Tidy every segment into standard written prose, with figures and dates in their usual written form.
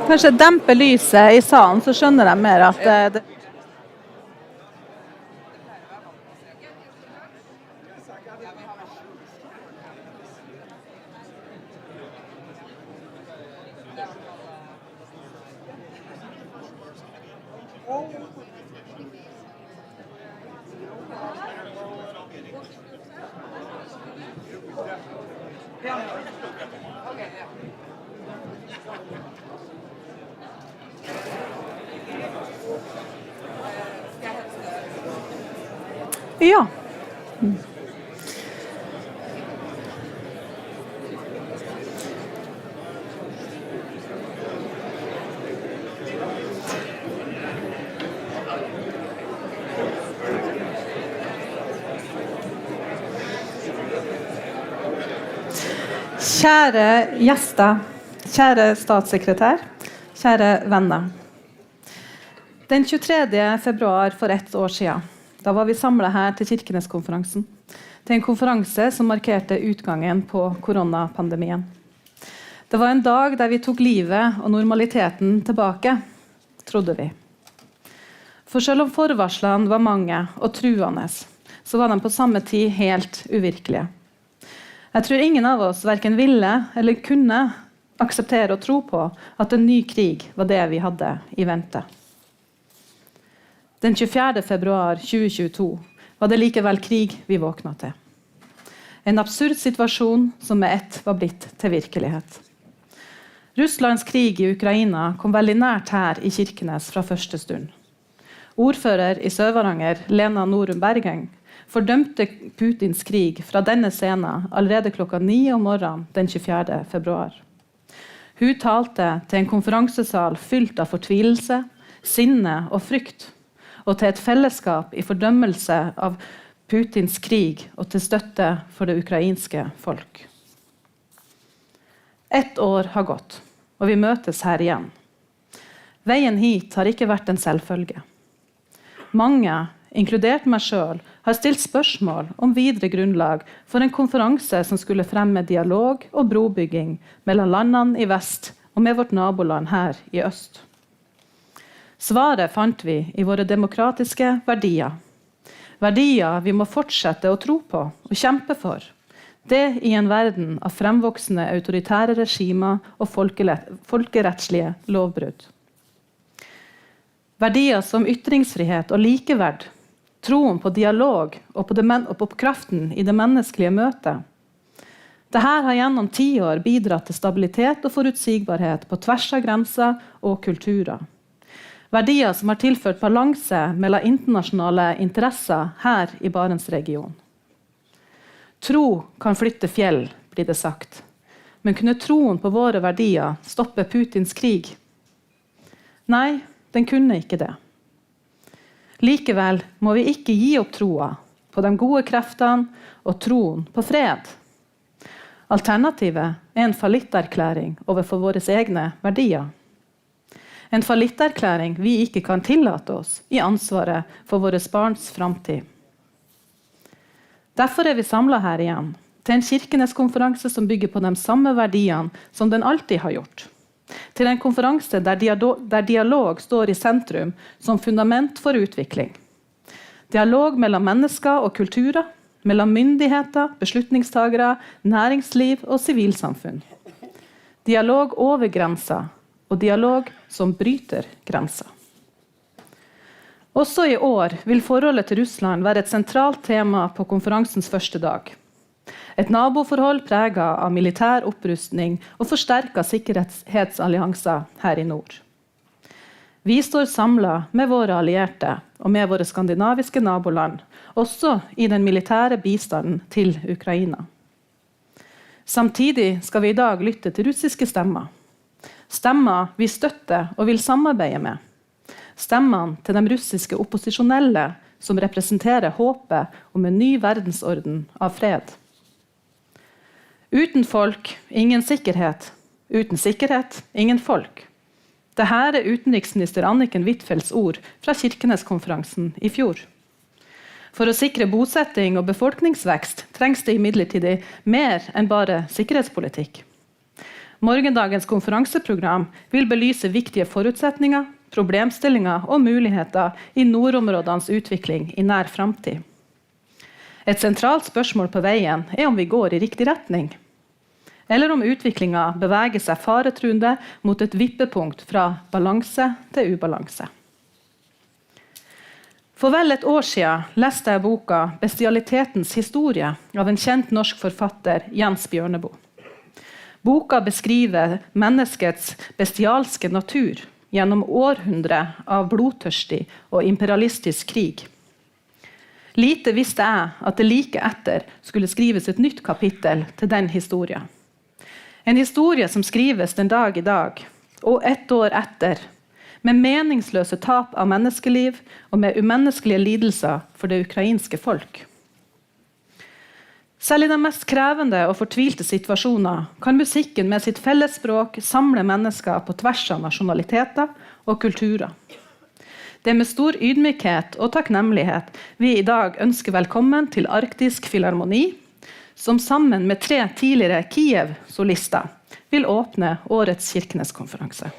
Kanskje dempe lyset i salen, så skjønner de mer at det... Ja. Kjære gjester, kjære statssekretær, kjære venner. Den 23. februar for 1 år siden, da var vi samlet her til Kirkeneskonferansen, til en konferanse som markerte utgangen på koronapandemien. Det var en dag der vi tok livet og normaliteten tilbake, trodde vi. For selv om forvarslene var mange og truende, så var de på samme tid helt uvirkelige. Jeg tror ingen av oss hverken ville eller kunne akseptere og tro på at en ny krig var det vi hadde i vente. Den 24. februar 2022 var det likevel krig vi våknet til. En absurd situasjon som med ett var blitt til virkelighet. Russlands krig i Ukraina kom veldig nært her i Kirkenes fra første stund. Ordfører i Sør-Varanger, Lena Norum Bergeng, fordømte Putins krig fra denne scenen allerede klokka 9 om morgenen den 24. februar. Hun talte til en konferansesal fylt av fortvilelse, sinne og frykt, og til et fellesskap i fordømmelse av Putins krig og til støtte for det ukrainske folk. 1 år har gått, og vi møtes her igjen. Veien hit har ikke vært en selvfølge. Mange, inkludert meg selv, har stilt spørsmål om videre grunnlag for en konferanse som skulle fremme dialog og brobygging mellom landene i vest og med vårt naboland her i øst. Svaret fant vi i våre demokratiske verdier. Verdier vi må fortsette å tro på og kjempe for. Det i en verden av fremvoksende autoritære regimer og folkerettslige lovbrudd. Verdier som ytringsfrihet og likeverd, troen på dialog og på kraften i det menneskelige møtet. Dette har gjennom 10 år bidratt til stabilitet og forutsigbarhet på tvers av grenser og kulturer. Verdier som har tilført balanse mellom internasjonale interesser her i Barentsregionen. Tro kan flytte fjell, blir det sagt. Men kunne troen på våre verdier stoppe Putins krig? Nei, den kunne ikke det. Likevel må vi ikke gi opp troa på de gode kreftene og troen på fred. Alternativet er en fallitterklæring overfor våre egne verdier. En fallitterklæring vi ikke kan tillate oss i ansvaret for våre barns framtid. Derfor er vi samlet her igjen, til en Kirkeneskonferanse som bygger på de samme verdiene som den alltid har gjort. Til en konferanse der dialog står i sentrum som fundament for utvikling. Dialog mellom mennesker og kulturer, mellom myndigheter, beslutningstagere, næringsliv og sivilsamfunn. Dialog over grenser, og dialog som bryter grenser. Også i år vil forholdet til Russland være et sentralt tema på konferansens første dag. Et naboforhold preget av militær opprustning og forsterket sikkerhetsallianser her i nord. Vi står samlet med våre allierte og med våre skandinaviske naboland, også i den militære bistanden til Ukraina. Samtidig skal vi i dag lytte til russiske stemmer. Stemmer vi støtter og vil samarbeide med. Stemmene til de russiske opposisjonelle som representerer håpet om en ny verdensorden av fred. Uten folk, ingen sikkerhet. Uten sikkerhet, ingen folk. Dette er utenriksminister Anniken Huitfeldts ord fra Kirkeneskonferansen i fjor. For å sikre bosetting og befolkningsvekst trengs det imidlertid mer enn bare sikkerhetspolitikk. Morgendagens konferanseprogram vil belyse viktige forutsetninger, problemstillinger og muligheter i nordområdenes utvikling i nær fremtid. Et sentralt spørsmål på veien om vi går i riktig retning, eller om utviklingen beveger seg faretruende mot et vippepunkt fra balanse til ubalanse. For vel et år siden leste jeg boka «Bestialitetens historie» av en kjent norsk forfatter, Jens Bjørneboe. Boka beskriver menneskets bestialske natur gjennom århundrer av blodtørstig og imperialistisk krig. Lite visste jeg at det like etter skulle skrives et nytt kapittel til den historien. En historie som skrives den dag i dag, og ett år etter, med meningsløse tap av menneskeliv og med umenneskelige lidelser for det ukrainske folk. Selv i de mest krevende og fortvilte situasjoner kan musikken med sitt fellesspråk samle mennesker på tvers av nasjonaliteter og kulturer. Det med stor ydmykhet og takknemlighet vi i dag ønsker velkommen til Arktisk Filharmoni, som sammen med 3 tidligere Kiev-solister vil åpne årets Kirkeneskonferanse.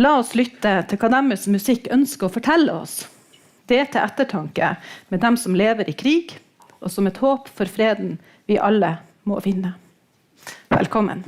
La oss lytte til hva deres musikk ønsker å fortelle oss. Det til ettertanke med dem som lever i krig, og som et håp for freden vi alle må vinne. Velkommen.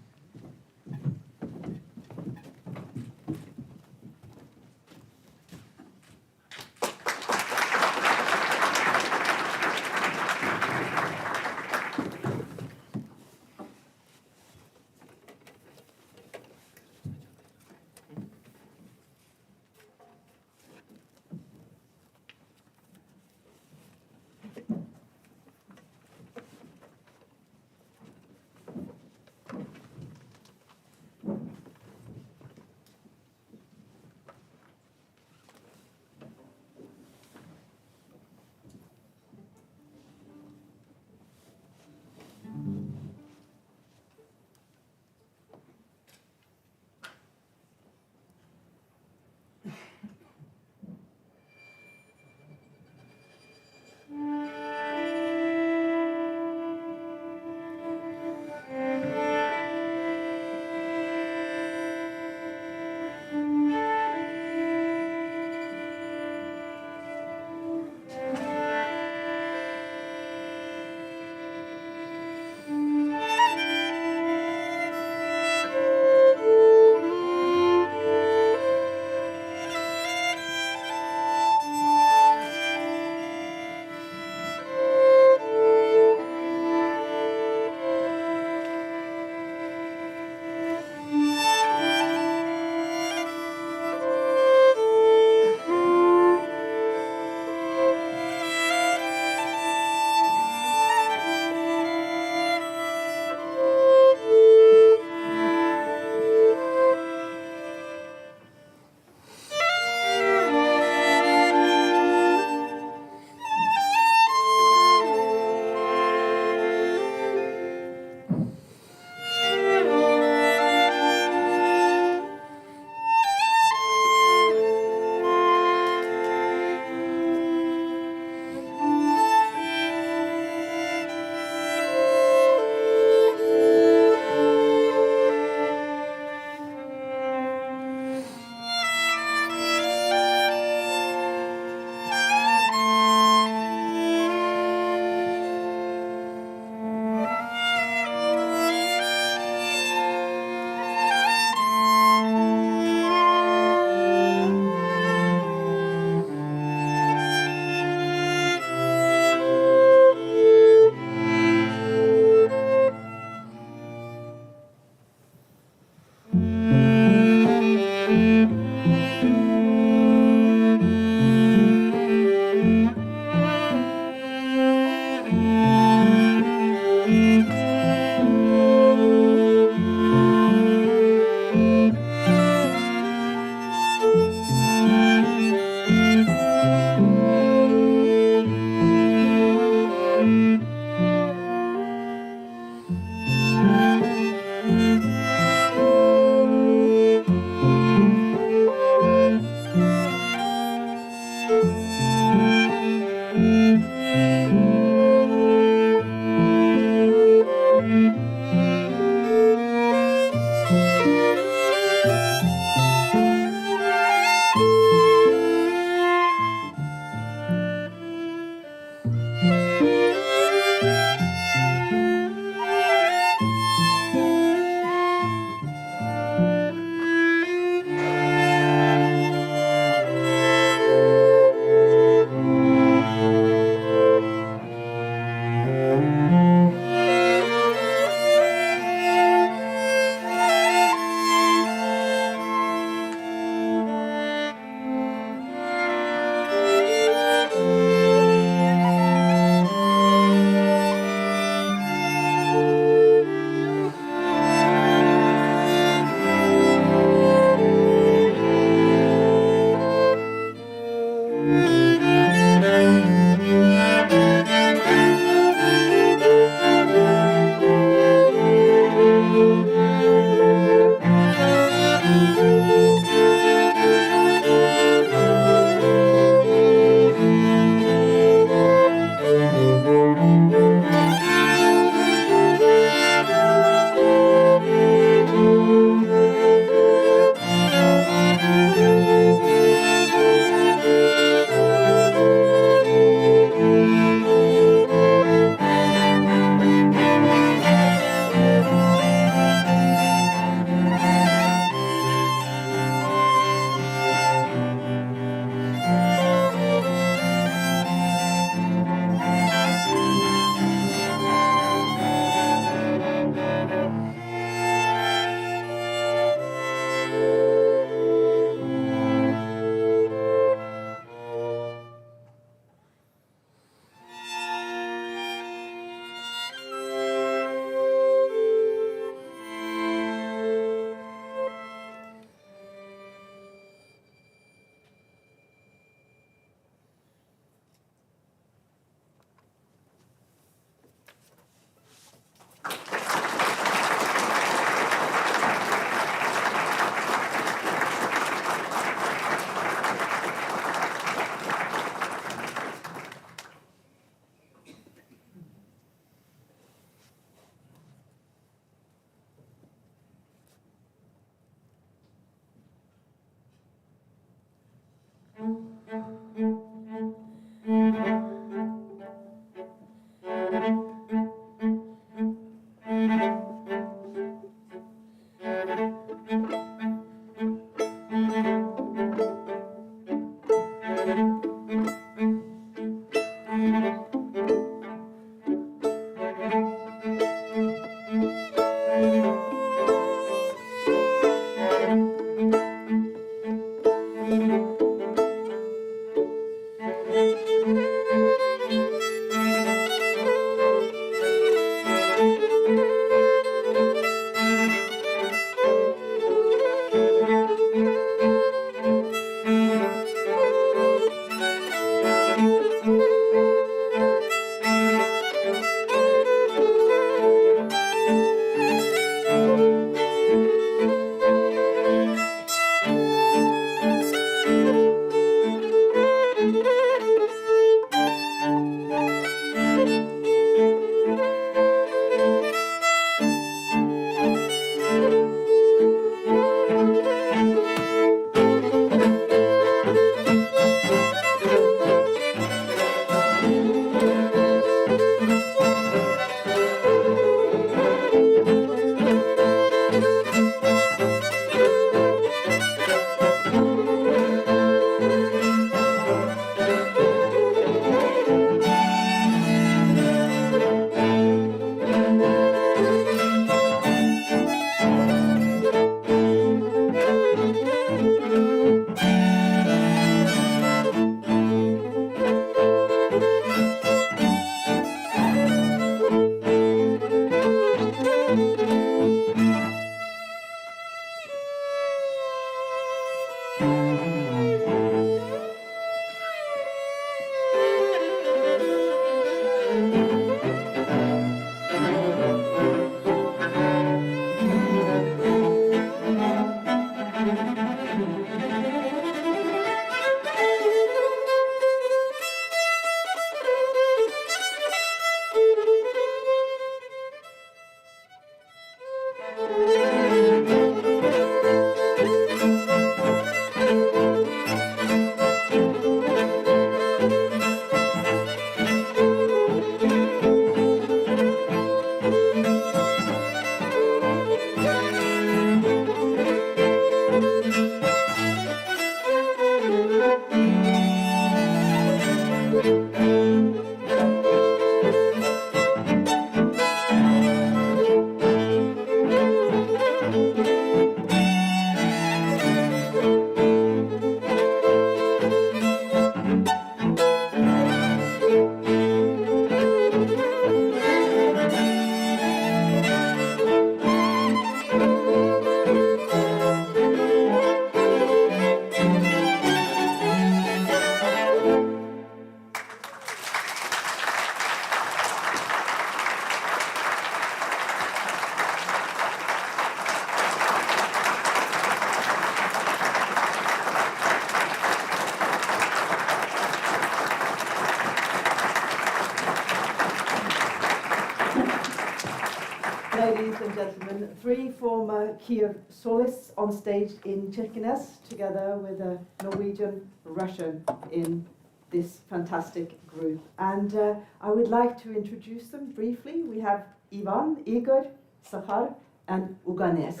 Ladies and gentlemen, 3 former Kiev solists on stage in Kirkenes, together with a Norwegian Russian in this fantastic group. And I would like to introduce them briefly. We have Ivan, Igor, Sahar, and Uganes.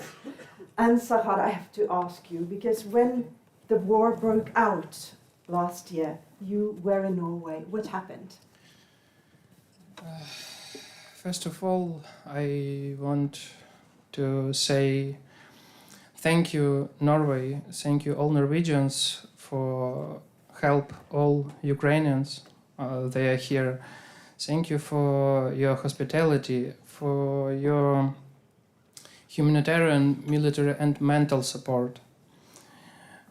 And Sahar, I have to ask you, because when the war broke out last year, you were in Norway. What happened? First of all, I want to say thank you, Norway. Thank you, all Norwegians, for help all Ukrainians. They are here. Thank you for your hospitality, for your humanitarian, military, and mental support.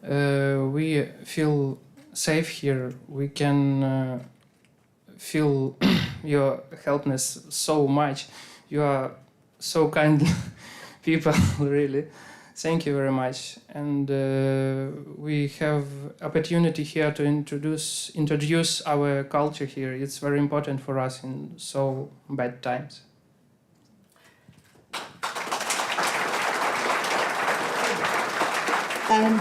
We feel safe here. We can feel your helpness so much. You are so kind people, really. Thank you very much. And we have opportunity here to introduce our culture here. It's very important for us in so bad times. And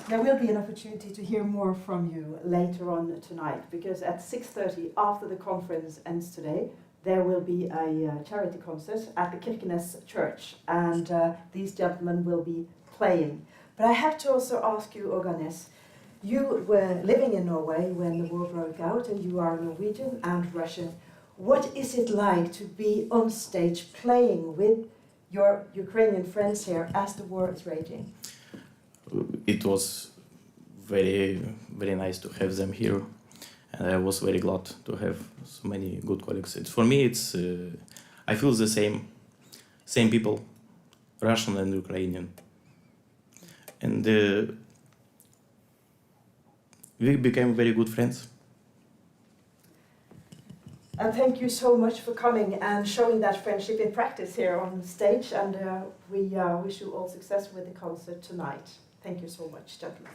there will be an opportunity to hear more from you later on tonight, because at 6:30, after the conference ends today, there will be a charity concert at the Kirkenes church, and these gentlemen will be playing. But I have to also ask you, Uganes, you were living in Norway when the war broke out, and you are Norwegian and Russian. What is it like to be on stage playing with your Ukrainian friends here as the war is raging? It was very, very nice to have them here, and I was very glad to have so many good colleagues. For me, I feel the same people, Russian and Ukrainian, and we became very good friends. And thank you so much for coming and showing that friendship in practice here on stage, and we wish you all success with the concert tonight. Thank you so much, gentlemen.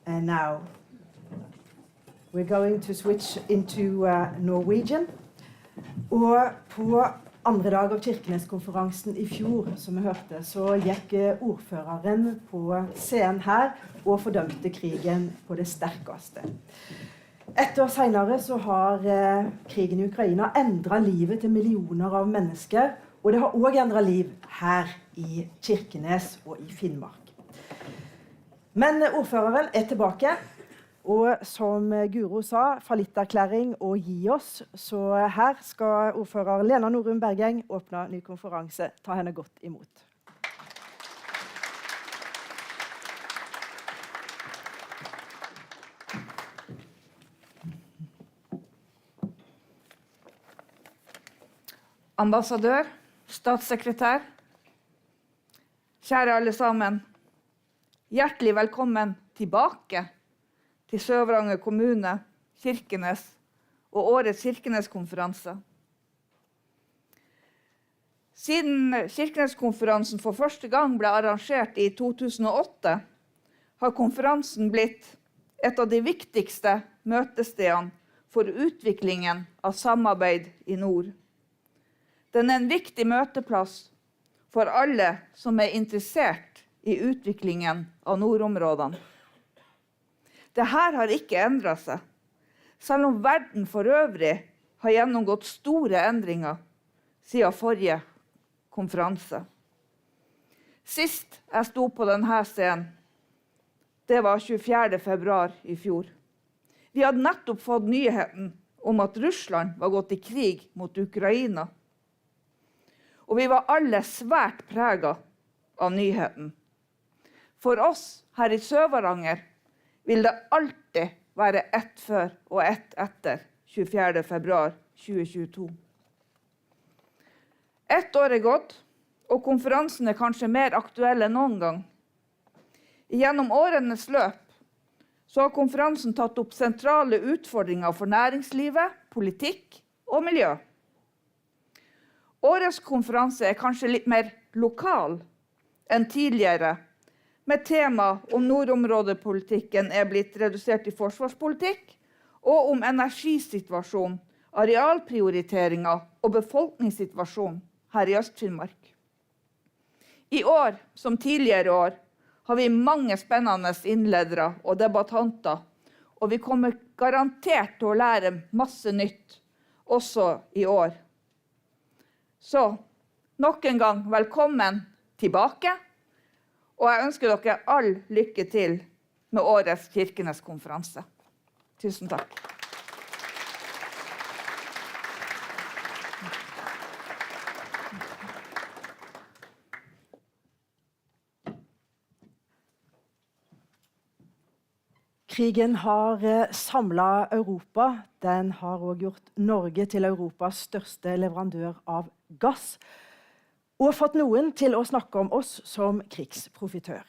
And now we're going to switch into Norwegian. Og på andre dag av Kirkeneskonferansen i fjor, som vi hørte, så gikk ordføreren på scenen her og fordømte krigen på det sterkeste. Et år senere så har krigen i Ukraina endret livet til millioner av mennesker, og det har også endret liv her i Kirkenes og i Finnmark. Men ordføreren er tilbake. Og som Guro sa, fallitterklæring og gi oss, så her skal ordfører Lena Norum Bergeng åpne ny konferanse. Ta henne godt imot. Ambassadør, statssekretær, kjære alle sammen, hjertelig velkommen tilbake til Sør-Varanger kommune, Kirkenes og årets Kirkeneskonferanse. Siden Kirkeneskonferansen for første gang ble arrangert i 2008, har konferansen blitt et av de viktigste møtestedene for utviklingen av samarbeid i nord. Den er en viktig møteplass for alle som er interessert i utviklingen av nordområdene. Dette har ikke endret seg, selv om verden for øvrig har gjennomgått store endringer siden forrige konferanse. Sist jeg sto på denne scenen, det var 24. februar i fjor. Vi hadde nettopp fått nyheten om at Russland var gått i krig mot Ukraina. Og vi var alle svært preget av nyheten. For oss her i Sør-Varanger vil det alltid være ett før og ett etter 24. februar 2022. Ett år gått, og konferansen kanskje mer aktuell enn noen gang. Gjennom årenes løp så har konferansen tatt opp sentrale utfordringer for næringslivet, politikk og miljø. Årets konferanse kanskje litt mer lokal enn tidligere, med tema om nordområdepolitikken blitt redusert i forsvarspolitikk, og om energisituasjonen, arealprioriteringer og befolkningssituasjonen her i Øst-Finnmark. I år, som tidligere år, har vi mange spennende innledere og debattanter, og vi kommer garantert til å lære masse nytt, også i år. Så, nok en gang velkommen tilbake, og jeg ønsker dere all lykke til med årets Kirkeneskonferanse. Tusen takk. Krigen har samlet Europa. Den har også gjort Norge til Europas største leverandør av gass, og fått noen til å snakke om oss som krigsprofitør.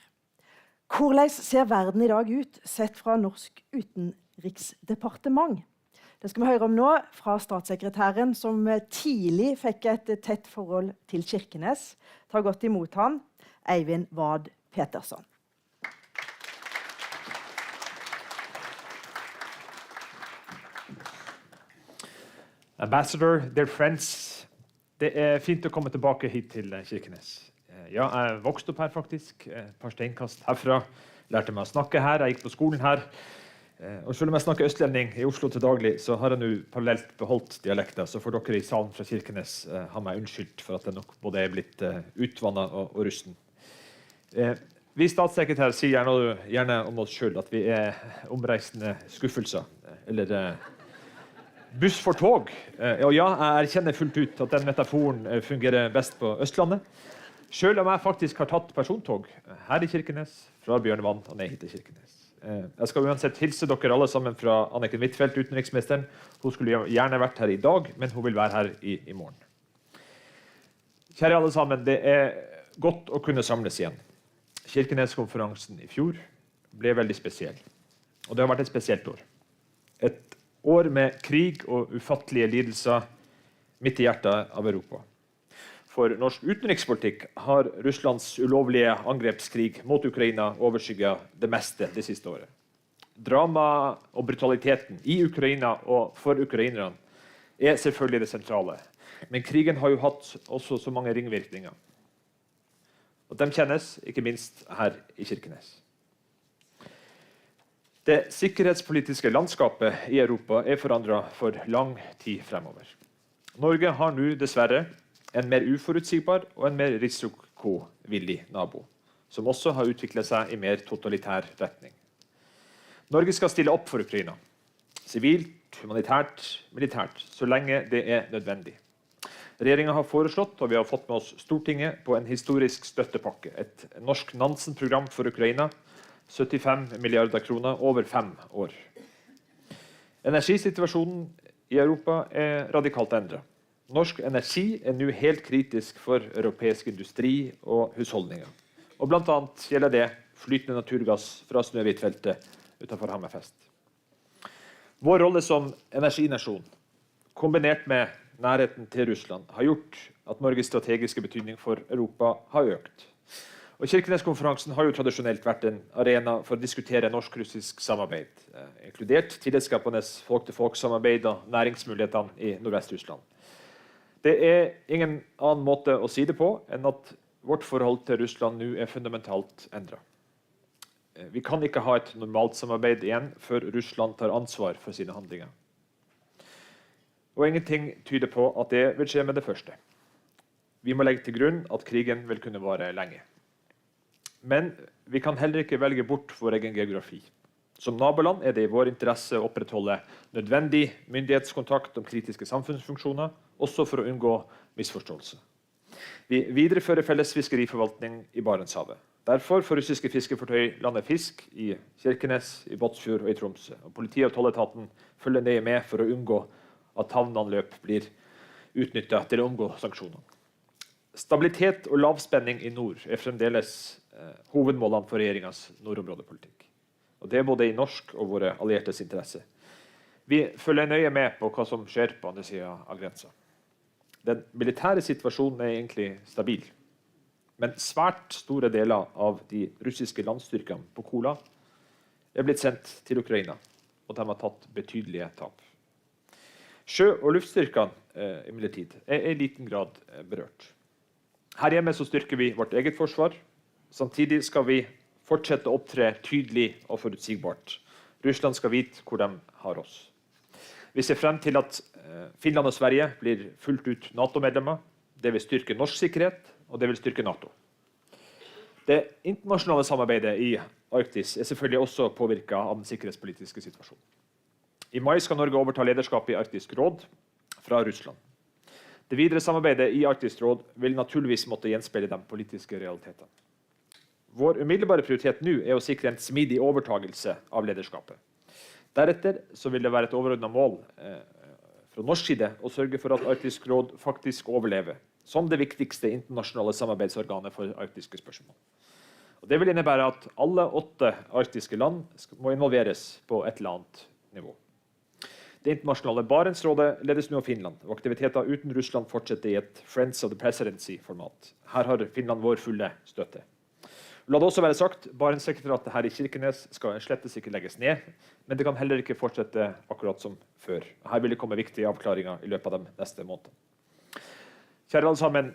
Hvordan ser verden i dag ut, sett fra norsk utenriksdepartement? Det skal vi høre om nå fra statssekretæren, som tidlig fikk et tett forhold til Kirkenes. Ta godt imot han, Eivind Vad Petersson. Ambassador, dear friends, det fint å komme tilbake hit til Kirkenes. Ja, jeg vokste opp her faktisk, et par steinkast herfra, lærte meg å snakke her, jeg gikk på skolen her. Og selv om jeg snakker østlending i Oslo til daglig, så har jeg nå parallelt beholdt dialekter, så får dere i salen fra Kirkenes ha meg unnskyldt for at det nok både blitt utvannet og rusten. Vi statssekretærer sier gjerne om oss selv at vi omreisende skuffelser, eller buss for tog. Og ja, jeg erkjenner fullt ut at den metaforen fungerer best på Østlandet. Selv om jeg faktisk har tatt persontog her i Kirkenes, fra Bjørnevann og ned hit til Kirkenes. Jeg skal uansett hilse dere alle sammen fra Anniken Huitfeldt, utenriksministeren. Hun skulle gjerne vært her i dag, men hun vil være her i morgen. Kjære alle sammen, det godt å kunne samles igjen. Kirkeneskonferansen i fjor ble veldig spesiell. Og det har vært et spesielt år. Et år med krig og ufattelige lidelser midt i hjertet av Europa. For norsk utenrikspolitikk har Russlands ulovlige angrepskrig mot Ukraina overskygget det meste det siste året. Drama og brutaliteten i Ukraina og for ukrainerne selvfølgelig det sentrale. Men krigen har jo hatt også så mange ringvirkninger. Og de kjennes ikke minst her i Kirkenes. Det sikkerhetspolitiske landskapet i Europa forandret for lang tid fremover. Norge har nå dessverre en mer uforutsigbar og en mer risikovillig nabo, som også har utviklet seg i mer totalitær retning. Norge skal stille opp for Ukraina, sivilt, humanitært, militært, så lenge det nødvendig. Regjeringen har foreslått, og vi har fått med oss Stortinget, på en historisk støttepakke, et norsk Nansen-program for Ukraina, 75 milliarder kroner over 5 år. Energisituasjonen i Europa radikalt endret. Norsk energi nå helt kritisk for europeisk industri og husholdninger. Og blant annet gjelder det flytende naturgass fra Snøhvitfeltet utenfor Hammerfest. Vår rolle som energinasjon, kombinert med nærheten til Russland, har gjort at Norges strategiske betydning for Europa har økt. Og Kirkeneskonferansen har jo tradisjonelt vært en arena for å diskutere norsk-russisk samarbeid, inkludert tillitsskapende folk-til-folk-samarbeid og næringsmulighetene i Nordvest-Russland. Det ingen annen måte å si det på enn at vårt forhold til Russland nå fundamentalt endret. Vi kan ikke ha et normalt samarbeid igjen før Russland tar ansvar for sine handlinger. Og ingenting tyder på at det vil skje med det første. Vi må legge til grunn at krigen vil kunne vare lenge. Men vi kan heller ikke velge bort vår egen geografi. Som naboland er det i vår interesse å opprettholde nødvendig myndighetskontakt om kritiske samfunnsfunksjoner, også for å unngå misforståelse. Vi viderefører felles fiskeriforvaltning i Barentshavet. Derfor får russiske fiskefartøy lande fisk i Kirkenes, i Båtsfjord og i Tromsø. Og politiet og tolletaten følger nøye med for å unngå at havneanløp blir utnyttet til å omgå sanksjonene. Stabilitet og lavspenning i nord er fremdeles hovedmålene for regjeringens nordområdepolitikk. Og det er både i norsk og våre alliertes interesse. Vi følger nøye med på hva som skjer på andre siden av grensen. Den militære situasjonen er egentlig stabil. Men svært store deler av de russiske landstyrkene på Kola er blitt sendt til Ukraina, og de har tatt betydelige tap. Sjø- og luftstyrkene imidlertid er i liten grad berørt. Her hjemme så styrker vi vårt eget forsvar. Samtidig skal vi fortsette å opptre tydelig og forutsigbart. Russland skal vite hvor de har oss. Vi ser frem til at Finland og Sverige blir fullt ut NATO-medlemmer. Det vil styrke norsk sikkerhet, og det vil styrke NATO. Det internasjonale samarbeidet i Arktis er selvfølgelig også påvirket av den sikkerhetspolitiske situasjonen. I mai skal Norge overta lederskapet i Arktisk råd fra Russland. Det videre samarbeidet i Arktisk råd vil naturligvis måtte gjenspeile de politiske realitetene. Vår umiddelbare prioritet nå er å sikre en smidig overtagelse av lederskapet. Deretter så vil det være et overordnet mål fra norsk side å sørge for at Arktisk råd faktisk overlever, som det viktigste internasjonale samarbeidsorganet for arktiske spørsmål. Og det vil innebære at alle 8 arktiske land må involveres på et eller annet nivå. Det internasjonale Barentsrådet ledes nå av Finland, og aktiviteter uten Russland fortsetter i et Friends of the Presidency-format. Her har Finland vår fulle støtte. La det også være sagt, Barentssekretariatet her i Kirkenes skal slettes ikke legges ned, men det kan heller ikke fortsette akkurat som før. Her vil det komme viktige avklaringer i løpet av de neste månedene. Kjære alle sammen,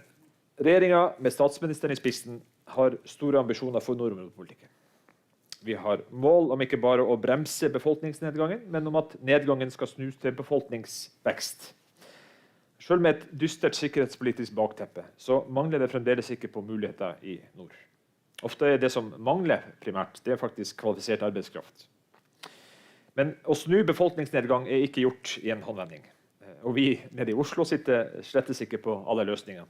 regjeringen med statsministeren i spissen har store ambisjoner for nordområdepolitikken. Vi har mål om ikke bare å bremse befolkningsnedgangen, men om at nedgangen skal snus til befolkningsvekst. Selv med et dystert sikkerhetspolitisk bakteppe, så mangler det fremdeles ikke på muligheter i nord. Ofte er det som mangler primært, det er faktisk kvalifisert arbeidskraft. Men å snu befolkningsnedgang er ikke gjort i en håndvending. Og vi nede i Oslo sitter slettes ikke på alle løsninger.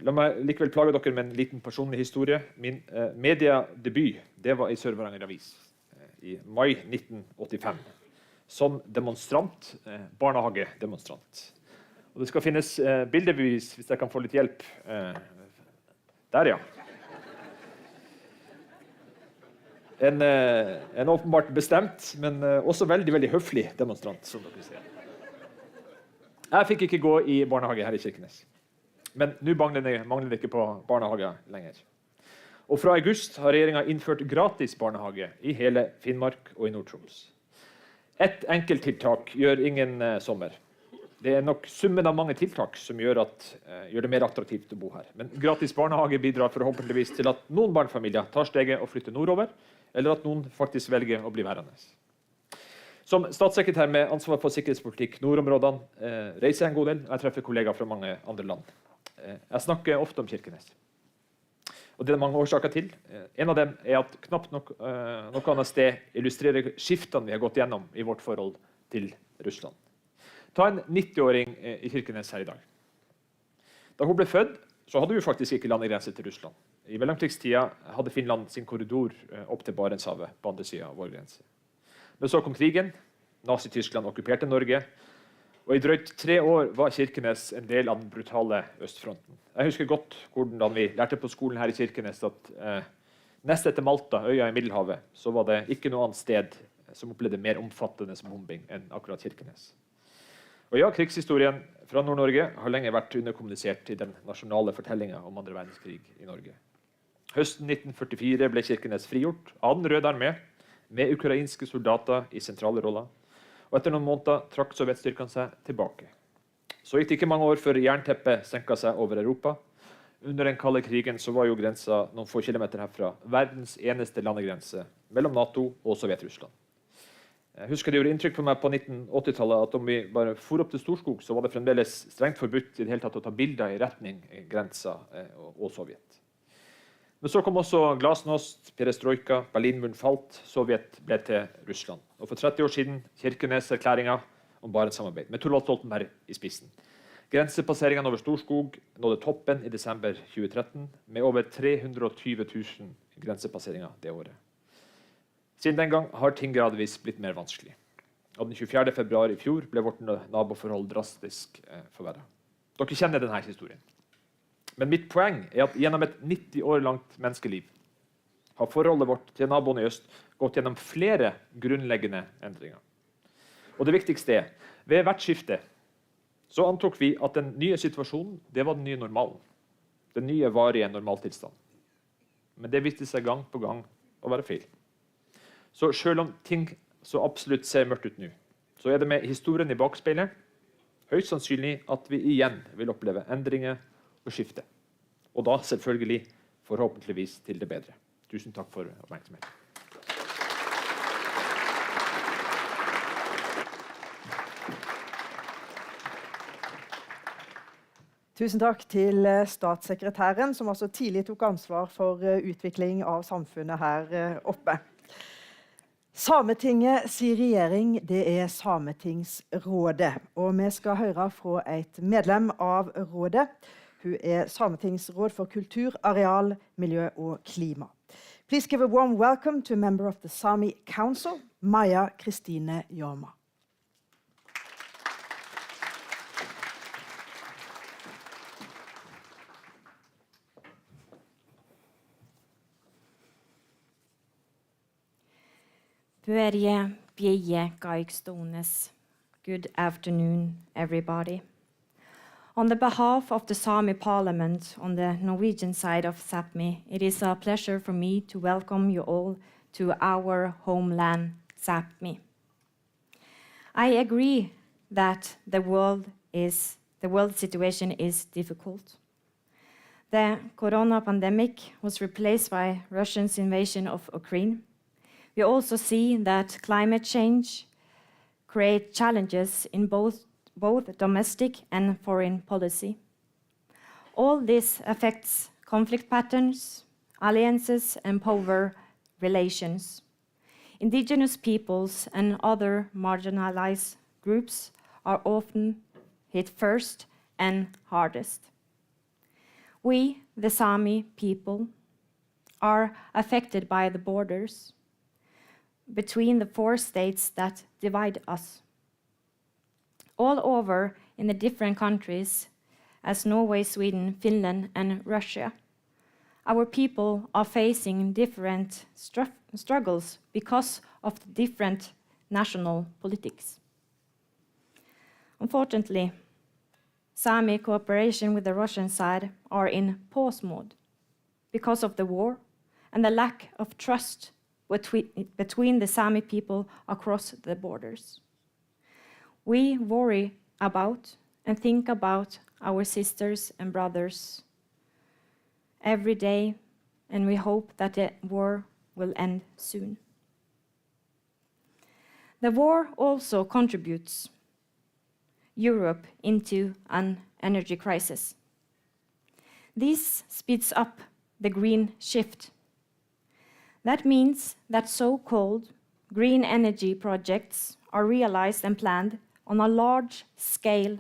La meg likevel plage dere med en liten personlig historie. Min mediedebut, det var i Sør-Varanger Avis i mai 1985. Som demonstrant, barnehagedemonstrant. Og det skal finnes bildebevis, hvis jeg kan få litt hjelp. Der, ja. En åpenbart bestemt, men også veldig, veldig høflig demonstrant, som dere ser. Jeg fikk ikke gå i barnehage her i Kirkenes. Men nå mangler det ikke på barnehage lenger. Og fra august har regjeringen innført gratis barnehage i hele Finnmark og i Nord-Troms. Et enkelt tiltak gjør ingen sommer. Det er nok summen av mange tiltak som gjør det mer attraktivt å bo her. Men gratis barnehage bidrar forhåpentligvis til at noen barnefamilier tar steget og flytter nordover, eller at noen faktisk velger å bli værende. Som statssekretær med ansvar for sikkerhetspolitikk nordområdene reiser jeg en god del. Jeg treffer kollegaer fra mange andre land. Jeg snakker ofte om Kirkenes. Og det er mange årsaker til. En av dem er at knapt noe annet sted illustrerer skiftene vi har gått gjennom i vårt forhold til Russland. Ta en 90-åring i Kirkenes her i dag. Da hun ble født, så hadde hun faktisk ikke landegrense til Russland. I mellomkrigstida hadde Finland sin korridor opp til Barentshavet på andre siden av vår grense. Men så kom krigen, Nazi-Tyskland okkuperte Norge, og i drøyt 3 år var Kirkenes en del av den brutale østfronten. Jeg husker godt hvordan vi lærte på skolen her i Kirkenes at nest etter Malta, øya i Middelhavet, så var det ikke noe annet sted som opplevde mer omfattende bombing enn akkurat Kirkenes. Og ja, krigshistorien fra Nord-Norge har lenge vært underkommunisert i den nasjonale fortellingen om andre verdenskrig i Norge. Høsten 1944 ble Kirkenes frigjort av den røde armé, med ukrainske soldater i sentrale roller, og etter noen måneder trakk sovjetstyrkene seg tilbake. Så gikk det ikke mange år før jernteppet senket seg over Europa. Under den kalde krigen så var jo grensa noen få kilometer herfra verdens eneste landegrense mellom NATO og Sovjet-Russland. Jeg husker det gjorde inntrykk på meg på 1980-tallet at om vi bare for opp til Storskog, så var det fremdeles strengt forbudt i det hele tatt å ta bilder i retning grensa og Sovjet. Men så kom også glasnost, perestrojka, Berlinmuren falt, Sovjet ble til Russland. Og for 30 år siden Kirkeneserklæringa om Barentssamarbeid, med Thorvald Stoltenberg i spissen. Grensepasseringene over Storskog nådde toppen i desember 2013, med over 320 000 grensepasseringer det året. Siden den gang har ting gradvis blitt mer vanskelig. Og den 24. februar i fjor ble vårt naboforhold drastisk forverret. Dere kjenner denne historien. Men mitt poeng er at gjennom et 90 år langt menneskeliv har forholdet vårt til naboen i øst gått gjennom flere grunnleggende endringer. Og det viktigste er, ved hvert skifte så antok vi at den nye situasjonen, det var den nye normalen. Den nye varige normaltilstanden. Men det viste seg gang på gang å være feil. Så selv om ting så absolutt ser mørkt ut nå, så er det med historien i bakspeilet høyst sannsynlig at vi igjen vil oppleve endringer og skifte. Og da selvfølgelig forhåpentligvis til det bedre. Tusen takk for oppmerksomheten. Tusen takk til statssekretæren, som også tidlig tok ansvar for utvikling av samfunnet her oppe. Sametinget sier regjering, det er Sametingsrådet. Og vi skal høre fra et medlem av rådet. Hun er Sametingsråd for kultur, areal, miljø og klima. Please give a warm welcome to a member of the Sami Council, Maja Kristine Jorma. Börje Bjeje Gaigstones. Good afternoon, everybody. On the behalf of the Sami Parliament on the Norwegian side of Sápmi, it is a pleasure for me to welcome you all to our homeland, Sápmi. I agree that the world situation is difficult. The corona pandemic was replaced by Russia's invasion of Ukraine. We also see that climate change creates challenges in both domestic and foreign policy. All this affects conflict patterns, alliances, and power relations. Indigenous peoples and other marginalized groups are often hit first and hardest. We, the Sami people, are affected by the borders between the 4 states that divide us. All over in the different countries, as Norway, Sweden, Finland, and Russia, our people are facing different struggles because of the different national politics. Unfortunately, Sami cooperation with the Russian side are in pause mode because of the war and the lack of trust between the Sami people across the borders. We worry about and think about our sisters and brothers every day, and we hope that the war will end soon. The war also contributes Europe into an energy crisis. This speeds up the green shift. That means that so-called green energy projects are realized and planned on a large scale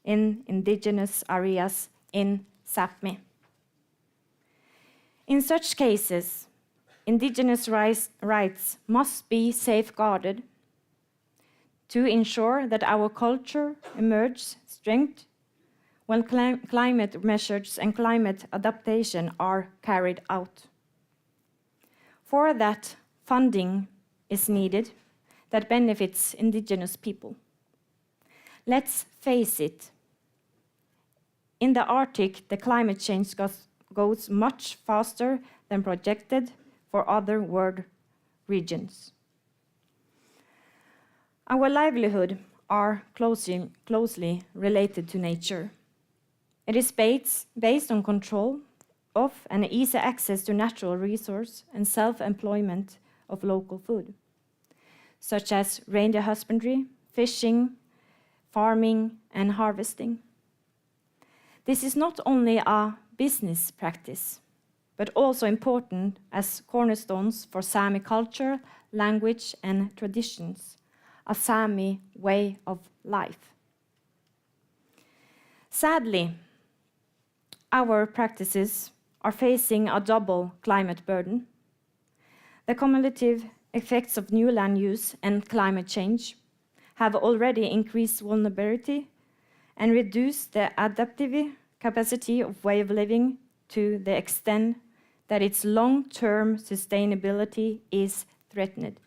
in indigenous areas in Sápmi. In such cases, indigenous rights must be safeguarded to ensure that our culture emerges strength when climate measures and climate adaptation are carried out. For that, funding is needed that benefits indigenous people. Let's face it, in the Arctic, the climate change goes much faster than projected for other world regions. Our livelihood are closely related to nature. It is based on control of and easy access to natural resource and self-employment of local food, such as reindeer husbandry, fishing, farming, and harvesting. This is not only a business practice, but also important as cornerstones for Sami culture, language, and traditions, a Sami way of life. Sadly, our practices are facing a double climate burden. The cumulative effects of new land use and climate change have already increased vulnerability and reduced the adaptive capacity of way of living to the extent that its long-term sustainability is threatened.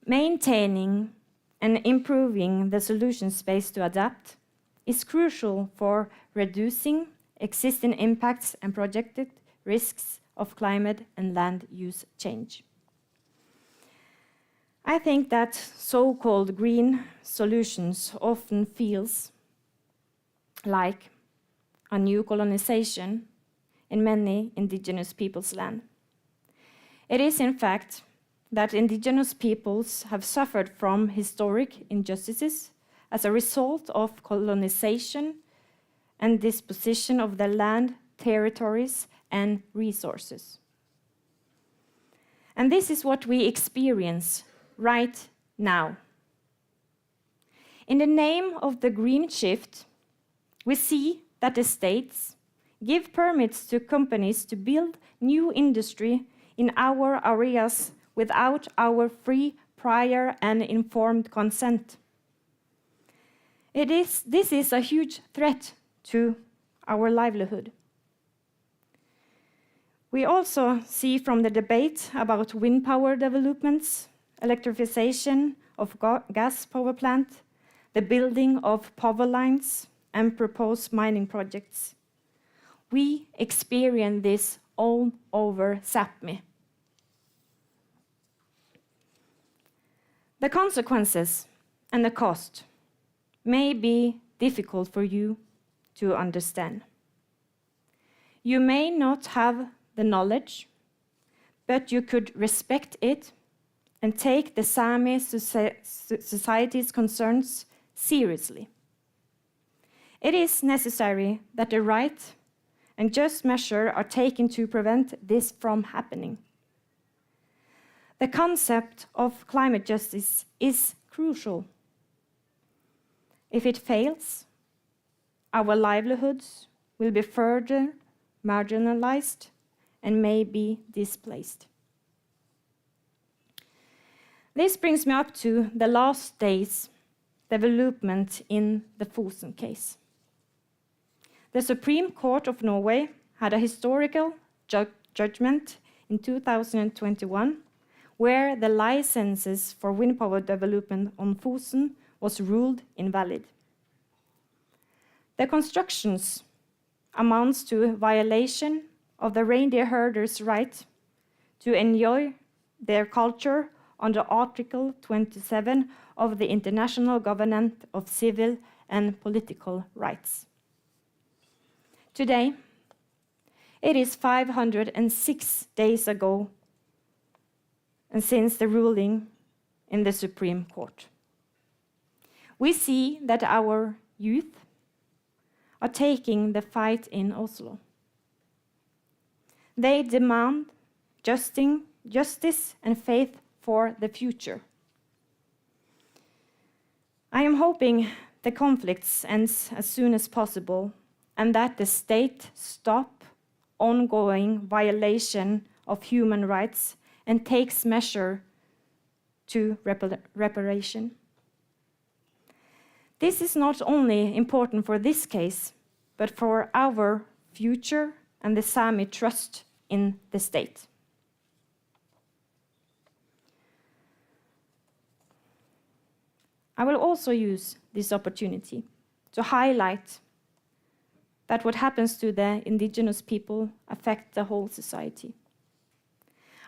Maintaining and improving the solution space to adapt is crucial for reducing existing impacts and projected risks of climate and land use change. I think that so-called green solutions often feels like a new colonization in many indigenous peoples' land. It is, in fact, that indigenous peoples have suffered from historic injustices as a result of colonization and disposition of their land, territories, and resources. And this is what we experience right now. In the name of the green shift, we see that the states give permits to companies to build new industry in our areas without our free, prior, and informed consent. This is a huge threat to our livelihood. We also see from the debate about wind power developments, electrification of gas power plant, the building of power lines, and proposed mining projects. We experience this all over Sápmi. The consequences and the cost may be difficult for you to understand. You may not have the knowledge, but you could respect it and take the Sami society's concerns seriously. It is necessary that the right and just measures are taken to prevent this from happening. The concept of climate justice is crucial. If it fails, our livelihoods will be further marginalized and may be displaced. This brings me up to the last day's development in the Fosen case. The Supreme Court of Norway had a historical judgment in 2021 where the licenses for wind power development on Fosen was ruled invalid. The constructions amounts to a violation of the reindeer herders' right to enjoy their culture under Article 27 of the International Covenant of Civil and Political Rights. Today, it is 506 days ago and since the ruling in the Supreme Court. We see that our youth are taking the fight in Oslo. They demand justice and faith for the future. I am hoping the conflicts ends as soon as possible and that the state stop ongoing violation of human rights and takes measure to reparation. This is not only important for this case, but for our future and the Sami trust in the state. I will also use this opportunity to highlight that what happens to the indigenous people affects the whole society.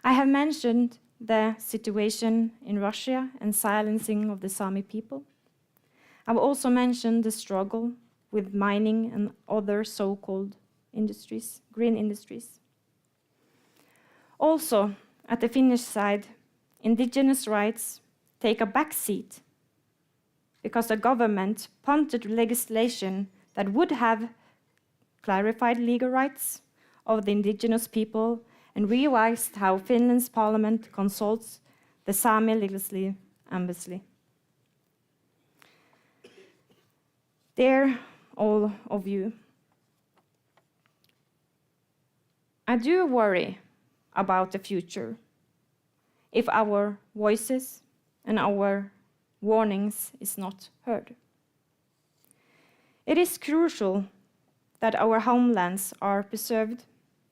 I have mentioned the situation in Russia and silencing of the Sami people. I will also mention the struggle with mining and other so-called industries, green industries. Also, at the Finnish side, indigenous rights take a back seat because the government punted legislation that would have clarified legal rights of the indigenous people and revised how Finland's parliament consults the Sami legislative assembly. Dear all of you, I do worry about the future if our voices and our warnings is not heard. It is crucial that our homelands are preserved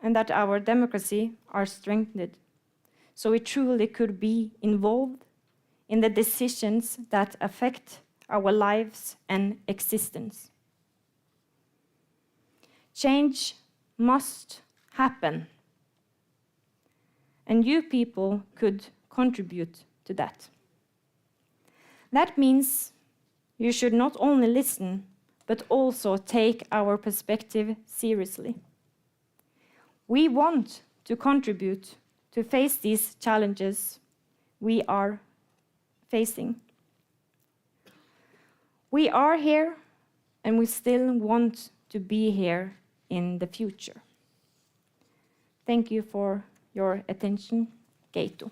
and that our democracy are strengthened, so we truly could be involved in the decisions that affect our lives and existence. Change must happen, and you people could contribute to that. That means you should not only listen, but also take our perspective seriously. We want to contribute to face these challenges we are facing. We are here, and we still want to be here in the future. Thank you for your attention. Keito.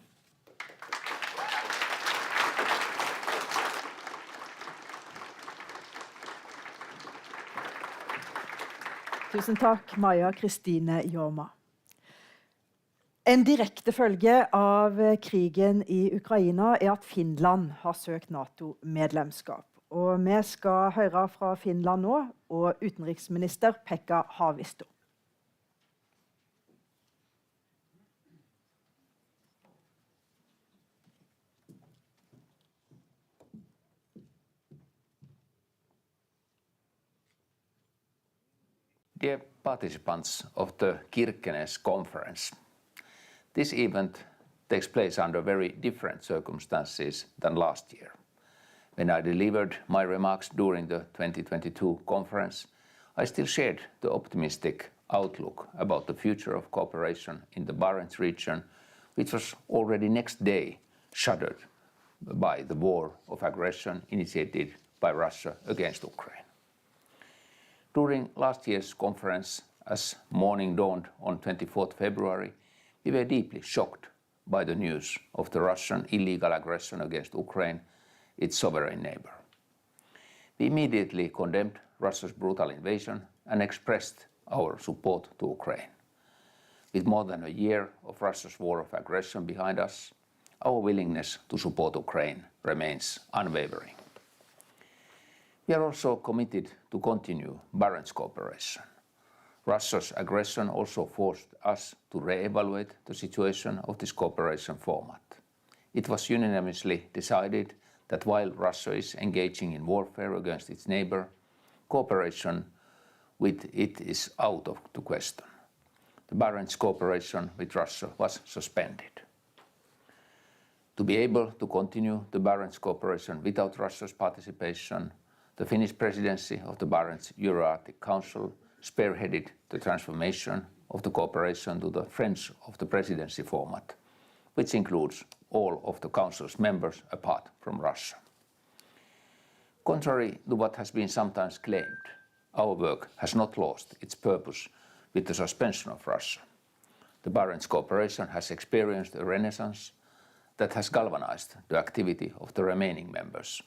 Tusen takk, Maja Kristine Jorma. En direkte følge av krigen i Ukraina er at Finland har søkt NATO-medlemskap. Og vi skal høre fra Finland nå, og utenriksminister Pekka Haavisto. Dear participants of the Kirkeneskonferensen, this event takes place under very different circumstances than last year. When I delivered my remarks during the 2022 conference, I still shared the optimistic outlook about the future of cooperation in the Barents region, which was already next day shuttered by the war of aggression initiated by Russia against Ukraine. During last year's conference, as morning dawned on 24th February, we were deeply shocked by the news of the Russian illegal aggression against Ukraine, its sovereign neighbor. We immediately condemned Russia's brutal invasion and expressed our support to Ukraine. With more than a year of Russia's war of aggression behind us, our willingness to support Ukraine remains unwavering. We are also committed to continue Barents cooperation. Russia's aggression also forced us to re-evaluate the situation of this cooperation format. It was unanimously decided that while Russia is engaging in warfare against its neighbor, cooperation with it is out of the question. The Barents cooperation with Russia was suspended. To be able to continue the Barents cooperation without Russia's participation, the Finnish presidency of the Barents Euro-Arctic Council spearheaded the transformation of the cooperation to the Friends of the Presidency format, which includes all of the Council's members apart from Russia. Contrary to what has been sometimes claimed, our work has not lost its purpose with the suspension of Russia. The Barents cooperation has experienced a renaissance that has galvanized the activity of the remaining members,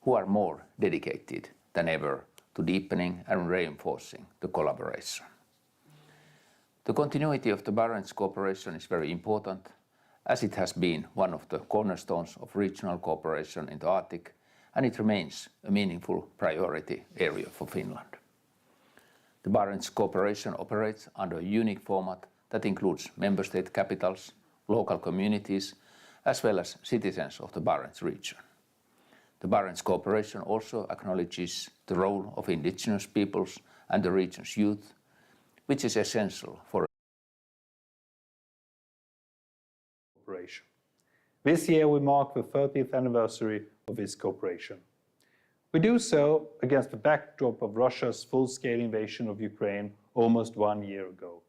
who are more dedicated than ever to deepening and reinforcing the collaboration. The continuity of the Barents cooperation is very important, as it has been one of the cornerstones of regional cooperation in the Arctic, and it remains a meaningful priority area for Finland. The Barents cooperation operates under a unique format that includes member state capitals, local communities, as well as citizens of the Barents region. The Barents cooperation also acknowledges the role of indigenous peoples and the region's youth, which is essential for cooperation. This year we mark the 30th anniversary of this cooperation. We do so against the backdrop of Russia's full-scale invasion of Ukraine almost 1 year ago.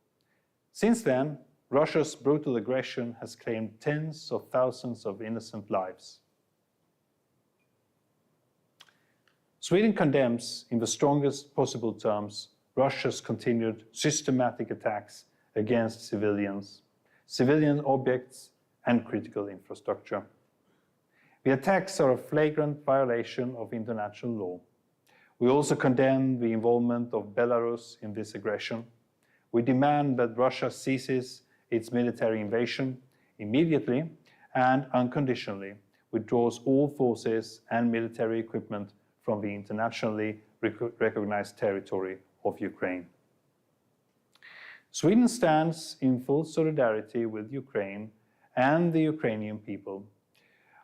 Since then, Russia's brutal aggression has claimed tens of thousands of innocent lives. Sweden condemns, in the strongest possible terms, Russia's continued systematic attacks against civilians, civilian objects, and critical infrastructure. The attacks are a flagrant violation of international law. We also condemn the involvement of Belarus in this aggression. We demand that Russia ceases its military invasion immediately and unconditionally, withdraws all forces and military equipment from the internationally recognized territory of Ukraine. Sweden stands in full solidarity with Ukraine and the Ukrainian people.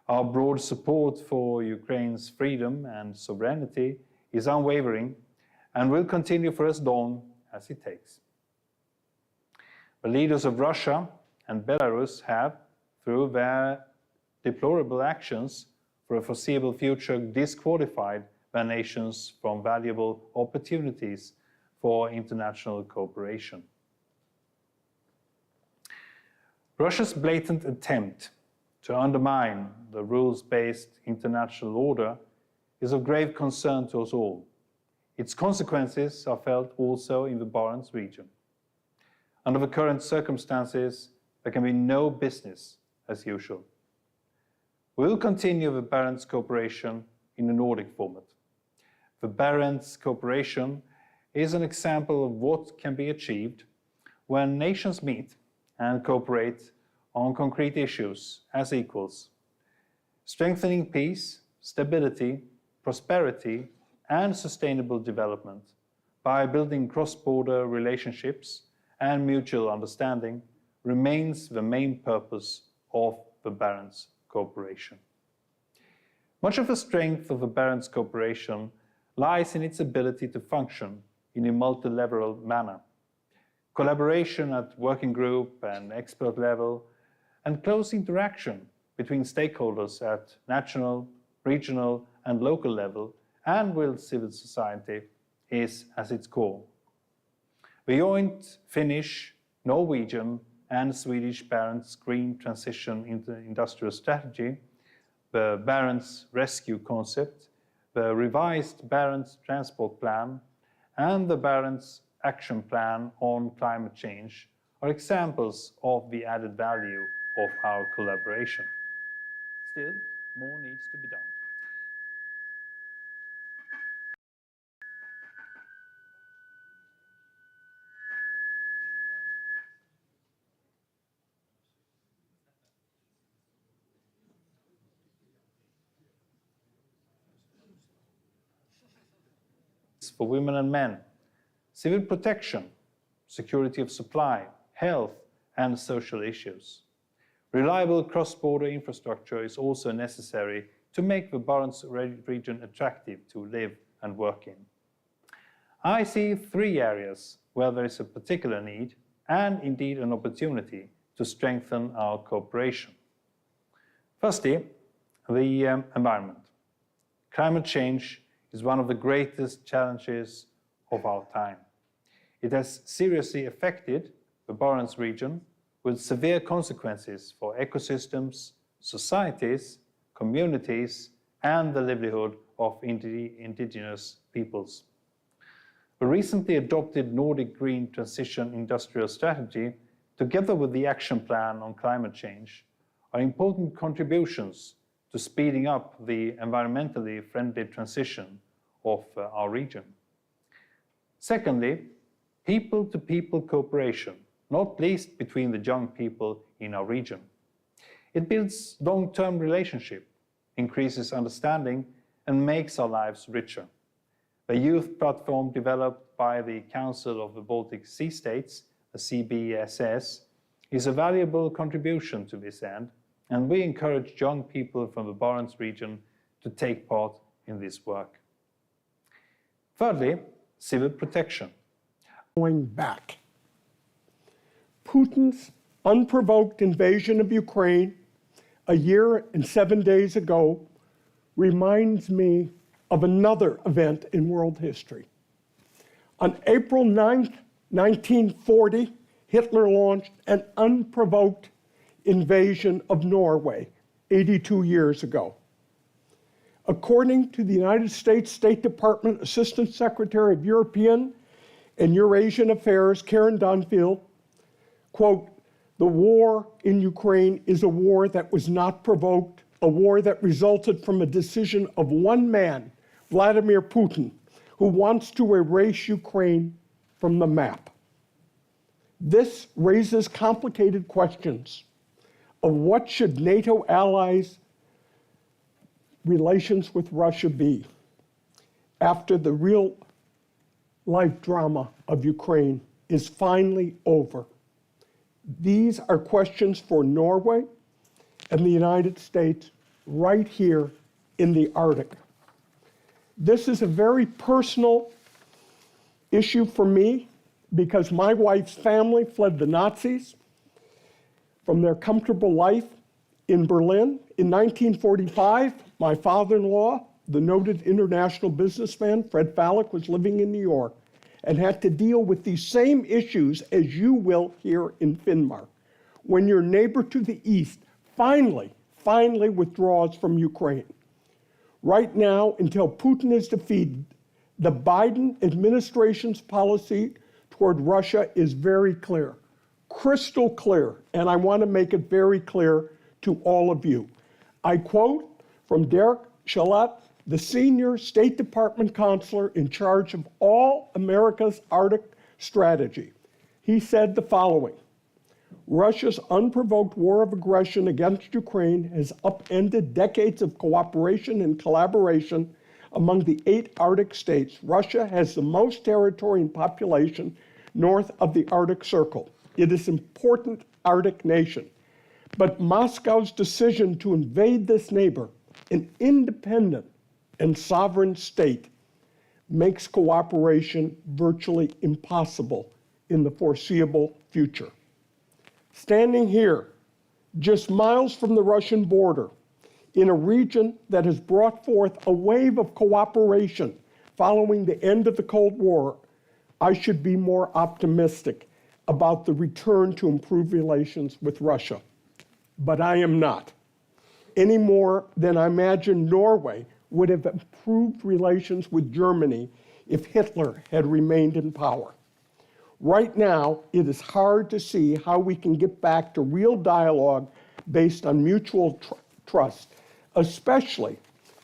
Our broad support for Ukraine's freedom and sovereignty is unwavering and will continue for as long as it takes. The leaders of Russia and Belarus have, through their deplorable actions, for a foreseeable future disqualified their nations from valuable opportunities for international cooperation. Russia's blatant attempt to undermine the rules-based international order is of grave concern to us all. Its consequences are felt also in the Barents region. Under the current circumstances, there can be no business as usual. We will continue the Barents cooperation in the Nordic format. The Barents cooperation is an example of what can be achieved when nations meet and cooperate on concrete issues as equals, strengthening peace, stability, prosperity, and sustainable development by building cross-border relationships and mutual understanding remains the main purpose of the Barents cooperation. Much of the strength of the Barents cooperation lies in its ability to function in a multi-level manner. Collaboration at working group and expert level, and close interaction between stakeholders at national, regional, and local level, and with civil society, is at its core. The joint Finnish, Norwegian, and Swedish Barents Green Transition Industrial Strategy, the Barents Rescue Concept, the revised Barents Transport Plan, and the Barents Action Plan on Climate Change are examples of the added value of our collaboration. Still, more needs to be done. For women and men, civil protection, security of supply, health, and social issues. Reliable cross-border infrastructure is also necessary to make the Barents region attractive to live and work in. I see 3 areas where there is a particular need and indeed an opportunity to strengthen our cooperation. Firstly, the environment. Climate change is one of the greatest challenges of our time. It has seriously affected the Barents region with severe consequences for ecosystems, societies, communities, and the livelihood of indigenous peoples. The recently adopted Nordic Green Transition Industrial Strategy, together with the Action Plan on Climate Change, are important contributions to speeding up the environmentally friendly transition of our region. Secondly, people-to-people cooperation, not least between the young people in our region. It builds long-term relationship, increases understanding, and makes our lives richer. The youth platform developed by the Council of the Baltic Sea States, the CBSS, is a valuable contribution to this end, and we encourage young people from the Barents region to take part in this work. Thirdly, civil protection. Going back. Putin's unprovoked invasion of Ukraine a year and 7 days ago reminds me of another event in world history. On April 9th, 1940, Hitler launched an unprovoked invasion of Norway 82 years ago. According to the United States State Department Assistant Secretary of European and Eurasian Affairs, Karen Dunfield, quote, "The war in Ukraine is a war that was not provoked, a war that resulted from a decision of one man, Vladimir Putin, who wants to erase Ukraine from the map." This raises complicated questions of what should NATO allies' relations with Russia be after the real-life drama of Ukraine is finally over. These are questions for Norway and the United States right here in the Arctic. This is a very personal issue for me because my wife's family fled the Nazis from their comfortable life in Berlin. In 1945, my father-in-law, the noted international businessman Fred Fallick, was living in New York and had to deal with these same issues as you will here in Finnmark, when your neighbor to the east finally withdraws from Ukraine. Right now, until Putin is defeated, the Biden administration's policy toward Russia is very clear, crystal clear, and I want to make it very clear to all of you. I quote from Derek Chollet, the senior State Department counselor in charge of all America's Arctic strategy. He said the following: "Russia's unprovoked war of aggression against Ukraine has upended decades of cooperation and collaboration among the 8 Arctic states. Russia has the most territory and population north of the Arctic Circle. It is an important Arctic nation. But Moscow's decision to invade this neighbor, an independent and sovereign state, makes cooperation virtually impossible in the foreseeable future." Standing here, just miles from the Russian border, in a region that has brought forth a wave of cooperation following the end of the Cold War, I should be more optimistic about the return to improved relations with Russia. But I am not, any more than I imagine Norway would have improved relations with Germany if Hitler had remained in power. Right now, it is hard to see how we can get back to real dialogue based on mutual trust, especially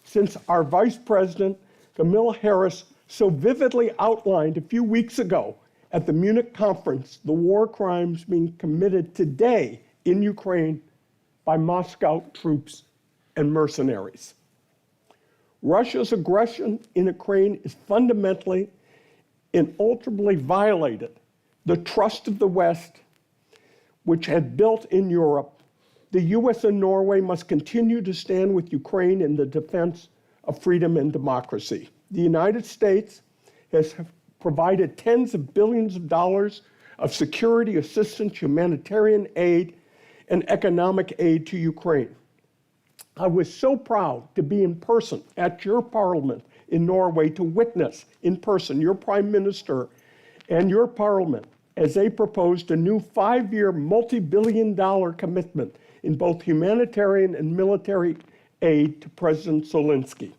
since our Vice President, Kamala Harris, so vividly outlined a few weeks ago at the Munich conference the war crimes being committed today in Ukraine by Moscow troops and mercenaries. Russia's aggression in Ukraine is fundamentally and ultimately violated the trust of the West, which had built in Europe. The US and Norway must continue to stand with Ukraine in the defense of freedom and democracy. The United States has provided tens of billions of dollars of security assistance, humanitarian aid, and economic aid to Ukraine. I was so proud to be in person at your parliament in Norway to witness in person your prime minister and your parliament as they proposed a new 5-year multi-billion-dollar commitment in both humanitarian and military aid to President Zelensky.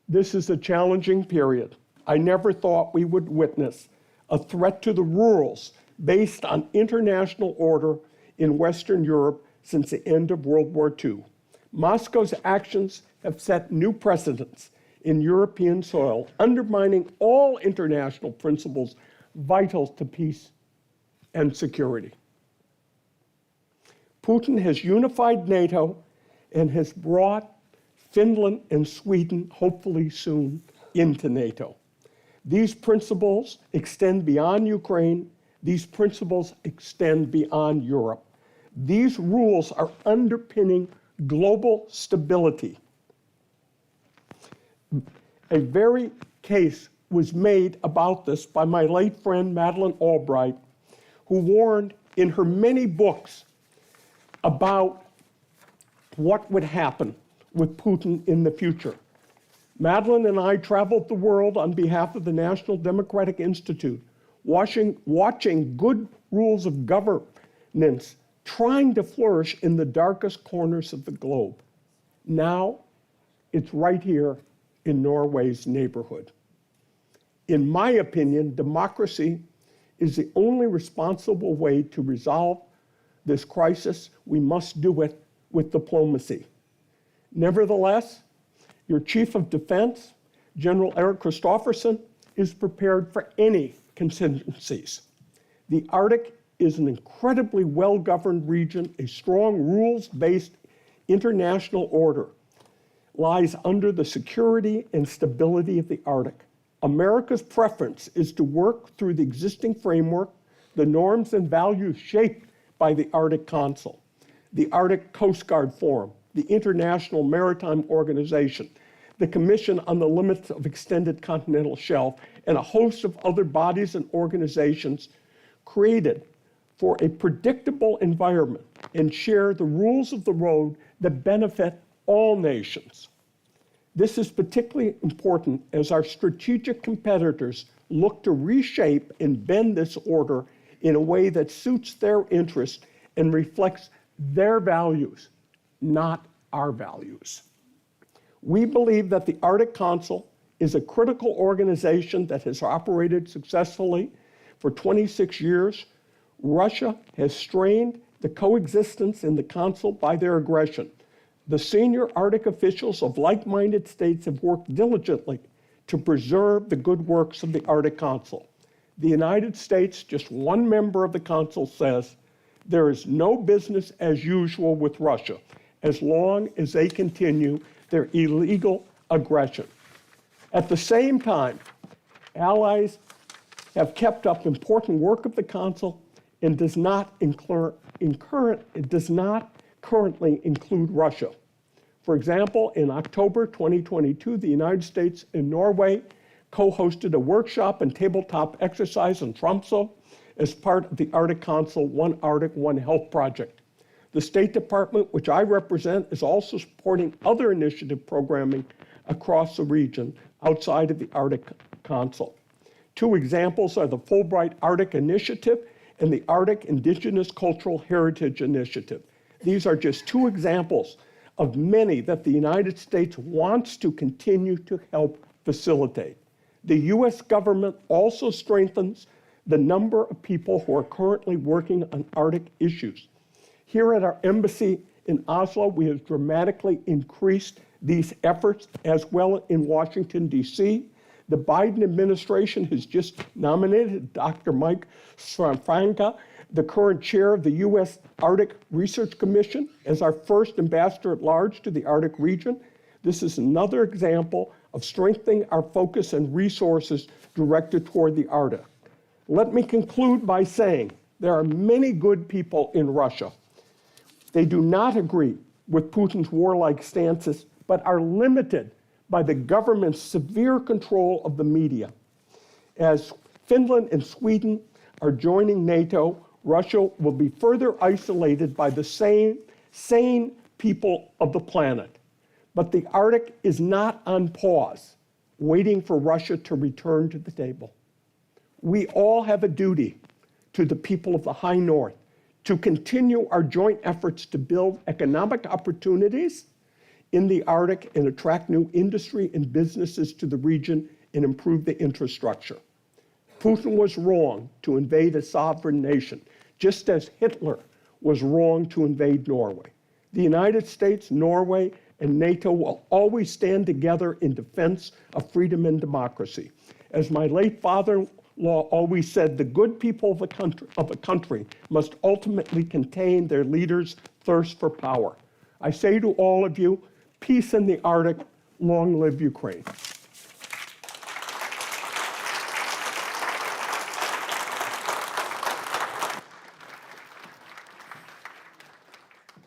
This is a challenging period. I never thought we would witness a threat to the rules based on international order in Western Europe since the end of World War II. Moscow's actions have set new precedents in European soil, undermining all international principles vital to peace and security. Putin has unified NATO and has brought Finland and Sweden, hopefully soon, into NATO. These principles extend beyond Ukraine. These principles extend beyond Europe. These rules are underpinning global stability. A very case was made about this by my late friend Madeleine Albright, who warned in her many books about what would happen with Putin in the future. Madeline and I traveled the world on behalf of the National Democratic Institute, watching good rules of governance trying to flourish in the darkest corners of the globe. Now, it's right here in Norway's neighborhood. In my opinion, democracy is the only responsible way to resolve this crisis. We must do it with diplomacy. Nevertheless, your Chief of Defense, General Erik Kristoffersen, is prepared for any contingencies. The Arctic is an incredibly well-governed region. A strong rules-based international order lies under the security and stability of the Arctic. America's preference is to work through the existing framework, the norms and values shaped by the Arctic Council, the Arctic Coast Guard Forum, the International Maritime Organization, the Commission on the Limits of Extended Continental Shelf, and a host of other bodies and organizations created for a predictable environment and share the rules of the road that benefit all nations. This is particularly important as our strategic competitors look to reshape and bend this order in a way that suits their interests and reflects their values, not our values. We believe that the Arctic Council is a critical organization that has operated successfully for 26 years. Russia has strained the coexistence in the Council by their aggression. The senior Arctic officials of like-minded states have worked diligently to preserve the good works of the Arctic Council. The United States, just one member of the Council, says there is no business as usual with Russia as long as they continue their illegal aggression. At the same time, allies have kept up important work of the Council and does not currently include Russia. For example, in October 2022, the United States and Norway co-hosted a workshop and tabletop exercise in Tromsø as part of the Arctic Council One Arctic, One Health project. The State Department, which I represent, is also supporting other initiative programming across the region outside of the Arctic Council. Two examples are the Fulbright Arctic Initiative and the Arctic Indigenous Cultural Heritage Initiative. These are just two examples of many that the United States wants to continue to help facilitate. The U.S. government also strengthens the number of people who are currently working on Arctic issues. Here at our embassy in Oslo, we have dramatically increased these efforts, as well in Washington, D.C. The Biden administration has just nominated Dr. Mike Swanfranca, the current chair of the U.S. Arctic Research Commission, as our first ambassador at large to the Arctic region. This is another example of strengthening our focus and resources directed toward the Arctic. Let me conclude by saying there are many good people in Russia. They do not agree with Putin's warlike stances, but are limited by the government's severe control of the media. As Finland and Sweden are joining NATO, Russia will be further isolated by the sane people of the planet. But the Arctic is not on pause, waiting for Russia to return to the table. We all have a duty to the people of the High North to continue our joint efforts to build economic opportunities in the Arctic and attract new industry and businesses to the region and improve the infrastructure. Putin was wrong to invade a sovereign nation, just as Hitler was wrong to invade Norway. The United States, Norway, and NATO will always stand together in defense of freedom and democracy. As my late father-in-law always said, the good people of a country must ultimately contain their leaders' thirst for power. I say to all of you, peace in the Arctic, long live Ukraine.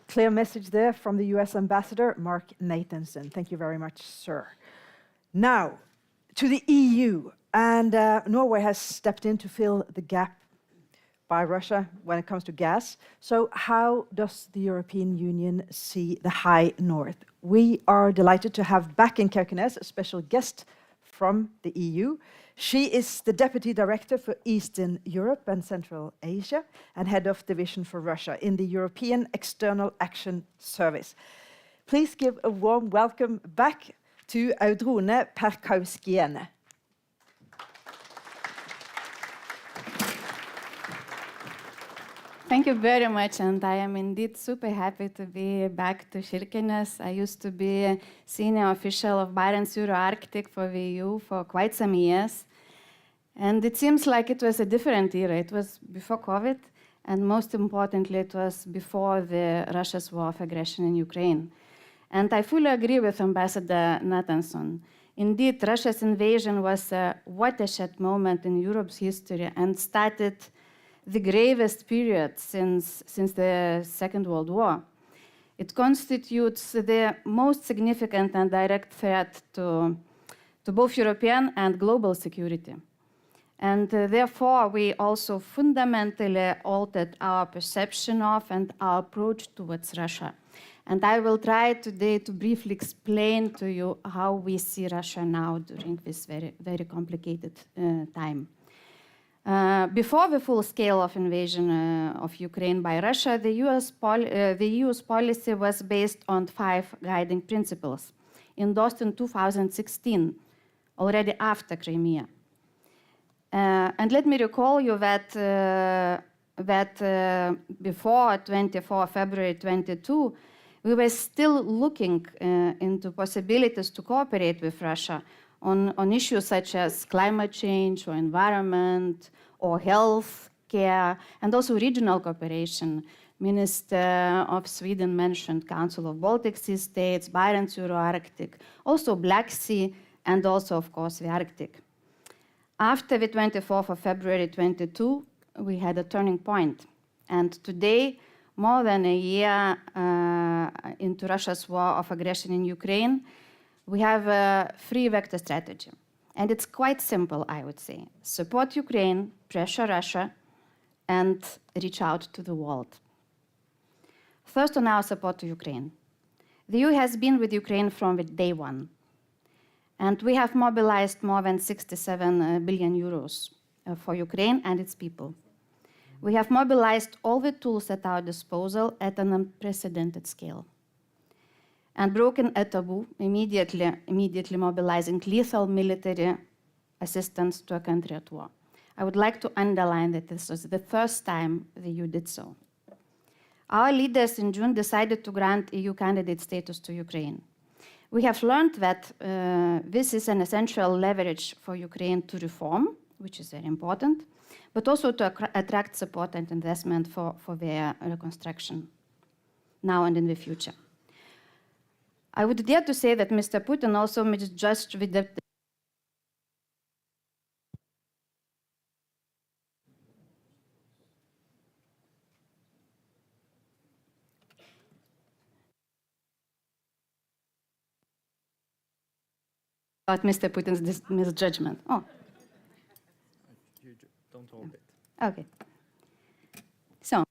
Clear message there from the US Ambassador, Mark Nathanson. Thank you very much, sir. Now, to the EU, and Norway has stepped in to fill the gap by Russia when it comes to gas. So how does the European Union see the High North? We are delighted to have back in Kirkenes a special guest from the EU. She is the Deputy Director for Eastern Europe and Central Asia and Head of Division for Russia in the European External Action Service. Please give a warm welcome back to Audrone Perkauskiene. Thank you very much, and I am indeed super happy to be back to Kirkenes. I used to be senior official of Barents Euro-Arctic for the EU for quite some years, and it seems like it was a different era. It was before COVID, and most importantly, it was before the Russia's war of aggression in Ukraine. And I fully agree with Ambassador Nathanson. Indeed, Russia's invasion was a watershed moment in Europe's history and started the gravest period since the Second World War. It constitutes the most significant and direct threat to both European and global security. And therefore, we also fundamentally altered our perception of and our approach towards Russia. And I will try today to briefly explain to you how we see Russia now during this very, very complicated time. Before the full scale of invasion of Ukraine by Russia, the EU's policy was based on 5 guiding principles, endorsed in 2016, already after Crimea. And let me recall you that before 24 February 22, we were still looking into possibilities to cooperate with Russia on issues such as climate change or environment or health care, and also regional cooperation. Minister of Sweden mentioned Council of Baltic Sea States, Barents Euro-Arctic, also Black Sea, and also, of course, the Arctic. After the 24th of February 22, we had a turning point. And today, more than a year into Russia's war of aggression in Ukraine, we have a 3-vector strategy. And it's quite simple, I would say. Support Ukraine, pressure Russia, and reach out to the world. First, on our support to Ukraine. The EU has been with Ukraine from day one. And we have mobilized more than 67 billion euros for Ukraine and its people. We have mobilized all the tools at our disposal at an unprecedented scale, and broken a taboo, immediately mobilizing lethal military assistance to a country at war. I would like to underline that this was the first time the EU did so. Our leaders in June decided to grant EU candidate status to Ukraine. We have learned that this is an essential leverage for Ukraine to reform, which is very important, but also to attract support and investment for their reconstruction, now and in the future. I would dare to say that Mr. Putin also misjudged the depth. About Mr. Putin's misjudgment. Oh. You don't hold it. Okay. So.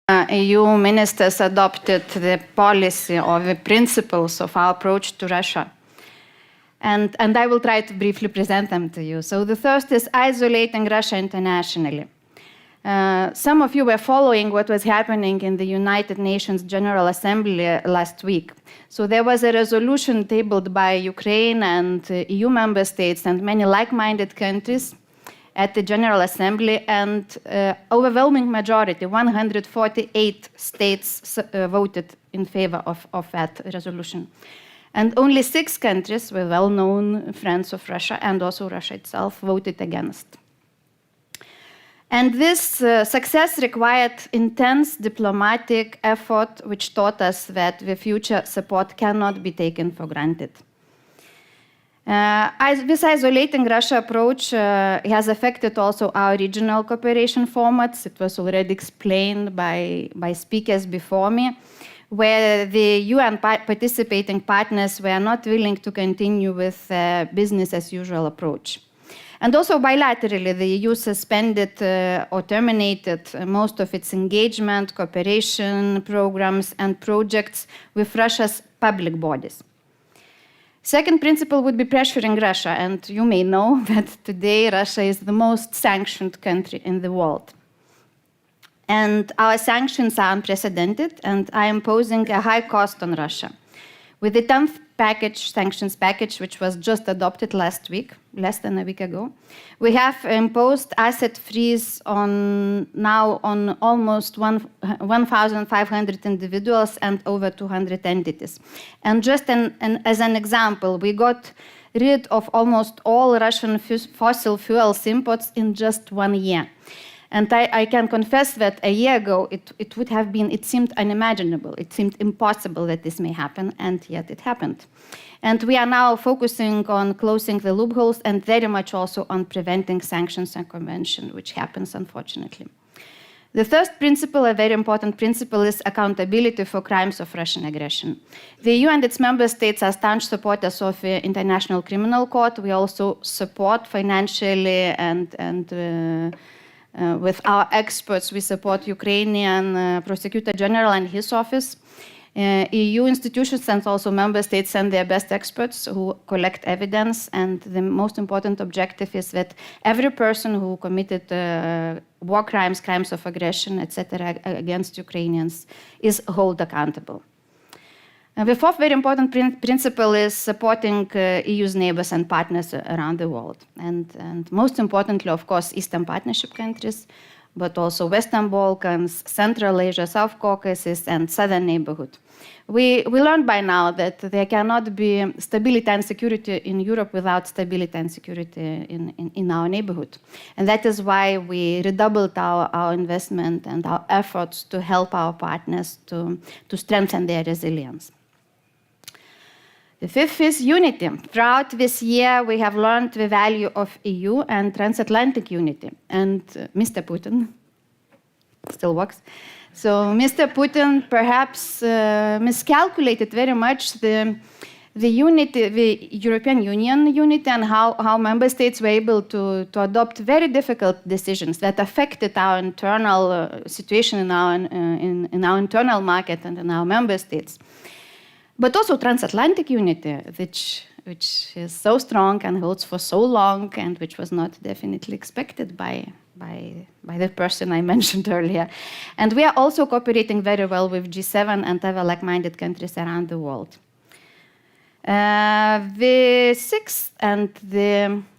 EU ministers adopted the policy or the principles of our approach to Russia. And I will try to briefly present them to you. So the first is isolating Russia internationally. Some of you were following what was happening in the United Nations General Assembly last week. So there was a resolution tabled by Ukraine and EU member states and many like-minded countries at the General Assembly, and overwhelming majority, 148 states voted in favor of that resolution. And only 6 countries, were well-known friends of Russia and also Russia itself, voted against. And this success required intense diplomatic effort, which taught us that the future support cannot be taken for granted. This isolating Russia approach has affected also our regional cooperation formats. It was already explained by speakers before me, where the UN participating partners were not willing to continue with business as usual approach. And also bilaterally, the EU suspended or terminated most of its engagement, cooperation programs and projects with Russia's public bodies. Second principle would be pressuring Russia, and you may know that today Russia is the most sanctioned country in the world. And our sanctions are unprecedented and are imposing a high cost on Russia. With the 10th sanctions package, which was just adopted last week, less than a week ago, we have imposed asset freeze on almost 1,500 individuals and over 200 entities. And just as an example, we got rid of almost all Russian fossil fuels imports in just 1 year. And I can confess that a year ago, it seemed unimaginable. It seemed impossible that this may happen, and yet it happened. And we are now focusing on closing the loopholes and very much also on preventing sanctions and convention, which happens, unfortunately. The first principle, a very important principle, is accountability for crimes of Russian aggression. The EU and its member states are staunch supporters of the International Criminal Court. We also support financially and with our experts, we support Ukrainian Prosecutor General and his office. EU institutions and also member states send their best experts who collect evidence. And the most important objective is that every person who committed war crimes, crimes of aggression, etc., against Ukrainians is held accountable. The fourth very important principle is supporting EU's neighbors and partners around the world. And most importantly, of course, Eastern Partnership countries, but also Western Balkans, Central Asia, South Caucasus, and Southern Neighborhood. We learned by now that there cannot be stability and security in Europe without stability and security in our neighborhood. And that is why we redoubled our investment and our efforts to help our partners to strengthen their resilience. The fifth is unity. Throughout this year, we have learned the value of EU and transatlantic unity. And Mr. Putin still works. So Mr. Putin perhaps miscalculated very much the unity, the European Union unity, and how member states were able to adopt very difficult decisions that affected our internal situation in our internal market and in our member states. But also transatlantic unity, which is so strong and holds for so long, and which was not definitely expected by the person I mentioned earlier. And we are also cooperating very well with G7 and other like-minded countries around the world. The sixth and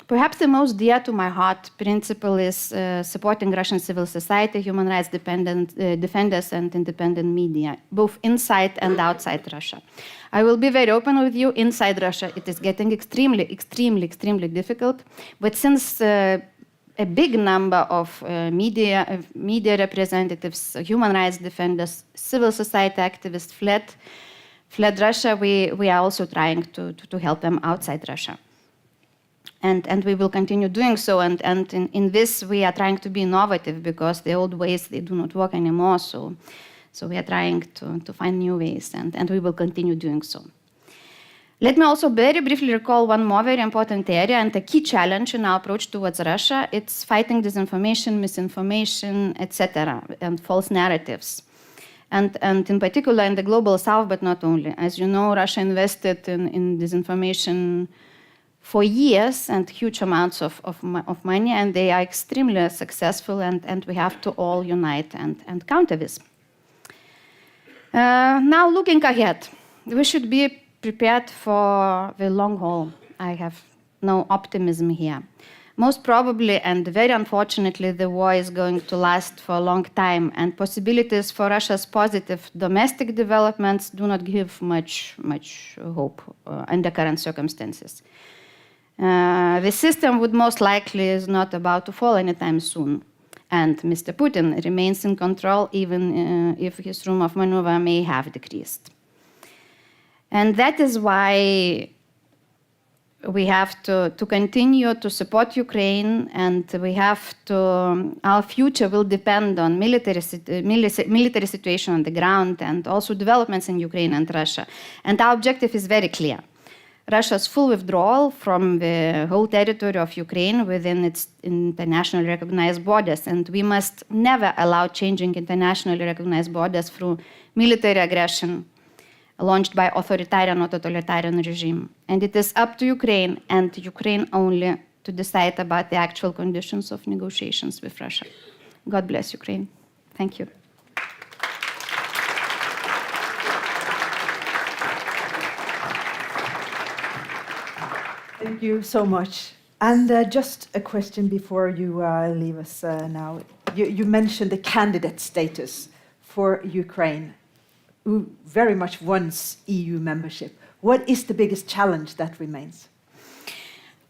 perhaps the most dear to my heart principle is supporting Russian civil society, human rights defenders, and independent media, both inside and outside Russia. I will be very open with you. Inside Russia, it is getting extremely difficult. But since a big number of media representatives, human rights defenders, civil society activists fled Russia, we are also trying to help them outside Russia. And we will continue doing so. And in this, we are trying to be innovative because the old ways, they do not work anymore. So we are trying to find new ways, and we will continue doing so. Let me also very briefly recall one more very important area and a key challenge in our approach towards Russia. It's fighting disinformation, misinformation, etc., and false narratives. and in particular in the global south, but not only. As you know, Russia invested in disinformation for years and huge amounts of money, and they are extremely successful, and we have to all unite and counter this. Now, looking ahead, we should be prepared for the long haul. I have no optimism here. Most probably, and very unfortunately, the war is going to last for a long time, and possibilities for Russia's positive domestic developments do not give much hope under current circumstances. The system would most likely is not about to fall anytime soon, and Mr. Putin remains in control even if his room of maneuver may have decreased. And that is why we have to continue to support Ukraine, and we have to, our future will depend on military situation on the ground and also developments in Ukraine and Russia. And our objective is very clear. Russia's full withdrawal from the whole territory of Ukraine within its internationally recognized borders, and we must never allow changing internationally recognized borders through military aggression launched by authoritarian or totalitarian regime. And it is up to Ukraine, and Ukraine only, to decide about the actual conditions of negotiations with Russia. God bless Ukraine. Thank you. Thank you so much. And just a question before you leave us now. You mentioned the candidate status for Ukraine, who very much wants EU membership. What is the biggest challenge that remains?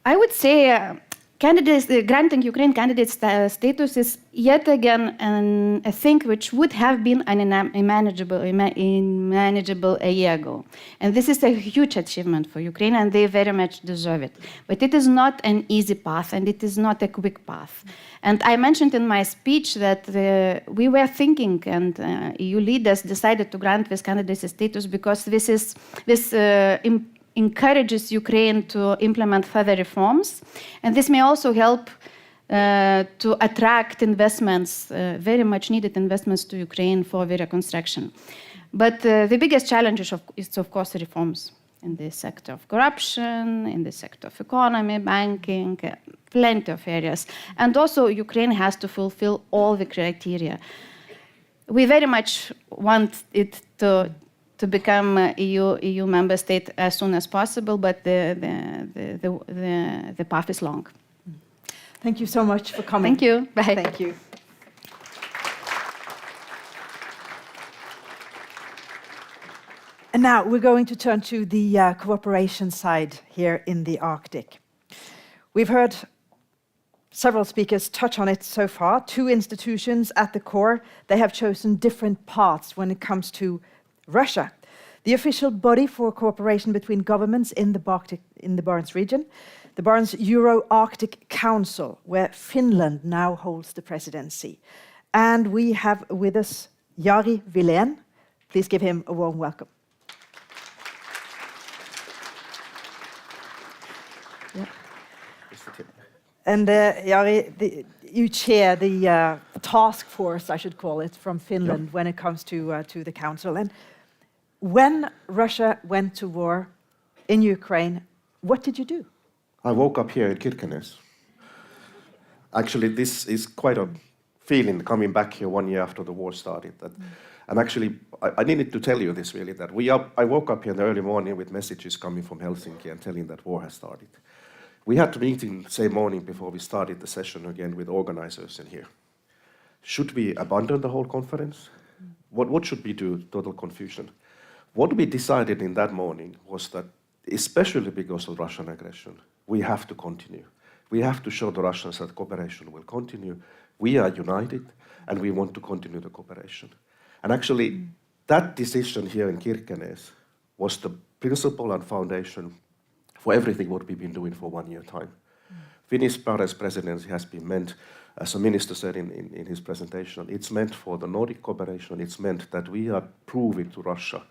I would say granting Ukraine candidate status is yet again a thing which would have been unmanageable a year ago. And this is a huge achievement for Ukraine, and they very much deserve it. But it is not an easy path, and it is not a quick path. And I mentioned in my speech that we were thinking, and EU leaders decided to grant this candidacy status because this encourages Ukraine to implement further reforms. And this may also help to attract investments, very much needed investments to Ukraine for the reconstruction. But the biggest challenge is, of course, reforms in the sector of corruption, in the sector of economy, banking, plenty of areas. And also, Ukraine has to fulfill all the criteria. We very much want it to become an EU member state as soon as possible, but the path is long. Thank you so much for coming. Thank you. Bye. Thank you. And now we're going to turn to the cooperation side here in the Arctic. We've heard several speakers touch on it so far. Two institutions at the core, they have chosen different paths when it comes to Russia, the official body for cooperation between governments in the Barents region, the Barents Euro-Arctic Council, where Finland now holds the presidency. And we have with us Jari Vilén. Please give him a warm welcome. Yeah. And Jari, you chair the task force, I should call it, from Finland when it comes to the council. And when Russia went to war in Ukraine, what did you do? I woke up here in Kirkenes. Actually, this is quite a feeling coming back here 1 year after the war started. And actually, I needed to tell you this really, that I woke up here in the early morning with messages coming from Helsinki and telling that war has started. We had a meeting the same morning before we started the session again with organizers in here. Should we abandon the whole conference? What should we do? Total confusion. What we decided in that morning was that, especially because of Russian aggression, we have to continue. We have to show the Russians that cooperation will continue. We are united, and we want to continue the cooperation. And actually, that decision here in Kirkenes was the principle and foundation for everything what we've been doing for 1 year time. Finnish presidency has been meant, as the minister said in his presentation, it's meant for the Nordic cooperation. It's meant that we are proving to Russia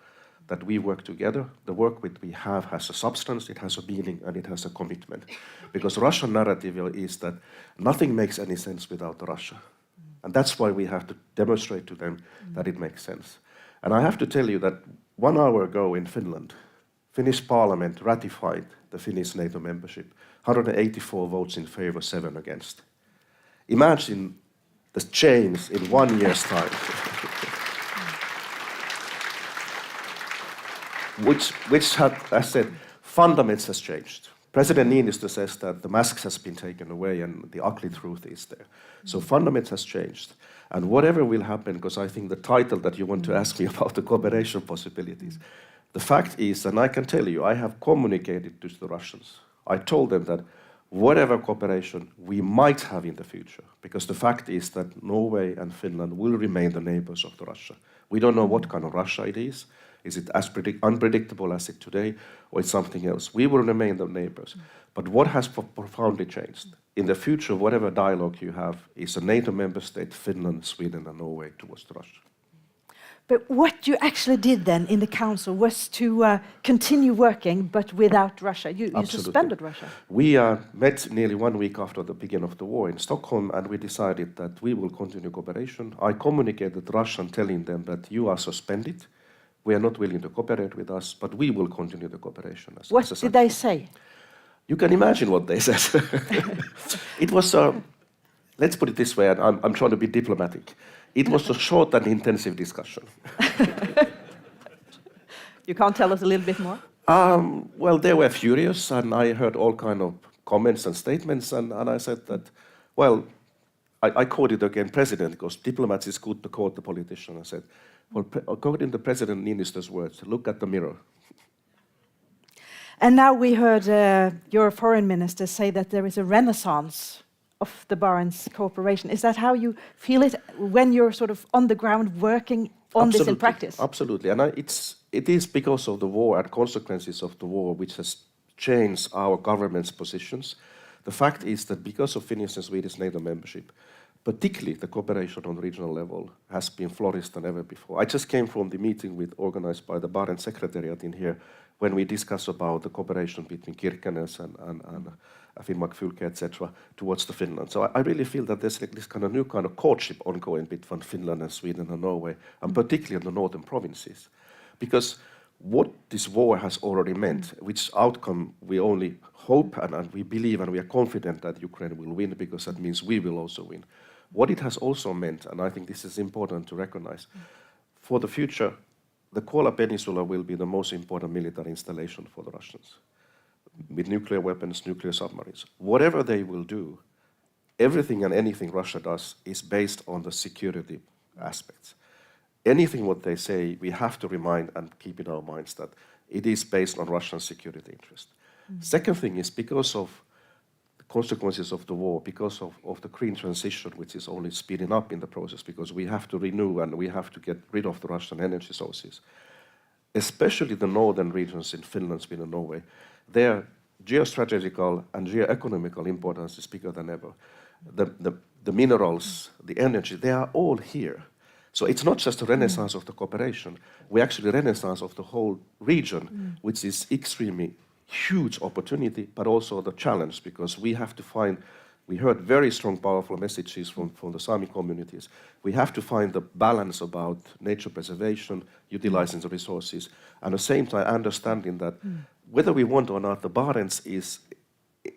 that we work together. The work that we have has a substance, it has a meaning, and it has a commitment. Because Russian narrative is that nothing makes any sense without Russia. And that's why we have to demonstrate to them that it makes sense. And I have to tell you that 1 hour ago in Finland, Finnish parliament ratified the Finnish NATO membership. 184 votes in favor, 7 against. Imagine the change in 1 year's time. which had, as I said, fundamentals has changed. President Niinistö says that the masks has been taken away and the ugly truth is there. So fundamentals has changed. And whatever will happen, because I think the title that you want to ask me about the cooperation possibilities, the fact is, and I can tell you, I have communicated to the Russians. I told them that whatever cooperation we might have in the future, because the fact is that Norway and Finland will remain the neighbors of the Russia. We don't know what kind of Russia it is. Is it as unpredictable as it today, or it's something else? We will remain the neighbors. But what has profoundly changed? In the future, whatever dialogue you have is a NATO member state, Finland, Sweden, and Norway towards Russia. But what you actually did then in the council was to continue working, but without Russia. You suspended Russia. We met nearly 1 week after the beginning of the war in Stockholm, and we decided that we will continue cooperation. I communicated to Russia telling them that you are suspended. We are not willing to cooperate with us, but we will continue the cooperation. What did they say? You can imagine what they said. It was, let's put it this way, and I'm trying to be diplomatic. It was a short and intensive discussion. You can't tell us a little bit more? Well, they were furious, and I heard all kind of comments and statements, and I said that, well, I quoted again President, because diplomats is good to quote the politician. I said, well, according to President Niinistö's words, look at the mirror. And now we heard your foreign minister say that there is a renaissance of the Barents cooperation. Is that how you feel it when you're sort of on the ground working on this in practice? Absolutely. And it is because of the war and consequences of the war which has changed our government's positions. The fact is that because of Finnish and Swedish NATO membership, particularly the cooperation on regional level has been flourished than ever before. I just came from the meeting organized by the Barents Secretariat in here when we discussed about the cooperation between Kirkenes and Finnmark Fylke, etc., towards the Finland. So I really feel that there's like this kind of new kind of courtship ongoing between Finland and Sweden and Norway, and particularly in the northern provinces. Because what this war has already meant, which outcome we only hope and we believe and we are confident that Ukraine will win, because that means we will also win. What it has also meant, and I think this is important to recognize, for the future, the Kola Peninsula will be the most important military installation for the Russians, with nuclear weapons, nuclear submarines. Whatever they will do, everything and anything Russia does is based on the security aspects. Anything what they say, we have to remind and keep in our minds that it is based on Russian security interest. Second thing is because of the consequences of the war, because of the green transition, which is only speeding up in the process, because we have to renew and we have to get rid of the Russian energy sources. Especially the northern regions in Finland, Sweden, and Norway, their geostrategical and geoeconomical importance is bigger than ever. The minerals, the energy, they are all here. So it's not just a renaissance of the cooperation, we're actually a renaissance of the whole region, which is extremely huge opportunity, but also the challenge, because we have to find, we heard very strong, powerful messages from the Sami communities. We have to find the balance about nature preservation, utilizing the resources, and at the same time understanding that whether we want or not, the Barents is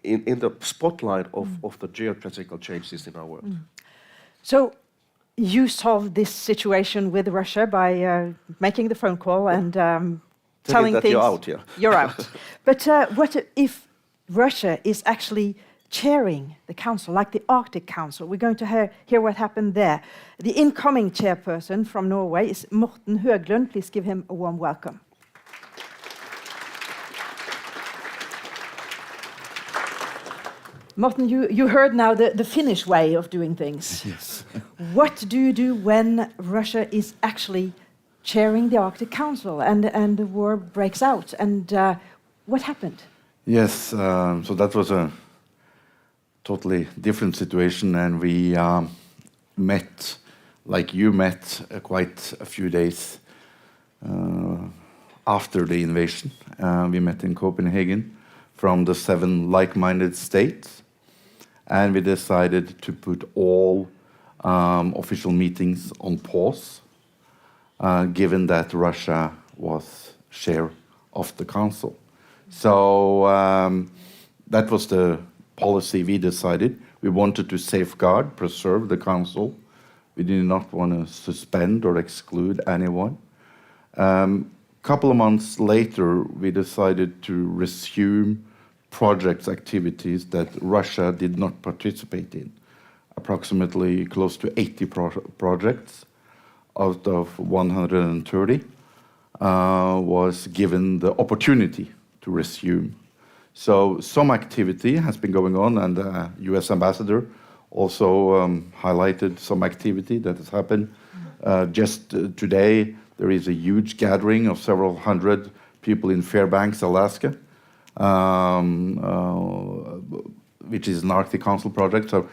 in the spotlight of the geopolitical changes in our world. So you solved this situation with Russia by making the phone call and telling that things. you're out, yeah. You're out. But what if Russia is actually chairing the council, like the Arctic Council? We're going to hear what happened there. The incoming chairperson from Norway is Morten Høglund. Please give him a warm welcome. Morten, you heard now the Finnish way of doing things. Yes. What do you do when Russia is actually chairing the Arctic Council and the war breaks out? And what happened? Yes, so that was a totally different situation, and we met, like you met, quite a few days after the invasion. We met in Copenhagen from the 7 like-minded states, and we decided to put all official meetings on pause given that Russia was chair of the Council. So that was the policy we decided. We wanted to safeguard, preserve the Council. We did not want to suspend or exclude anyone. Couple of months later, we decided to resume projects, activities that Russia did not participate in. Approximately close to 80 projects out of 130 was given the opportunity to resume. So some activity has been going on, and the US ambassador also highlighted some activity that has happened. Just today, there is a huge gathering of several hundred people in Fairbanks, Alaska, which is an Arctic Council project. So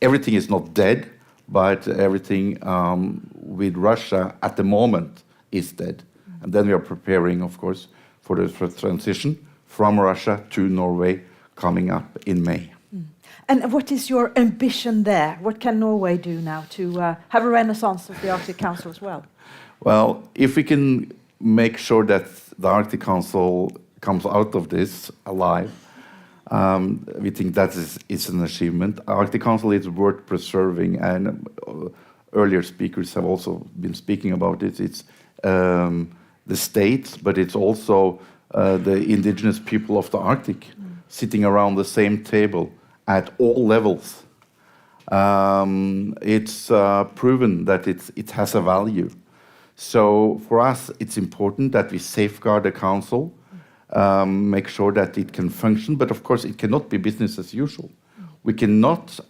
everything is not dead, but everything with Russia at the moment is dead. And then we are preparing, of course, for the transition from Russia to Norway coming up in May. And what is your ambition there? What can Norway do now to have a renaissance of the Arctic Council as well? Well, if we can make sure that the Arctic Council comes out of this alive, we think that is an achievement. Arctic Council is worth preserving, and earlier speakers have also been speaking about it. It's the states, but it's also the indigenous people of the Arctic sitting around the same table at all levels. It's proven that it has a value. So for us, it's important that we safeguard the Council, make sure that it can function, but of course it cannot be business as usual. We cannot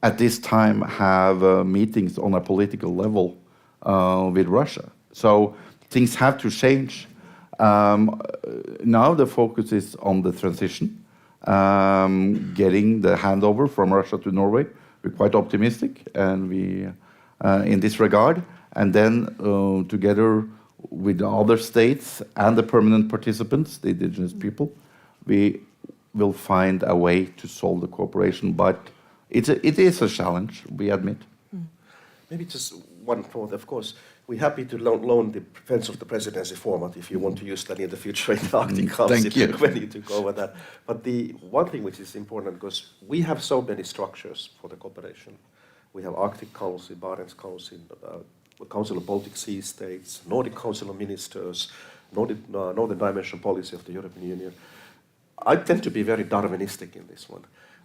at this time have meetings on a political level with Russia. So things have to change. Now the focus is on the transition, getting the handover from Russia to Norway. We're quite optimistic, and we in this regard. And then together with the other states and the permanent participants, the indigenous people, we will find a way to solve the cooperation. But it is a challenge, we admit. Maybe just one thought. Of course, we're happy to loan the Defense of the Presidency format if you want to use that in the future in the Arctic Council. Thank you. When you took over that. But the one thing which is important, because we have so many structures for the cooperation. We have Arctic Council, Barents Council, Council of Baltic Sea States, Nordic Council of Ministers, Northern Dimension Policy of the European Union. I tend to be very Darwinistic in this one.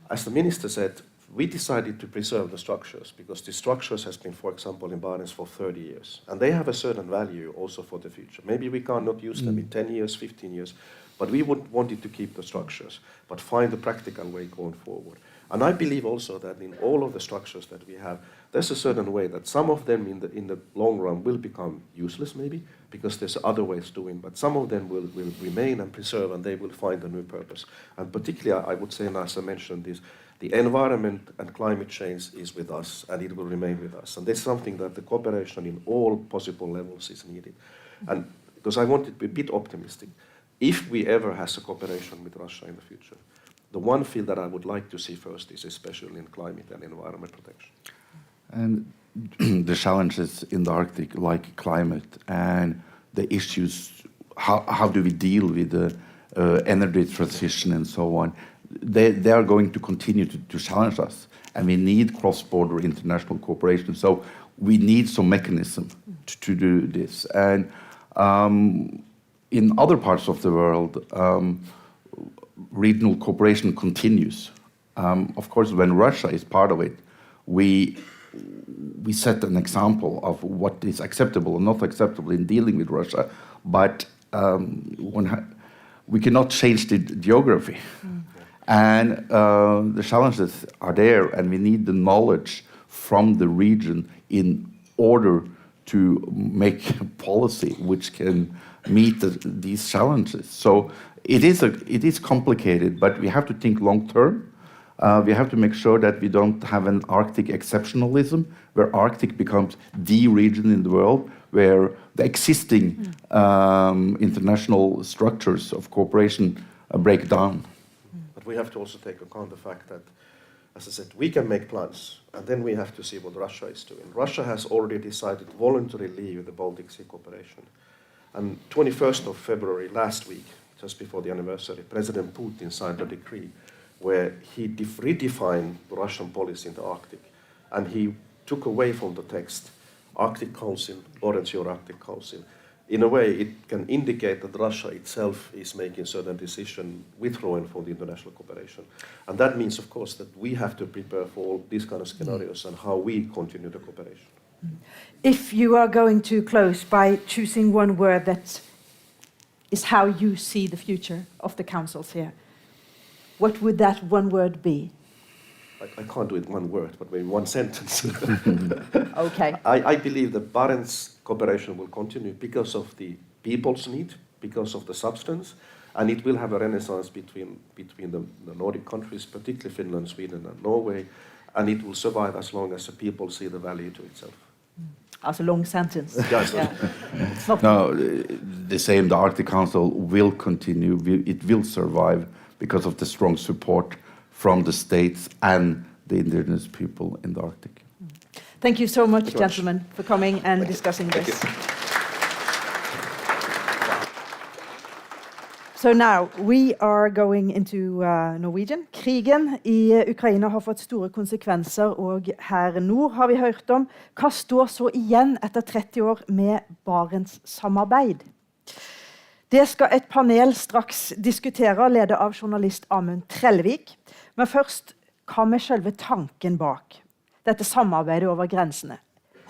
As the minister said, we decided to preserve the structures because the structures has been, for example, in Barents for 30 years. And they have a certain value also for the future. Maybe we cannot use them in 10 years, 15 years, but we wanted to keep the structures, but find the practical way going forward. And I believe also that in all of the structures that we have, there's a certain way that some of them in the long run will become useless maybe, because there's other ways doing, but some of them will remain and preserve, and they will find a new purpose. And particularly, I would say, and as I mentioned this, the environment and climate change is with us, and it will remain with us. And that's something that the cooperation in all possible levels is needed. And because I want to be a bit optimistic, if we ever have a cooperation with Russia in the future, the one field that I would like to see first is especially in climate and environment protection. And the challenges in the Arctic, like climate and the issues, how do we deal with the energy transition and so on, they are going to continue to challenge us. And we need cross-border international cooperation. So we need some mechanism to do this. And in other parts of the world, regional cooperation continues. Of course, when Russia is part of it, we set an example of what is acceptable or not acceptable in dealing with Russia, but we cannot change the geography. And the challenges are there, and we need the knowledge from the region in order to make policy which can meet these challenges. So it is complicated, but we have to think long term. We have to make sure that we don't have an Arctic exceptionalism, where Arctic becomes the region in the world where the existing international structures of cooperation break down. But we have to also take account the fact that as I said, we can make plans, and then we have to see what Russia is doing. Russia has already decided to voluntarily leave the Baltic Sea cooperation. And 21st of February last week, just before the anniversary, President Putin signed a decree where he redefined the Russian policy in the Arctic. And he took away from the text Arctic Council, Barents Euro-Arctic Council. In a way, it can indicate that Russia itself is making certain decisions, withdrawing from the international cooperation. And that means, of course, that we have to prepare for all these kind of scenarios and how we continue the cooperation. If you are going to close by choosing one word that is how you see the future of the councils here, what would that one word be? I can't do it one word, but maybe one sentence. Okay. I believe that Barents cooperation will continue because of the people's need, because of the substance, and it will have a renaissance between the Nordic countries, particularly Finland, Sweden, and Norway, and it will survive as long as the people see the value to itself. That's a long sentence. Yes. Yeah. No, the same, the Arctic Council will continue, it will survive because of the strong support from the states and the indigenous people in the Arctic. Thank you so much, gentlemen, for coming and discussing this. So now we are going into Norwegian. Krigen I Ukraina har fått store konsekvenser, og her nord har vi hørt om hva står så igjen etter 30 år med Barents samarbeid. Det skal et panel straks diskutere, ledet av journalist Amund Trellevik. Men først, hva med selve tanken bak dette samarbeidet over grensene?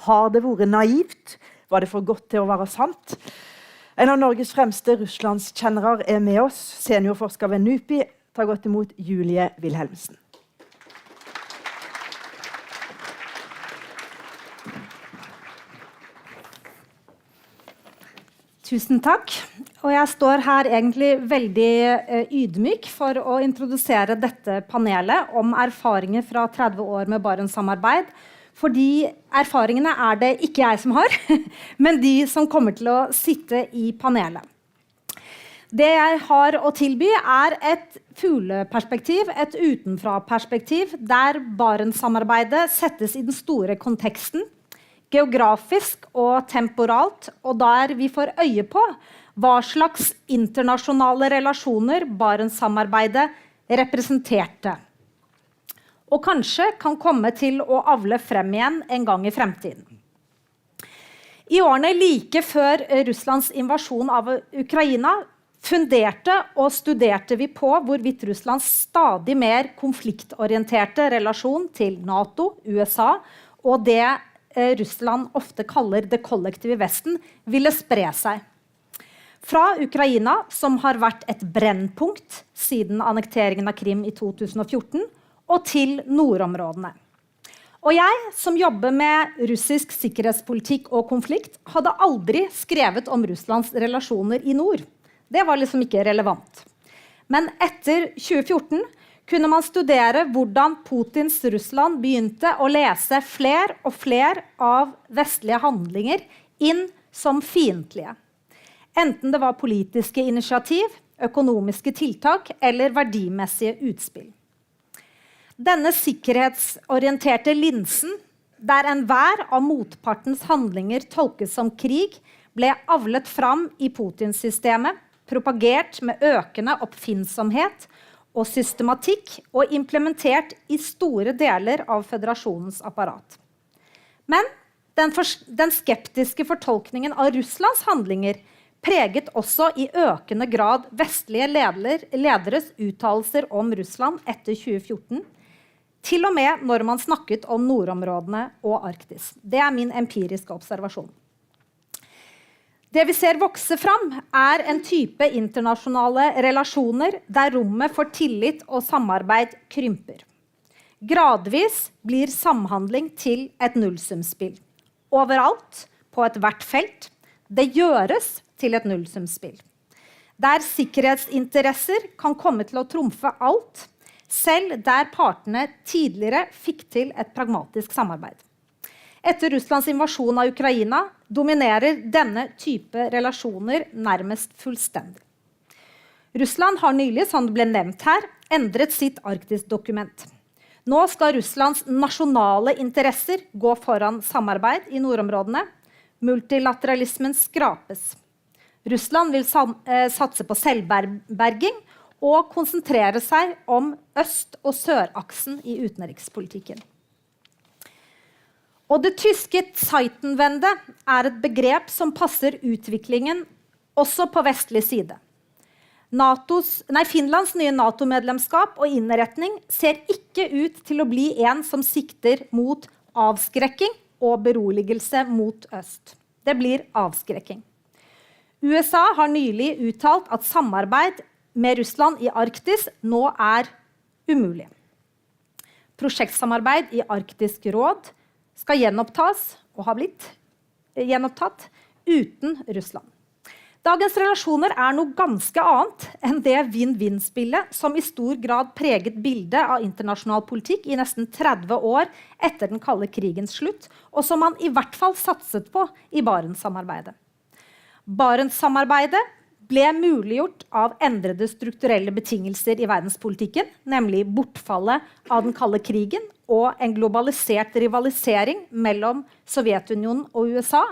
Har det vært naivt? Var det for godt til å være sant? En av Norges fremste russlandskjennere med oss, seniorforsker ved NUPI, tar godt imot Julie Wilhelmsen. Tusen takk. Og jeg står her egentlig veldig ydmyk for å introdusere dette panelet om erfaringer fra 30 år med Barents-samarbeid. Fordi erfaringene det ikke jeg som har, men de som kommer til å sitte I panelet. Det jeg har å tilby et fugleperspektiv, et utenfra-perspektiv, der Barents-samarbeidet settes I den store konteksten, geografisk og temporalt, og der vi får øye på hva slags internasjonale relasjoner Barents-samarbeidet representerte. Og kanskje kan komme til å avle frem igjen en gang I fremtiden. I årene like før Russlands invasjon av Ukraina funderte og studerte vi på hvorvidt Russlands stadig mer konfliktorienterte relasjon til NATO, USA og det Russland ofte kaller det kollektive Vesten, ville spre seg. Fra Ukraina, som har vært et brennpunkt siden annekteringen av Krim I 2014, og til nordområdene. Og jeg, som jobber med russisk sikkerhetspolitikk og konflikt, hadde aldri skrevet om Russlands relasjoner I nord. Det var liksom ikke relevant. Men etter 2014 kunne man studere hvordan Putins Russland begynte å lese flere og flere av vestlige handlinger inn som fiendtlige. Enten det var politiske initiativ, økonomiske tiltak eller verdimessige utspill. Denne sikkerhetsorienterte linsen, der enhver av motpartens handlinger tolkes som krig, ble avlet fram I Putin-systemet, propagert med økende oppfinnsomhet og systematikk og implementert I store deler av føderasjonens apparat. Men den skeptiske fortolkningen av Russlands handlinger preget også I økende grad vestlige lederes uttalelser om Russland etter 2014, til og med når man snakket om nordområdene og Arktis. Det min empiriske observasjon. Det vi ser vokse fram en type internasjonale relasjoner der rommet for tillit og samarbeid krymper. Gradvis blir samhandling til et nullsumspill. Overalt, på et hvert felt, det gjøres til et nullsumspill. Der sikkerhetsinteresser kan komme til å trumfe alt, selv der partene tidligere fikk til et pragmatisk samarbeid. Etter Russlands invasjon av Ukraina dominerer denne type relasjoner nærmest fullstendig. Russland har nylig, som det ble nevnt her, endret sitt Arktis-dokument. Nå skal Russlands nasjonale interesser gå foran samarbeid i nordområdene. Multilateralismen skrapes. Russland vil satse på selvberging og konsentrere seg om øst- og søraksen i utenrikspolitikken. Og det tyske Zeitenwende et begrep som passer utviklingen også på vestlig side. Finlands nye NATO-medlemskap og innretning ser ikke ut til å bli en som sikter mot avskrekking og beroligelse mot øst. Det blir avskrekking. USA har nylig uttalt at samarbeid med Russland i Arktis nå umulig. Prosjektsamarbeid i Arktisk råd skal gjenopptas og har blitt gjenopptatt uten Russland. Dagens relasjoner noe ganske annet enn det vinn-vinn-spillet som i stor grad preget bildet av internasjonal politikk i nesten 30 år etter den kalde krigens slutt, og som man i hvert fall satset på i Barentssamarbeidet. Barentssamarbeidet ble muliggjort av endrede strukturelle betingelser i verdenspolitikken, nemlig bortfallet av den kalde krigen og en globalisert rivalisering mellom Sovjetunionen og USA.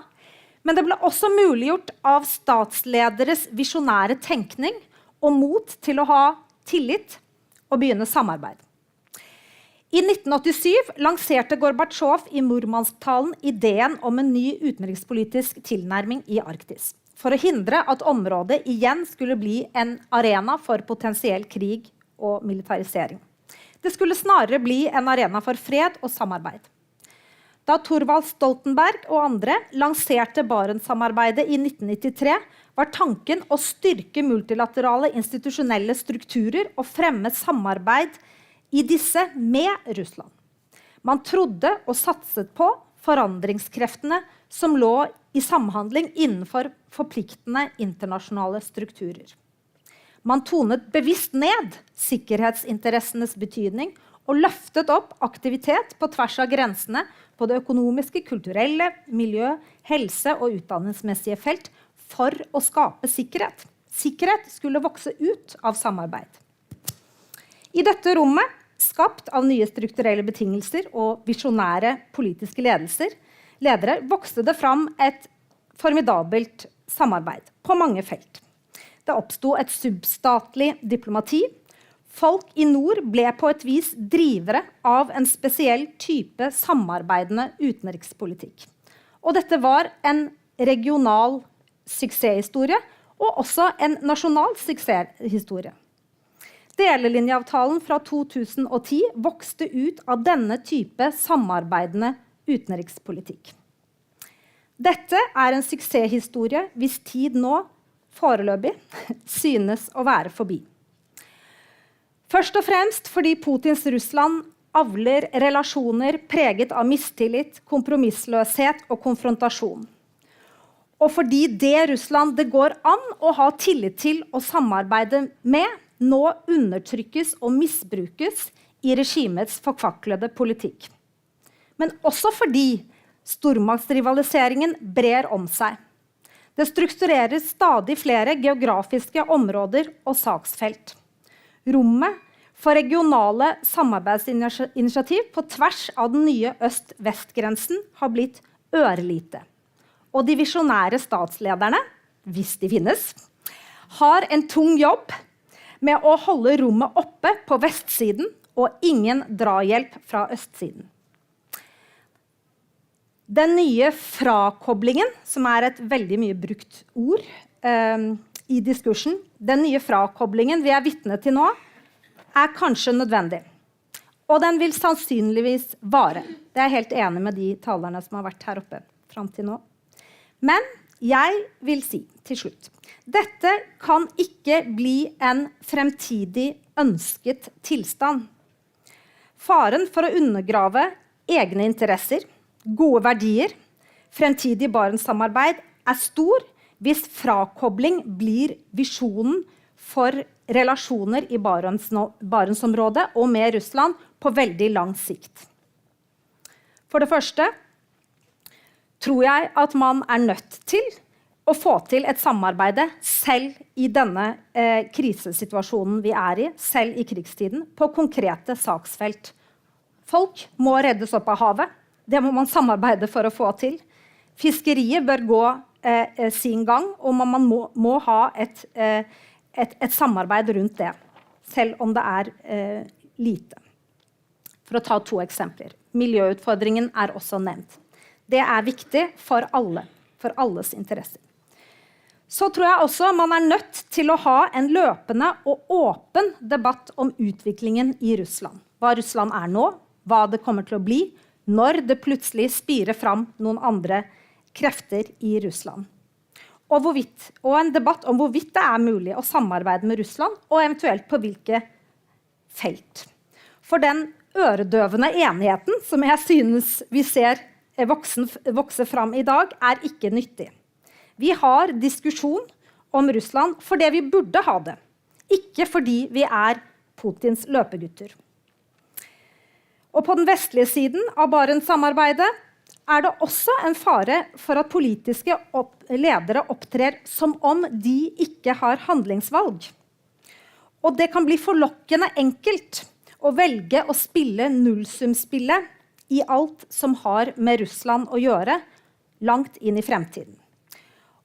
Men det ble også muliggjort av statslederes visjonære tenkning og mot til å ha tillit og begynne samarbeid. I 1987 lanserte Gorbatsjov i Murmansk-talen ideen om en ny utenrikspolitisk tilnærming i Arktis, for å hindre at området igjen skulle bli en arena for potensiell krig og militarisering. Det skulle snarere bli en arena for fred og samarbeid. Da Thorvald Stoltenberg og andre lanserte Barentssamarbeidet i 1993, var tanken å styrke multilaterale institusjonelle strukturer og fremme samarbeid i disse med Russland. Man trodde og satset på forandringskreftene som lå i samhandling innenfor forpliktende internasjonale strukturer. Man tonet bevisst ned sikkerhetsinteressenes betydning og løftet opp aktivitet på tvers av grensene på det økonomiske, kulturelle, miljø, helse- og utdanningsmessige felt for å skape sikkerhet. Sikkerhet skulle vokse ut av samarbeid. I dette rommet, skapt av nye strukturelle betingelser og visjonære politiske ledere, vokste det fram et formidabelt samarbeid på mange felt. Det oppstod et substatlig diplomati. Folk i nord ble på et vis drivere av en spesiell type samarbeidende utenrikspolitikk. Og dette var en regional suksesshistorie og også en nasjonal suksesshistorie. Delelinjeavtalen fra 2010 vokste ut av denne type samarbeidende utenrikspolitikk. Dette en suksesshistorie hvis tid nå foreløpig synes å være forbi. Først og fremst fordi Putins Russland avler relasjoner preget av mistillit, kompromissløshet og konfrontasjon. Og fordi det Russland det går an å ha tillit til og samarbeide med, nå undertrykkes og misbrukes i regimets forkvaklede politikk. Men også fordi stormaktsrivaliseringen brer om seg. Det strukturerer stadig flere geografiske områder og saksfelt. Rommet for regionale samarbeidsinitiativ på tvers av den nye øst-vest-grensen har blitt ørlite. Og de visjonære statslederne, hvis de finnes, har en tung jobb med å holde rommet oppe på vestsiden og ingen drahjelp fra østsiden. Den nye frakoblingen, som et veldig mye brukt ord i diskursen, den nye frakoblingen vi vitne til nå, kanskje nødvendig. Og den vil sannsynligvis vare. Det jeg helt enig med de talerne som har vært her oppe frem til nå. Men jeg vil si til slutt, dette kan ikke bli en fremtidig ønsket tilstand. Faren for å undergrave egne interesser, gode verdier, fremtidig Barentssamarbeid stor hvis frakobling blir visjonen for relasjoner i Barentsområdet og med Russland på veldig lang sikt. For det første tror jeg at man nødt til å få til et samarbeid selv i denne krisesituasjonen vi i, selv i krigstiden, på konkrete saksfelt Folk må reddes opp av havet. Det må man samarbeide for å få til. Fiskeriet bør gå sin gang, og man må ha et samarbeid rundt det, selv om det lite. For å ta 2 eksempler. Miljøutfordringen også nevnt. Det viktig for alle, for alles interesser. Så tror jeg også man nødt til å ha en løpende og åpen debatt om utviklingen i Russland. Hva Russland nå, hva det kommer til å bli, når det plutselig spirer fram noen andre krefter i Russland. Og en debatt om hvorvidt det mulig å samarbeide med Russland, og eventuelt på hvilke felt. For den øredøvende enigheten som jeg synes vi ser vokse fram i dag, ikke nyttig. Vi har diskusjon om Russland fordi vi burde ha det, ikke fordi vi Putins løpegutter. Og på den vestlige siden av Barentssamarbeidet det også en fare for at politiske ledere opptrer som om de ikke har handlingsvalg. Og det kan bli forlokkende enkelt å velge å spille nullsumspillet i alt som har med Russland å gjøre, langt inn i fremtiden.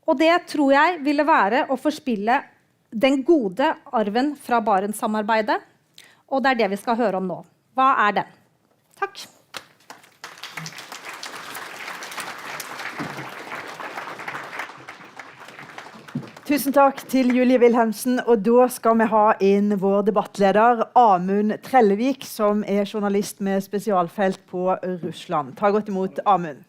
Og det tror jeg ville være å forspille den gode arven fra Barentssamarbeidet, og det det vi skal høre om nå. Hva den? Takk. Tusen takk til Julie Wilhelmsen, og da skal vi ha inn vår debattleder Amund Trellevik, som journalist med spesialfelt på Russland. Ta godt imot Amund.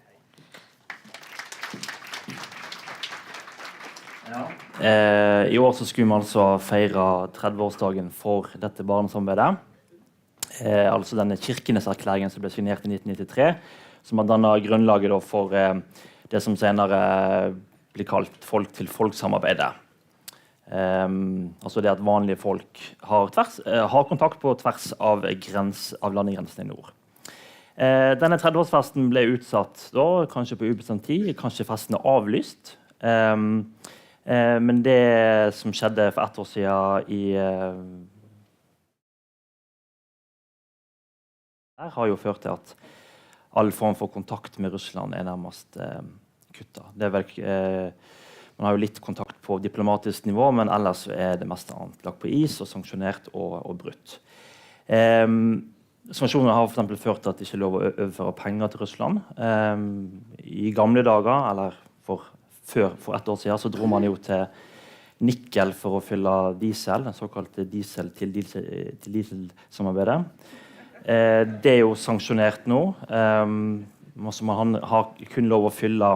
I år så skulle vi altså feire 30-årsdagen for dette Barentssamarbeidet. Altså denne Kirkeneserklæringen som ble signert i 1993, som har dannet grunnlaget for det som senere blir kalt folk-til-folk-samarbeidet. Altså det at vanlige folk har kontakt på tvers av landegrensene i nord. Denne 30-årsfesten ble utsatt da, kanskje på ubestemt tid, kanskje festen avlyst. Men det som skjedde for 1 år siden har jo ført til at all form for kontakt med Russland nærmest kuttet. Man har jo litt kontakt på diplomatisk nivå, men ellers det meste annet lagt på is og sanksjonert og brutt. Sanksjonene har for eksempel ført til at det ikke er lov å overføre penger til Russland. I gamle dager, eller for 1 år siden, så dro man jo til nikkel for å fylle diesel, den såkalte diesel-til-diesel-samarbeidet. Det jo sanksjonert nå. Man har kun lov å fylle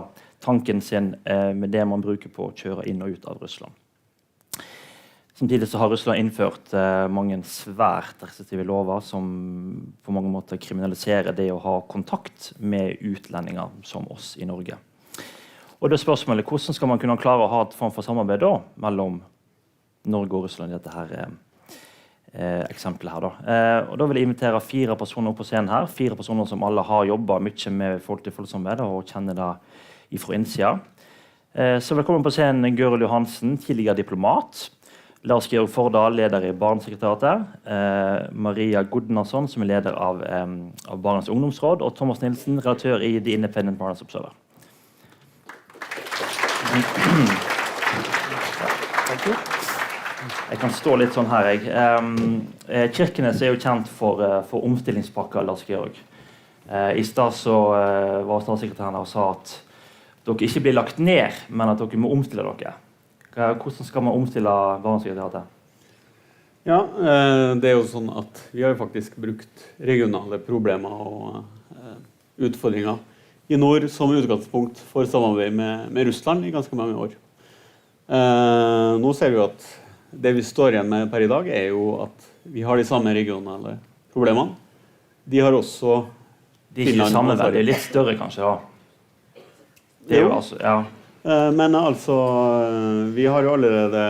tanken sin med det man bruker på å kjøre inn og ut av Russland. Samtidig så har Russland innført mange svært restriktive lover som på mange måter kriminaliserer det å ha kontakt med utlendinger som oss i Norge. Og det spørsmålet, hvordan skal man kunne klare å ha et form for samarbeid da, mellom Norge og Russland i dette her eksempelet her da. Og da vil jeg invitere 4 personer opp på scenen her, 4 personer som alle har jobbet mye med folk-til-folk-samarbeid og kjenner det ifra innsida. Så velkommen på scenen Gøril Johansen, tidligere diplomat, Lars Georg Fordal, leder i Barentssekretariatet, Maria Godnason, som leder av Barents ungdomsråd, og Thomas Nilsen, redaktør i The Independent Barents Observer. Jeg kan stå litt sånn her. Kirkenes jo kjent for omstillingspakker, Lars Georg. I stad så var statssekretæren og sa at dere ikke blir lagt ned, men at dere må omstille dere. Hvordan skal man omstille Barentssekretariatet? Ja, det jo sånn at vi har faktisk brukt regionale problemer og utfordringer i nord som utgangspunkt for samarbeid med Russland i ganske mange år. Nå ser vi at det vi står igjen med per i dag jo at vi har de samme regionale problemene. De har også... De ikke samme, det litt større kanskje, ja. Det jo altså, ja. Men altså, vi har jo allerede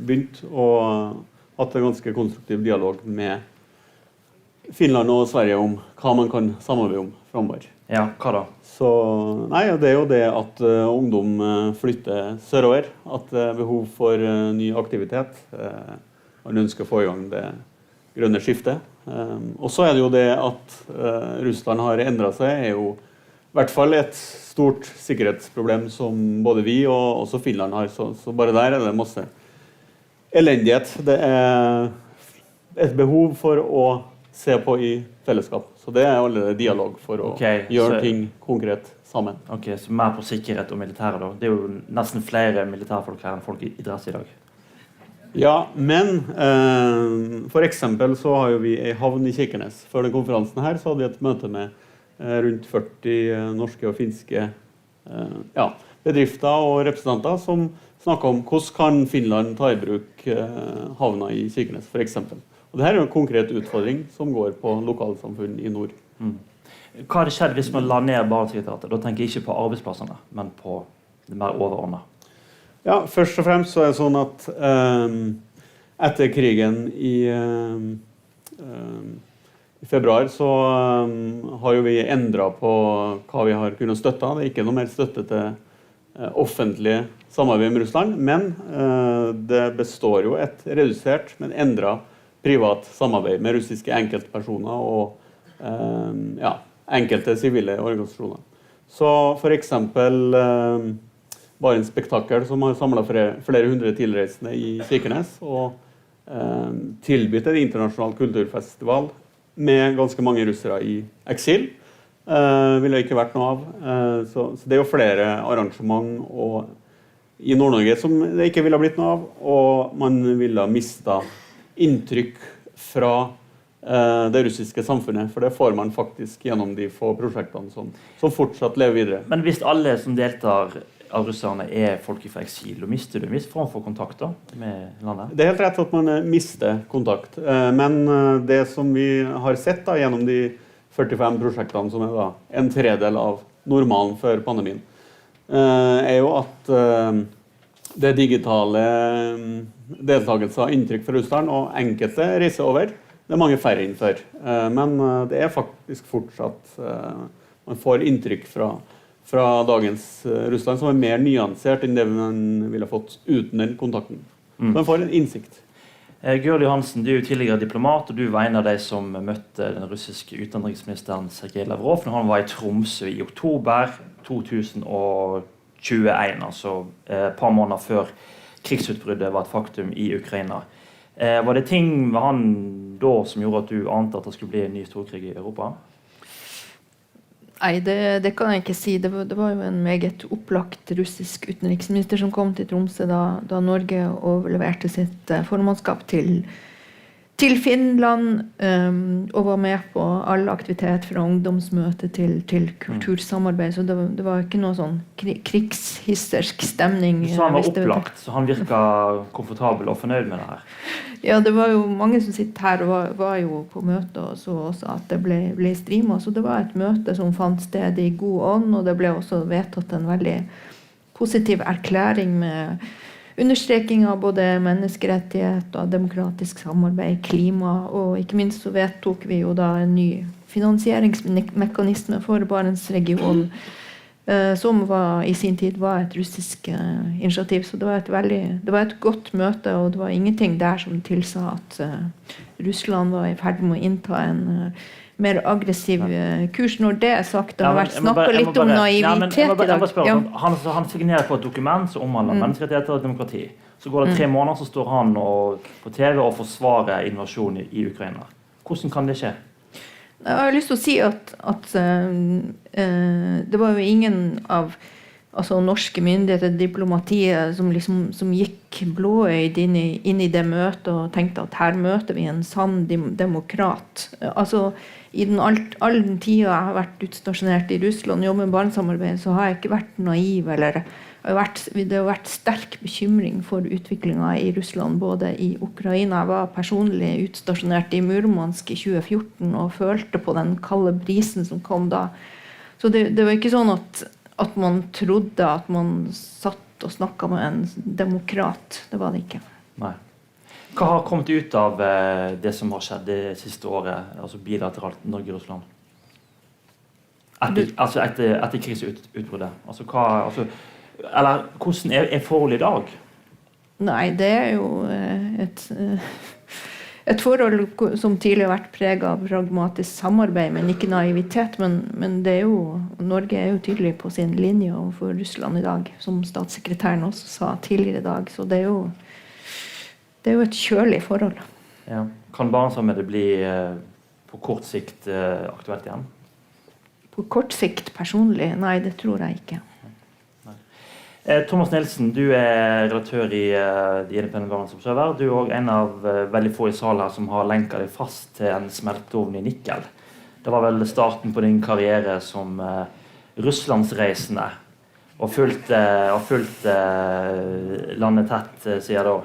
begynt å hatt en ganske konstruktiv dialog med Finland og Sverige om hva man kan samarbeide om fremover. Ja, hva da? Så, nei, det jo det at ungdom flytter sørover, at det behov for ny aktivitet. Man ønsker å få i gang det grønne skiftet. Og så det jo det at Russland har endret seg, jo I hvert fall et stort sikkerhetsproblem som både vi og også Finland har, så bare der det masse elendighet. Det et behov for å se på I fellesskap. Så det allerede dialog for å gjøre ting konkret sammen. Ok, så mer på sikkerhet og militære da. Det jo nesten flere militærfolk her enn folk I idrett I dag. Ja, men for eksempel så har jo vi en havn I Kirkenes. Før den konferansen her så hadde vi et møte med rundt 40 norske og finske bedrifter og representanter som snakket om hvordan kan Finland ta I bruk havna I Kirkenes, for eksempel. Og dette jo en konkret utfordring som går på lokalsamfunn I nord. Hva hadde skjedd hvis man la ned Barentssekretariatet? Da tenker jeg ikke på arbeidsplassene, men på det mer overordnede. Ja, først og fremst så det sånn at etter krigen I februar så har jo vi endret på hva vi har kunnet støtte. Det ikke noe mer støtte til offentlig samarbeid med Russland, men det består jo et redusert, men endret privat samarbeid med russiske enkeltpersoner og enkelte sivile organisasjoner. Så for eksempel Barents Spektakel som har samlet flere hundre tilreisende I Kirkenes og tilbytt en internasjonal kulturfestival med ganske mange russere I eksil. Ville ikke vært noe av. Så det jo flere arrangement og I Nord-Norge som det ikke ville blitt noe av, og man ville mista inntrykk fra det russiske samfunnet, for det får man faktisk gjennom de få prosjektene som fortsatt lever videre. Men hvis alle som deltar av russerne folk fra eksil, og mister du en viss form for kontakt da, med landet? Det helt rett at man mister kontakt, men det som vi har sett da, gjennom de 45 prosjektene som da, en tredel av normalen før pandemien, jo at det digitale deltakelse av inntrykk fra Russland, og enkelte reiser over, det mange færre inn før. Men det faktisk fortsatt, man får inntrykk fra dagens Russland som mer nyansert enn det man ville fått uten den kontakten. Så man får en innsikt. Gørl Johansen, du jo tidligere diplomat, og du var en av de som møtte den russiske utenriksministeren Sergej Lavrov når han var I Tromsø I oktober 2021, altså et par måneder før krigsutbruddet var et faktum I Ukraina. Var det ting med han da som gjorde at du ante at det skulle bli en ny storkrig I Europa? Nei, det kan jeg ikke si. Det var jo en meget opplagt russisk utenriksminister som kom til Tromsø da Norge overleverte sitt formannskap til Finland og var med på all aktivitet fra ungdomsmøte til kultursamarbeid. Så det var ikke noe sånn krigshysterisk stemning. Så han var opplagt, så han virket komfortabel og fornøyd med det her? Ja, det var jo mange som sitter her og var jo på møte og så også at det ble streamet. Så det var et møte som fant sted I god ånd, og det ble også vedtatt en veldig positiv erklæring med understreking av både menneskerettighet og demokratisk samarbeid, klima, og ikke minst så vedtok vi jo da en ny finansieringsmekanisme for Barentsregionen, som I sin tid var et russisk initiativ. Så det var et godt møte, og det var ingenting der som tilsa at Russland var I ferd med å innta en mer aggressiv kurs. Når det sagt, det har vært snakket litt om naivitet I dag. Han signerer på et dokument som omhandler menneskerettigheter og demokrati. Så går det 3 måneder, så står han på TV og forsvarer invasjonen I Ukraina. Hvordan kan det skje? Jeg har lyst til å si at det var jo ingen av norske myndigheter, diplomatiet, som gikk blåøyd inn I det møtet og tenkte at her møter vi en sann demokrat. I all den tiden jeg har vært utstasjonert I Russland og jobbet med Barentssamarbeid, så har jeg ikke vært naiv, eller det har vært sterk bekymring for utviklingen I Russland, både I Ukraina. Jeg var personlig utstasjonert I Murmansk I 2014 og følte på den kalde brisen som kom da. Så det var ikke sånn at man trodde at man satt og snakket med en demokrat. Det var det ikke. Nei. Hva har kommet ut av det som har skjedd det siste året, altså bilateralt Norge og Russland? Etter krigsutbruddet. Eller hvordan forholdet I dag? Nei, det jo et forhold som tidligere har vært preget av pragmatisk samarbeid, men ikke naivitet. Men det Norge jo tydelig på sin linje overfor Russland i dag, som statssekretæren også sa tidligere i dag. Så det jo et kjølig forhold. Ja. Kan Barentssamarbeidet bli på kort sikt aktuelt igjen? På kort sikt personlig? Nei, det tror jeg ikke. Thomas Nielsen, du redaktør i The Independent Barents Observer. Du en av veldig få i salen her som har lenket deg fast til en smeltovn i Nikkel. Det var vel starten på din karriere som russlandsreisende, og fulgt landet tett, sier da.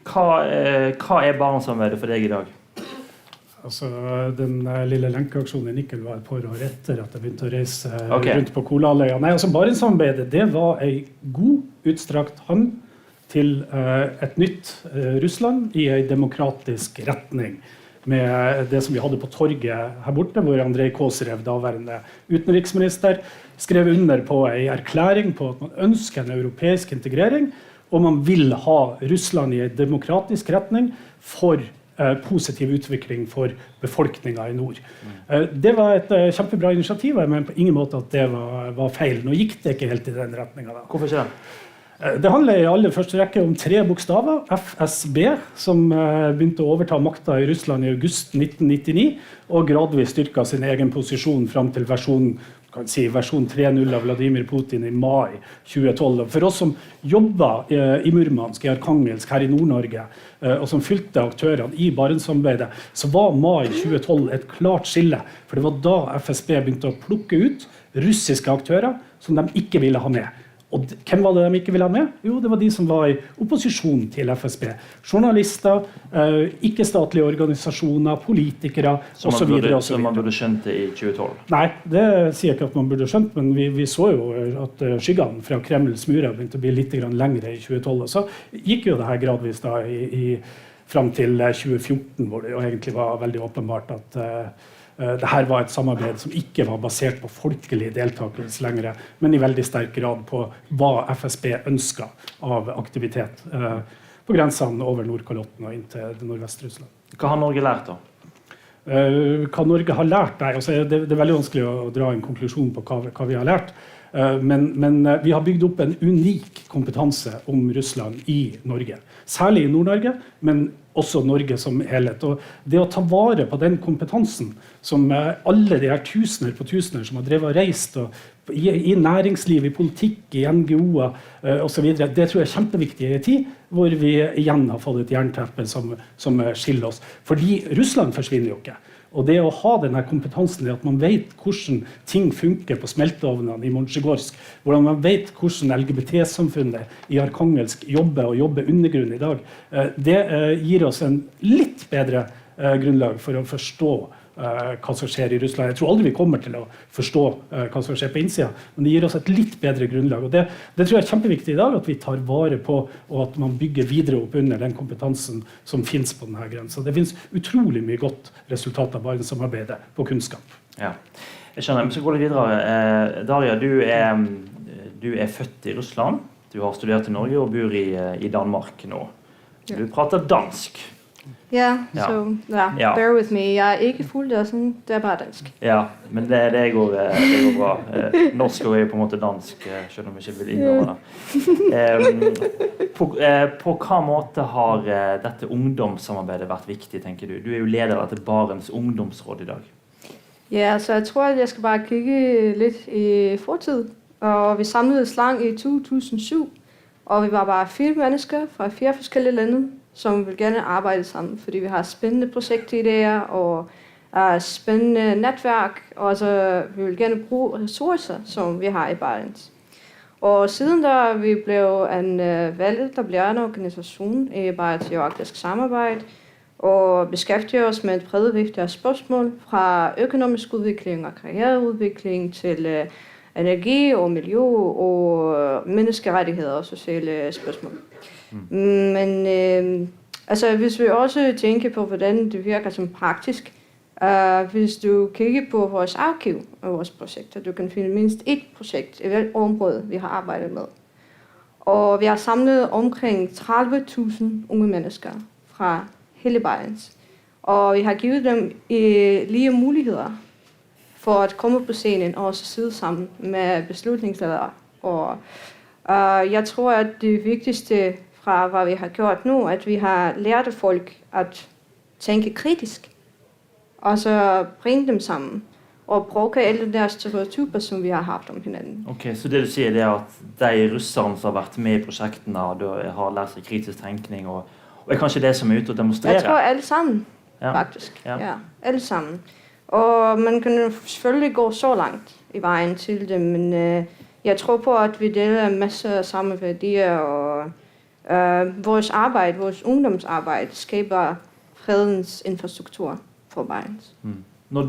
Hva Barentssamarbeidet for deg i dag? Altså, den lille lenkeaksjonen i Nikkel var et par år etter at jeg begynte å reise rundt på Kolahalvøya. Nei, altså Barentssamarbeidet, det var en god, utstrakt hånd til et nytt Russland i en demokratisk retning. Med det som vi hadde på torget her borte, hvor Andrej Kozyrev, daværende utenriksminister, skrev under på en erklæring på at man ønsker en europeisk integrering, og man vil ha Russland i en demokratisk retning for positiv utvikling for befolkningen i nord. Det var et kjempebra initiativ, men på ingen måte at det var feil. Nå gikk det ikke helt i den retningen. Da. Hvorfor ikke? Det handler i aller første rekke om 3 bokstaver, FSB, som begynte å overta makta i Russland i august 1999, og gradvis styrket sin egen posisjon frem til versjon 3.0 av Vladimir Putin i mai 2012. For oss som jobbet i Murmansk, i Arkangelsk, her i Nord-Norge, og som fylte aktørene i Barentssamarbeidet, så var mai 2012 et klart skille. For det var da FSB begynte å plukke ut russiske aktører som de ikke ville ha med. Og hvem var det de ikke ville ha med? Jo, det var de som var i opposisjon til FSB. Journalister, ikke-statlige organisasjoner, politikere, og så videre. Som man burde skjønt det i 2012? Nei, det sier jeg ikke at man burde skjønt, men vi så jo at skyggene fra Kremls murer begynte å bli litt lengre i 2012. Og så gikk jo det her gradvis da frem til 2014, hvor det jo egentlig var veldig åpenbart at det her var et samarbeid som ikke var basert på folkelig deltakelse lenger, men i veldig sterk grad på hva FSB ønsket av aktivitet på grensene over Nordkalotten og inn til det Nordvest-Russland. Hva har Norge lært da? Hva Norge har lært? Nei, altså, det er veldig vanskelig å dra en konklusjon på hva vi har lært. Men vi har bygd opp en unik kompetanse om Russland i Norge. Særlig i Nord-Norge, men også Norge som helhet. Og det å ta vare på den kompetansen som alle de her tusener på tusener som har drevet og reist i næringsliv, i politikk, i NGO-er og så videre, det tror jeg er kjempeviktig i en tid hvor vi igjen har fått et jernteppe som skiller oss. Fordi Russland forsvinner jo ikke. Og det å ha denne kompetansen, det at man vet hvordan ting funker på smelteovnene i Montsjegorsk, hvordan man vet hvordan LGBT-samfunnet i Arkangelsk jobber undergrunn i dag, det gir oss en litt bedre grunnlag for å forstå hva som skjer i Russland. Jeg tror aldri vi kommer til å forstå hva som skjer på innsida, men det gir oss et litt bedre grunnlag. Og det tror jeg er kjempeviktig i dag, at vi tar vare på, og at man bygger videre opp under den kompetansen som finnes på denne grensen. Det finnes utrolig mye godt resultat av Barentssamarbeidet på kunnskap. Ja, jeg skjønner. Vi skal gå litt videre. Darja, du født i Russland, du har studert i Norge og bor i Danmark nå. Du prater dansk. Ja, so bear with me. Jeg ikke fulddansen, det bare dansk. Ja, men det går bra. Norsk er på en måte dansk, selv om vi ikke vil innrømme det. På hva måte har dette ungdomssamarbeidet vært viktig, tenker du? Du jo leder av dette Barents ungdomsråd i dag. Ja, så jeg tror, at jeg skal bare kigge litt i fortid. Og vi samledes lang i 2007, og vi var bare 4 mennesker fra 4 forskjellige lande, som vil gerne arbejde sammen, fordi vi har spændende projektideer og spændende netværk, og så vi vil gerne bruge ressourcer, som vi har i Barents. Og siden da vi blev valgt, der bliver en organisation i Barents geografisk samarbejde, og beskæftiger os med et bredt vigtigt af spørgsmål fra økonomisk udvikling og karriereudvikling til energi og miljø og menneskerettigheder og sociale spørgsmål. Men altså, hvis vi også tænker på, hvordan det virker som praktisk, hvis du kigger på vores arkiv og vores projekter, du kan finde mindst 1 projekt i hvert område, vi har arbejdet med. Og vi har samlet omkring 30.000 unge mennesker fra hele Bayerns. Og vi har givet dem lige muligheder for at komme på scenen og også sidde sammen med beslutningsledere. Og jeg tror, at det vigtigste fra hvad vi har gjort nu, at vi har lært folk at tænke kritisk, og så bringe dem sammen, og bruge alle deres stereotyper, som vi har haft om hinanden. Ok, så det du sier det at de russerne som har vært med i projektene, har lært seg kritisk tenkning, og er kanskje det som er ute og demonstrerer? Jeg tror alle sammen, faktisk. Ja, alle sammen. Og man kan jo selvfølgelig gå så langt i vejen til det, men jeg tror på, at vi deler en masse af samme værdier, og vores arbejde, vores ungdomsarbejde, skaber fredens infrastruktur for Bayerns. Når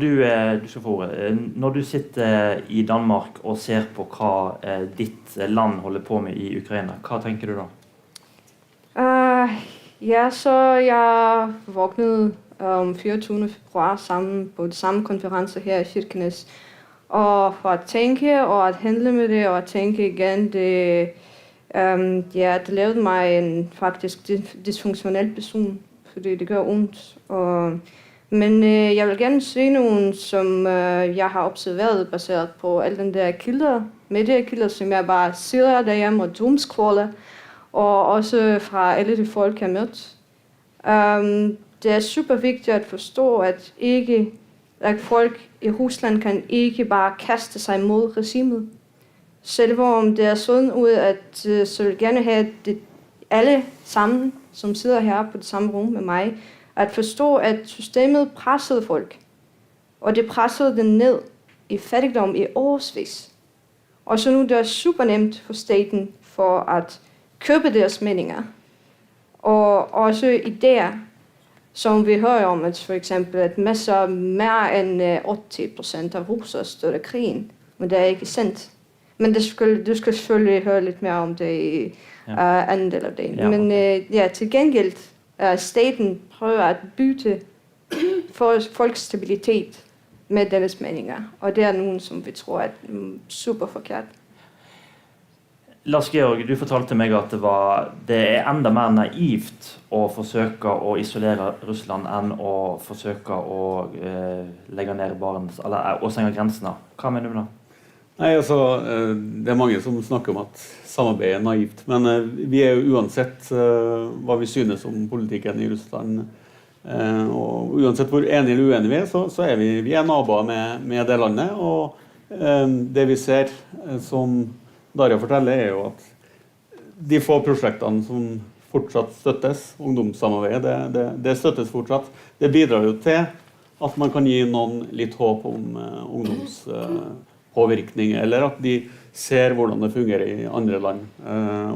når du sitter i Danmark og ser på hva ditt land holder på med i Ukraina, hva tenker du da? Ja, så jeg vågnede 24. februar sammen på det samme konference her i Kirkenes, og for at tænke og at handle med det og at tænke igen, det lavede mig en faktisk dysfunktionel person, fordi det gør ondt. Men jeg vil gerne se nogen, som jeg har observeret baseret på alle den der kilder, mediekilder, som jeg bare sidder derhjemme og doomscroller, og også fra alle de folk, jeg har mødt. Det er super vigtigt at forstå, at folk i Rusland kan ikke bare kaste sig mod regimet. Selvom det er sådan ud, at så vil gerne have alle sammen, som sidder her på det samme rum med mig, at forstå, at systemet pressede folk, og det pressede dem ned i fattigdom i årsvis. Og så nu det er super nemt for staten for at købe deres meninger, og også idéer, som vi hører om, at for eksempel at mere end 80% af russere støtter krigen, men det er ikke sandt. Men du skal selvfølgelig høre lidt mere om det i anden del af dagen. Ja, okay. Men til gengæld staten prøver at bytte folks stabilitet med deres meninger, og det er nogen, som vi tror er super forkert. Lars Georg, du fortalte meg at det er enda mer naivt å forsøke å isolere Russland enn å forsøke å legge ned eller å stenge grensene. Hva mener du da? Nei, altså, det er mange som snakker om at samarbeid er naivt, men vi er jo uansett hva vi synes om politikken i Russland, og uansett hvor enige eller uenige vi er, så er vi er naboer med det landet, og det vi ser som Darja forteller er jo at de få prosjektene som fortsatt støttes, ungdomssamarbeidet, det støttes fortsatt. Det bidrar jo til at man kan gi noen litt håp om ungdomspåvirkning, eller at de ser hvordan det fungerer i andre land.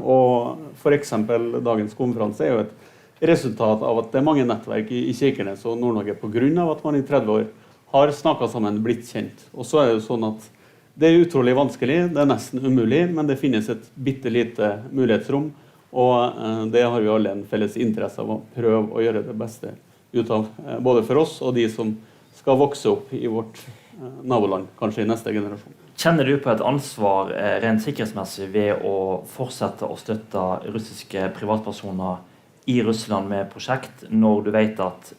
Og for eksempel dagens konferanse er jo et resultat av at det er mange nettverk i Kirkenes og Nord-Norge på grunn av at man i 30 år har snakket sammen, blitt kjent. Og så er det jo sånn at det er utrolig vanskelig, det er nesten umulig, men det finnes et bittelite mulighetsrom, og det har vi alle en felles interesse av å prøve å gjøre det beste ut av, både for oss og de som skal vokse opp i vårt naboland, kanskje i neste generasjon. Kjenner du på et ansvar rent sikkerhetsmessig ved å fortsette å støtte russiske privatpersoner i Russland med prosjekt, når du vet at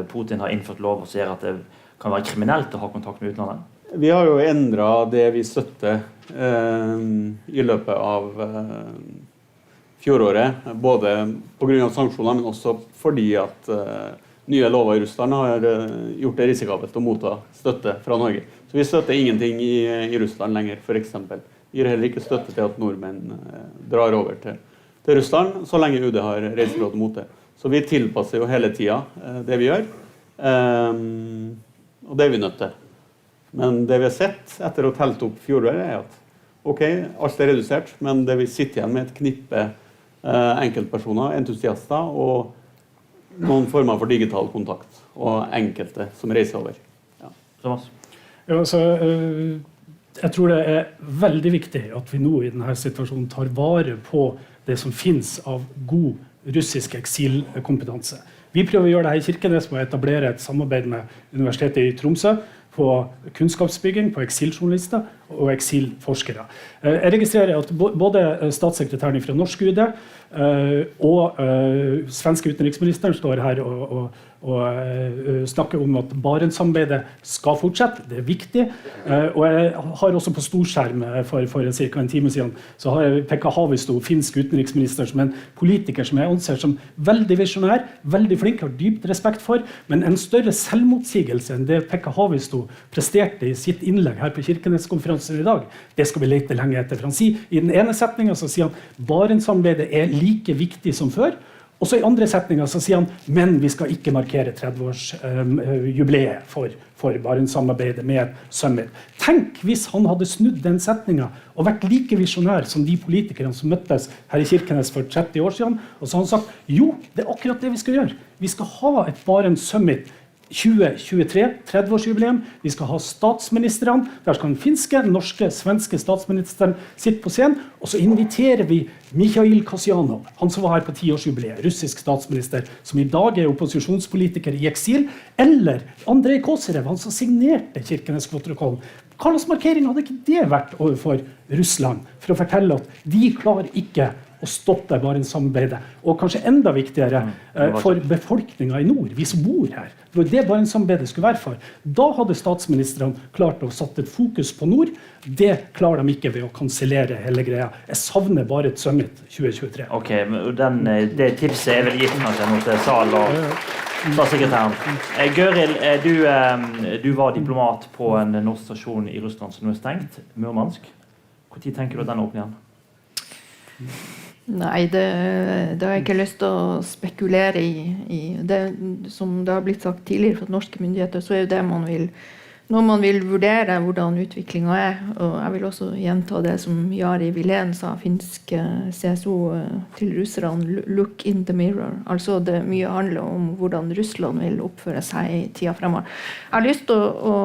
Putin har innført lov og sier at det kan være kriminelt å ha kontakt med utlandet? Vi har jo endret det vi støtter i løpet av fjoråret, både på grunn av sanksjoner, men også fordi at nye lover i Russland har gjort det risikabelt å motta støtte fra Norge. Så vi støtter ingenting i Russland lenger, for eksempel. Vi gir heller ikke støtte til at nordmenn drar over til Russland, så lenge UD har reiseråd mot det. Så vi tilpasser jo hele tiden det vi gjør, og det er vi nødt til. Men det vi har sett etter å telt opp fjoråret er at ok, alt er redusert, men det vi sitter igjen med et knippe enkeltpersoner, entusiaster og noen former for digital kontakt og enkelte som reiser over. Ja. Thomas? Ja, altså, jeg tror det er veldig viktig at vi nå i denne situasjonen tar vare på det som finnes av god russisk eksilkompetanse. Vi prøver å gjøre det her i Kirkenes med å etablere et samarbeid med Universitetet i Tromsø på kunnskapsbygging, på eksiljournalister og eksilforskere. Jeg registrerer at både statssekretæren fra Norsk UD og svenske utenriksministeren står her og snakker om at Barentssamarbeidet skal fortsette. Det viktig. Og jeg har også på storskjerm for cirka en time siden, så har jeg Pekka Haavisto, finsk utenriksminister, som en politiker som jeg anser som veldig visjonær, veldig flink, har dypt respekt for, men en større selvmotsigelse enn det Pekka Haavisto presterte i sitt innlegg her på Kirkeneskonferansen i dag, det skal vi lete lenge etter. For han sier, i den ene setningen så sier han Barentssamarbeidet like viktig som før, og så i andre setninger så sier han, men vi skal ikke markere 30-års jubileet for Barentssamarbeidet med et summit. Tenk hvis han hadde snudd den setningen og vært like visjonær som de politikerne som møttes her i Kirkenes for 30 år siden, og så har han sagt, jo, det akkurat det vi skal gjøre. Vi skal ha et Barents Summit 2023, 30-årsjubileum. Vi skal ha statsministerne. Der skal den finske, norske, svenske statsministeren sitte på scenen. Og så inviterer vi Mikhail Kasjanov, han som var her på 10-årsjubileet, russisk statsminister, som i dag opposisjonspolitiker i eksil, eller Andrej Kozyrev, han som signerte Kirkenesprotokollen. Hva slags markering hadde ikke det vært overfor Russland, for å fortelle at de klarer ikke å stoppe Barentssamarbeidet, og kanskje enda viktigere for befolkningen i nord, vi som bor her. Det var det Barentssamarbeidet skulle være for. Da hadde statsministrene klart å satt et fokus på nord. Det klarer de ikke ved å kansellere hele greia. Jeg savner bare et summit 2023. Ok, men det tipset er vel gitt kanskje nå til Sal og statssekretæren. Gøril, du var diplomat på en norsk stasjon i Russland som nå er stengt, Murmansk. Hvor tid tenker du at den åpner igjen? Nei, det har jeg ikke lyst til å spekulere i. Det, som det har blitt sagt tidligere fra norske myndigheter, så er jo det man vil, når man vil vurdere hvordan utviklingen er. Og jeg vil også gjenta det som Jari Vilén sa, finsk CSO til russerne, look in the mirror. Altså det mye handler om hvordan Russland vil oppføre seg i tiden fremover. Jeg har lyst til å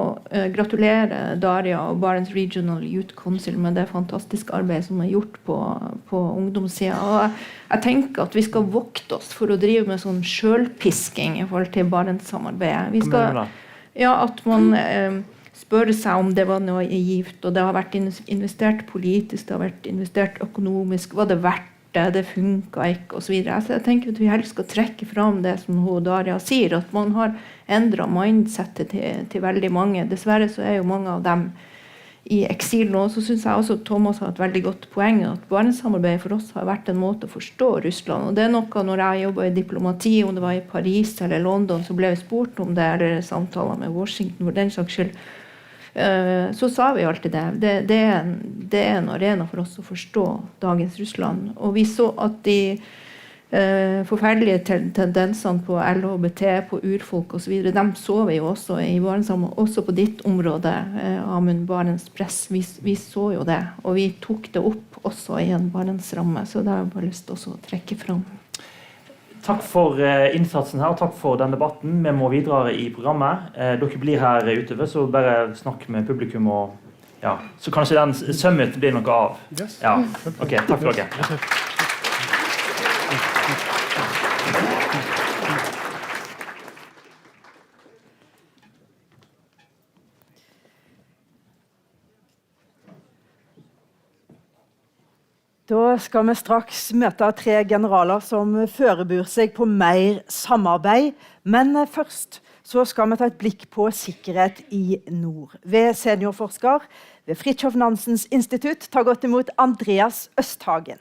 gratulere Daria og Barents Regional Youth Council med det fantastiske arbeidet som er gjort på ungdomssiden. Og jeg tenker at vi skal vokte oss for å drive med sånn selvpisking i forhold til Barentssamarbeidet. Vi skal... Ja, at man spør seg om det var noe gift, og det har vært investert politisk, det har vært investert økonomisk, var det verdt det, det funket ikke, og så videre. Så jeg tenker at vi helst skal trekke fram det som Daria sier, at man har endret mindsetet til veldig mange. Dessverre så er jo mange av dem i eksil nå, så synes jeg også at Thomas har et veldig godt poeng, at Barentssamarbeidet for oss har vært en måte å forstå Russland, og det er noe når jeg jobbet i diplomati, om det var i Paris eller London, så ble jeg spurt om det, eller samtaler med Washington, for den saks skyld, så sa vi alltid det. Det er en arena for oss å forstå dagens Russland, og vi så at de forferdelige tendensene på LHBT, på urfolk og så videre, dem så vi jo også i Barentssamarbeidet, også på ditt område, Amund, Barents Press. Vi så jo det, og vi tok det opp også i en Barentsramme, så det har jeg bare lyst til å trekke fram. Takk for innsatsen her, takk for den debatten. Vi må videre i programmet. Dere blir her utover, så bare snakk med publikum, og ja, så kanskje den summit blir noe av. Ja, ok, takk for dere. Da skal vi straks møte 3 generaler som forbereder seg på mer samarbeid. Men først så skal vi ta et blikk på sikkerhet i nord. Ved seniorforsker ved Fridtjof Nansens institutt, ta godt imot Andreas Østhagen.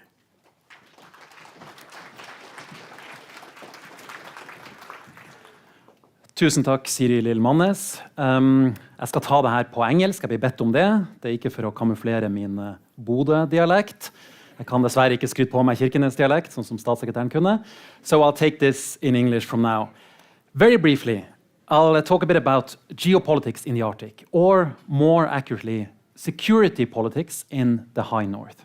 Tusen takk, Siri Lill-Mannes. Jeg skal ta det her på engelsk, jeg blir bedt om det. Det er ikke for å kamuflere min Bodø-dialekt. Jeg kan dessverre ikke skryte på meg Kirkenes-dialekt, sånn som statssekretæren kunne. So I'll take this in English from now. Very briefly, I'll talk a bit about geopolitics in the Arctic, or more accurately, security politics in the high north.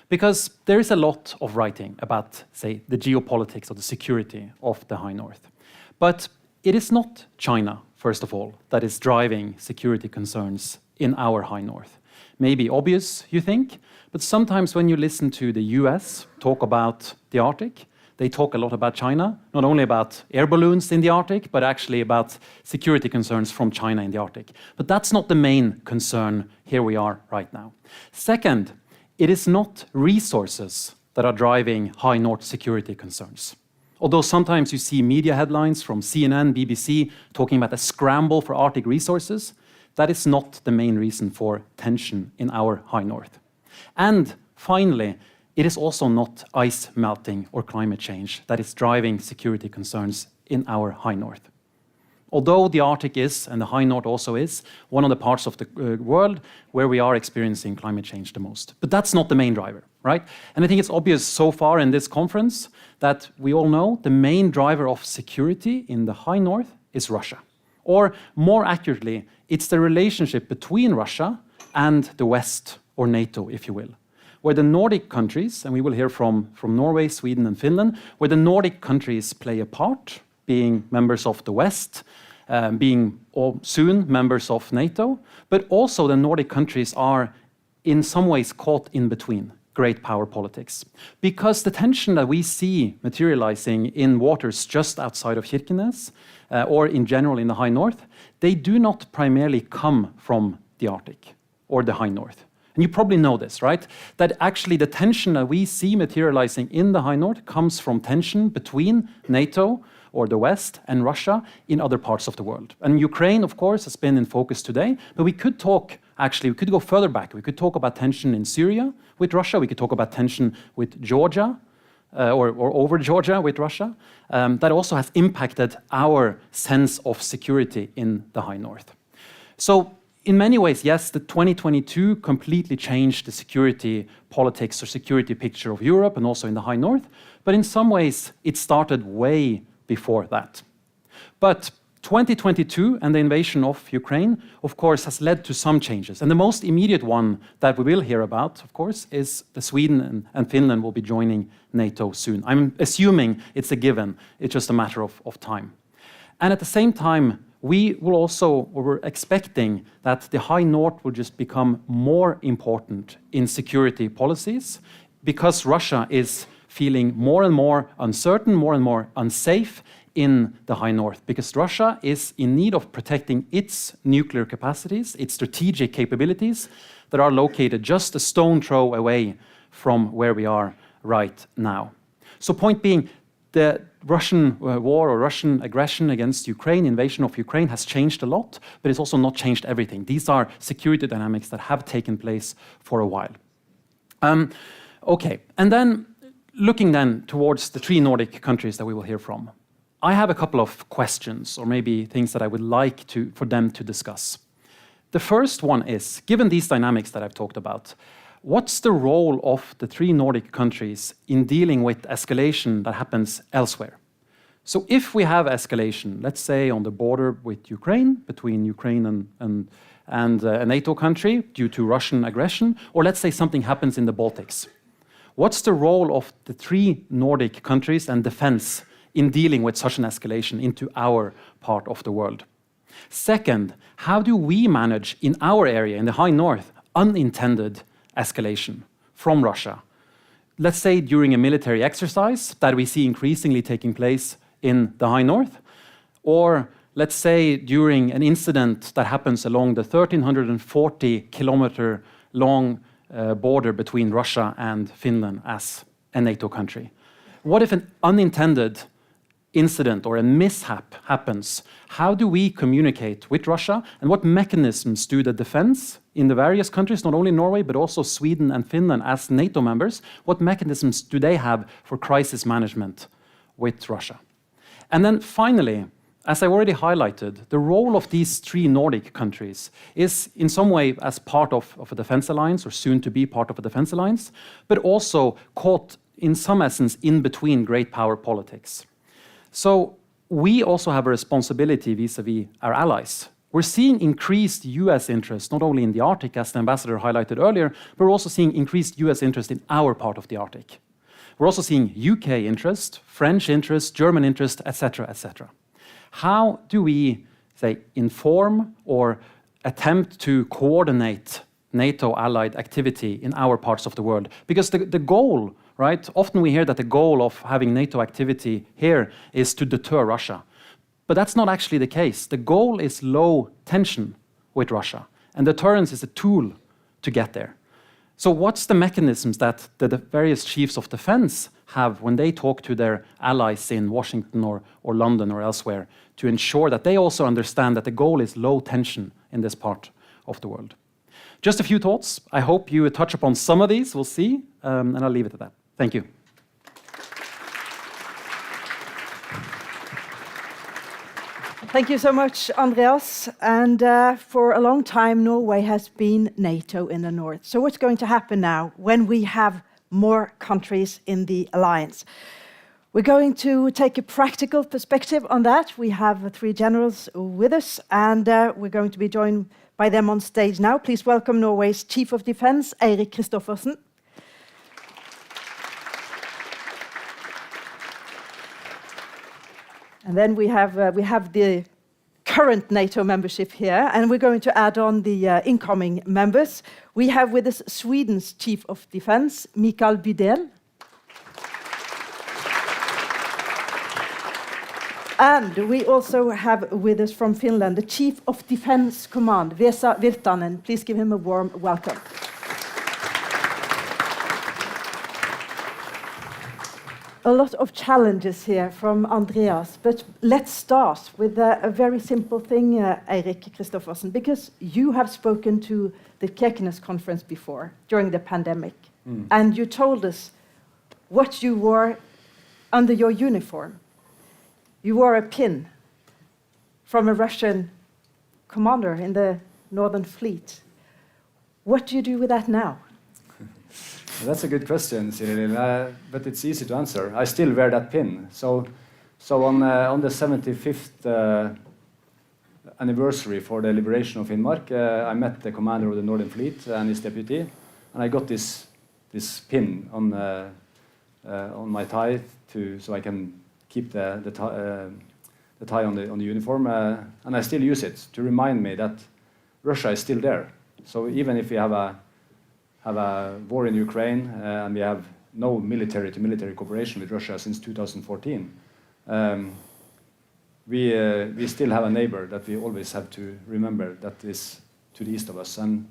Because there is a lot of writing about, say, the geopolitics or the security of the high north. But it is not China, first of all, that is driving security concerns in our high north. Maybe obvious, you think, but sometimes when you listen to the US talk about the Arctic, they talk a lot about China, not only about air balloons in the Arctic, but actually about security concerns from China in the Arctic. But that's not the main concern here we are right now. Second, it is not resources that are driving high north security concerns. Although sometimes you see media headlines from CNN, BBC talking about a scramble for Arctic resources, that is not the main reason for tension in our high north. And finally, it is also not ice melting or climate change that is driving security concerns in our high north. Although the Arctic is, and the high north also is, one of the parts of the world where we are experiencing climate change the most. But that's not the main driver, right? And I think it's obvious so far in this conference that we all know the main driver of security in the high north is Russia. Or more accurately, it's the relationship between Russia and the West, or NATO, if you will, where the Nordic countries, and we will hear from Norway, Sweden, and Finland, where the Nordic countries play a part, being members of the West, being soon members of NATO, but also the Nordic countries are in some ways caught in between great power politics. Because the tension that we see materializing in waters just outside of Kirkenes, or in general in the high north, they do not primarily come from the Arctic or the high north. And you probably know this, right? That actually the tension that we see materializing in the high north comes from tension between NATO or the West and Russia in other parts of the world. And Ukraine, of course, has been in focus today, but we could go further back. We could talk about tension in Syria with Russia. We could talk about tension with Georgia, or over Georgia with Russia. That also has impacted our sense of security in the high north. So in many ways, yes, the 2022 completely changed the security politics or security picture of Europe and also in the high north. But in some ways, it started way before that. But 2022 and the invasion of Ukraine, of course, has led to some changes. And the most immediate one that we will hear about, of course, is that Sweden and Finland will be joining NATO soon. I'm assuming it's a given. It's just a matter of time. And at the same time, we're expecting that the high north will just become more important in security policies because Russia is feeling more and more uncertain, more and more unsafe in the high north, because Russia is in need of protecting its nuclear capacities, its strategic capabilities that are located just a stone throw away from where we are right now. So point being, the Russian war or Russian aggression against Ukraine, invasion of Ukraine, has changed a lot, but it's also not changed everything. These are security dynamics that have taken place for a while. Okay, and then looking then towards the three Nordic countries that we will hear from, I have a couple of questions or maybe things that I would like for them to discuss. The first one is, given these dynamics that I've talked about, what's the role of the three Nordic countries in dealing with escalation that happens elsewhere? So if we have escalation, let's say on the border with Ukraine, between Ukraine and a NATO country due to Russian aggression, or let's say something happens in the Baltics, what's the role of the three Nordic countries and defense in dealing with such an escalation into our part of the world? Second, how do we manage in our area, in the high north, unintended escalation from Russia? Let's say during a military exercise that we see increasingly taking place in the high north, or let's say during an incident that happens along the 1,340-kilometer long border between Russia and Finland as a NATO country. What if an unintended incident or a mishap happens? How do we communicate with Russia, and what mechanisms do the defense in the various countries, not only Norway but also Sweden and Finland as NATO members, what mechanisms do they have for crisis management with Russia? And then finally, as I already highlighted, the role of these three Nordic countries is in some way as part of a defense alliance, or soon to be part of a defense alliance, but also caught in some essence in between great power politics. So we also have a responsibility vis-a-vis our allies. We're seeing increased US interest, not only in the Arctic, as the ambassador highlighted earlier, but we're also seeing increased US interest in our part of the Arctic. We're also seeing UK interest, French interest, German interest, etc., etc. How do we, say, inform or attempt to coordinate NATO-allied activity in our parts of the world. Because the goal, right? Often we hear that the goal of having NATO activity here is to deter Russia. But that's not actually the case. The goal is low tension with Russia. And deterrence is a tool to get there. So what's the mechanisms that the various chiefs of defense have when they talk to their allies in Washington or London or elsewhere to ensure that they also understand that the goal is low tension in this part of the world? Just a few thoughts. I hope you touch upon some of these. We'll see. And I'll leave it at that. Thank you. Thank you so much, Andreas. And for a long time, Norway has been NATO in the north. So what's going to happen now when we have more countries in the alliance? We're going to take a practical perspective on that. We have 3 generals with us, and we're going to be joined by them on stage now. Please welcome Norway's Chief of Defense, Eirik Kristoffersen. And then we have the current NATO membership here, and we're going to add on the incoming members. We have with us Sweden's Chief of Defense, Mikael Bydén. And we also have with us from Finland the Chief of Defense Command, Vesa Virtanen. Please give him a warm welcome. A lot of challenges here from Andreas, but let's start with a very simple thing, Eirik Kristoffersen, because you have spoken to the Kirkeneskonferensen before, during the pandemic, and you told us what you wore under your uniform. You wore a pin from a Russian commander in the Northern Fleet. What do you do with that now? That's a good question, Cyril, but it's easy to answer. I still wear that pin. So on the 75th anniversary for the liberation of Finnmark, I met the commander of the Northern Fleet and his deputy, and I got this pin on my tie so I can keep the tie on the uniform, and I still use it to remind me that Russia is still there. So even if we have a war in Ukraine, and we have no military-to-military cooperation with Russia since 2014. We still have a neighbor that we always have to remember that is to the east of us. And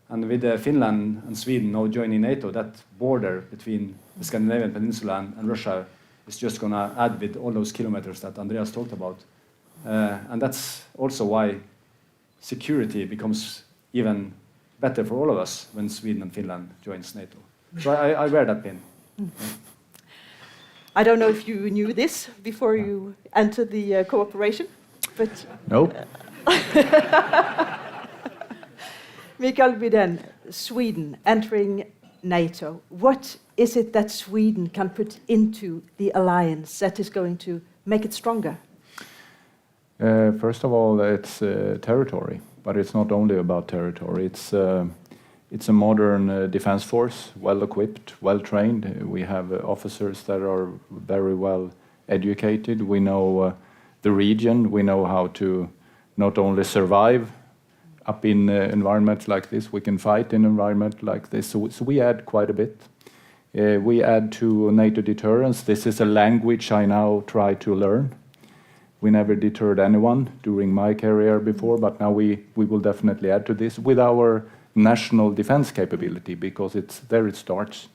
with Finland and Sweden now joining NATO, that border between the Scandinavian peninsula and Russia is just going to add with all those kilometers that Andreas talked about. And that's also why security becomes even better for all of us when Sweden and Finland joins NATO. So I wear that pin. I don't know if you knew this before you entered the cooperation, but... No. Mikael Bydén, Sweden entering NATO. What is it that Sweden can put into the alliance that is going to make it stronger? First of all, it's territory. But it's not only about territory. It's a modern defense force, well equipped, well trained. We have officers that are very well educated. We know the region. We know how to not only survive up in environments like this, we can fight in an environment like this. So we add quite a bit. We add to NATO deterrence. This is a language I now try to learn. We never deterred anyone during my career before, but now we will definitely add to this with our national defense capability, because there it starts.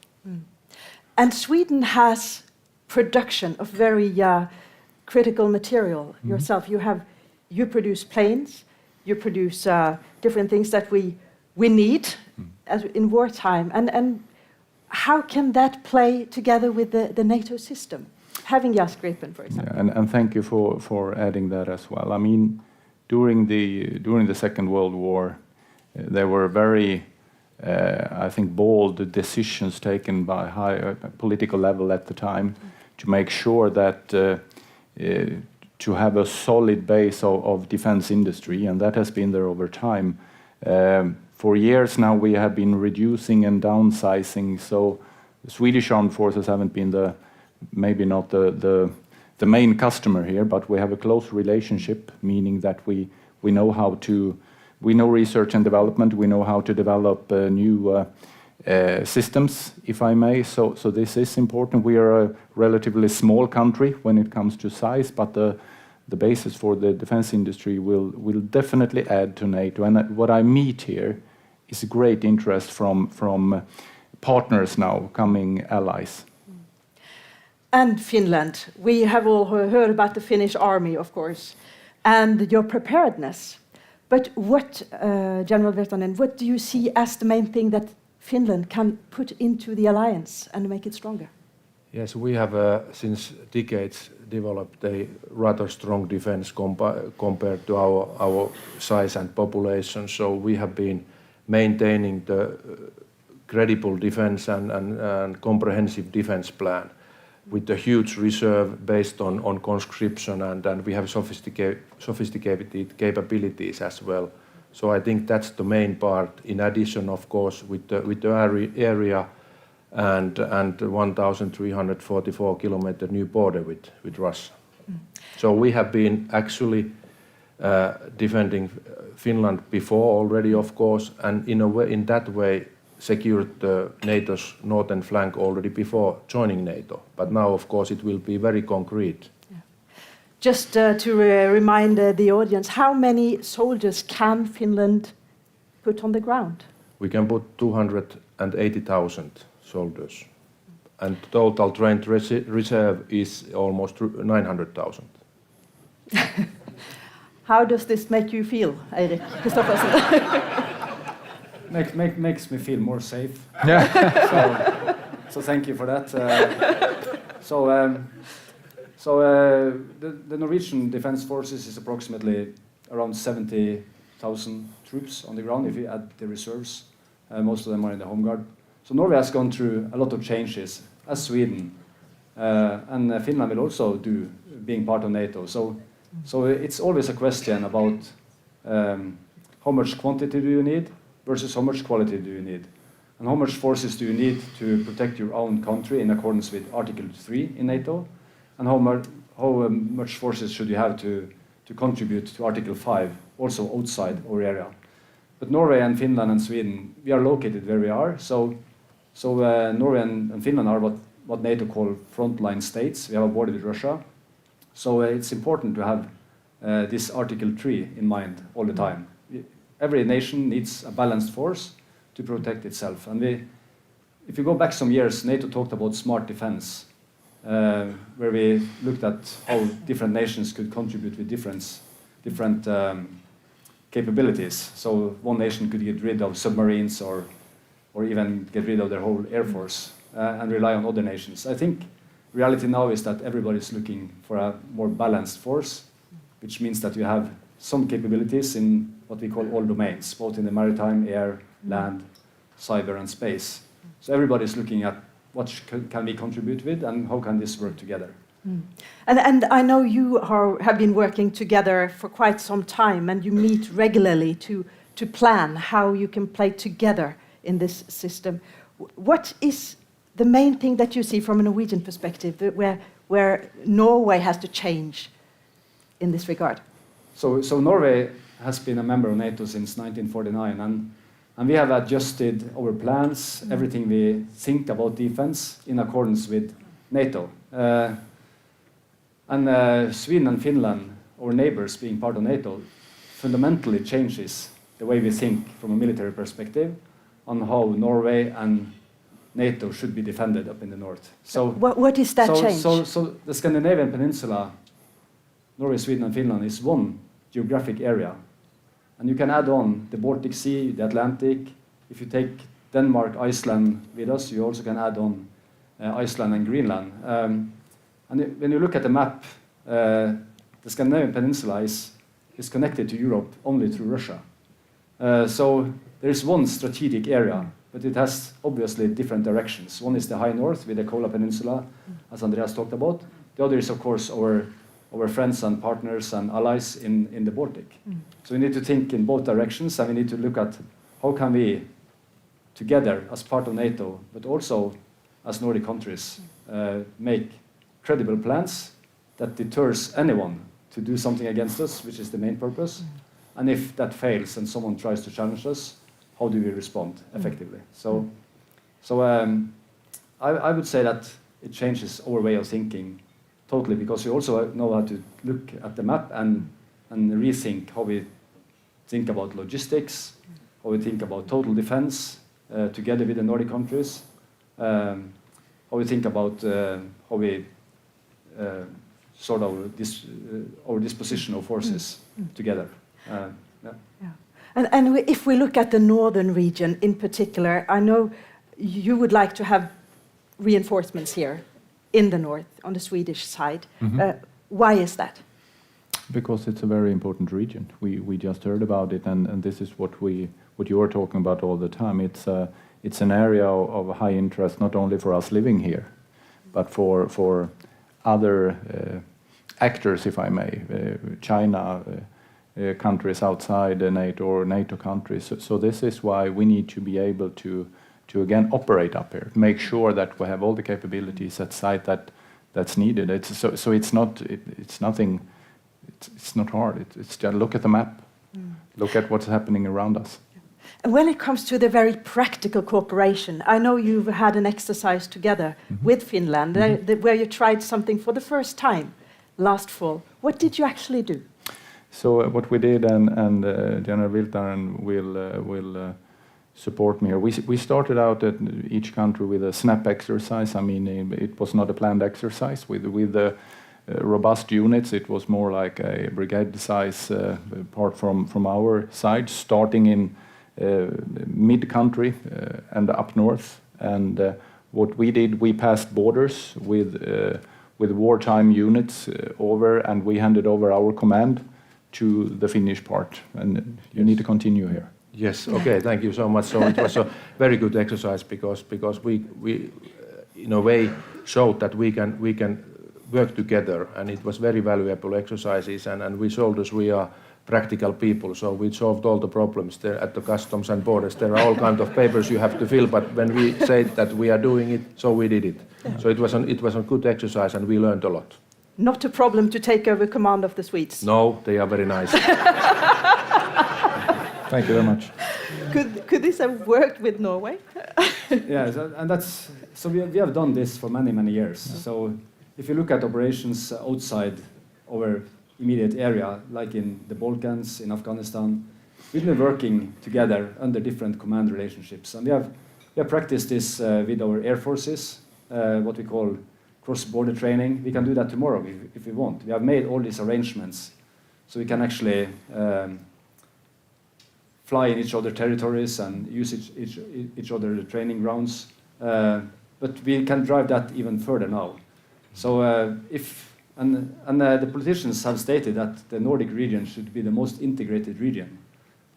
And Sweden has production of very critical material yourself. You produce planes, you produce different things that we need in wartime. And how can that play together with the NATO system? Having Jas Gripen, for example. Yeah, and thank you for adding that as well. I mean, during the Second World War, there were very, I think, bold decisions taken by high political level at the time to make sure that to have a solid base of defense industry, and that has been there over time. For years now, we have been reducing and downsizing. So the Swedish armed forces haven't been maybe not the main customer here, but we have a close relationship, meaning that we know how to We know research and development. We know how to develop new systems, if I may. So this is important. We are a relatively small country when it comes to size, but the basis for the defense industry will definitely add to NATO. And what I meet here is a great interest from partners now, coming allies. And Finland. We have all heard about the Finnish army, of course, and your preparedness. But what, General Virtanen, what do you see as the main thing that Finland can put into the alliance and make it stronger? Yes, we have since decades developed a rather strong defense compared to our size and population. So we have been maintaining the credible defense and comprehensive defense plan with a huge reserve based on conscription, and we have sophisticated capabilities as well. So I think that's the main part. In addition, of course, with the area and 1,344 kilometer new border with Russia. So we have been actually defending Finland before already, of course, and in that way secured NATO's northern flank already before joining NATO. But now, of course, it will be very concrete. Yeah. Just to remind the audience, how many soldiers can Finland put on the ground? We can put 280,000 soldiers. And the total trained reserve is almost 900,000. How does this make you feel, Eirik Kristoffersen? Makes me feel more safe. Yeah. So thank you for that. The Norwegian Defence Forces is approximately around 70,000 troops on the ground if you add the reserves. Most of them are in the home guard. So Norway has gone through a lot of changes, as Sweden, and Finland will also do, being part of NATO. So it's always a question about how much quantity do you need versus how much quality do you need, and how much forces do you need to protect your own country in accordance with Article 3 in NATO, and how much forces should you have to contribute to Article 5, also outside our area. But Norway and Finland and Sweden, we are located where we are, so Norway and Finland are what NATO call frontline states. We have a border with Russia, so it's important to have this Article 3 in mind all the time. Every nation needs a balanced force to protect itself. And if you go back some years, NATO talked about smart defense, where we looked at how different nations could contribute with different capabilities. So one nation could get rid of submarines or even get rid of their whole air force and rely on other nations. I think reality now is that everybody's looking for a more balanced force, which means that you have some capabilities in what we call all domains, both in the maritime, air, land, cyber, and space. So everybody's looking at what can we contribute with and how can this work together. And I know you have been working together for quite some time, and you meet regularly to plan how you can play together in this system. What is the main thing that you see from a Norwegian perspective where Norway has to change in this regard? So Norway has been a member of NATO since 1949, and we have adjusted our plans, everything we think about defense, in accordance with NATO. Sweden and Finland, our neighbors being part of NATO, fundamentally changes the way we think from a military perspective on how Norway and NATO should be defended up in the north. So what is that change? So the Scandinavian peninsula, Norway, Sweden and Finland, is one geographic area. And you can add on the Baltic Sea, the Atlantic. If you take Denmark, Iceland with us, you also can add on Iceland and Greenland. And when you look at the map, the Scandinavian peninsula is connected to Europe only through Russia. So there is one strategic area, but it has obviously different directions. One is the high north with the Kola Peninsula, as Andreas talked about. The other is, of course, our friends and partners and allies in the Baltic. So we need to think in both directions, and we need to look at how can we, together as part of NATO, but also as Nordic countries, make credible plans that deters anyone to do something against us, which is the main purpose, And if that fails and someone tries to challenge us, how do we respond effectively? I would say that it changes our way of thinking totally, because we also know how to look at the map and rethink how we think about logistics, how we think about total defense together with the Nordic countries, how we think about how we sort of our disposition of forces together. And if we look at the northern region in particular, I know you would like to have reinforcements here in the north, on the Swedish side. Why is that? Because it's a very important region. We just heard about it, and this is what you are talking about all the time. It's an area of high interest, not only for us living here, but for other actors, if I may, China, countries outside NATO or NATO countries. So this is why we need to be able to again operate up here, make sure that we have all the capabilities at site that's needed. It's not hard. It's just look at the map, look at what's happening around us. And when it comes to the very practical cooperation, I know you've had an exercise together with Finland where you tried something for the first time last fall. What did you actually do? So what we did, and General Wiltaren will support me here. We started out at each country with a SNAP exercise. I mean, it was not a planned exercise with the robust units. It was more like a brigade size part from our side, starting in mid-country and up north. And what we did, we passed borders with wartime units over, and we handed over our command to the Finnish part. And you need to continue here. Yes. Okay. Thank you so much. So it was a very good exercise because we in a way showed that we can work together, and it was very valuable exercises. And we soldiers, we are practical people, so we solved all the problems there at the customs and borders. There are all kinds of papers you have to fill, but when we said that we are doing it, so we did it. Yeah. So it was a good exercise, and we learned a lot. Not a problem to take over command of the Swedes. No, they are very nice. Thank you very much. Could this have worked with Norway? Yeah, and that's so we have done this for many years. Yeah. So if you look at operations outside our immediate area, like in the Balkans, in Afghanistan, we've been working together under different command relationships, and we have practiced this with our air forces, what we call cross-border training. We can do that tomorrow if we want. We have made all these arrangements so we can actually fly in each other's territories and use each other's training grounds. But we can drive that even further now. So the politicians have stated that the Nordic region should be the most integrated region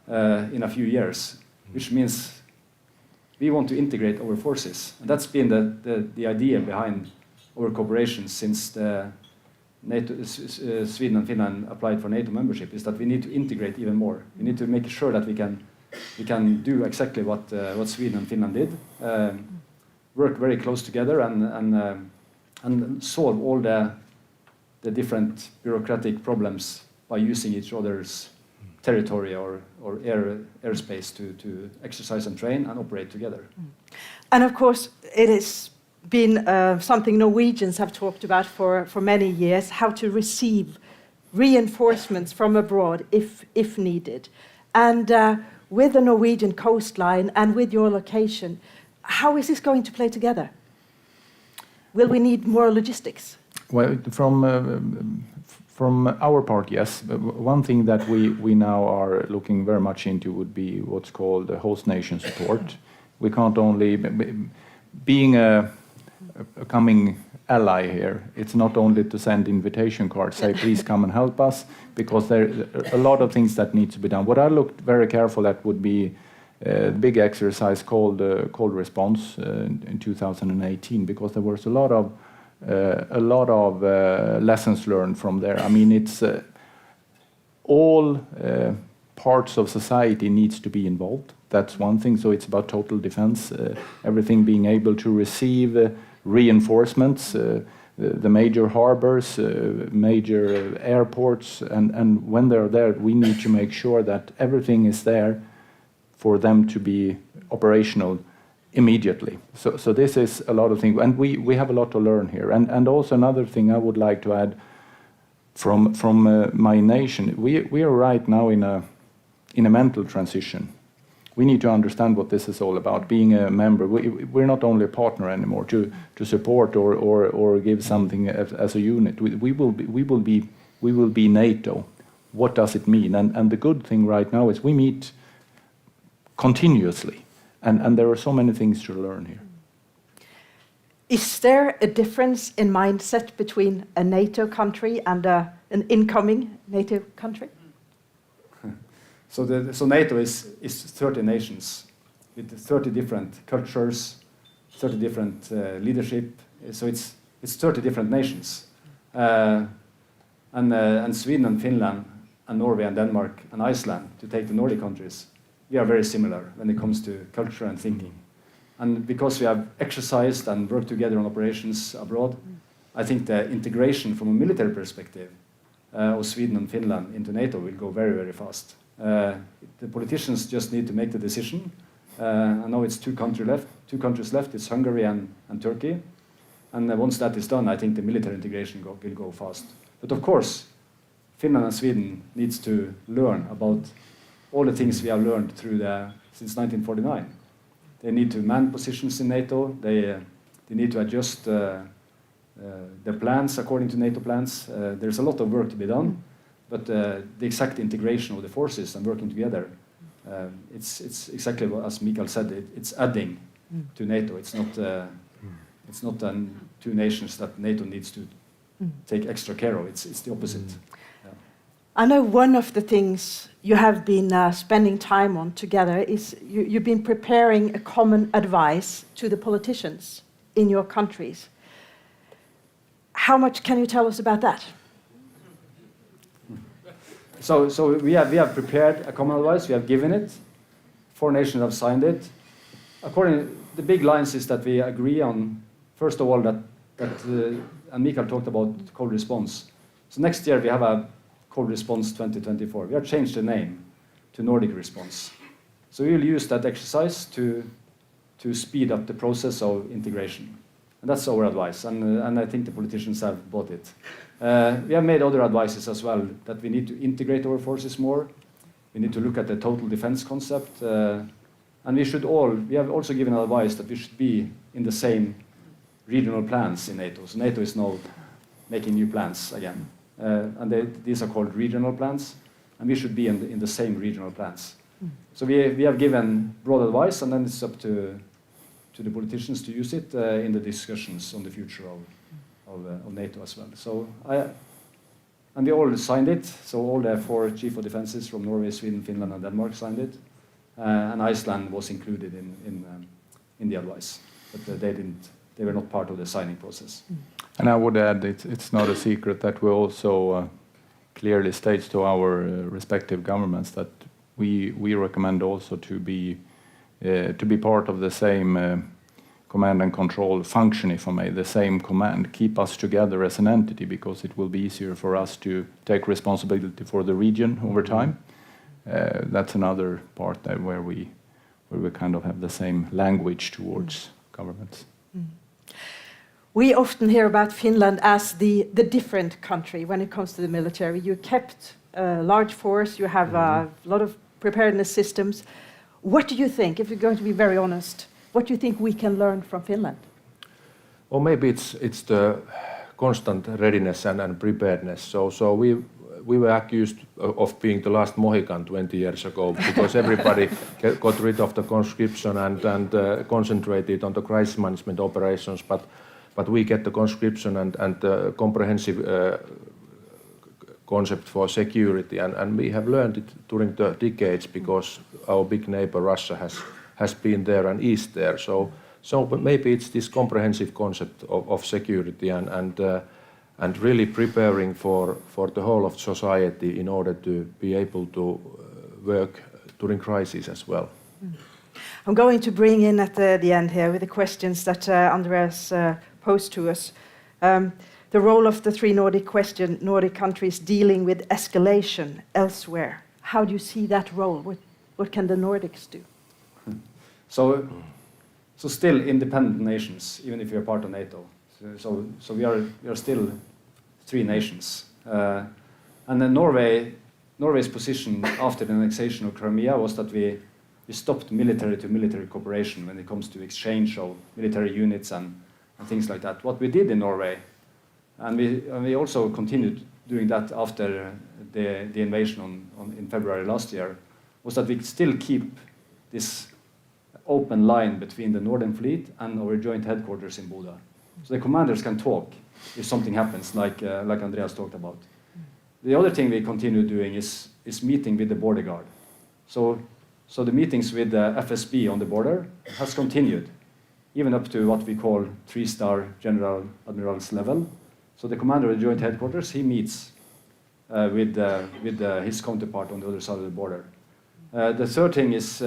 in a few years, which means we want to integrate our forces. And that's been the idea behind our cooperation since Sweden and Finland applied for NATO membership, is that we need to integrate even more. We need to make sure that we can do exactly what Sweden and Finland did, work very close together and solve all the different bureaucratic problems by using each other's territory or airspace to exercise and train and operate together. And of course, it has been something Norwegians have talked about for many years, how to receive reinforcements from abroad if needed. And with the Norwegian coastline and with your location, how is this going to play together? Will we need more logistics? Well, from our part, yes. One thing that we now are looking very much into would be what's called the host nation support. We can't only, being a coming ally here, it's not only to send invitation cards, say please come and help us, because there are a lot of things that need to be done. What I looked very careful at would be a big exercise called Cold Response in 2018, because there was a lot of lessons learned from there. I mean, it's all parts of society needs to be involved. That's one thing. So it's about total defense, everything being able to receive reinforcements, the major harbors, major airports, and when they're there, we need to make sure that everything is there for them to be operational immediately. So this is a lot of things, and we have a lot to learn here. And also another thing I would like to add from my nation, we are right now in a mental transition. We need to understand what this is all about. Being a member, we're not only a partner anymore to support or give something as a unit. We will be NATO. What does it mean? And the good thing right now is we meet continuously, and there are so many things to learn here. Is there a difference in mindset between a NATO country and an incoming NATO country? So NATO is 30 nations with 30 different cultures, 30 different leadership. So it's 30 different nations, and Sweden and Finland and Norway and Denmark and Iceland, to take the Nordic countries, we are very similar when it comes to culture and thinking. And because we have exercised and worked together on operations abroad, I think the integration from a military perspective of Sweden and Finland into NATO will go very, very fast. The politicians just need to make the decision. I know it's two countries left. It's Hungary and Turkey. And once that is done, I think the military integration will go fast. But of course, Finland and Sweden needs to learn about all the things we have learned since 1949. They need to man positions in NATO. They need to adjust their plans according to NATO plans. There's a lot of work to be done. But the exact integration of the forces and working together, it's exactly what, as Mikael said, it's adding to NATO. It's not two nations that NATO needs to take extra care of. It's the opposite. Yeah. I know one of the things you have been spending time on together is you've been preparing a common advice to the politicians in your countries. How much can you tell us about that? So we have prepared a common advice. We have given it. 4 nations have signed it. The big lines is that we agree on, first of all, that and Mikael talked about cold response. So next year we have a cold response 2024. We have changed the name to Nordic response. So we will use that exercise to speed up the process of integration. And that's our advice, and I think the politicians have bought it. We have made other advices as well, that we need to integrate our forces more. We need to look at the total defense concept. And we have also given advice that we should be in the same regional plans in NATO. So NATO is now making new plans again. And these are called regional plans, and we should be in the same regional plans. So we have given broad advice, and then it's up to the politicians to use it in the discussions on the future of NATO as well. And we all signed it. So all the 4 chief of defenses from Norway, Sweden, Finland, and Denmark signed it, and Iceland was included in the advice, but they were not part of the signing process. And I would add, it's not a secret that we also clearly state to our respective governments that we recommend also to be part of the same command and control function, if I may, the same command. Keep us together as an entity, because it will be easier for us to take responsibility for the region over time. That's another part that where we kind of have the same language towards governments. We often hear about Finland as the different country when it comes to the military. You kept a large force, you have a lot of preparedness systems. What do you think, if you're going to be very honest, what do you think we can learn from Finland? Or maybe it's the constant readiness and preparedness. So we were accused of being the last Mohican 20 years ago, because everybody got rid of the conscription and concentrated on the crisis management operations. But we get the conscription and the comprehensive concept for security, and we have learned it during the decades, because our big neighbor Russia has been there and is there. So maybe it's this comprehensive concept of security and really preparing for the whole of society in order to be able to work during crises as well. I'm going to bring in at the end here with the questions that Andreas posed to us. The role of the three Nordic countries dealing with escalation elsewhere. How do you see that role? What can the Nordics do? So still independent nations, even if we are part of NATO. So we are still three nations. And then Norway's position after the annexation of Crimea was that we stopped military-to-military cooperation when it comes to exchange of military units and things like that. What we did in Norway, and we also continued doing that after the invasion in February last year, was that we still keep this open line between the Northern Fleet and our joint headquarters in Bodø. So the commanders can talk if something happens, like Andreas talked about. The other thing we continue doing is meeting with the border guard. So the meetings with the FSB on the border has continued, even up to what we call 3-star general admirals level. So the commander of the joint headquarters, he meets with his counterpart on the other side of the border. The third thing is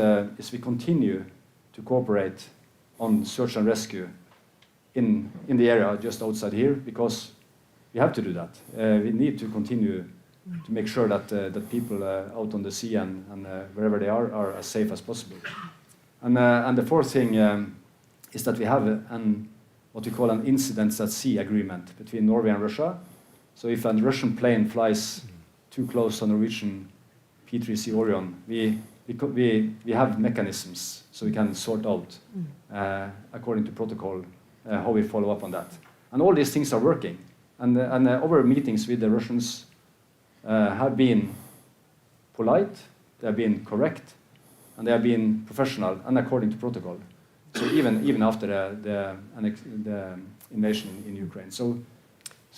we continue to cooperate on search and rescue in the area just outside here, because we have to do that. We need to continue to make sure that people out on the sea and wherever they are as safe as possible. And the fourth thing is that we have what we call an incidents at sea agreement between Norway and Russia. So if a Russian plane flies too close to Norwegian P3C Orion, we have mechanisms so we can sort out, according to protocol, how we follow up on that. And all these things are working. And our meetings with the Russians have been polite, they have been correct, and they have been professional and according to protocol. So even after the invasion in Ukraine.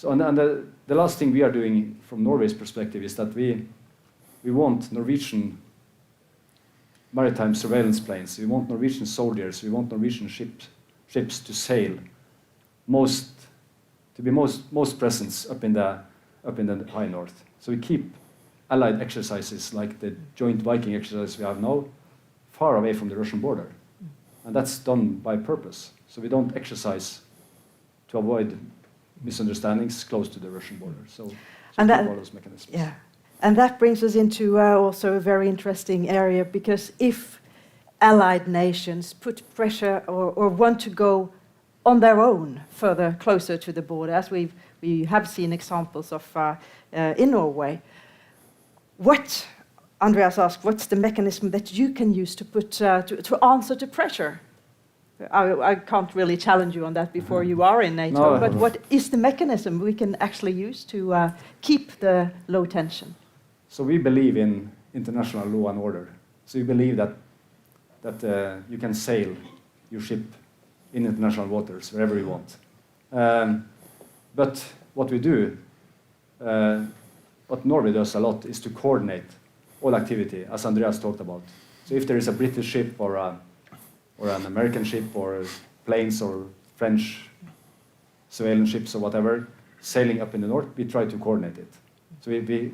And the last thing we are doing from Norway's perspective is that we want Norwegian maritime surveillance planes, we want Norwegian soldiers, we want Norwegian ships to sail to be most presence up in the high north. So we keep allied exercises like the joint Viking exercise we have now far away from the Russian border. And that's done by purpose. So we don't exercise to avoid misunderstandings close to the Russian border. So and keep all those mechanisms. Yeah. And that brings us into also a very interesting area, because if allied nations put pressure or want to go on their own further closer to the border, as we have seen examples of in Norway, what, Andreas asked, what's the mechanism that you can use to put to answer to pressure? I can't really challenge you on that before you are in NATO, but what is the mechanism we can actually use to keep the low tension? So we believe in international law and order. So we believe that you can sail your ship in international waters wherever you want. But what we do, what Norway does a lot, is to coordinate all activity, as Andreas talked about. So if there is a British ship or an American ship or planes or French surveillance ships or whatever sailing up in the north, we try to coordinate it. So we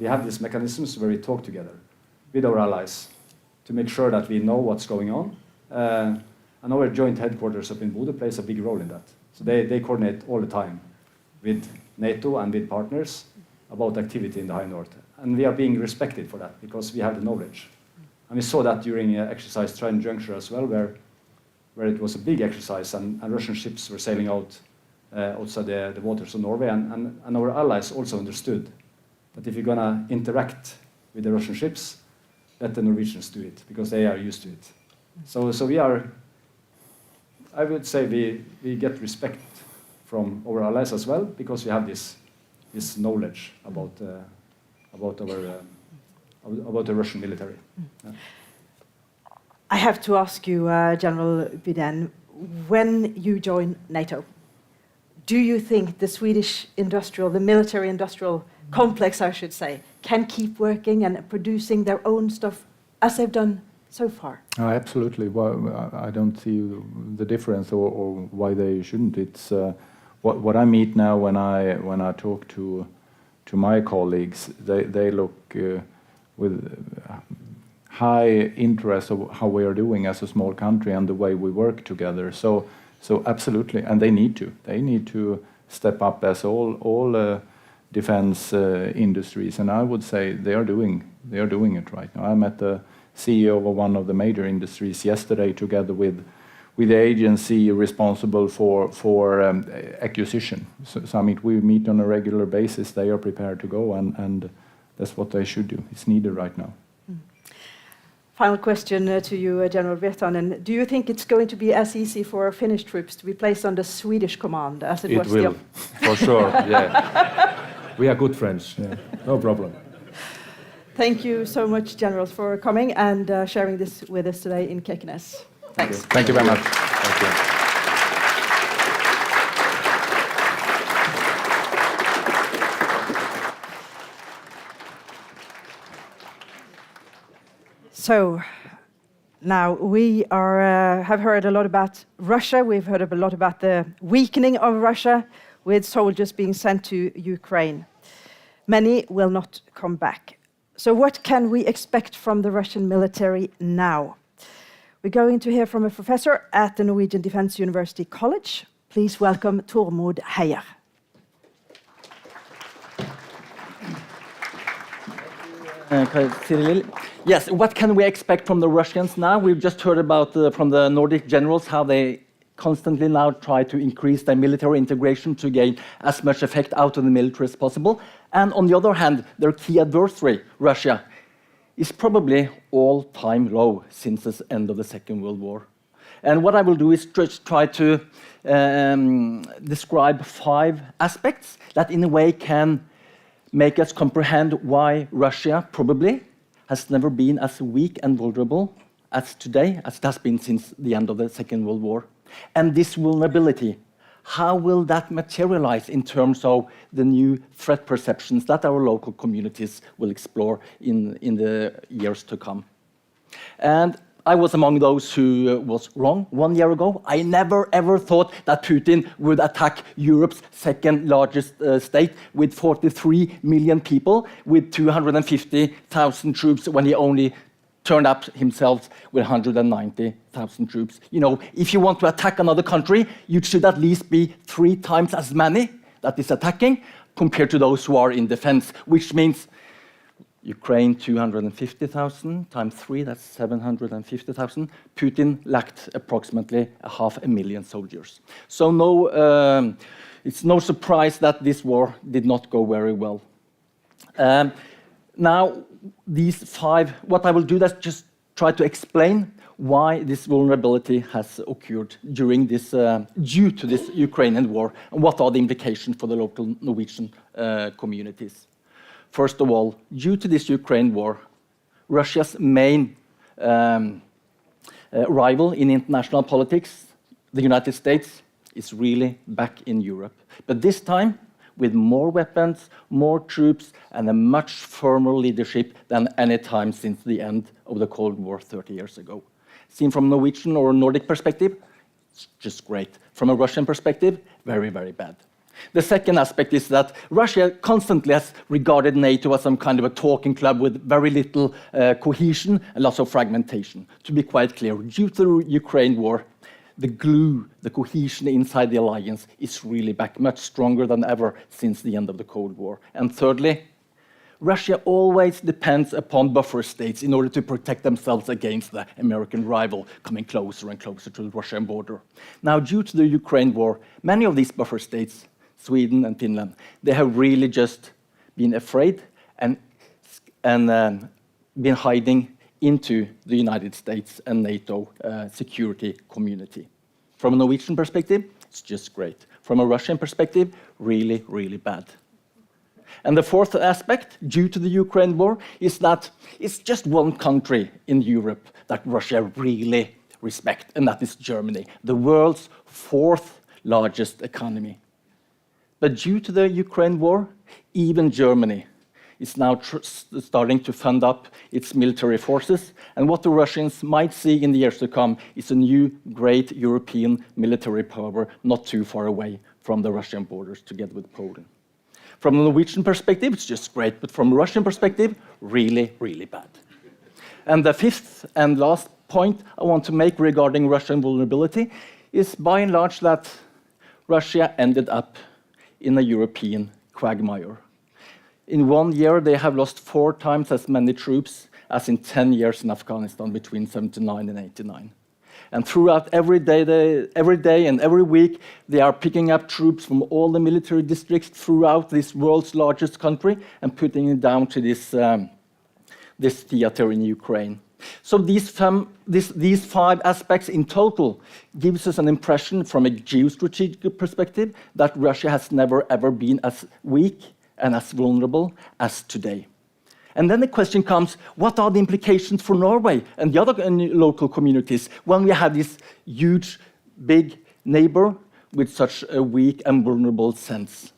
have these mechanisms where we talk together with our allies to make sure that we know what's going on. And our joint headquarters up in Bodø plays a big role in that. So they coordinate all the time with NATO and with partners about activity in the high north. And we are being respected for that because we have the knowledge. And we saw that during exercise Trident Juncture as well, where it was a big exercise and Russian ships were sailing out outside the waters of Norway. And our allies also understood that if you're going to interact with the Russian ships, let the Norwegians do it, because they are used to it. So we are, I would say we get respect from our allies as well, because we have this knowledge about the Russian military. Yeah. I have to ask you, General Bydén, when you join NATO, do you think the Swedish the military-industrial complex, I should say, can keep working and producing their own stuff as they've done so far? Absolutely. Well, I don't see the difference or why they shouldn't. It's what I meet now when I talk to my colleagues. They look with high interest of how we are doing as a small country and the way we work together. So absolutely, and they need to step up as all defense industries, and I would say they are doing it right now. I met the CEO of one of the major industries yesterday, together with the agency responsible for acquisition. So I mean, we meet on a regular basis. They are prepared to go, and that's what they should do. It's needed right now. Final question to you, General Virtanen. Do you think it's going to be as easy for Finnish troops to be placed under Swedish command as it was? It will, for sure. Yeah, we are good friends. Yeah. No problem. Thank you so much, Generals, for coming and sharing this with us today in Kirkenes. Thanks. Thank you very much. Thank you. So now we have heard a lot about Russia. We've heard a lot about the weakening of Russia with soldiers being sent to Ukraine. Many will not come back. So what can we expect from the Russian military now? We're going to hear from a professor at the Norwegian Defence University College. Please welcome Tormod Heier. Yes, what can we expect from the Russians now? We've just heard about from the Nordic generals how they constantly now try to increase their military integration to gain as much effect out of the military as possible. And on the other hand, their key adversary, Russia, is probably all-time low since the end of the Second World War. And what I will do is just try to describe 5 aspects that in a way can make us comprehend why Russia probably has never been as weak and vulnerable as today, as it has been since the end of the Second World War. And this vulnerability, how will that materialize in terms of the new threat perceptions that our local communities will explore in the years to come? And I was among those who was wrong 1 year ago. I never ever thought that Putin would attack Europe's second largest state with 43 million people, with 250,000 troops, when he only turned up himself with 190,000 troops. You know, if you want to attack another country, you should at least be 3 times as many that is attacking compared to those who are in defense, which means Ukraine 250,000 times 3, that's 750,000. Putin lacked approximately 500,000 soldiers. So it's no surprise that this war did not go very well. Now, these 5, what I will do is just try to explain why this vulnerability has occurred during this, due to this Ukrainian war, and what are the implications for the local Norwegian communities. First of all, due to this Ukraine war, Russia's main rival in international politics, the United States, is really back in Europe. But this time, with more weapons, more troops, and a much firmer leadership than any time since the end of the Cold War 30 years ago. Seen from a Norwegian or Nordic perspective, it's just great. From a Russian perspective, very, very bad. The second aspect is that Russia constantly has regarded NATO as some kind of a talking club with very little cohesion and lots of fragmentation. To be quite clear, due to the Ukraine war, the glue, the cohesion inside the alliance is really back, much stronger than ever since the end of the Cold War. And thirdly, Russia always depends upon buffer states in order to protect themselves against the American rival coming closer and closer to the Russian border. Now, due to the Ukraine war, many of these buffer states, Sweden and Finland, they have really just been afraid and been hiding into the United States and NATO security community. From a Norwegian perspective, it's just great. From a Russian perspective, really, really bad. And the fourth aspect, due to the Ukraine war, is that it's just one country in Europe that Russia really respects, and that is Germany, the world's 4th largest economy. But due to the Ukraine war, even Germany is now starting to fund up its military forces. And what the Russians might see in the years to come is a new great European military power not too far away from the Russian borders, together with Poland. From a Norwegian perspective, it's just great, but from a Russian perspective, really, really bad. And the 5th and last point I want to make regarding Russian vulnerability is by and large that Russia ended up in a European quagmire. In 1 year, they have lost 4 times as many troops as in 10 years in Afghanistan between 79 and 89. And throughout every day and every week, they are picking up troops from all the military districts throughout this world's largest country and putting it down to this theater in Ukraine. So these 5 aspects in total gives us an impression from a geostrategic perspective that Russia has never ever been as weak and as vulnerable as today. And then the question comes, what are the implications for Norway and the other local communities when we have this huge, big neighbor with such a weak and vulnerable sense?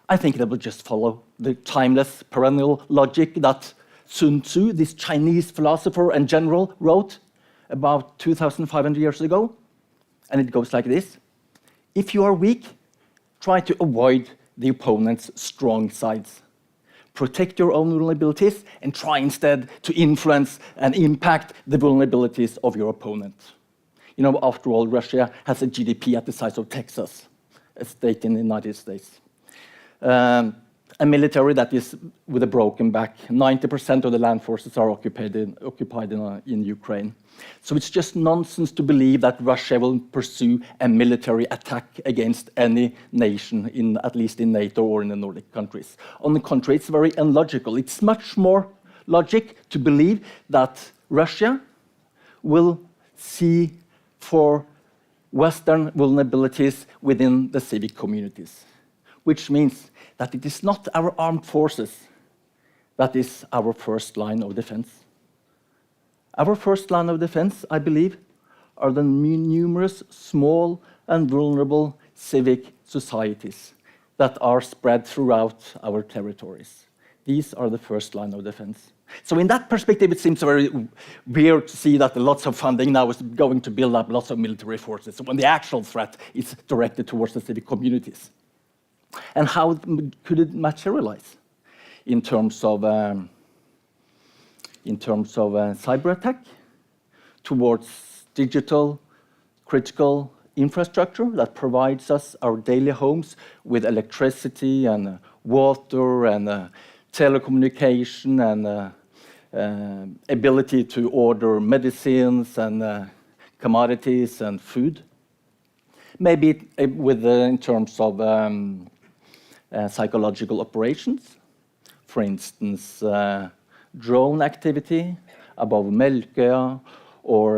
I think they will just follow the timeless, perennial logic that Sun Tzu, this Chinese philosopher and general, wrote about 2,500 years ago. And it goes like this. If you are weak, try to avoid the opponent's strong sides. Protect your own vulnerabilities and try instead to influence and impact the vulnerabilities of your opponent. You know, after all, Russia has a GDP at the size of Texas, a state in the United States. A military that is with a broken back. 90% of the land forces are occupied in Ukraine. So it's just nonsense to believe that Russia will pursue a military attack against any nation, at least in NATO or in the Nordic countries. On the contrary, it's very illogical. It's much more logic to believe that Russia will see for Western vulnerabilities within the civic communities, which means that it is not our armed forces that is our first line of defense. Our first line of defense, I believe, are the numerous small and vulnerable civic societies that are spread throughout our territories. These are the first line of defense. So in that perspective, it seems very weird to see that lots of funding now is going to build up lots of military forces when the actual threat is directed towards the civic communities. And how could it materialize in terms of cyber attack towards digital critical infrastructure that provides us our daily homes with electricity and water and telecommunication and ability to order medicines and commodities and food. Maybe in terms of psychological operations, for instance, drone activity above Melkøya, or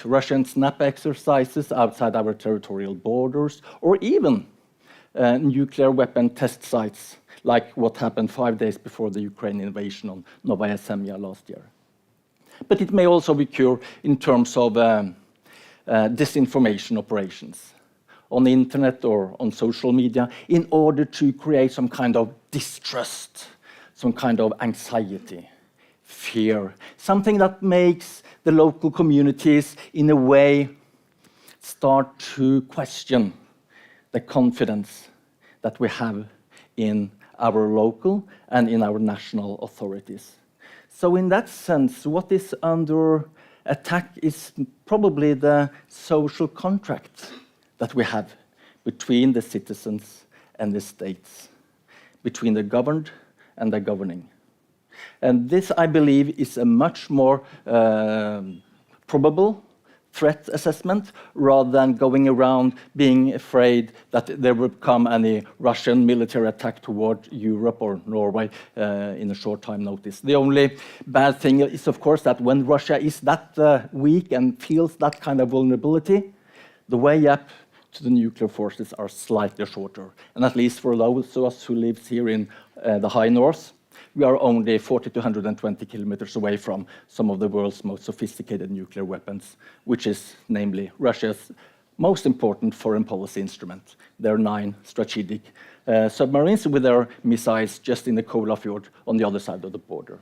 Russian snap exercises outside our territorial borders, or even nuclear weapon test sites, like what happened 5 days before the Ukraine invasion on Novaya Zemlya last year. But it may also occur in terms of disinformation operations on the internet or on social media in order to create some kind of distrust, some kind of anxiety, fear, something that makes the local communities in a way start to question the confidence that we have in our local and in our national authorities. So in that sense, what is under attack is probably the social contract that we have between the citizens and the states, between the governed and the governing. And this, I believe, is a much more probable threat assessment rather than going around being afraid that there will come any Russian military attack toward Europe or Norway in a short time notice. The only bad thing is, of course, that when Russia is that weak and feels that kind of vulnerability, the way up to the nuclear forces are slightly shorter. And at least for those of us who live here in the high north, we are only 40 to 120 kilometers away from some of the world's most sophisticated nuclear weapons, which is namely Russia's most important foreign policy instrument, their 9 strategic submarines with their missiles just in the Kola Fjord on the other side of the border.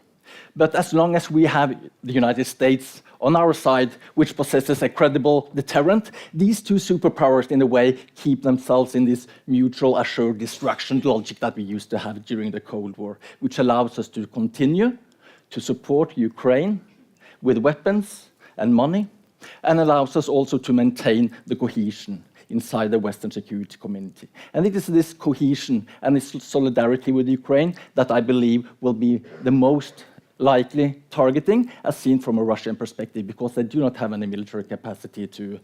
But as long as we have the United States on our side, which possesses a credible deterrent, these two superpowers, in a way, keep themselves in this mutual assured destruction logic that we used to have during the Cold War, which allows us to continue to support Ukraine with weapons and money and allows us also to maintain the cohesion inside the Western security community. And it is this cohesion and this solidarity with Ukraine that I believe will be the most likely targeting, as seen from a Russian perspective, because they do not have any military capacity to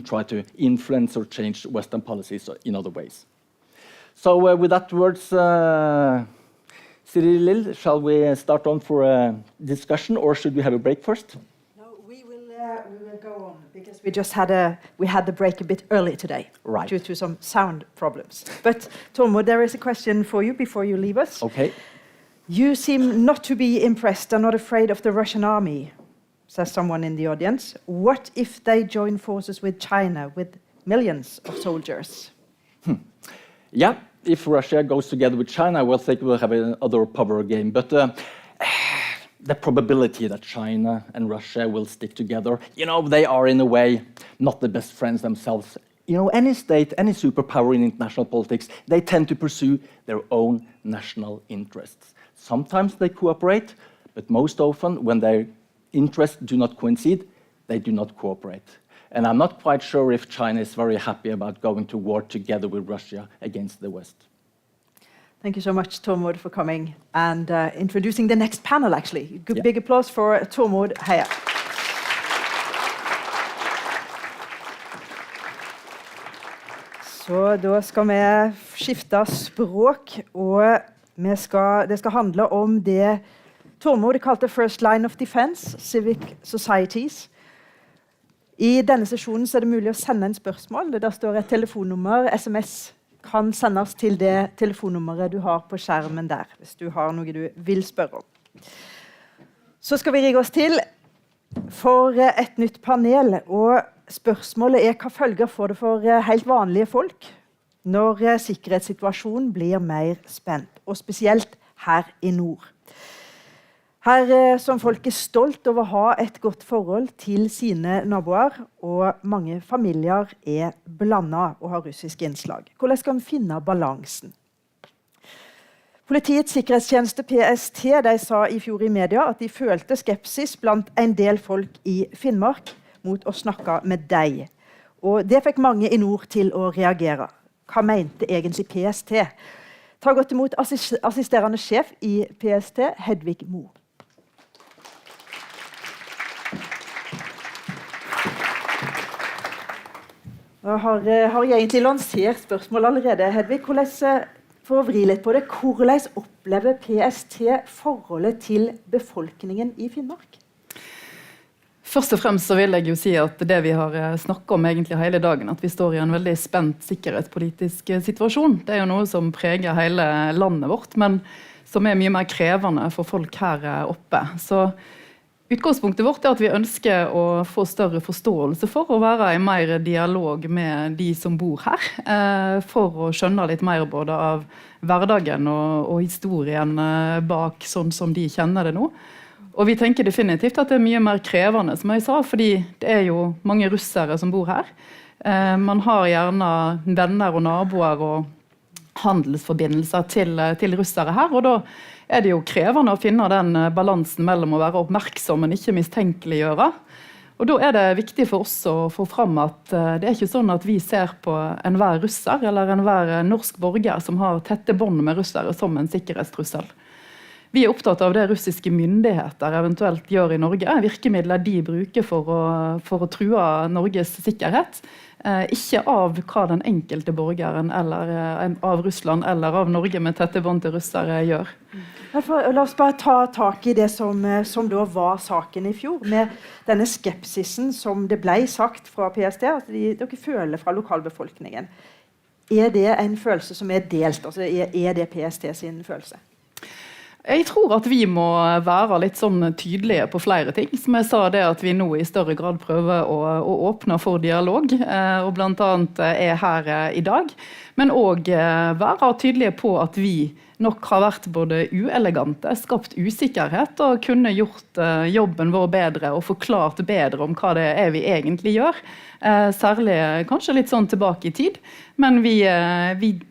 try to influence or change Western policies in other ways. So with that words, Cyril, shall we start on for a discussion, or should we have a break first? We will go on because we had the break a bit early today, right, due to some sound problems. But Tormod, there is a question for you before you leave us. Okay. You seem not to be impressed and not afraid of the Russian army, says someone in the audience. What if they join forces with China with millions of soldiers? Yeah, if Russia goes together with China, I think we'll have another power game. But the probability that China and Russia will stick together, they are in a way not the best friends themselves. Any state, any superpower in international politics, they tend to pursue their own national interests. Sometimes they cooperate, but most often when their interests do not coincide, they do not cooperate. And I'm not quite sure if China is very happy about going to war together with Russia against the West. Thank you so much, Tormod, for coming and introducing the next panel, actually. Good, big applause for Tormod Heia. Så da skal vi skifte språk, og det skal handle om det Tormod kalte First Line of Defense, Civic Societies. I denne sesjonen så det mulig å sende en spørsmål. Der står et telefonnummer, SMS kan sendes til det telefonnummeret du har på skjermen der, hvis du har noe du vil spørre om. Så skal vi rigge oss til for et nytt panel, og spørsmålet hva følger får det for helt vanlige folk når sikkerhetssituasjonen blir mer spent, og spesielt her i nord. Her som folk stolt over å ha et godt forhold til sine naboer, og mange familier blandet og har russiske innslag. Hvordan skal vi finne balansen? Politiets sikkerhetstjeneste PST de sa i fjor i media at de følte skepsis blant en del folk i Finnmark mot å snakke med deg. Og det fikk mange i nord til å reagere. Hva mente egentlig PST? Ta godt imot assisterende sjef i PST, Hedvig Mo. Har jeg egentlig lansert spørsmål allerede, Hedvig? For å vri litt på det, hvordan opplever PST forholdet til befolkningen i Finnmark? Først og fremst så vil jeg jo si at det vi har snakket om egentlig hele dagen, at vi står i en veldig spent sikkerhetspolitisk situasjon. Det er jo noe som preger hele landet vårt, men som mye mer krevende for folk her oppe. Så utgangspunktet vårt at vi ønsker å få større forståelse for å være i mer dialog med de som bor her, for å skjønne litt mer både av hverdagen og historien bak sånn som de kjenner det nå. Og vi tenker definitivt at det mye mer krevende, som jeg sa, fordi det jo mange russere som bor her. Man har gjerne venner og naboer og handelsforbindelser til russere her, og da det jo krevende å finne den balansen mellom å være oppmerksom, men ikke mistenkeliggjøre. Og da det viktig for oss å få fram at det ikke sånn at vi ser på enhver russer eller enhver norsk borger som har tette bånd med russere som en sikkerhetstrussel. Vi opptatt av det russiske myndigheter eventuelt gjør i Norge, virkemidler de bruker for å true Norges sikkerhet, ikke av hva den enkelte borgeren eller av Russland eller av Norge med tette bånd til russere gjør. La oss bare ta tak i det som da var saken i fjor, med denne skepsisen som det ble sagt fra PST, at dere føler fra lokalbefolkningen. Det en følelse som delt? Altså, det PST sin følelse? Jeg tror at vi må være litt sånn tydelige på flere ting. Som jeg sa det at vi nå i større grad prøver å åpne for dialog, og blant annet her i dag. Men også være tydelige på at vi nok har vært både uelegante, skapt usikkerhet og kunne gjort jobben vår bedre og forklart bedre om hva det vi egentlig gjør. Særlig kanskje litt sånn tilbake i tid, men vi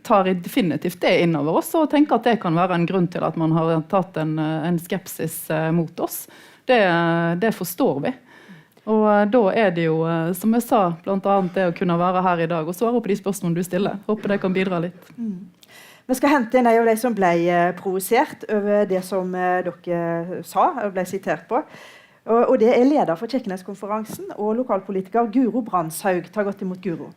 tar definitivt det innover oss og tenker at det kan være en grunn til at man har tatt en skepsis mot oss. Det forstår vi. Og da det jo, som jeg sa, blant annet det å kunne være her i dag og svare på de spørsmålene du stiller. Håper det kan bidra litt. Vi skal hente inn en av de som ble provosert over det som dere sa og ble sitert på. Og det leder for Kirkeneskonferansen og lokalpolitiker Guro Brandshaug. Ta godt imot Guro.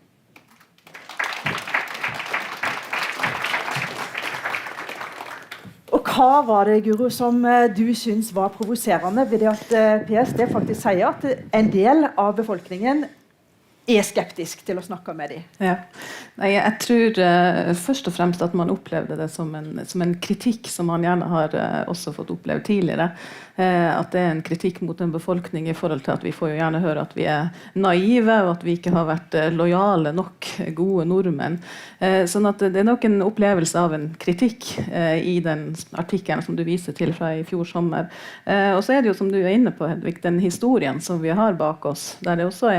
Og hva var det, Guro, som du synes var provoserende ved det at PST faktisk sier at en del av befolkningen skeptisk til å snakke med dem? Ja. Nei, jeg tror først og fremst at man opplevde det som en kritikk som man gjerne har også fått opplevd tidligere. At det en kritikk mot en befolkning i forhold til at vi får jo gjerne høre at vi naive og at vi ikke har vært lojale nok gode nordmenn. Sånn at det nok en opplevelse av en kritikk i den artikkelen som du viser til fra i fjor sommer. Og så det jo som du inne på, Hedvig, den historien som vi har bak oss, der det også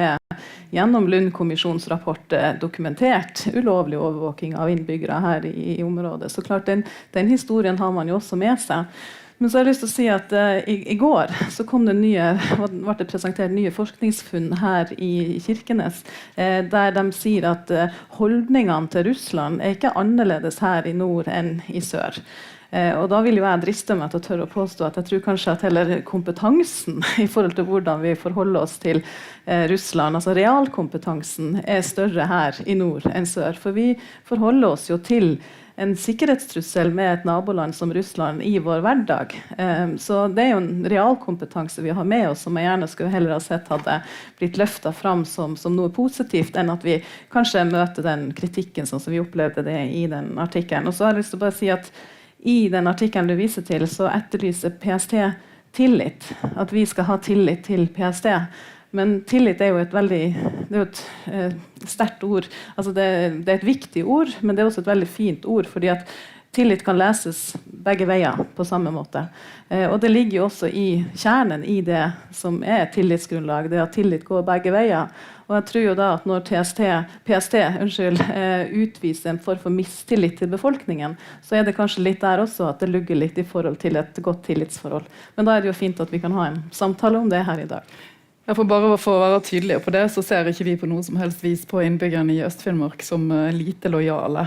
gjennom Lund-kommisjonens rapport dokumentert ulovlig overvåking av innbyggere her i området. Så klart, den historien har man jo også med seg. Men så har jeg lyst til å si at i går så ble det presentert nye forskningsfunn her i Kirkenes, der de sier at holdningene til Russland ikke annerledes her i nord enn i sør. Og da vil jo jeg driste meg til å tørre å påstå at jeg tror kanskje at heller kompetansen i forhold til hvordan vi forholder oss til Russland, altså realkompetansen, større her i nord enn sør. For vi forholder oss jo til en sikkerhetstrussel med et naboland som Russland i vår hverdag. Så det jo en realkompetanse vi har med oss, som jeg gjerne skulle heller ha sett hadde blitt løftet fram som noe positivt, enn at vi kanskje møter den kritikken sånn som vi opplevde det i den artikkelen. Og så har jeg lyst til å bare si at i den artikkelen du viser til, så etterlyser PST tillit. At vi skal ha tillit til PST. Men tillit jo et sterkt ord. Altså det et viktig ord, men det også et veldig fint ord, fordi at tillit kan leses begge veier på samme måte. Og det ligger jo også i kjernen i det som tillitsgrunnlag, det at tillit går begge veier. Og jeg tror jo da at når PST utviser en form for mistillit til befolkningen, så det kanskje litt der også at det lugger litt i forhold til et godt tillitsforhold. Men da det jo fint at vi kan ha en samtale om det her i dag. Ja, for bare for å være tydelige på det, så ser ikke vi på noe som helst vis på innbyggerne i Øst-Finnmark som lite lojale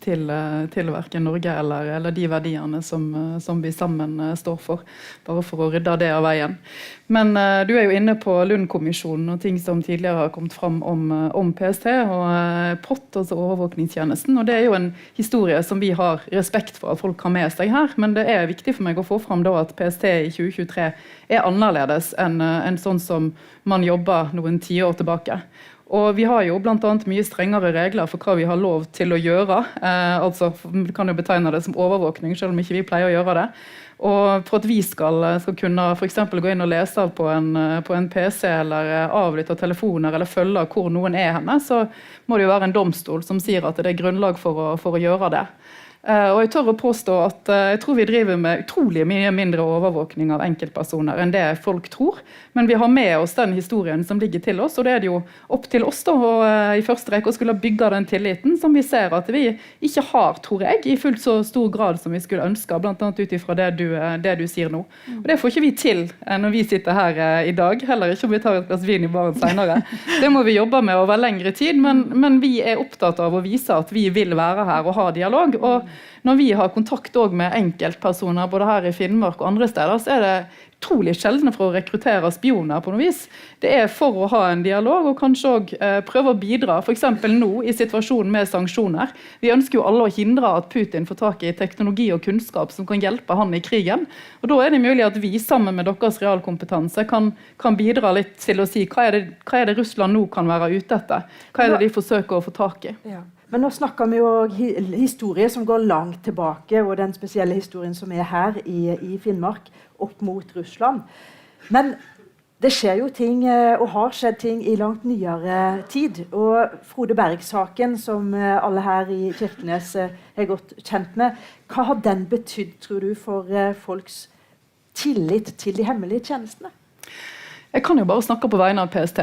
til hverken Norge eller de verdiene som vi sammen står for, bare for å rydde det av veien. Men du jo inne på Lund-kommisjonen og ting som tidligere har kommet fram om PST og POT, altså overvåkningstjenesten, og det jo en historie som vi har respekt for at folk har med seg her, men det viktig for meg å få fram da at PST i 2023 annerledes enn sånn som man jobber noen 10 år tilbake. Og vi har jo blant annet mye strengere regler for hva vi har lov til å gjøre. Altså, vi kan jo betegne det som overvåkning, selv om ikke vi pleier å gjøre det. Og for at vi skal kunne for eksempel gå inn og lese på en PC eller avlytte telefoner eller følge hvor noen henne, så må det jo være en domstol som sier at det grunnlag for å gjøre det. Og jeg tør å påstå at jeg tror vi driver med utrolig mye mindre overvåkning av enkeltpersoner enn det folk tror, men vi har med oss den historien som ligger til oss, og det det jo opp til oss da, og i første rekke å skulle bygge den tilliten som vi ser at vi ikke har, tror jeg, i fullt så stor grad som vi skulle ønske, blant annet ut ifra det du sier nå. Og det får ikke vi til når vi sitter her i dag, heller ikke om vi tar et glass vin i baren senere. Det må vi jobbe med over lengre tid, men vi opptatt av å vise at vi vil være her og ha dialog, og når vi har kontakt også med enkeltpersoner, både her i Finnmark og andre steder, så det utrolig sjeldne for å rekruttere spioner på noe vis. Det for å ha en dialog, og kanskje også prøve å bidra, for eksempel nå i situasjonen med sanksjoner. Vi ønsker jo alle å hindre at Putin får tak i teknologi og kunnskap som kan hjelpe han i krigen. Og da det mulig at vi sammen med deres realkompetanse kan bidra litt til å si hva det Russland nå kan være ute etter? Hva det de forsøker å få tak i? Ja. Men nå snakker vi jo historie som går langt tilbake, og den spesielle historien som her i Finnmark, opp mot Russland. Men det skjer jo ting, og har skjedd ting i langt nyere tid. Og Frode Berg-saken, som alle her i Kirkenes godt kjent med, hva har den betydd, tror du, for folks tillit til de hemmelige tjenestene? Jeg kan jo bare snakke på vegne av PST,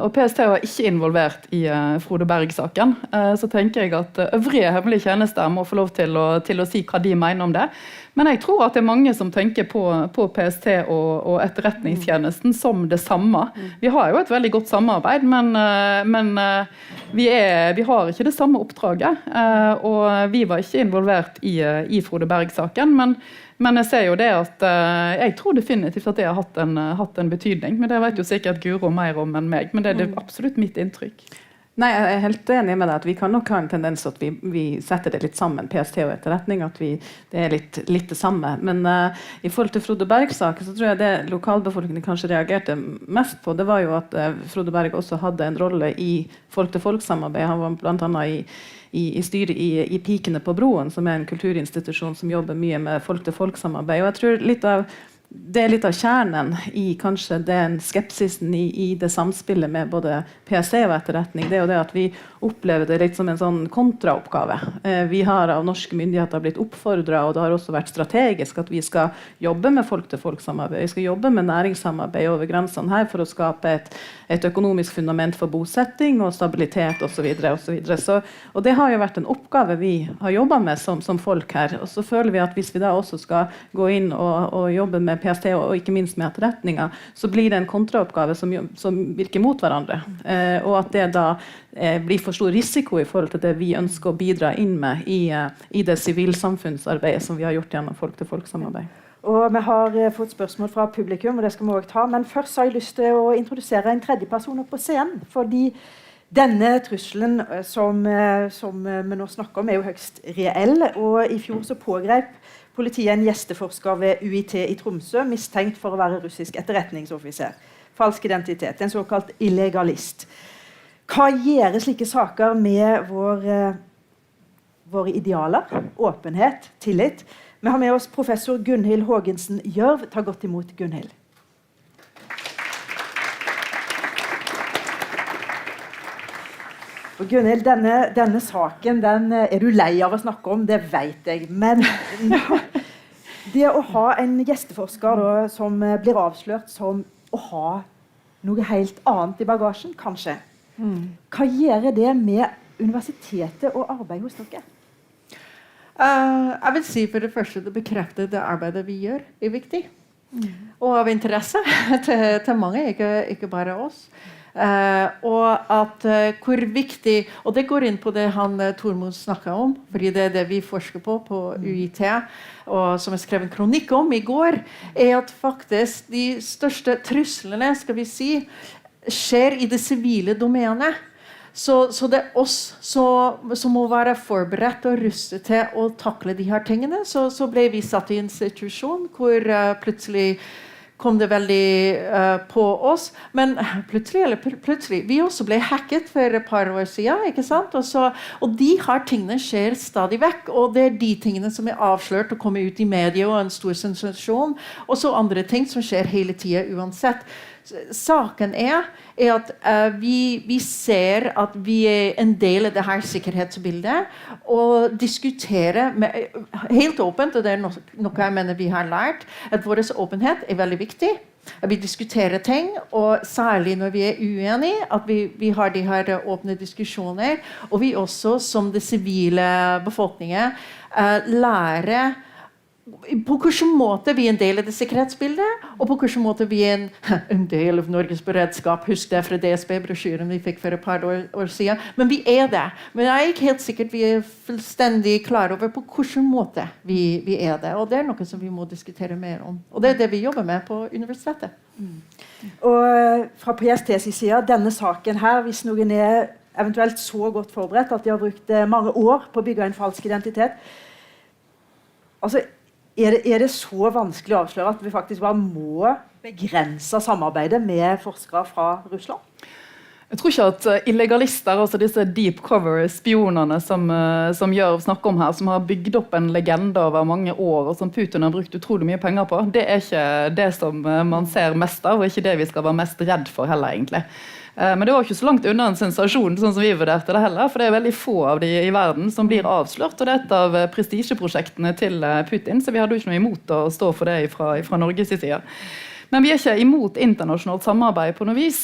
og PST var ikke involvert i Frode Berg-saken. Så tenker jeg at øvrige hemmelige tjenester må få lov til å si hva de mener om det. Men jeg tror at det mange som tenker på PST og etterretningstjenesten som det samme. Vi har jo et veldig godt samarbeid, men vi har ikke det samme oppdraget, og vi var ikke involvert i Frode Berg-saken, men jeg ser jo det at jeg tror definitivt at det har hatt en betydning, men det vet jo sikkert Guro mer om enn meg, men det er absolutt mitt inntrykk. Nei, jeg er helt enig med deg at vi kan nok ha en tendens at vi setter det litt sammen, PST og etterretning, at det er litt det samme. Men i forhold til Frode Berg-saken så tror jeg det lokalbefolkningen kanskje reagerte mest på, det var jo at Frode Berg også hadde en rolle i folk-til-folk-samarbeid. Han var blant annet i styret i Pikene på Broen, som er en kulturinstitusjon som jobber mye med folk-til-folk-samarbeid. Og jeg tror det er litt av kjernen i kanskje den skepsisen i det samspillet med både PST og etterretning. Det er jo det at vi opplever det litt som en sånn kontraoppgave. Vi har av norske myndigheter blitt oppfordret, og det har også vært strategisk at vi skal jobbe med folk-til-folk-samarbeid. Vi skal jobbe med næringssamarbeid over grensene her for å skape et økonomisk fundament for bosetting og stabilitet osv. Og det har jo vært en oppgave vi har jobbet med som folk her. Og så føler vi at hvis vi da også skal gå inn og jobbe med PST og ikke minst med etterretninger, så blir det en kontraoppgave som virker mot hverandre. Og at det da blir for stor risiko i forhold til det vi ønsker å bidra inn med i det sivilsamfunnsarbeidet som vi har gjort gjennom folk-til-folk-samarbeid. Og vi har fått spørsmål fra publikum, og det skal vi også ta. Men først har jeg lyst til å introdusere en tredje person opp på scenen, fordi denne trusselen som vi nå snakker om er jo høyst reell, og i fjor så pågrep politiet en gjesteforsker ved UiT i Tromsø, mistenkt for å være russisk etterretningsoffiser. Falsk identitet, en såkalt illegalist. Hva gjør slike saker med våre idealer? Åpenhet, tillit? Vi har med oss professor Gunhild Hågensen Gjørv. Ta godt imot Gunhild. Og Gunhild, denne saken den er du lei av å snakke om, det vet jeg. Men det å ha en gjesteforsker da, som blir avslørt som å ha noe helt annet i bagasjen, kanskje. Hva gjør det med universitetet og arbeid hos dere? Jeg vil si for det første det bekrefter det arbeidet vi gjør er viktig. Og av interesse til mange, ikke bare oss. Og at hvor viktig, og det går inn på det han Tormod snakket om, fordi det er det vi forsker på UiT, og som jeg skrev en kronikk om i går, er at faktisk de største truslene, skal vi si, skjer i det sivile domenet. Så det er oss som må være forberedt og rustet til å takle de her tingene. Så ble vi satt i en situasjon hvor plutselig kom det veldig på oss. Men plutselig, vi også ble hacket for et par år siden, ikke sant? Og de her tingene skjer stadig vekk, og det er de tingene som er avslørt og kommer ut i media og en stor sensasjon, og så andre ting som skjer hele tiden uansett. Saken er at vi ser at vi er en del av det her sikkerhetsbildet og diskuterer helt åpent, og det er noe jeg mener vi har lært, at vår åpenhet er veldig viktig. At vi diskuterer ting, og særlig når vi er uenige, at vi har de her åpne diskusjoner, og vi også som det sivile befolkningen lærer på hvilken måte vi er en del av det sikkerhetsbildet, og på hvilken måte vi er en del av Norges beredskap. Husk det fra DSB-brosjyren vi fikk for et par år siden. Men vi er det. Men jeg er ikke helt sikkert vi er fullstendig klar over på hvilken måte vi er det. Og det er noe som vi må diskutere mer om. Og det er det vi jobber med på universitetet. Og fra PSTs side, denne saken her, hvis noen er eventuelt så godt forberedt at de har brukt mange år på å bygge en falsk identitet, altså er det så vanskelig å avsløre at vi faktisk bare må begrense samarbeidet med forskere fra Russland? Jeg tror ikke at illegalister, altså disse deep cover spionene som Gjørv snakker om her, som har bygd opp en legende over mange år, og som Putin har brukt utrolig mye penger på, det er ikke det som man ser mest av, og ikke det vi skal være mest redd for heller, egentlig. Men det var ikke så langt unna en sensasjon, sånn som vi vurderte det heller, for det er veldig få av de i verden som blir avslørt, og det er et av prestisjeprosjektene til Putin, så vi hadde jo ikke noe imot å stå for det fra Norges side. Men vi ikke imot internasjonalt samarbeid på noe vis.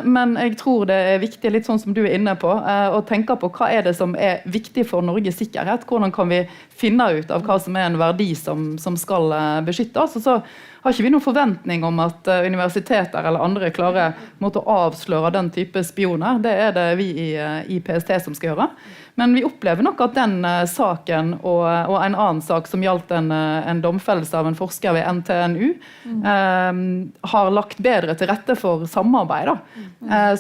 Men jeg tror det viktig, litt sånn som du inne på, å tenke på hva det som viktig for Norges sikkerhet. Hvordan kan vi finne ut av hva som en verdi som skal beskyttes. Og så har ikke vi noen forventning om at universiteter eller andre klarer å avsløre den type spioner. Det det vi i PST som skal gjøre. Men vi opplever nok at den saken og en annen sak som gjaldt en domfellelse av en forsker ved NTNU har lagt bedre til rette for samarbeid.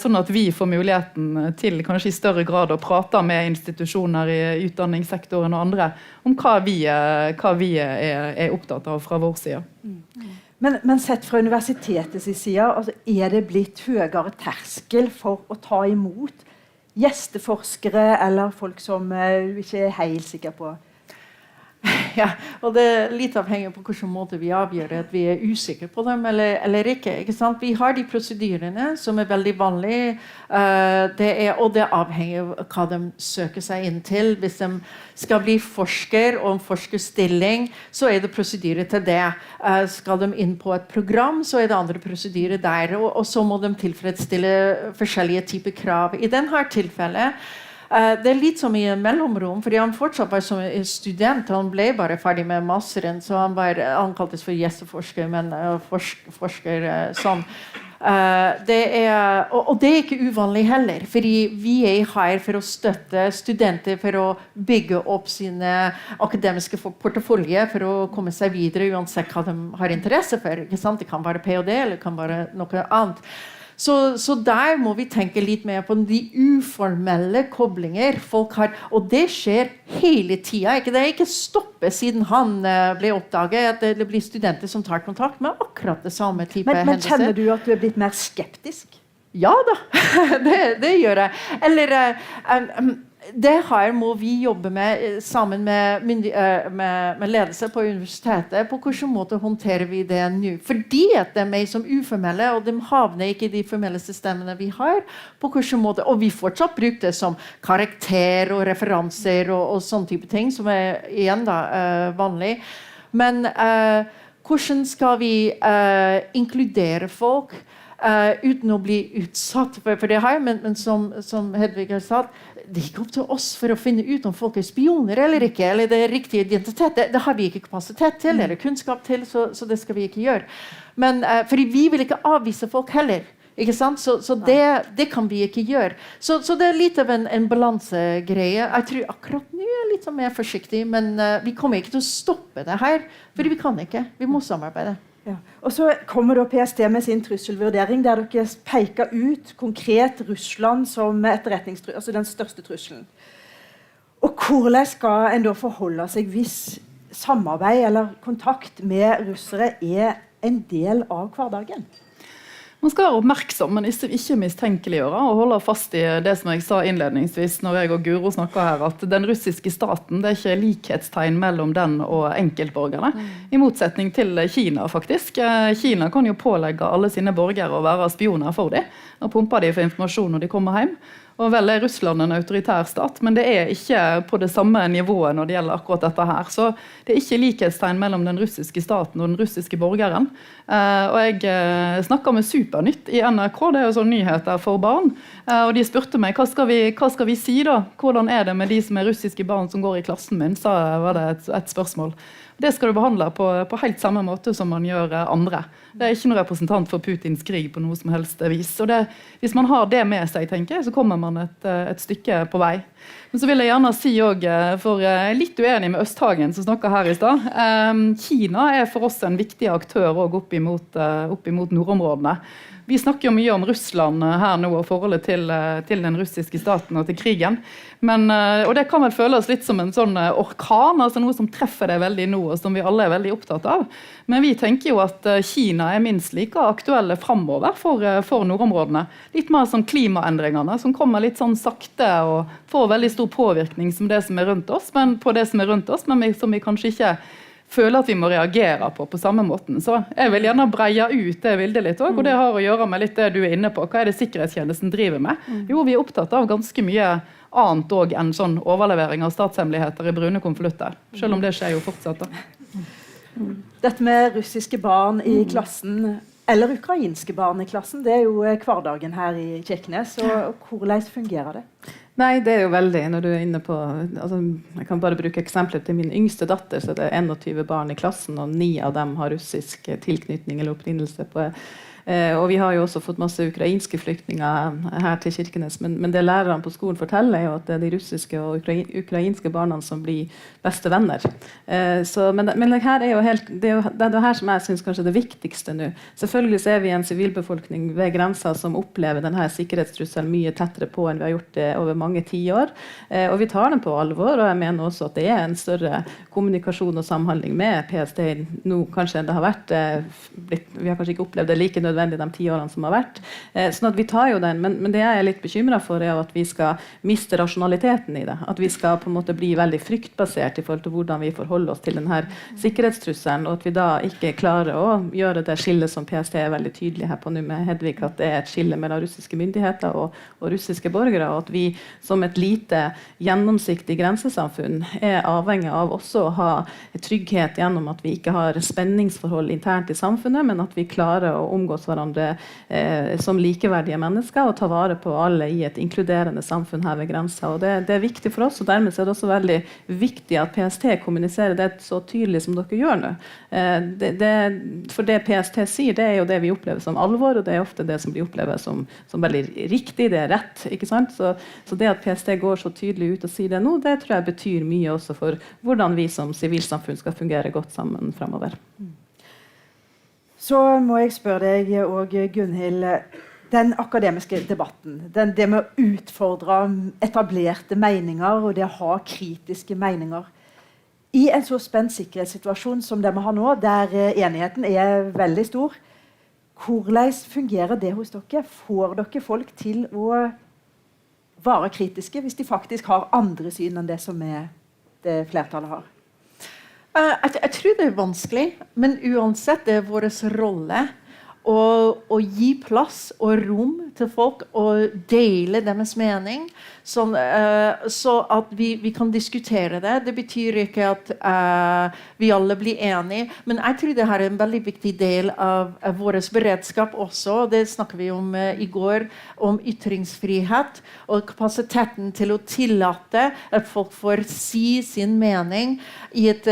Sånn at vi får muligheten til kanskje i større grad å prate med institusjoner i utdanningssektoren og andre om hva vi opptatt av fra vår side. Men sett fra universitetets side, altså, det blitt høyere terskel for å ta imot gjesteforskere eller folk som du ikke helt sikker på? Ja, og det litt avhengig på hvilken måte vi avgjør at vi usikre på dem eller ikke. Ikke sant? Vi har de prosedyrene som veldig vanlige, og det avhenger av hva de søker seg inn til. Hvis de skal bli forsker og en forskerstilling, så det prosedyrer til det. Skal de inn på et program, så det andre prosedyrer der, og så må de tilfredsstille forskjellige typer krav. I denne tilfellet det litt som i en mellomrom, fordi han fortsatt var som student, han ble bare ferdig med masteren, så han kaltes for gjesteforsker, men forsker sånn. Og det ikke uvanlig heller, fordi vi her for å støtte studenter for å bygge opp sine akademiske portefølje for å komme seg videre uansett hva de har interesse for. Ikke sant? Det kan være PhD eller det kan være noe annet. Så der må vi tenke litt mer på de uformelle koblinger folk har, og det skjer hele tiden. Det ikke stoppet siden han ble oppdaget at det blir studenter som tar kontakt med akkurat det samme type hendelser. Men kjenner du at du blitt mer skeptisk? Ja da, det gjør jeg. Eller det her må vi jobbe med sammen med ledelse på universitetet. På hvilken måte håndterer vi det nå? Fordi at de mer som uformelle, og de havner ikke i de formelle systemene vi har. På hvilken måte, og vi fortsatt bruker det som karakter og referanser og sånne type ting, som igjen da vanlig. Men hvordan skal vi inkludere folk uten å bli utsatt for det her? Men som Hedvig har sagt, det ikke opp til oss for å finne ut om folk spioner eller ikke, eller det riktig identitet. Det har vi ikke kapasitet til, eller kunnskap til, så det skal vi ikke gjøre. Men fordi vi vil ikke avvise folk heller, ikke sant? Så det kan vi ikke gjøre. Så det litt av en balansegreie. Jeg tror akkurat nå litt mer forsiktig, men vi kommer ikke til å stoppe det her, fordi vi kan ikke. Vi må samarbeide. Ja. Og så kommer da PST med sin trusselvurdering, der dere peker ut konkret Russland som altså den største trusselen. Og hvordan skal en da forholde seg hvis samarbeid eller kontakt med russere en del av hverdagen? Man skal være oppmerksom, men ikke mistenkeliggjøre og holde fast i det som jeg sa innledningsvis når jeg og Guro snakket her, at den russiske staten, det ikke likhetstegn mellom den og enkeltborgerne, i motsetning til Kina faktisk. Kina kan jo pålegge alle sine borgere å være spioner for dem, og pumpe dem for informasjon når de kommer hjem. Og vel Russland en autoritær stat, men det ikke på det samme nivået når det gjelder akkurat dette her. Så det ikke likhetstegn mellom den russiske staten og den russiske borgeren. Og jeg snakket med Supernytt i NRK, det jo sånn nyheter for barn, og de spurte meg, hva skal vi si da? Hvordan det med de som russiske barn som går i klassen min, så var det et spørsmål. Det skal du behandle på helt samme måte som man gjør andre. Det ikke noen representant for Putins krig på noe som helst vis. Og hvis man har det med seg, tenker jeg, så kommer man et stykke på vei. Men så vil jeg gjerne si også, for jeg litt uenig med Østhagen som snakket her i sted, Kina for oss en viktig aktør også opp imot nordområdene. Vi snakker jo mye om Russland her nå og forholdet til den russiske staten og til krigen. Og det kan vel føles litt som en sånn orkan, altså noe som treffer det veldig nå, og som vi alle veldig opptatt av. Men vi tenker jo at Kina minst like aktuelle fremover for nordområdene. Litt mer som klimaendringene, som kommer litt sånn sakte og får veldig stor påvirkning som det som rundt oss, men som vi kanskje ikke føler at vi må reagere på samme måten. Så jeg vil gjerne breie ut det bildet litt også, og det har å gjøre med litt det du inne på. Hva det sikkerhetstjenesten driver med? Jo, vi opptatt av ganske mye annet også enn sånn overlevering av statshemmeligheter i brune konvolutter, selv om det skjer jo fortsatt da. Dette med russiske barn i klassen, eller ukrainske barn i klassen. Det jo hverdagen her i Kirkenes. Og hvordan fungerer det? Nei, det jo veldig, når du inne på altså, jeg kan bare bruke eksempler til min yngste datter, så det 21 barn i klassen, og 9 av dem har russisk tilknytning eller opprinnelse på og vi har jo også fått masse ukrainske flyktninger her til Kirkenes, men det lærerne på skolen forteller jo at det de russiske og ukrainske barna som blir beste venner. Men det her jo helt, det her som jeg synes kanskje det viktigste nå. Selvfølgelig så vi en sivilbefolkning ved grensa som opplever denne sikkerhetstrusselen mye tettere på enn vi har gjort det over mange 10 år. Og vi tar den på alvor, og jeg mener også at det en større kommunikasjon og samhandling med PST nå kanskje enn det har vært. Vi har kanskje ikke opplevd det like nødvendig de 10 årene som har vært. Sånn at vi tar jo den, men det jeg litt bekymret for at vi skal miste rasjonaliteten i det. At vi skal på en måte bli veldig fryktbasert i forhold til hvordan vi forholder oss til denne sikkerhetstrusselen, og at vi da ikke klarer å gjøre det skillet som PST veldig tydelig her på nå med Hedvig, at det et skille mellom russiske myndigheter og russiske borgere, og at vi som et lite gjennomsiktig grensesamfunn avhengig av også å ha trygghet gjennom at vi ikke har spenningsforhold internt i samfunnet, men at vi klarer å omgås hverandre som likeverdige mennesker og ta vare på alle i et inkluderende samfunn her ved grensa. Og det viktig for oss, og dermed det også veldig viktig at PST kommuniserer det så tydelig som dere gjør nå. For det PST sier, det jo det vi opplever som alvor, og det ofte det som blir opplevd som veldig riktig, det rett, ikke sant? Så det at PST går så tydelig ut og sier det nå, det tror jeg betyr mye også for hvordan vi som sivilsamfunn skal fungere godt sammen fremover. Så må jeg spørre deg, og Gunhild, den akademiske debatten, det med å utfordre etablerte meninger, og det å ha kritiske meninger, i en så spent sikkerhetssituasjon som det vi har nå, der enigheten veldig stor, hvordan fungerer det hos dere? Får dere folk til å være kritiske, hvis de faktisk har andre syn enn det som det flertallet har? Jeg tror det vanskelig, men uansett det vår rolle å gi plass og rom til folk og dele deres mening, så at vi kan diskutere det. Det betyr ikke at vi alle blir enige, men jeg tror det her en veldig viktig del av vår beredskap også. Det snakket vi om i går, om ytringsfrihet og kapasiteten til å tillate at folk får si sin mening i et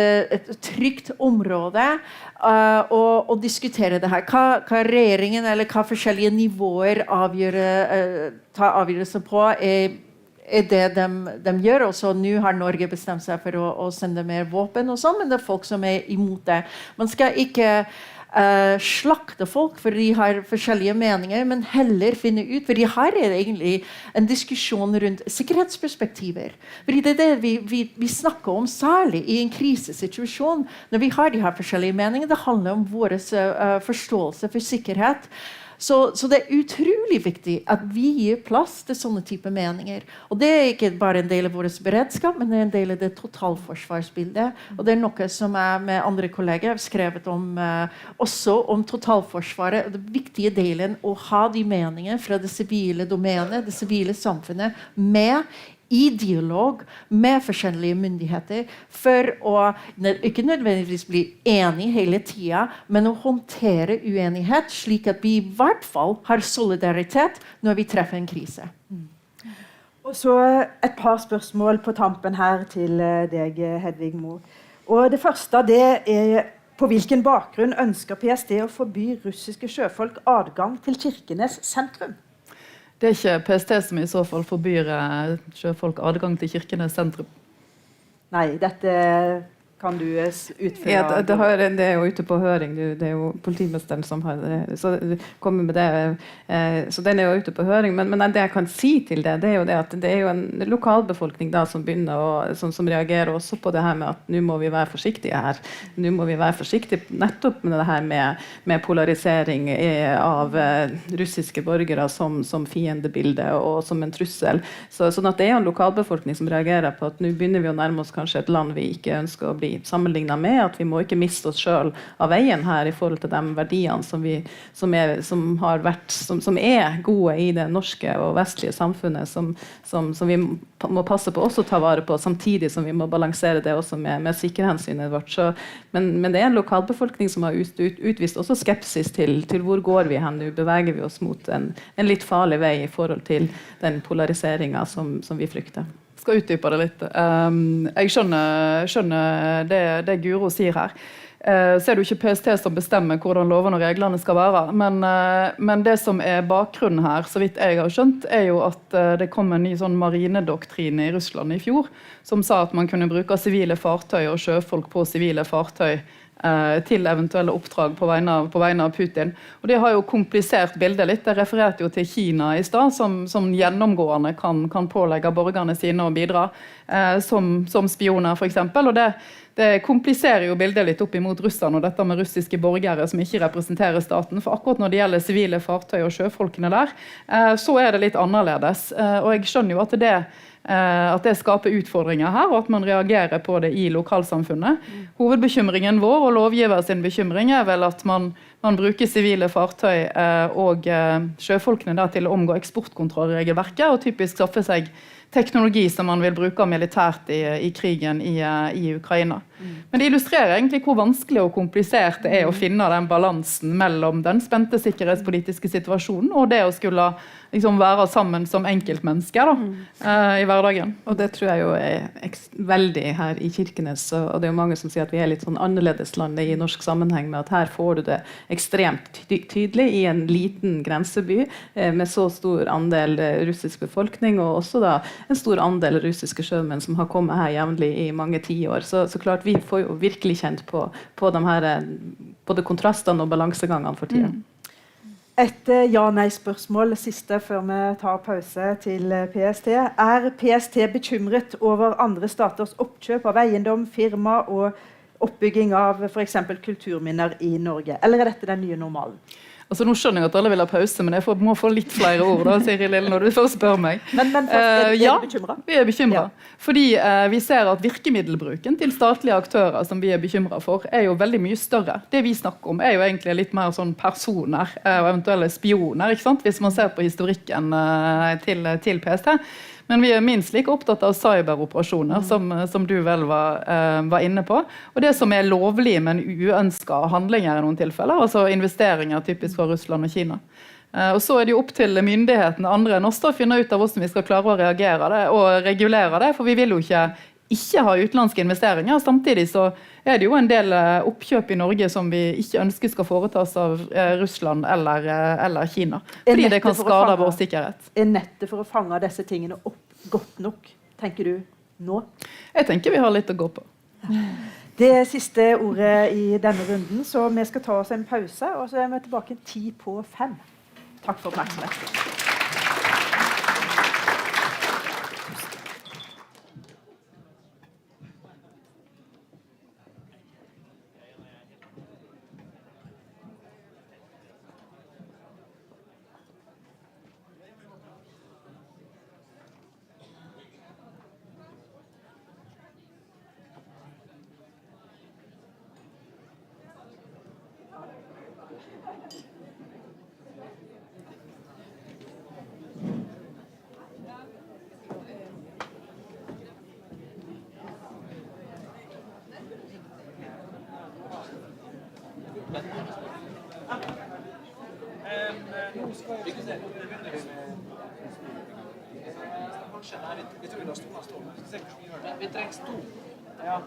trygt område, og diskutere det her. Hva regjeringen eller hva forskjellige nivåer tar avgjørelser på det de gjør. Og så nå har Norge bestemt seg for å sende mer våpen og sånn, men det folk som imot det. Man skal ikke slakte folk for de har forskjellige meninger, men heller finne ut, for de har egentlig en diskusjon rundt sikkerhetsperspektiver. Fordi det vi snakker om særlig i en krisesituasjon, når vi har de her forskjellige meninger, det handler om vår forståelse for sikkerhet. Så det utrolig viktig at vi gir plass til sånne type meninger. Og det ikke bare en del av vår beredskap, men det en del av det totalforsvarsbildet. Og det noe som jeg med andre kolleger har skrevet om, også om totalforsvaret. Og det viktige delen å ha de meningene fra det sivile domenet, det sivile samfunnet, med i dialog med forskjellige myndigheter for å ikke nødvendigvis bli enige hele tiden, men å håndtere uenighet slik at vi i hvert fall har solidaritet når vi treffer en krise. Og så et par spørsmål på tampen her til deg, Hedvig Mo. Og det første, det på hvilken bakgrunn ønsker PST å forby russiske sjøfolk adgang til Kirkenes sentrum? Det ikke PST som i så fall forbyr sjøfolk adgang til Kirkenes sentrum. Nei, dette kan du utføre. Ja, det jo ute på høring. Det jo politimesteren som har kommet med det. Så den jo ute på høring. Men det jeg kan si til det, jo det at det jo en lokalbefolkning da, som begynner som reagerer også på det her med at nå må vi være forsiktige her. Nå må vi være forsiktige nettopp med det her med polarisering av russiske borgere som fiendebilde og som en trussel. Sånn at det jo en lokalbefolkning som reagerer på at nå begynner vi å nærme oss kanskje et land vi ikke ønsker å bli sammenlignet med, at vi må ikke miste oss selv av veien her i forhold til de verdiene som er gode i det norske og vestlige samfunnet, som vi må passe på også ta vare på, samtidig som vi må balansere det også med sikkerhetshensynet vårt. Men det er en lokalbefolkning som har utvist også skepsis til hvor går vi hen, nå beveger vi oss mot en litt farlig vei i forhold til den polariseringen som vi frykter. Skal utdype det litt. Jeg skjønner det Guro sier her. Så er det jo ikke PST som bestemmer hvordan lovene og reglene skal være, men det som er bakgrunnen her, så vidt jeg har skjønt, er jo at det kom en ny sånn marinedoktrine i Russland i fjor, som sa at man kunne bruke sivile fartøy og sjøfolk på sivile fartøy til eventuelle oppdrag på vegne av Putin. Og det har jo komplisert bildet litt. Jeg refererte jo til Kina i sted, som gjennomgående kan pålegge borgerne sine å bidra som spioner, for eksempel. Og det kompliserer jo bildet litt opp imot Russland og dette med russiske borgere som ikke representerer staten. For akkurat når det gjelder sivile fartøy og sjøfolkene der, så er det litt annerledes. Og jeg skjønner jo at det skaper utfordringer her, og at man reagerer på det i lokalsamfunnet. Hovedbekymringen vår og lovgiver sin bekymring er vel at man bruker sivile fartøy og sjøfolkene der til å omgå eksportkontrollregelverket og typisk skaffe seg teknologi som man vil bruke militært i krigen i Ukraina. Men det illustrerer egentlig hvor vanskelig og komplisert det er å finne den balansen mellom den spente sikkerhetspolitiske situasjonen og det å skulle liksom være sammen som enkeltmennesker i hverdagen. Og det tror jeg jo er veldig her i Kirkenes, og det er jo mange som sier at vi er litt sånn annerledes land i norsk sammenheng, med at her får du det ekstremt tydelig i en liten grenseby med så stor andel russisk befolkning, og også da en stor andel russiske sjømenn som har kommet her jevnlig i mange tiår. Så klart vi får jo virkelig kjent på de her både kontrastene og balansegangene for tiden. Et ja-nei-spørsmål siste før vi tar pause til PST. Er PST bekymret over andre staters oppkjøp av eiendom, firma og oppbygging av for eksempel kulturminner i Norge? Eller er dette den nye normalen? Altså, nå skjønner jeg at alle vil ha pause, men jeg må få litt flere ord da, Siri Lill, når du først spør meg. Men først, er du bekymret? Vi er bekymret. Ja. Fordi vi ser at virkemiddelbruken til statlige aktører som vi er bekymret for, er jo veldig mye større. Det vi snakker om er jo egentlig litt mer sånn personer og eventuelle spioner, ikke sant? Hvis man ser på historikken til PST. Men vi er minst like opptatt av cyberoperasjoner, som du vel var inne på. Og det som er lovlig, men uønsket handlinger i noen tilfeller, altså investeringer typisk fra Russland og Kina. Og så er det jo opp til myndighetene andre enn oss å finne ut av hvordan vi skal klare å reagere det og regulere det, for vi vil jo ikke ha utenlandske investeringer. Samtidig så er det jo en del oppkjøp i Norge som vi ikke ønsker skal foretas av Russland eller Kina. Fordi det kan skade vår sikkerhet. Er nettet for å fange disse tingene opp godt nok, tenker du nå? Jeg tenker vi har litt å gå på. Det er siste ordet i denne runden, så vi skal ta oss en pause, og så er vi tilbake 5:10. Takk for oppmerksomheten. Vi trengs to. Ja.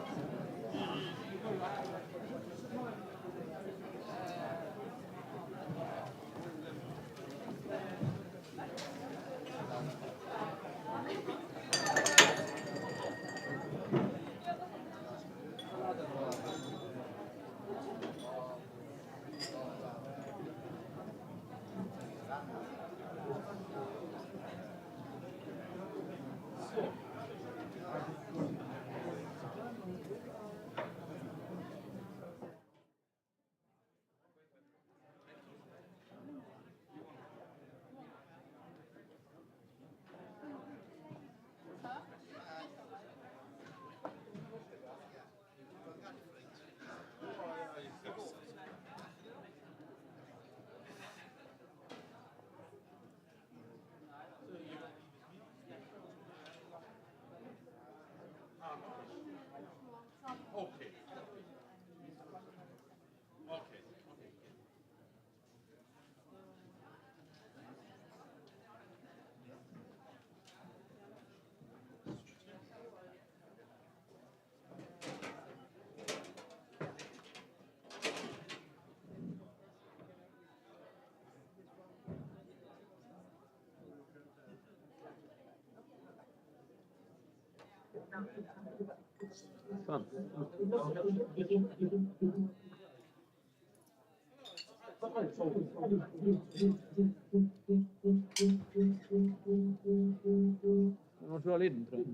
Nå tror jeg lyden, tror jeg.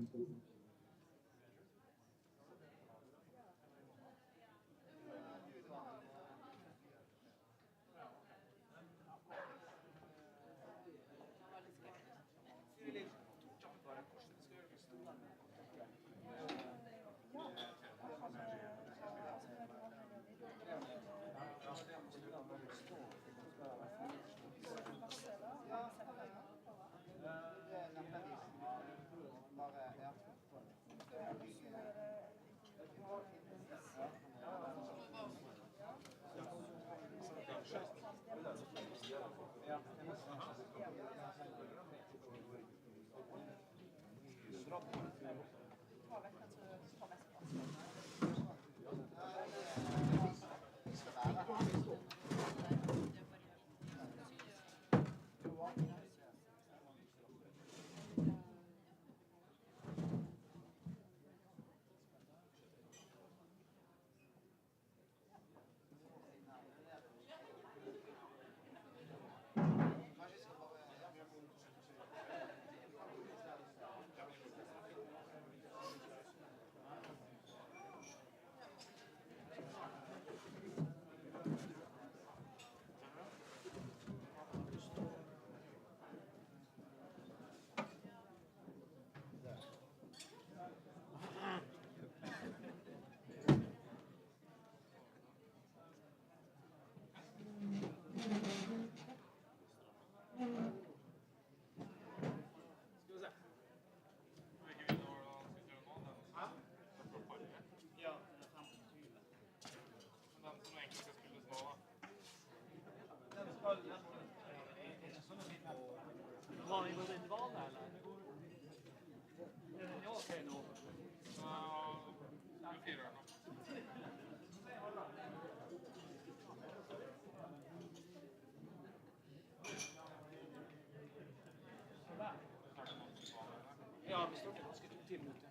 Ja, vi starter ganske tidlig ute.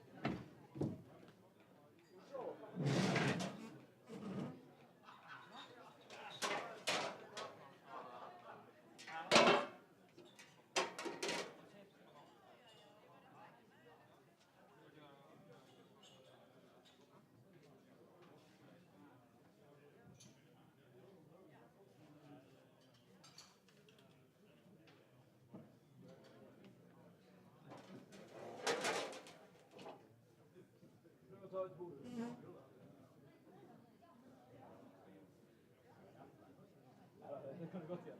Det kan du godt gjøre.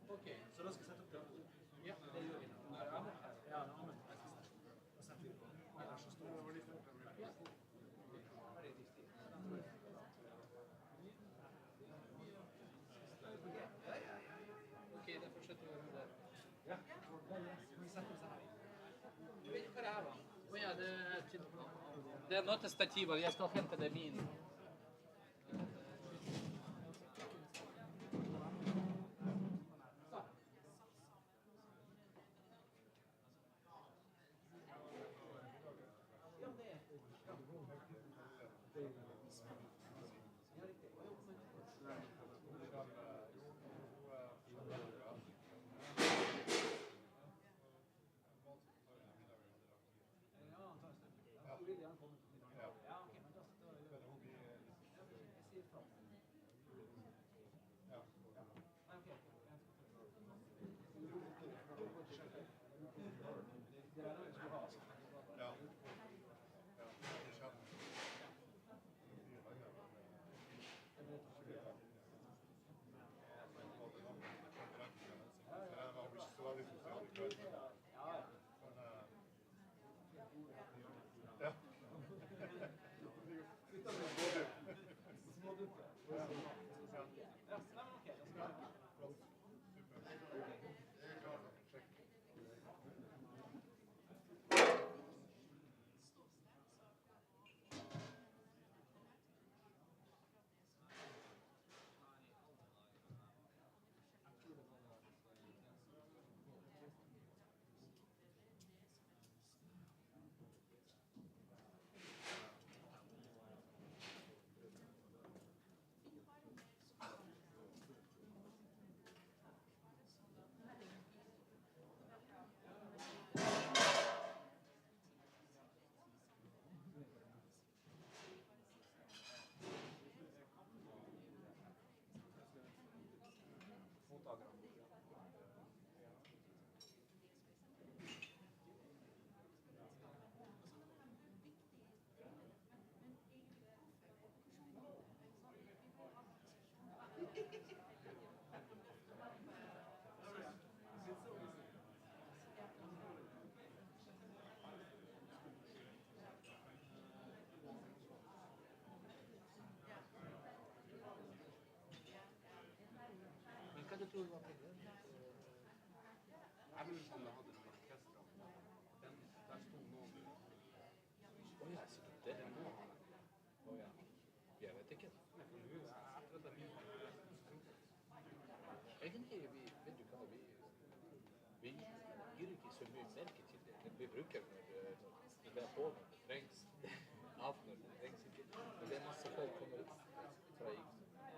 Ok, så da skal jeg sette opp det. Ja, det gjør vi nå. Ja, amen. Da setter vi på. Det er så stort. Ja. Her er riktig. Ok, det fortsetter vi å gjøre det. Ja. Vi setter oss her. Jeg vet ikke hva det er da. Ja, det er noe til stativer. Jeg skal hente det min. Ja, ok, men da Men hva du tror du var problemet? Jeg vil huske om jeg hadde noen orkestre. Der sto noen. Ja, sikkert det. Ja. Jeg vet ikke. Egentlig, vet du hva, vi gir ikke så mye merke til det. Vi bruker når det er på når det trengs, av når det trengs ikke. Men det er masse folk som kommer fra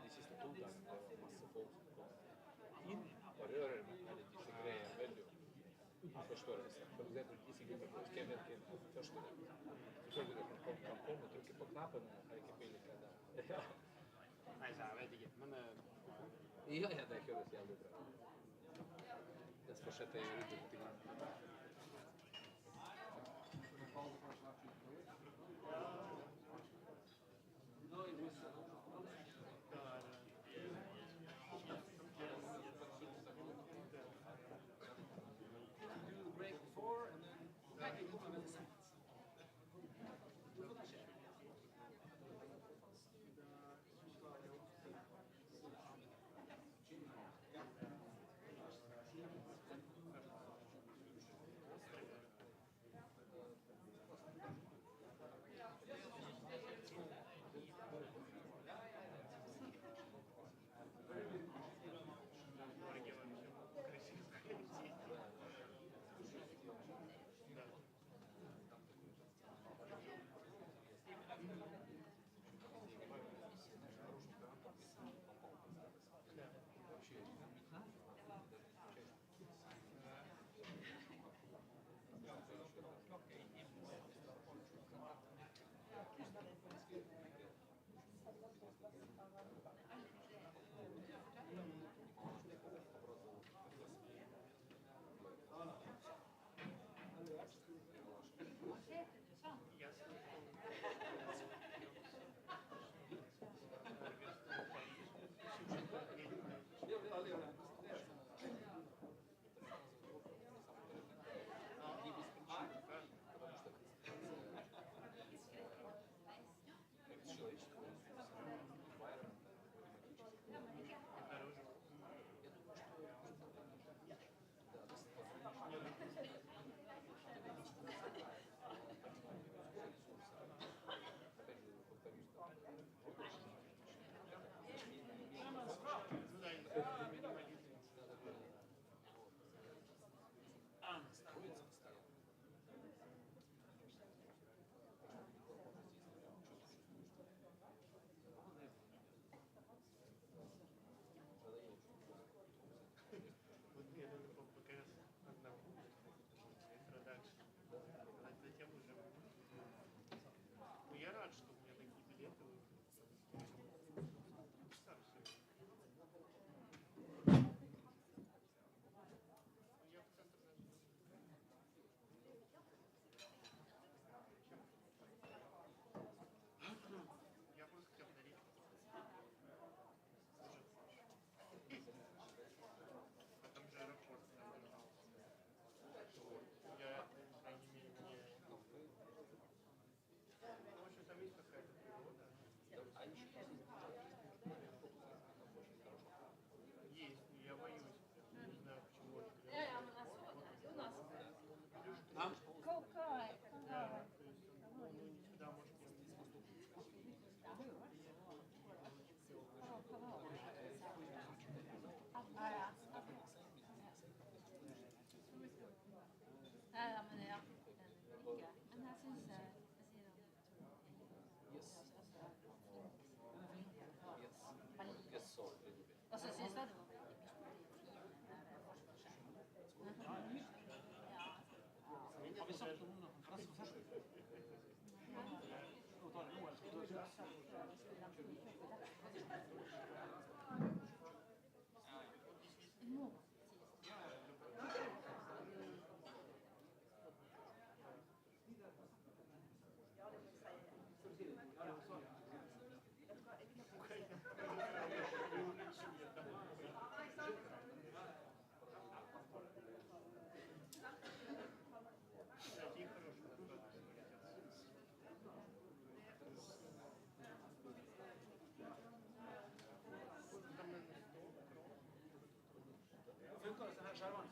de siste 2 dagene. Det var masse folk som kommer inn og rører med disse greiene veldig uforståelse. For eksempel disse gruppene på Kirkeneskonferansen på første dag. Selvfølgelig kan komme og trykke på knappen og har ikke peiling hva det er. Nei, så jeg vet ikke, men... Ja, det kjøres jævlig bra. Det fortsetter jeg rundt litt grann. Do the break before and then back into the seconds. Funkar det så här skärmarna?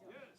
Yes!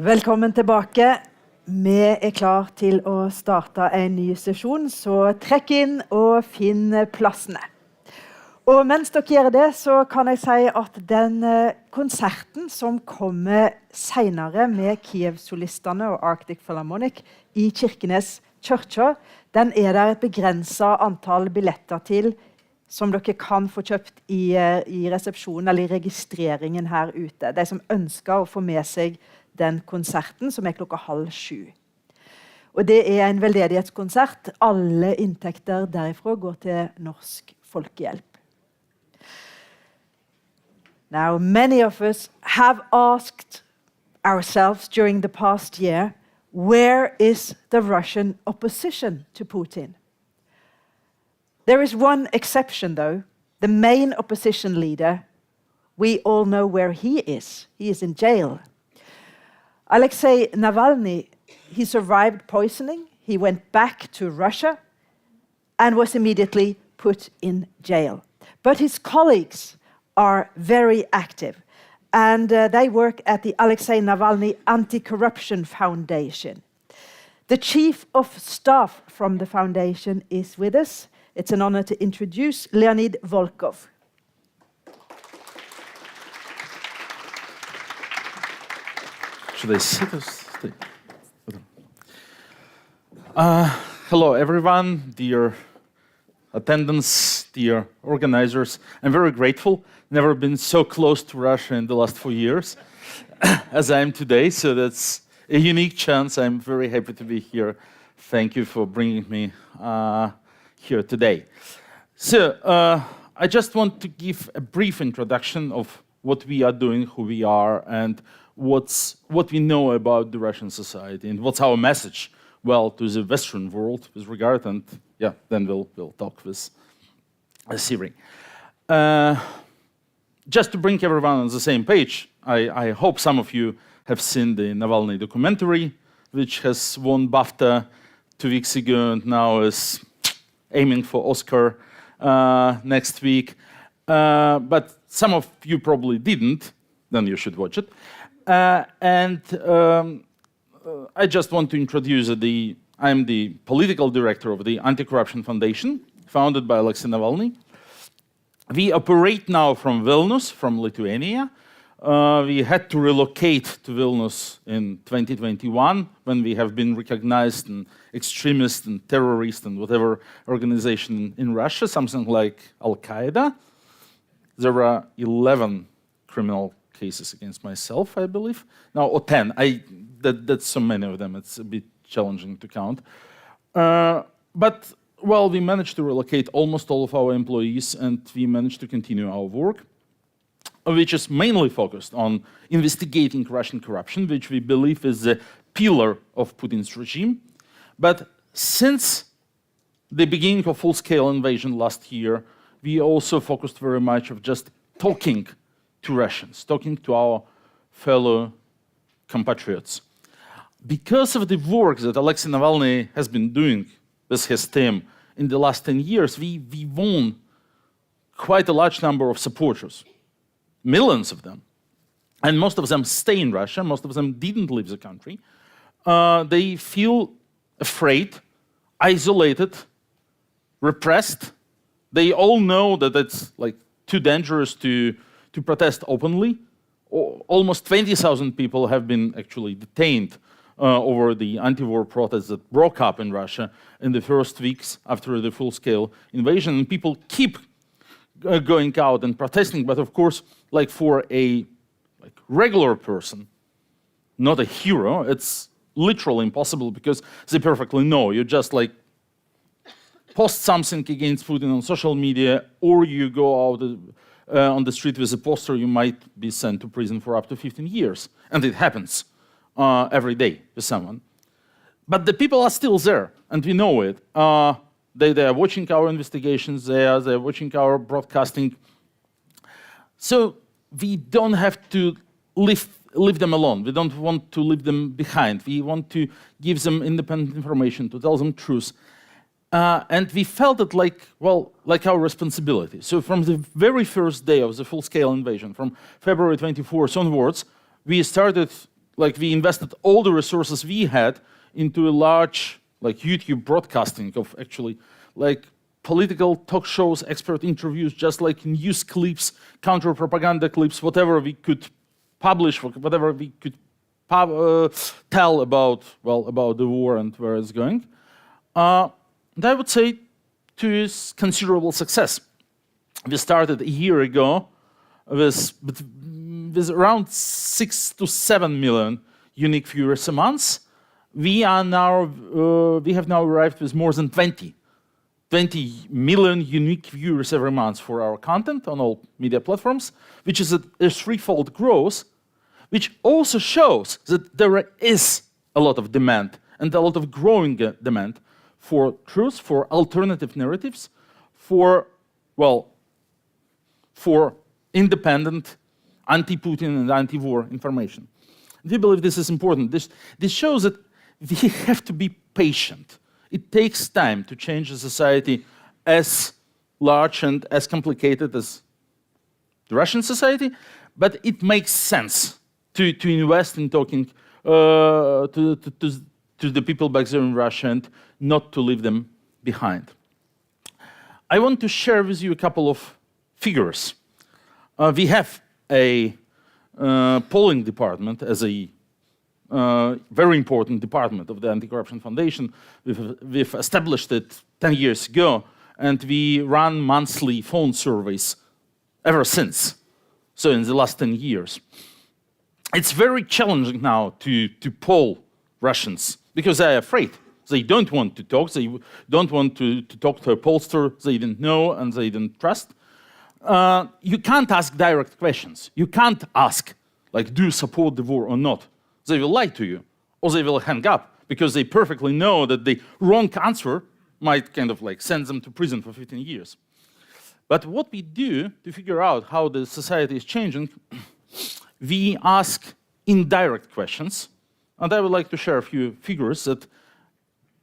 Velkommen tilbake. Vi er klar til å starte en ny sesjon, så trekk inn og finn plassene. Og mens dere gjør det, så kan jeg si at den konserten som kommer senere med Kiev-solistene og Arctic Philharmonic i Kirkenes kirke, den er der et begrenset antall billetter til, som dere kan få kjøpt i resepsjonen eller i registreringen her ute. De som ønsker å få med seg den konserten, som er 6:30. Og det er en veldedighetskonsert. Alle inntekter derifra går til Norsk Folkehjelp. Now, many of us have asked ourselves during the past year, where is the Russian opposition to Putin? There is one exception, though. The main opposition leader, we all know where he is. He is in jail. Alexei Navalny, he survived poisoning. He went back to Russia and was immediately put in jail. But his colleagues are very active, and they work at the Alexei Navalny Anti-Corruption Foundation. The chief of staff from the foundation is with us. It's an honor to introduce Leonid Volkov. Should I sit or stay? Hello, everyone, dear attendants, dear organizers. I'm very grateful. Never been so close to Russia in the last 4 years as I am today, so that's a unique chance. I'm very happy to be here. Thank you for bringing me here today. So, I just want to give a brief introduction of what we are doing, who we are, and what we know about the Russian society, and what's our message, well, to the Western world with regard, and yeah, then we'll talk with Siri. Just to bring everyone on the same page, I hope some of you have seen the Navalny documentary, which has won BAFTA 2 weeks ago and now is aiming for Oscar next week. But some of you probably didn't, then you should watch it. I just want to introduce I'm the political director of the Anti-Corruption Foundation, founded by Alexei Navalny. We operate now from Vilnius, from Lithuania. We had to relocate to Vilnius in 2021 when we have been recognized an extremist and terrorist and whatever organization in Russia, something like Al-Qaeda. There are 11 criminal cases against myself, I believe. Now, or 10. That's so many of them. It's a bit challenging to count. But, well, we managed to relocate almost all of our employees, and we managed to continue our work, which is mainly focused on investigating Russian corruption, which we believe is the pillar of Putin's regime. But since the beginning of full-scale invasion last year, we also focused very much on just talking to Russians, talking to our fellow compatriots. Because of the work that Alexei Navalny has been doing with his team in the last 10 years, we won quite a large number of supporters, millions of them. And most of them stay in Russia, most of them didn't leave the country. They feel afraid, isolated, repressed. They all know that it's like too dangerous to protest openly. Almost 20,000 people have been actually detained over the anti-war protests that broke up in Russia in the first weeks after the full-scale invasion. And people keep going out and protesting, but of course, like for a regular person, not a hero, it's literally impossible because they perfectly know. You just like post something against Putin on social media, or you go out on the street with a poster, you might be sent to prison for up to 15 years. And it happens every day with someone. But the people are still there, and we know it. They are watching our investigations, they're watching our broadcasting. So we don't have to leave them alone. We don't want to leave them behind. We want to give them independent information, to tell them truth. And we felt it like our responsibility. So from the very first day of the full-scale invasion, from February 24th onwards, we started like we invested all the resources we had into a large like YouTube broadcasting of actually like political talk shows, expert interviews, just like news clips, counter propaganda clips, whatever we could publish, whatever we could tell about the war and where it's going. And I would say to its considerable success. We started a year ago with around 6 to 7 million unique viewers a month. We have now arrived with more than 20 million unique viewers every month for our content on all media platforms, which is a threefold growth, which also shows that there is a lot of demand and a lot of growing demand for truth, for alternative narratives, for independent anti-Putin and anti-war information. We believe this is important. This shows that we have to be patient. It takes time to change a society as large and as complicated as the Russian society, but it makes sense to invest in talking to the people back there in Russia and not to leave them behind. I want to share with you a couple of figures. We have a polling department as a very important department of the Anti-Corruption Foundation. We've established it 10 years ago, and we run monthly phone surveys ever since, so in the last 10 years. It's very challenging now to poll Russians because they're afraid. They don't want to talk. They don't want to talk to a pollster they didn't know and they didn't trust. You can't ask direct questions. You can't ask, like, do you support the war or not? They will lie to you, or they will hang up, because they perfectly know that the wrong answer might kind of like send them to prison for 15 years. But what we do to figure out how the society is changing, we ask indirect questions, and I would like to share a few figures that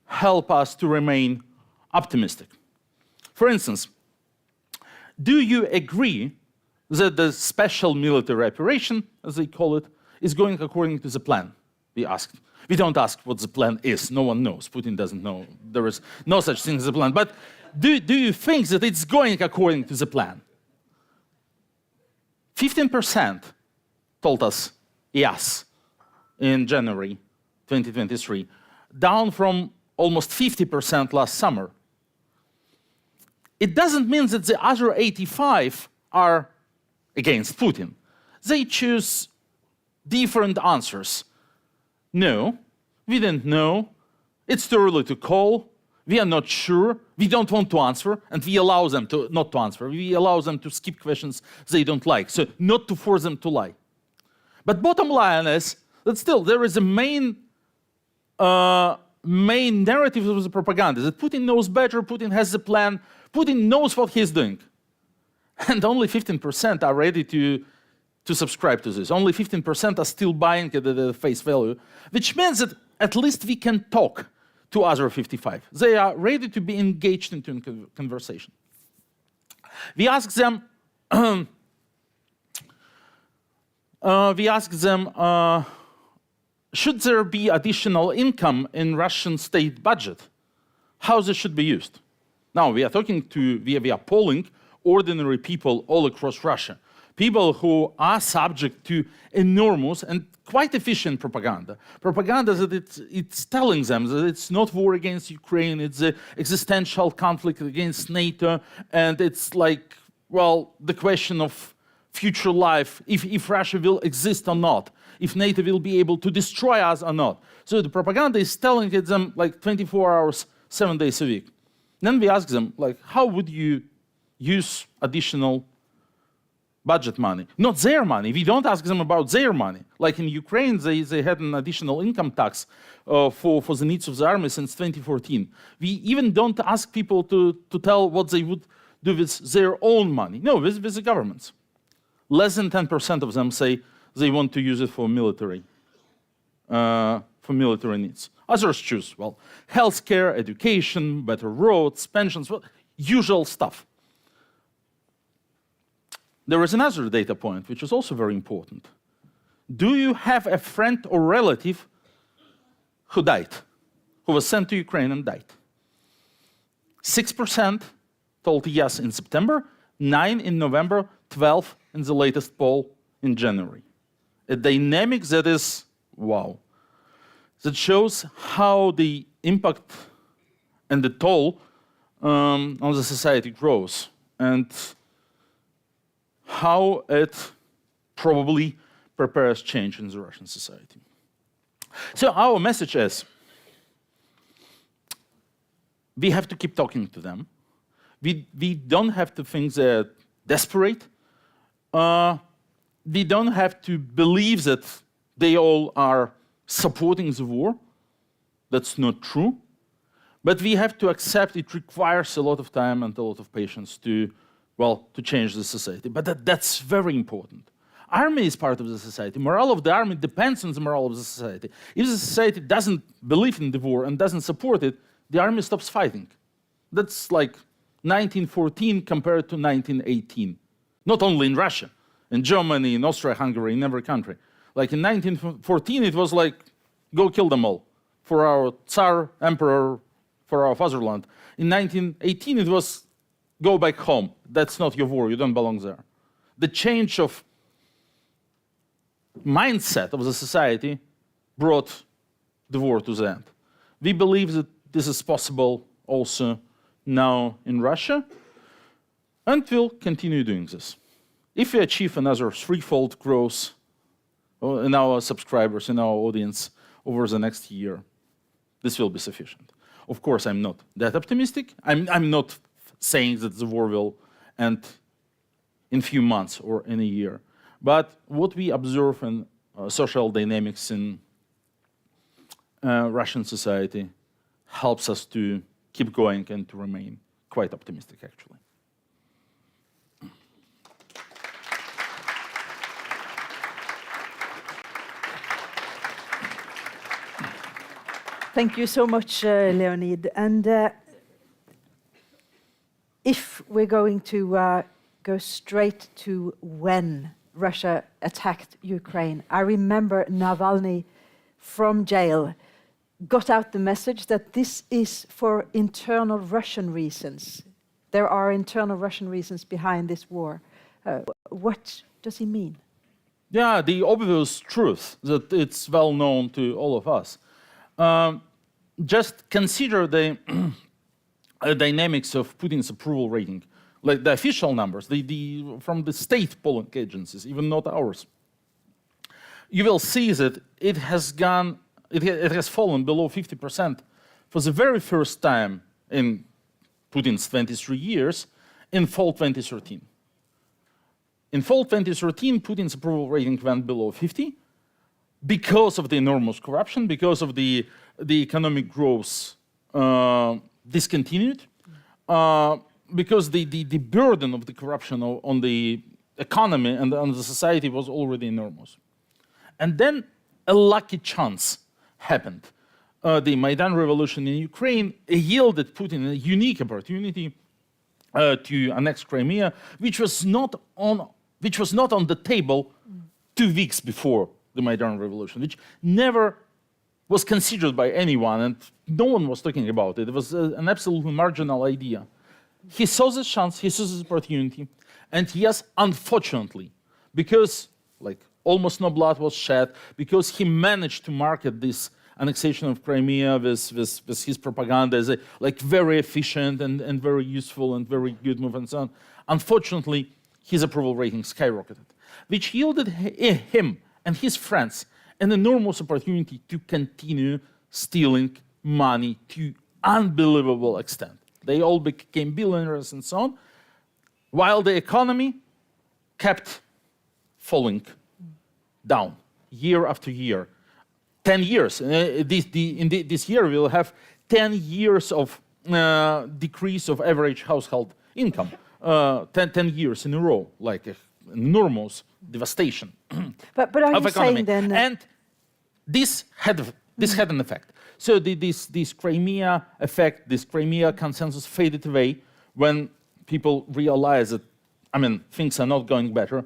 help us to remain optimistic. For instance, do you agree that the special military operation, as they call it, is going according to the plan? We asked. We don't ask what the plan is. No one knows. Putin doesn't know. There is no such thing as a plan. But do you think that it's going according to the plan? 15% told us yes in January 2023, down from almost 50% last summer. It doesn't mean that the other 85 are against Putin. They choose different answers. No, we didn't know. It's too early to call. We are not sure. We don't want to answer, and we allow them not to answer. We allow them to skip questions they don't like, so not to force them to lie. But bottom line is that still there is a main narrative of the propaganda, that Putin knows better, Putin has a plan, Putin knows what he's doing. And only 15% are ready to subscribe to this. Only 15% are still buying at the face value, which means that at least we can talk to other 55. They are ready to be engaged into a conversation. We ask them, should there be additional income in Russian state budget? How this should be used? Now we are we are polling ordinary people all across Russia, people who are subject to enormous and quite efficient propaganda. Propaganda that it's telling them that it's not war against Ukraine, it's an existential conflict against NATO, and it's like, well, the question of future life, if Russia will exist or not, if NATO will be able to destroy us or not. So the propaganda is telling them like 24 hours, 7 days a week. Then we ask them, like, how would you use additional budget money? Not their money. We don't ask them about their money. Like in Ukraine, they had an additional income tax for the needs of the army since 2014. We even don't ask people to tell what they would do with their own money. No, with the governments. Less than 10% of them say they want to use it for military needs. Others choose, well, healthcare, education, better roads, pensions, well, usual stuff. There is another data point which is also very important. do you have a friend or relative who died, who was sent to Ukraine and died? 6% told yes in September, 9% in November, 12% in the latest poll in January. A dynamic that is, wow, that shows how the impact and the toll on the society grows, and how it probably prepares change in the Russian society. So our message is, we have to keep talking to them. We don't have to think they're desperate. We don't have to believe that they all are supporting the war. That's not true. But we have to accept it requires a lot of time and a lot of patience to change the society. But that's very important. Army is part of the society. Morale of the army depends on the morale of the society. If the society doesn't believe in the war and doesn't support it, the army stops fighting. That's like 1914 compared to 1918. Not only in Russia, in Germany, in Austria-Hungary, in every country. Like in 1914, it was like, go kill them all for our Tsar, Emperor, for our fatherland. In 1918, it was, go back home. That's not your war, you don't belong there. The change of mindset of the society brought the war to the end. We believe that this is possible also now in Russia, and we'll continue doing this. If we achieve another threefold growth in our subscribers, in our audience over the next year, this will be sufficient. Of course, I'm not that optimistic. I'm not saying that the war will end in a few months or in a year. But what we observe in social dynamics in Russian society helps us to keep going and to remain quite optimistic, actually. Thank you so much, Leonid. And if we're going to go straight to when Russia attacked Ukraine, I remember Navalny from jail got out the message that this is for internal Russian reasons. There are internal Russian reasons behind this war. What does he mean? Yeah, the obvious truth that it's well known to all of us. Just consider the dynamics of Putin's approval rating, like the official numbers, from the state polling agencies, even not ours. You will see that it has fallen below 50% for the very first time in Putin's 23 years in fall 2013. In fall 2013, Putin's approval rating went below 50 because of the enormous corruption, because of the economic growth discontinued, because the burden of the corruption on the economy and on the society was already enormous. And then a lucky chance happened. The Maidan revolution in Ukraine yielded Putin a unique opportunity to annex Crimea, which was not on the table 2 weeks before the Maidan revolution, which never was considered by anyone, and no one was talking about it. It was an absolutely marginal idea. He saw this chance, he saw this opportunity, and yes, unfortunately, because almost no blood was shed, because he managed to market this annexation of Crimea with his propaganda as a very efficient and very useful and very good move and so on. Unfortunately, his approval rating skyrocketed, which yielded him and his friends an enormous opportunity to continue stealing money to unbelievable extent. They all became billionaires and so on, while the economy kept falling down year after year. 10 years. This year we'll have 10 years of decrease of average household income. 10 years in a row, like enormous devastation but are of you economy. saying then? And this had an effect. So this Crimea effect, this Crimea consensus faded away when people realized that, things are not going better.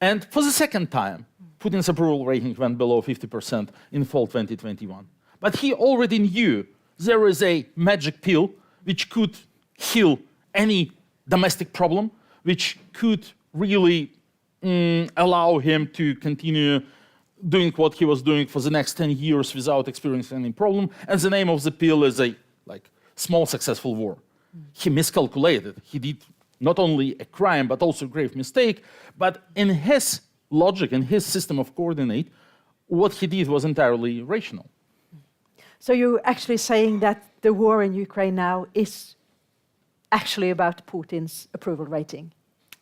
And for the second time, Putin's approval rating went below 50% in fall 2021. But he already knew there is a magic pill which could heal any domestic problem, which could really allow him to continue doing what he was doing for the next 10 years without experiencing any problem. And the name of the pill is a small successful war. He miscalculated. He did not only a crime, but also a grave mistake. But in his logic, in his system of coordinate, what he did was entirely rational. So you're actually saying that the war in Ukraine now is actually about Putin's approval rating?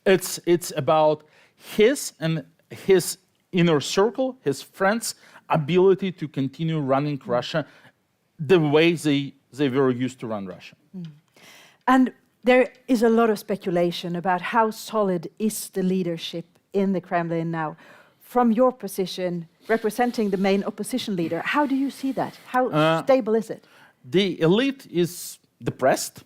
It's about his and his inner circle, his friends' ability to continue running Russia the way they were used to run Russia. And there is a lot of speculation about how solid is the leadership in the Kremlin now. From your position, representing the main opposition leader, how do you see that? How stable is it? The elite is depressed.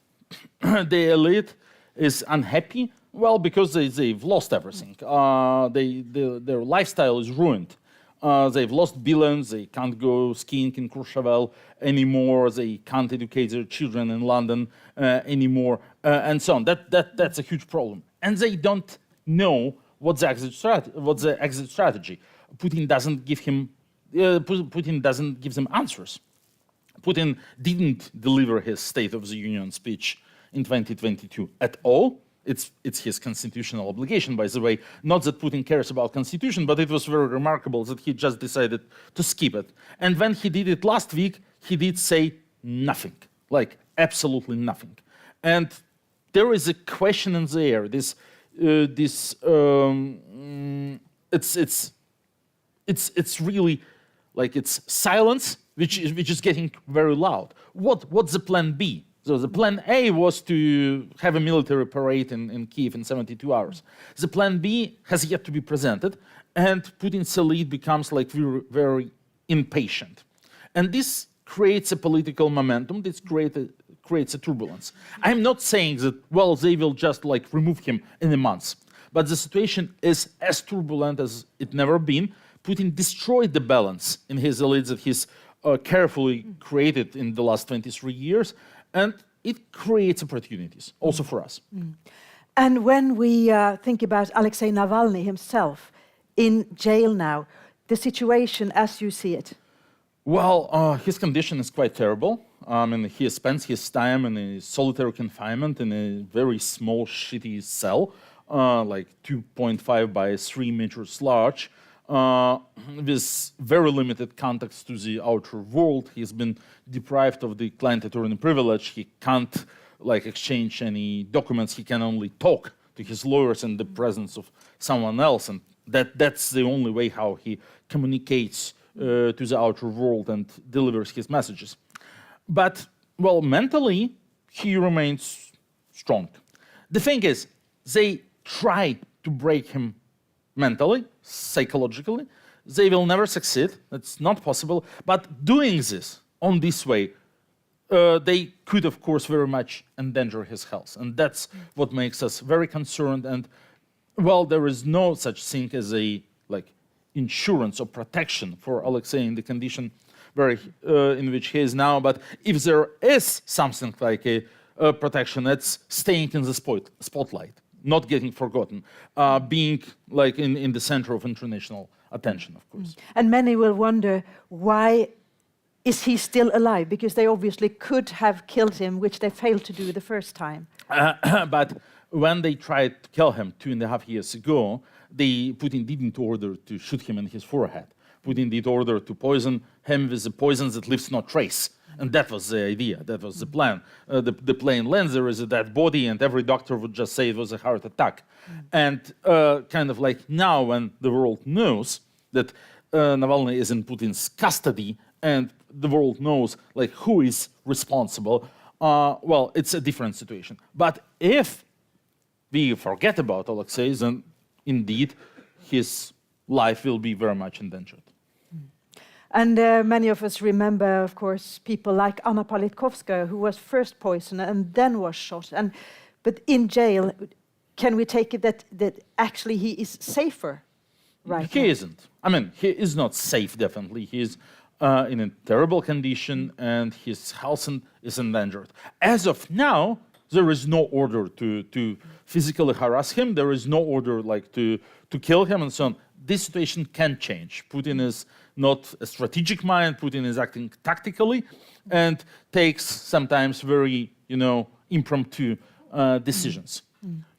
The elite is unhappy. Well, because they've lost everything. Their lifestyle is ruined. They've lost billions. They can't go skiing in Courchevel anymore. They can't educate their children in London anymore, and so on. That's a huge problem. And they don't know what's the exit strategy. Putin doesn't give them answers. Putin didn't deliver his State of the Union speech in 2022 at all. It's his constitutional obligation, by the way. Not that Putin cares about constitution, but it was very remarkable that he just decided to skip it. And when he did it last week, he did say nothing, like absolutely nothing. And there is a question in the air. It's really like it's silence, which is getting very loud. What's the plan B? So the plan A was to have a military parade in Kyiv in 72 hours. The plan B has yet to be presented, and Putin's elite becomes like very, very impatient. And this creates a political momentum, this creates a turbulence. I'm not saying that, well, they will just like remove him in a month, but the situation is as turbulent as it never been. Putin destroyed the balance in his elites that he's carefully created in the last 23 years, and it creates opportunities also for us. And when we think about Alexei Navalny himself in jail now, the situation as you see it? Well, his condition is quite terrible. He spends his time in a solitary confinement in a very small, shitty cell, like 2.5 by 3 meters large, with very limited contacts to the outer world. He's been deprived of the client attorney privilege. He can't exchange any documents. He can only talk to his lawyers in the presence of someone else, and that's the only way how he communicates to the outer world and delivers his messages. But, well, mentally, he remains strong. The thing is, they try to break him mentally, psychologically. They will never succeed. It's not possible. But doing this on this way, they could, of course, very much endanger his health. And that's what makes us very concerned. And, well, there is no such thing as a insurance or protection for Alexei in the condition in which he is now. But if there is something like a protection, it's staying in the spotlight, not getting forgotten, being in the center of international attention, of course. And many will wonder, why is he still alive? Because they obviously could have killed him, which they failed to do the first time. But when they tried to kill him 2.5 years ago, Putin didn't order to shoot him in his forehead. Putin did order to poison him with a poison that leaves no trace. And that was the idea, that was the plan. The plane lands, there is a dead body, and every doctor would just say it was a heart attack. And kind of like now when the world knows that Navalny is in Putin's custody and the world knows who is responsible, well, it's a different situation. But if we forget about Alexei, then indeed his life will be very much endangered. And many of us remember, of course, people like Anna Politkovskaya, who was first poisoned and then was shot. But in jail, can we take it that actually he is safer right he now. isn't. I mean, he is not safe, definitely. He is in a terrible condition and his health is endangered. As of now, there is no order to physically harass him. There is no order like to kill him and so on. This situation can change. Putin is not a strategic mind. Putin is acting tactically and takes sometimes very, impromptu decisions.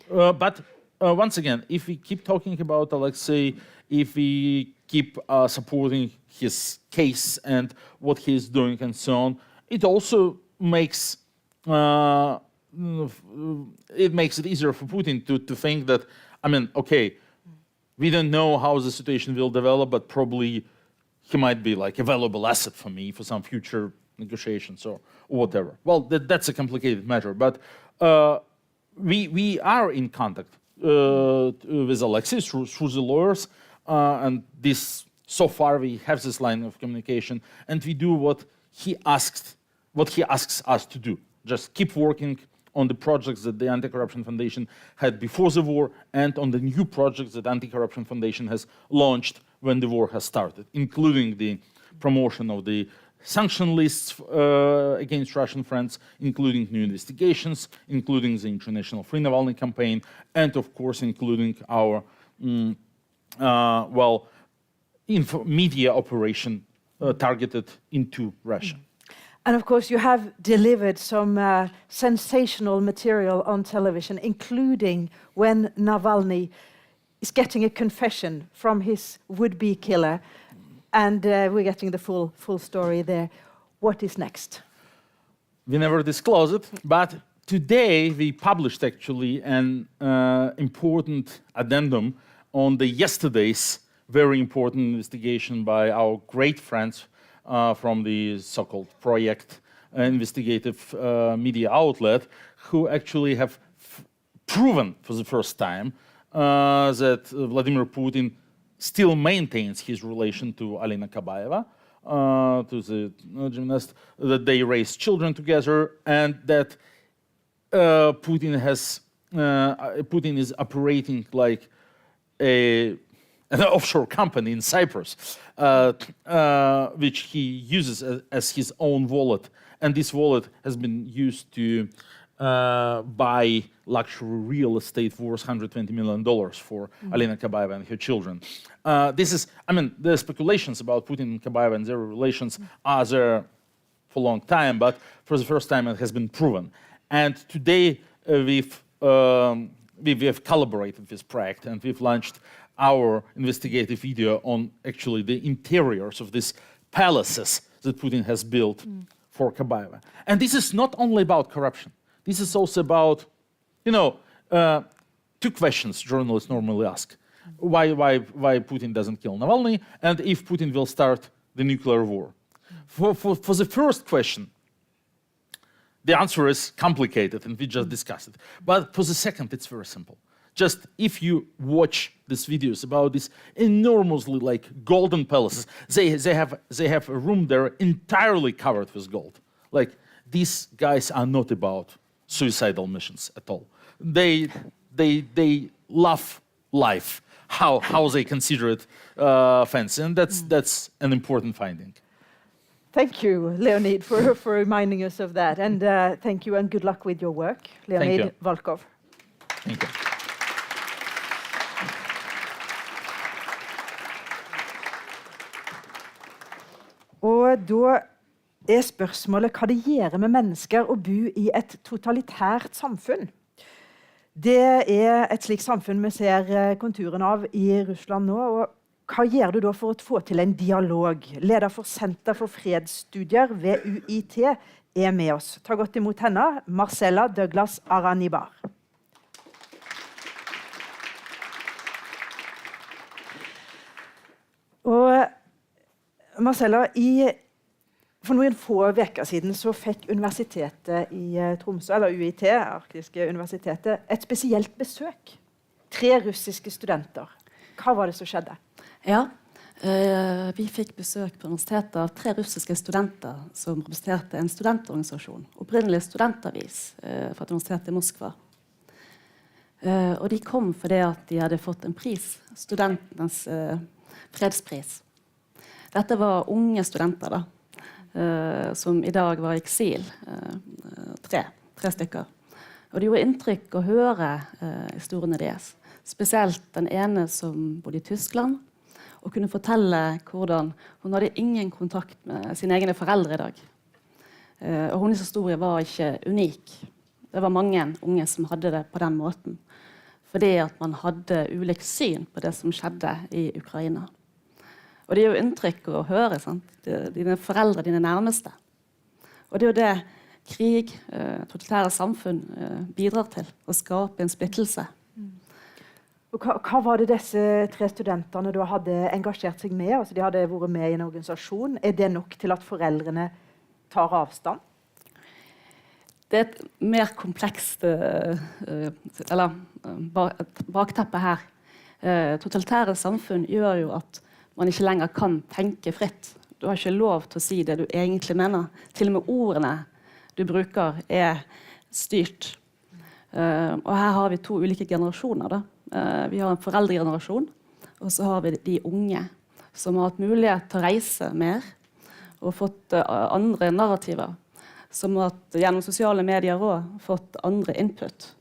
But once again, if we keep talking about Alexei, if we keep supporting his case and what he is doing and so on, it also makes it easier for Putin to think that, okay, we don't know how the situation will develop, but probably he might be like a valuable asset for me for some future negotiations or whatever. Well, that's a complicated matter, but we are in contact with Alexei through the lawyers, and so far we have this line of communication, and we do what he asks us to do. Just keep working on the projects that the Anti-Corruption Foundation had before the war and on the new projects that Anti-Corruption Foundation has launched when the war has started, including the promotion of the sanction lists against Russian friends, including new investigations, including the International Free Navalny campaign, and of course including our media operation targeted into Russia. And of course, you have delivered some sensational material on television, including when Navalny is getting a confession from his would-be killer, and we're getting the full story there. What is next? We never disclose it, but today we published actually an important addendum on yesterday's very important investigation by our great friends from the so-called Project investigative media outlet, who actually have proven for the first time that Vladimir Putin still maintains his relation to Alina Kabaeva, to the gymnast, that they raised children together, and that Putin is operating like an offshore company in Cyprus, which he uses as his own wallet. And this wallet has been used to buy luxury real estate worth $120 million for Alina Kabaeva and her children. The speculations about Putin and Kabaeva and their relations are there for a long time, but for the first time it has been proven. And today we've collaborated with Project, and we've launched our investigative video on actually the interiors of these palaces that Putin has built for Kabaeva. And this is not only about corruption. This is also about, two questions journalists normally ask. Why Putin doesn't kill Navalny, and if Putin will start the nuclear war. For the first question, the answer is complicated, and we just discussed it. But for the second, it's very simple. Just if you watch these videos about these enormously golden palaces, they have a room there entirely covered with gold. These guys are not about suicidal missions at all. They love life, how they consider it fancy, and that's an important finding. Thank you, Leonid, for reminding us of that, and thank you and good luck with your work, Leonid Volkov. Thank you. Og da er spørsmålet hva det gjør med mennesker å bo i et totalitært samfunn. Det er et slikt samfunn vi ser konturen av i Russland nå. Og hva gjør du da for å få til en dialog? Leder for Senter for fredsstudier ved UiT er med oss. Ta godt imot henne, Marcella Douglas Aranibar. Og Marcella, for noen få uker siden så fikk universitetet i Tromsø, eller UiT, Arktiske universitetet, et spesielt besøk. 3 russiske studenter. Hva var det som skjedde? Ja, vi fikk besøk på universitetet av 3 russiske studenter som representerte en studentorganisasjon, opprinnelig studentavis fra universitetet i Moskva. Og de kom fordi at de hadde fått en pris, studentenes fredspris. Dette var unge studenter da, som i dag var i eksil, tre stykker. Og det gjorde inntrykk å høre historiene deres. Spesielt den ene som bodde i Tyskland, og kunne fortelle hvordan hun hadde ingen kontakt med sine egne foreldre i dag. Og hennes historie var ikke unik. Det var mange unge som hadde det på den måten. Fordi at man hadde ulikt syn på det som skjedde i Ukraina. Og det gjør inntrykk å høre, sant? Dine foreldre, dine nærmeste. Og det er jo det krig, totalitære samfunn bidrar til, å skape en splittelse. Og hva var det disse 3 studentene da hadde engasjert seg med? Altså de hadde vært med i en organisasjon. Er det nok til at foreldrene tar avstand? Det er et mer komplekst bakteppe her. Totalitære samfunn gjør jo at man ikke lenger kan tenke fritt. Du har ikke lov til å si det du egentlig mener. Til og med ordene du bruker styrt. Og her har vi 2 ulike generasjoner da. Vi har en foreldregenerasjon, og så har vi de unge som har hatt mulighet til å reise mer og fått andre narrativer, som har gjennom sosiale medier også fått andre input.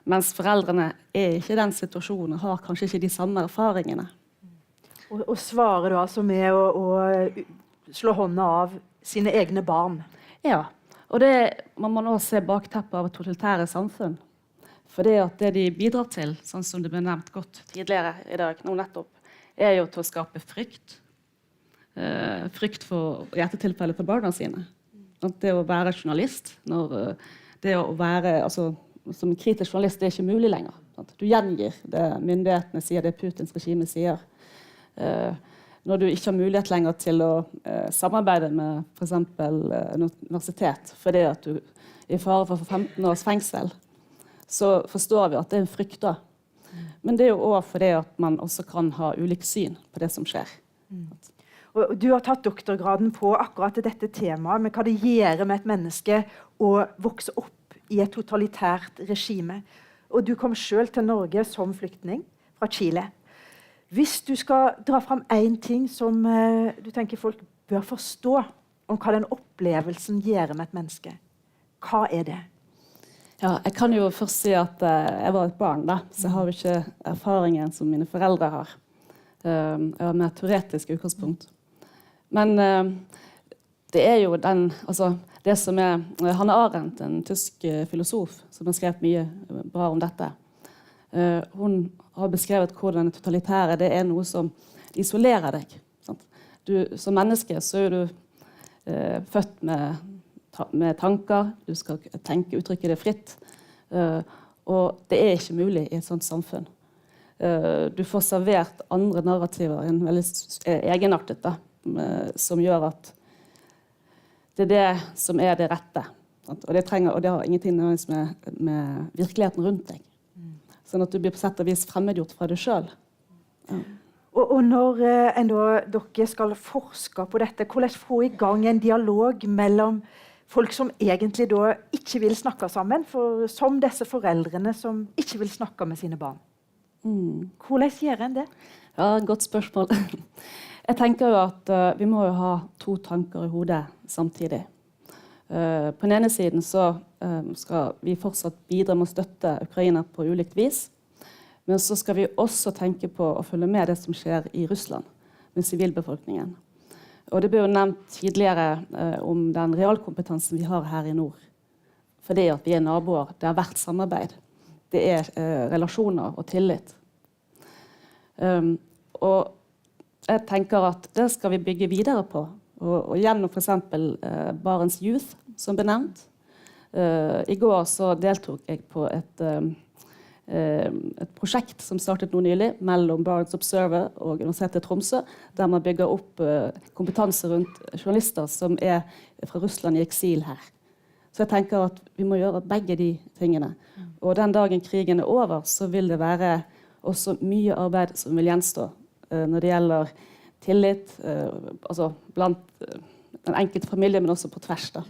Mens foreldrene er ikke i den situasjonen og har kanskje ikke de samme erfaringene. Og svarer du altså med å slå hånda av sine egne barn? Ja, og man må også se bakteppet av totalitære samfunn. For det de bidrar til, sånn som det ble nevnt godt tidligere i dag, nå nettopp, er jo til å skape frykt. Frykt for, i dette tilfellet, for barna sine. Det å være journalist, det å være, altså, som kritisk journalist, det er ikke mulig lenger. Du gjengir det myndighetene sier, det Putins regime sier. Når du ikke har mulighet lenger til å samarbeide med for eksempel universitet, fordi at du er i fare for 15 års fengsel, så forstår vi at det er en frykt da. Men det er jo også fordi at man også kan ha ulik syn på det som skjer. Og du har tatt doktorgraden på akkurat dette temaet, med hva det gjør med et menneske å vokse opp i et totalitært regime. Og du kom selv til Norge som flyktning fra Chile. Hvis du skal dra fram en ting som du tenker folk bør forstå om hva den opplevelsen gjør med et menneske, hva er det? Ja, jeg kan jo først si at jeg var et barn da, så jeg har jo ikke erfaringen som mine foreldre har. Jeg har mer teoretisk utgangspunkt. Men det er jo det som er Hannah Arendt, en tysk filosof, som har skrevet mye bra om dette. Hun har beskrevet hvordan det totalitære det er noe som isolerer deg. Sant? Som menneske så er du født med tanker, du skal tenke, uttrykke det fritt, og det er ikke mulig i et sånt samfunn. Du får servert andre narrativer, en veldig egenartet da, som gjør at det er det som er det rette. Sant? Og det har ingenting med virkeligheten rundt deg. Sånn at du blir på sett og vis fremmedgjort fra deg selv. Ja. Og når dere skal forske på dette, hvordan få i gang en dialog mellom folk som egentlig da ikke vil snakke sammen, som disse foreldrene som ikke vil snakke med sine barn? Hvordan gjør en det? Ja, godt spørsmål. Jeg tenker jo at vi må jo ha 2 tanker i hodet samtidig. På den ene siden så skal vi fortsatt bidra med å støtte Ukraina på ulikt vis, men så skal vi også tenke på å følge med det som skjer i Russland med sivilbefolkningen. Og det ble jo nevnt tidligere om den realkompetansen vi har her i nord. Fordi at vi er naboer, det har vært samarbeid, det er relasjoner og tillit. Og jeg tenker at det skal vi bygge videre på, og gjennom for eksempel Barents Youth, som ble nevnt. I går så deltok jeg på et prosjekt som startet nå nylig mellom Barents Observer og Universitetet i Tromsø, der man bygger opp kompetanse rundt journalister som er fra Russland i eksil her. Så jeg tenker at vi må gjøre begge de tingene. Og den dagen krigen er over, så vil det være også mye arbeid som vil gjenstå når det gjelder tillit, altså blant den enkelte familie, men også på tvers da.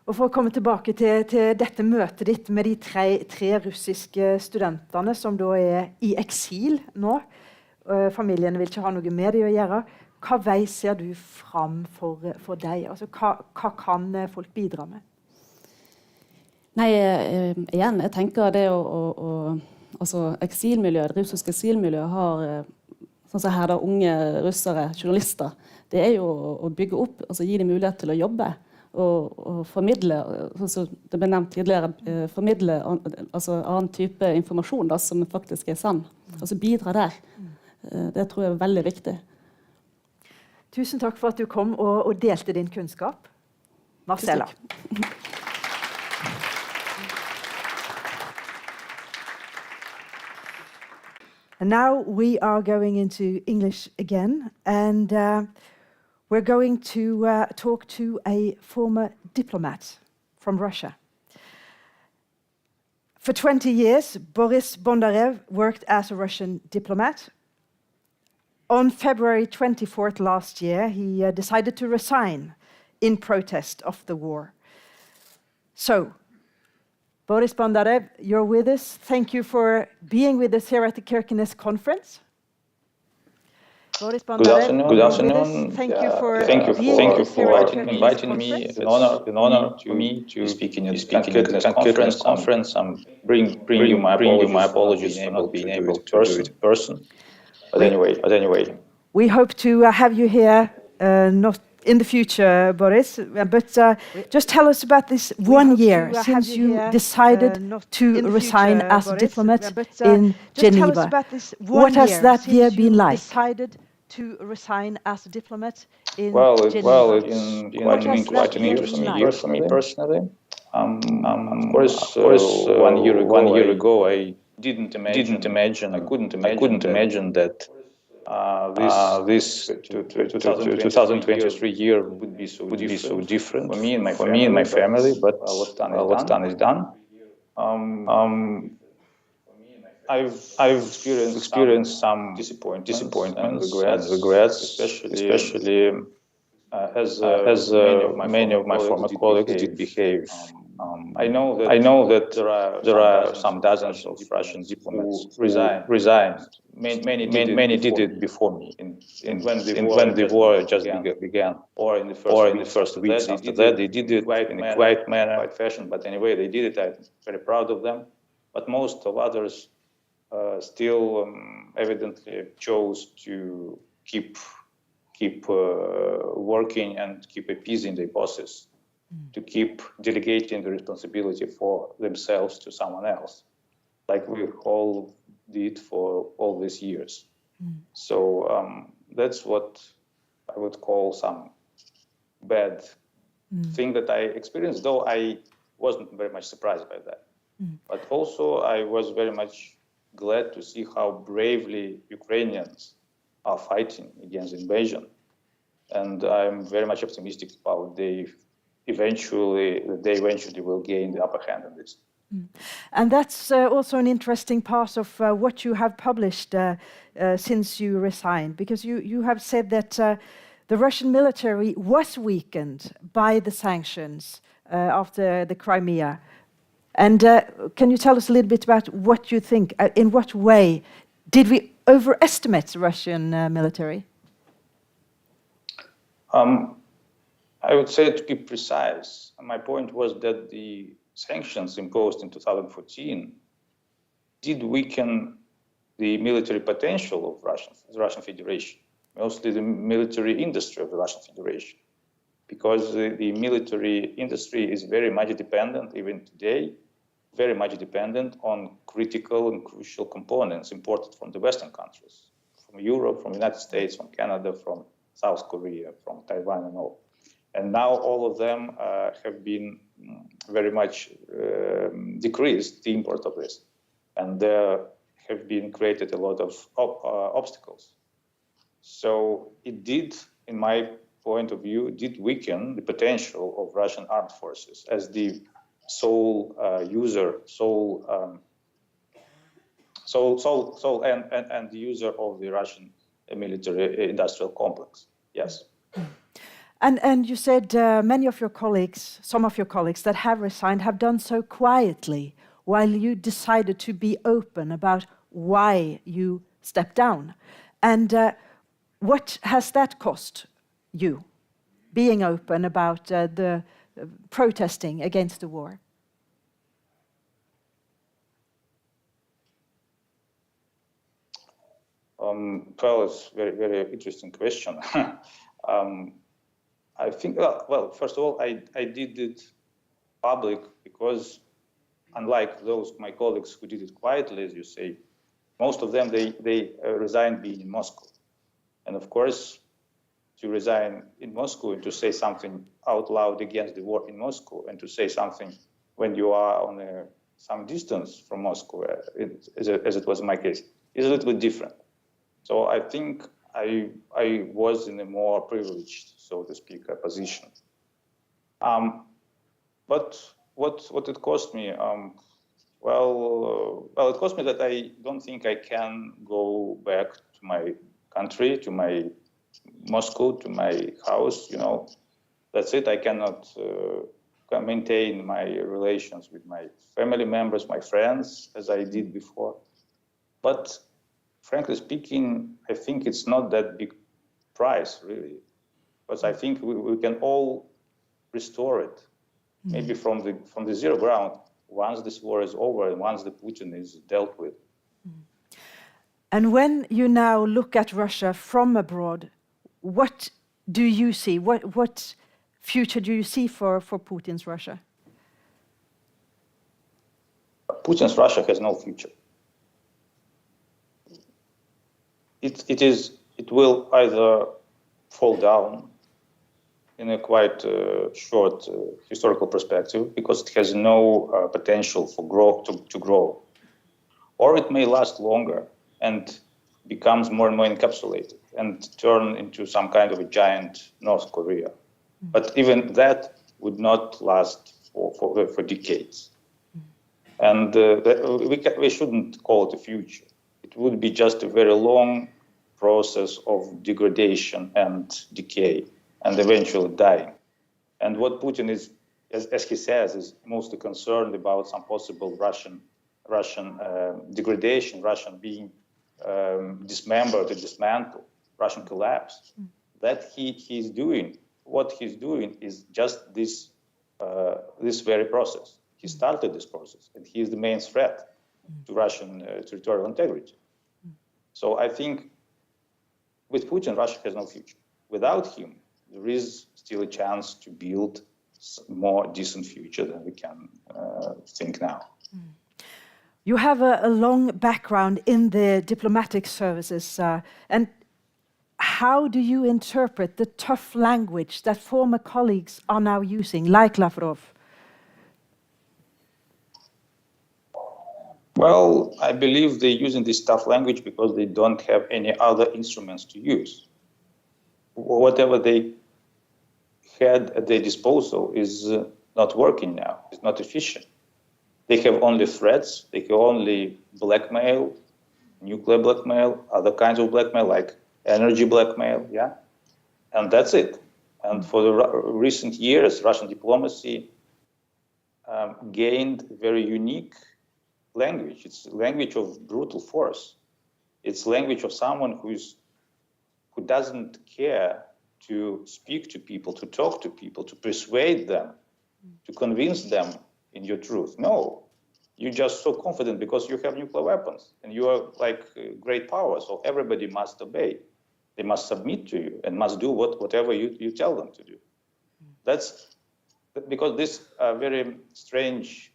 Og for å komme tilbake til dette møtet ditt med de tre russiske studentene som da er i eksil nå. Familiene vil ikke ha noe med det å gjøre. Hva vei ser du fram for deg? Altså, hva kan folk bidra med? Nei, igjen, jeg tenker det altså eksilmiljøet, det russiske eksilmiljøet har, sånn som her da, unge russere, journalister, det er jo å bygge opp, altså gi dem mulighet til å jobbe, og formidle, som det ble nevnt tidligere, formidle altså annen type informasjon da, som faktisk er sann, altså bidra der. Det tror jeg er veldig viktig. Tusen takk for at du kom og delte din kunnskap. Marcella. And now we are going into English again, and we're going to talk to a former diplomat from Russia. For 20 years, Boris Bondarev worked as a Russian diplomat. On February 24th last year, he decided to resign in protest of the war. So, Boris Bondarev, you're with us. Thank you for being with us here at the Kirkeneskonferensen. Boris Bondarev, good afternoon. Thank you for inviting me. It's an honor to me to speak in the Kirkeneskonferensen. I'm bring you my apologies for not being able to do it in person. But anyway. We hope to have you here, not in the future, Boris, but just tell us about this 1 year since you decided to resign as a diplomat in Geneva. What has that year been like? To resign as a diplomat in Geneva. It's quite an interesting year for me personally. Of course, 1 year ago, I couldn't imagine that this 2023 year would be so different for me and my family. But what's done is done. I've experienced some disappointments and regrets, especially as many of my former colleagues did behave. I know that there are some dozens of Russian diplomats who resigned. Many did it before me, when the war just began, or in the first weeks after that. They did it in a quiet manner, quiet fashion. But anyway, they did it. I'm very proud of them. But most of others still evidently chose to keep working and keep appeasing their bosses, to keep delegating the responsibility for themselves to someone else, like we all did for all these years. So that's what I would call some bad thing that I experienced, though I wasn't very much surprised by that. But also I was very much glad to see how bravely Ukrainians are fighting against the invasion. And I'm very much optimistic about they eventually will gain the upper hand on this. And that's also an interesting part of what you have published since you resigned, because you have said that the Russian military was weakened by the sanctions after the Crimea. And can you tell us a little bit about what you think? In what way did we overestimate the Russian military? I would say, to be precise, my point was that the sanctions imposed in 2014 did weaken the military potential of the Russian Federation, mostly the military industry of the Russian Federation, because the military industry is very much dependent, even today, very much dependent on critical and crucial components imported from the Western countries, from Europe, from the United States, from Canada, from South Korea, from Taiwan and all. And now all of them have been very much decreased, the import of this. And there have been created a lot of obstacles. So it did, in my point of view, did weaken the potential of Russian armed forces as the sole user, and the user of the Russian military industrial complex. Yes. And you said many of your colleagues, some of your colleagues that have resigned have done so quietly while you decided to be open about why you stepped down. And what has that cost you, being open about the protesting against the war? Well, it's a very, very interesting question. I think, well, first of all, I did it public because unlike those my colleagues who did it quietly, as you say, most of them, they resigned being in Moscow. And of course, to resign in Moscow and to say something out loud against the war in Moscow and to say something when you are on some distance from Moscow, as it was in my case, is a little bit different. So I think I was in a more privileged, so to speak, position. But what it cost me? Well, it cost me that I don't think I can go back to my country, to my Moscow, to my house. You know, that's it. I cannot maintain my relations with my family members, my friends, as I did before. But frankly speaking, I think it's not that big price, really, because I think we can all restore it, maybe from the zero ground, once this war is over and once the Putin is dealt with. And when you now look at Russia from abroad, what do you see? What future do you see for Putin's Russia? Putin's Russia has no future. It will either fall down in a quite short historical perspective because it has no potential for to grow, or it may last longer and becomes more and more encapsulated and turn into some kind of a giant North Korea. But even that would not last for decades. And we shouldn't call it a future. It would be just a very long process of degradation and decay and eventually dying. And what Putin is, as he says, is mostly concerned about some possible Russian degradation, Russian being dismembered and dismantled, Russian collapse. That he's doing, what he's doing is just this very process. He started this process, and he is the main threat to Russian territorial integrity. So I think with Putin, Russia has no future. Without him, there is still a chance to build a more decent future than we can think now. You have a long background in the diplomatic services, and how do you interpret the tough language that former colleagues are now using, like Lavrov? Well, I believe they're using this tough language because they don't have any other instruments to use. Whatever they had at their disposal is not working now. It's not efficient. They have only threats. They have only blackmail, nuclear blackmail, other kinds of blackmail like energy blackmail, yeah? And that's it. And for the recent years, Russian diplomacy gained very unique language. It's language of brutal force. It's language of someone who doesn't care to speak to people, to talk to people, to persuade them, to convince them in your truth. No, you're just so confident because you have nuclear weapons and you are like great power, so everybody must obey. They must submit to you and must do whatever you tell them to do. That's because this very strange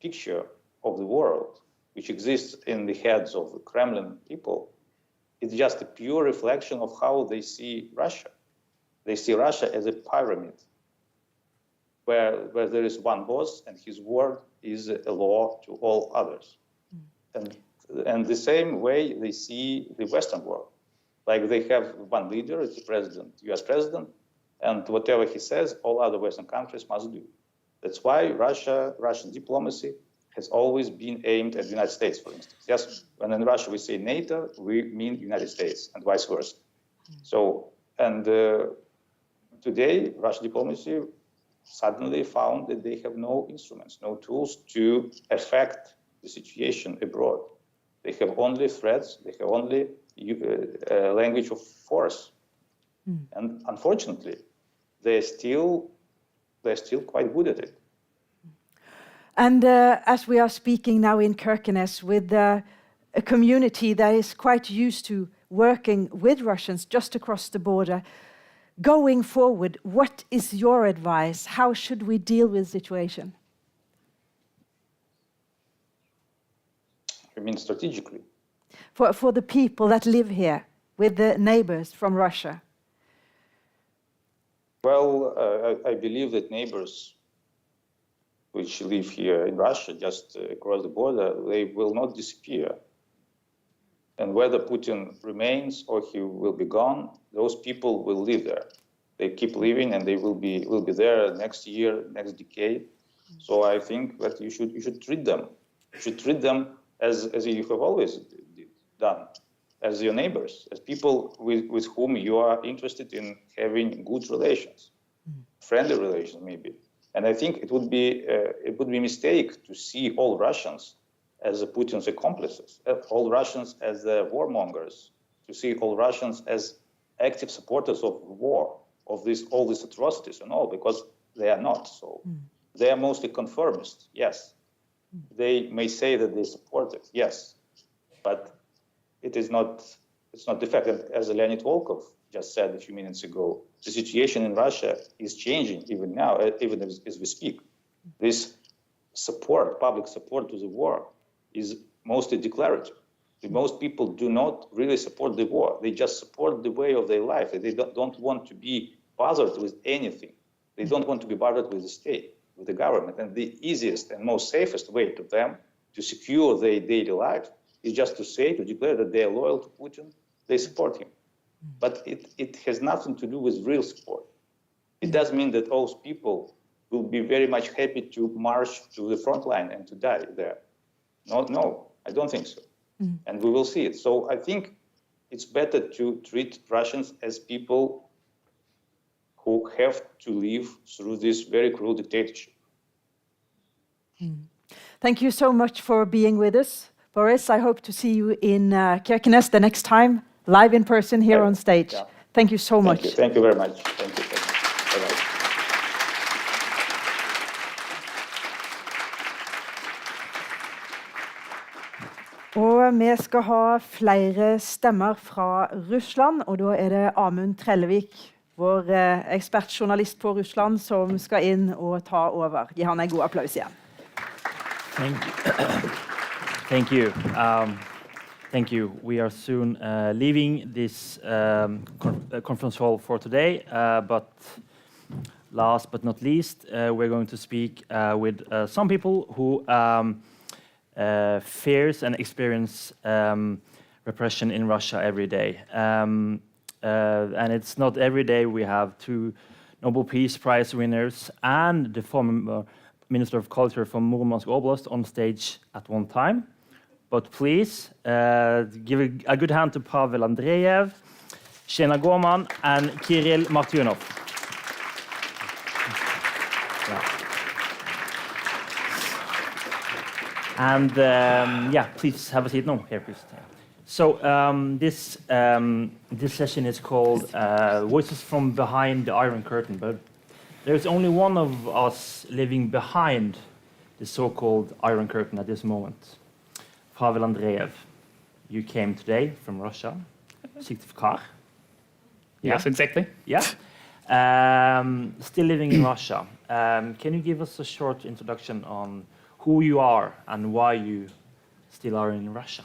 picture of the world, which exists in the heads of the Kremlin people, is just a pure reflection of how they see Russia. They see Russia as a pyramid, where there is one boss and his word is a law to all others. And the same way they see the Western world. Like they have one leader, it's the president, US president, and whatever he says, all other Western countries must do. That's why Russian diplomacy has always been aimed at the United States, for instance. Yes, when in Russia we say NATO, we mean United States, and vice versa. So, and today, Russian diplomacy suddenly found that they have no instruments, no tools to affect the situation abroad. They have only threats, they have only language of force. And unfortunately, they're still quite good at it. And as we are speaking now in Kirkenes with a community that is quite used to working with Russians just across the border, going forward, what is your advice? How should we deal with the situation? You mean strategically? For the people that live here, with the neighbors from Russia? Well, I believe that neighbors which live here in Russia, just across the border, they will not disappear. And whether Putin remains or he will be gone, those people will live there. They keep living, and they will be there next year, next decade. So I think that you should treat them. You should treat them as you have always done, as your neighbors, as people with whom you are interested in having good relations, friendly relations maybe. And I think it would be a mistake to see all Russians as Putin's accomplices, all Russians as warmongers, to see all Russians as active supporters of war, of all these atrocities and all, because they are not so. They are mostly conformists, yes. They may say that they support it, yes, but it's not the fact. And as Leonid Volkov just said a few minutes ago, the situation in Russia is changing even now, even as we speak. This support, public support to the war, is mostly declarative. Most people do not really support the war. They just support the way of their life. They don't want to be bothered with anything. They don't want to be bothered with the state, with the government. And the easiest and most safest way to them to secure their daily life is just to declare that they are loyal to Putin, they support him. But it has nothing to do with real support. It does mean that those people will be very much happy to march to the front line and to die there. No, I don't think so. And we will see it. So I think it's better to treat Russians as people who have to live through this very cruel dictatorship. Thank you so much for being with us. Boris, I hope to see you in Kirkenes the next time, live in person here on stage. Yeah. Thank you so much. Thank you very much. Thank you. Bye-bye. Og vi skal ha flere stemmer fra Russland, og da er det Amund Trellevik, vår ekspertjournalist på Russland, som skal inn og ta over. Gi han en god applaus igjen. Thank you. Thank you. We are soon leaving this conference hall for today, but last but not least, we're going to speak with some people who fears and experience repression in Russia every day. And it's not every day we have two Nobel Peace Prize winners and the former Minister of Culture from Murmansk Oblast on stage at one time. But please give a good hand to Pavel Andreev, Shena Gorman, and Kirill Martyunov. And please have a seat. No, here, please. So this session is called Voices from Behind the Iron Curtain, but there's only one of us living behind the so-called Iron Curtain at this moment. Pavel Andreev, you came today from Russia, Syktyvkar. Yes, exactly. Yeah. Still living in Russia. Can you give us a short introduction on who you are and why you still are in Russia?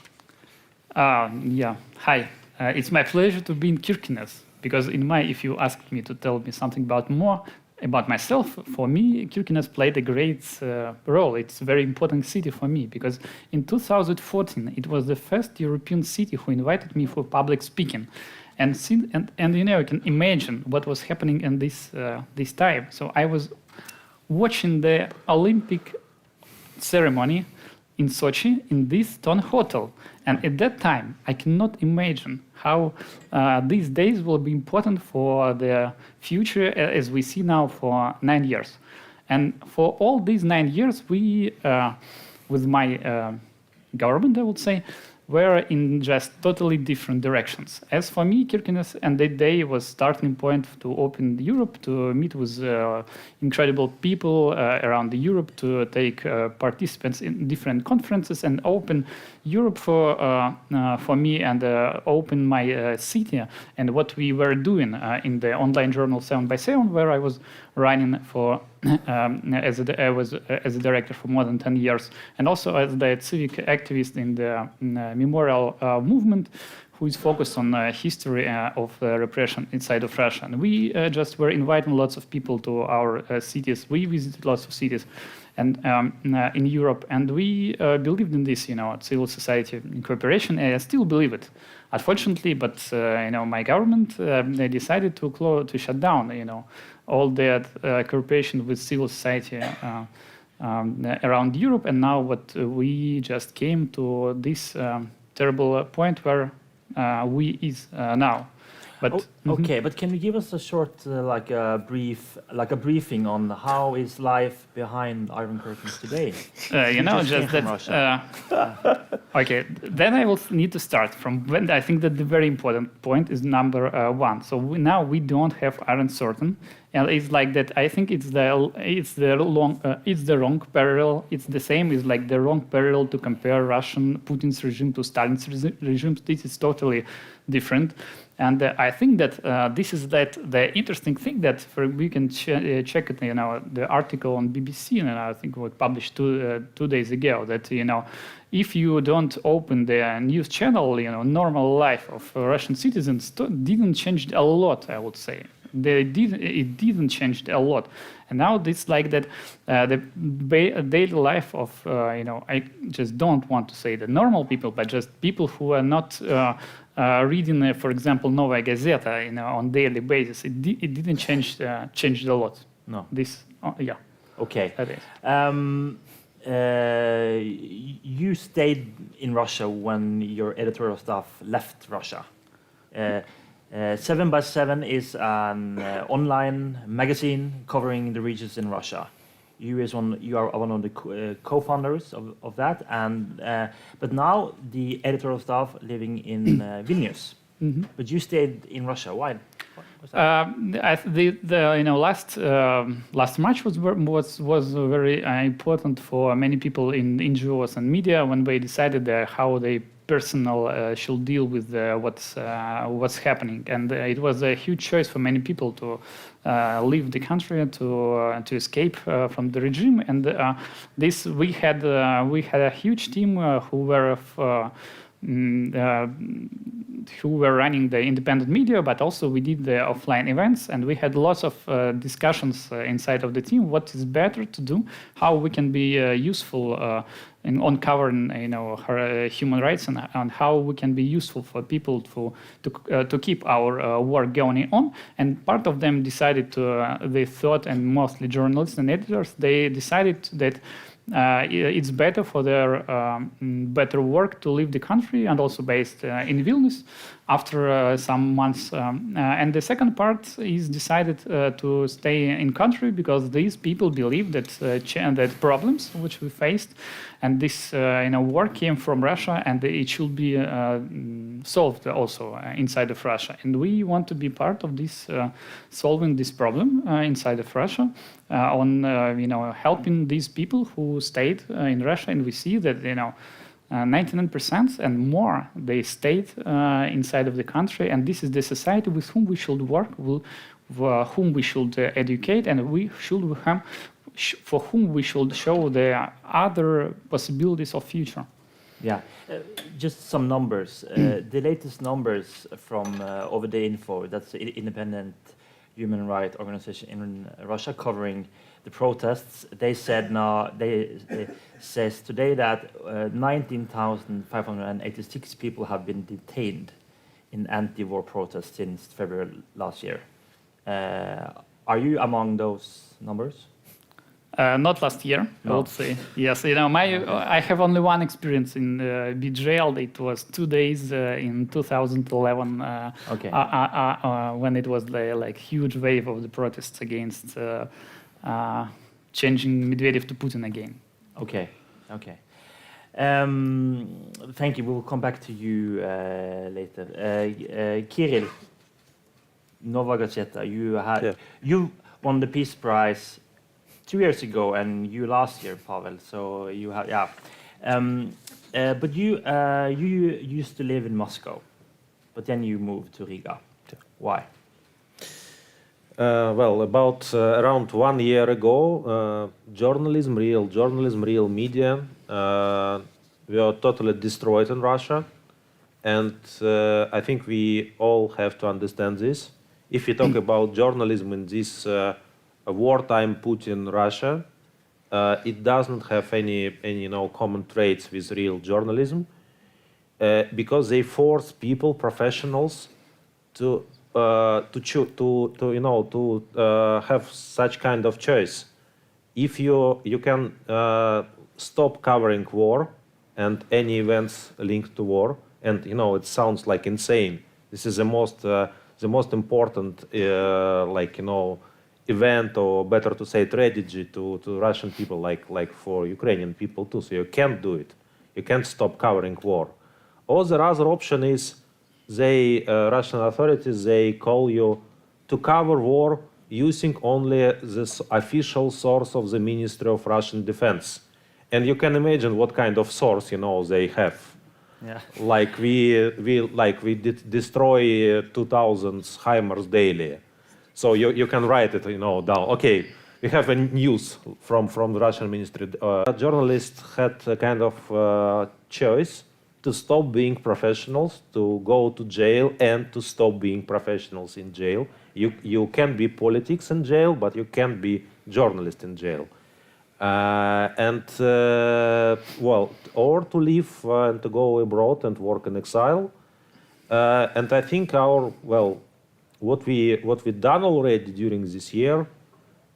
Hi. It's my pleasure to be in Kirkenes, because if you asked me to tell me something more about myself, for me, Kirkenes played a great role. It's a very important city for me, because in 2014, it was the first European city who invited me for public speaking. And you can imagine what was happening in this time. So I was watching the Olympic ceremony in Sochi in this stone hotel. And at that time, I cannot imagine how these days will be important for the future as we see now for 9 years. And for all these 9 years, we, with my government, I would say, were in just totally different directions. As for me, Kirkenes and that day was starting point to open Europe, to meet with incredible people around Europe, to take participants in different conferences and open Europe for me and open my city and what we were doing in the online journal 7x7, where I was running for as a director for more than 10 years, and also as the civic activist in the memorial movement, who is focused on history of repression inside of Russia. And we just were inviting lots of people to our cities. We visited lots of cities and in Europe, and we believed in this, civil society cooperation. And I still believe it, unfortunately. But my government they decided to shut down, all that cooperation with civil society around Europe. And now what we just came to this terrible point where we is now. But okay, but can you give us a short, like a briefing on how is life behind Iron Curtains today? Just that. Okay, then I will need to start from when I think that the very important point is number one. So now we don't have Iron Curtain, and it's like that. I think it's the wrong parallel. It's the same. It's like the wrong parallel to compare Putin's regime to Stalin's regime. This is totally different. And I think that this is the interesting thing that we can check it. The article on BBC, and I think it was published 2 days ago. That if you don't open the news channel, normal life of Russian citizens didn't change a lot. I would say it didn't change a lot. And now it's like that the daily life of I just don't want to say the normal people, but just people who are not. Reading, for example, Novaya Gazeta, on daily basis, it didn't change a lot. No. This, yeah. Okay. You stayed in Russia when your editorial staff left Russia. 7x7 is an online magazine covering the regions in Russia. You are one of the co-founders of that, and but now the editorial staff living in Vilnius. Mm-hmm. But you stayed in Russia. Why? Last March was very important for many people in NGOs and media when they decided how they personal should deal with what's happening, and it was a huge choice for many people to leave the country to escape from the regime. And this we had a huge team who were running the independent media, but also we did the offline events, and we had lots of discussions inside of the team. What is better to do? How we can be useful in uncovering, human rights, and how we can be useful for people to keep our work going on. And part of them decided they thought, and mostly journalists and editors, they decided that. It's better for their better work to leave the country, and also based in Vilnius after some months. And the second part is decided to stay in country because these people believe that problems which we faced and this war came from Russia, and it should be solved also inside of Russia. And we want to be part of this solving this problem inside of Russia. On helping these people who stayed in Russia, and we see that 99% and more they stayed inside of the country, and this is the society with whom we should work, whom we should educate, and we should for whom we should show the other possibilities of future. Yeah, just some numbers. The latest numbers from Over the Info, that's an independent human rights organization in Russia covering the protests. They said says today that 19,586 people have been detained in anti-war protests since February last year. Are you among those numbers? Not last year, I would say. Yes, I have only one experience in be jailed. It was 2 days in 2011, when it was the huge wave of the protests against changing Medvedev to Putin again. Okay. Thank you. We'll come back to you later. Kirill, Nova Gazeta, you won the Peace Prize 2 years ago, and you last year, Pavel. So you have, but you used to live in Moscow, but then you moved to Riga. Why? Well, about around 1 year ago, real media, were totally destroyed in Russia, and I think we all have to understand this. If you talk about journalism in this wartime Putin Russia, it doesn't have any common traits with real journalism, because they force people, professionals, to have such kind of choice. If you can stop covering war and any events linked to war, and it sounds like insane. This is the most important event, or better to say tragedy to Russian people, like for Ukrainian people too. So you can't do it. You can't stop covering war. Or the other option is Russian authorities, they call you to cover war using only this official source of the Ministry of Russian Defense. And you can imagine what kind of source they have. Yeah. Like we destroy 2,000 HIMARS daily. So you can write it down. Okay, we have a news from the Russian ministry. Journalists had a kind of choice to stop being professionals, to go to jail, and to stop being professionals in jail. You can be politics in jail, but you can't be journalist in jail. Or to leave and to go abroad and work in exile. And I think what we done already during this year,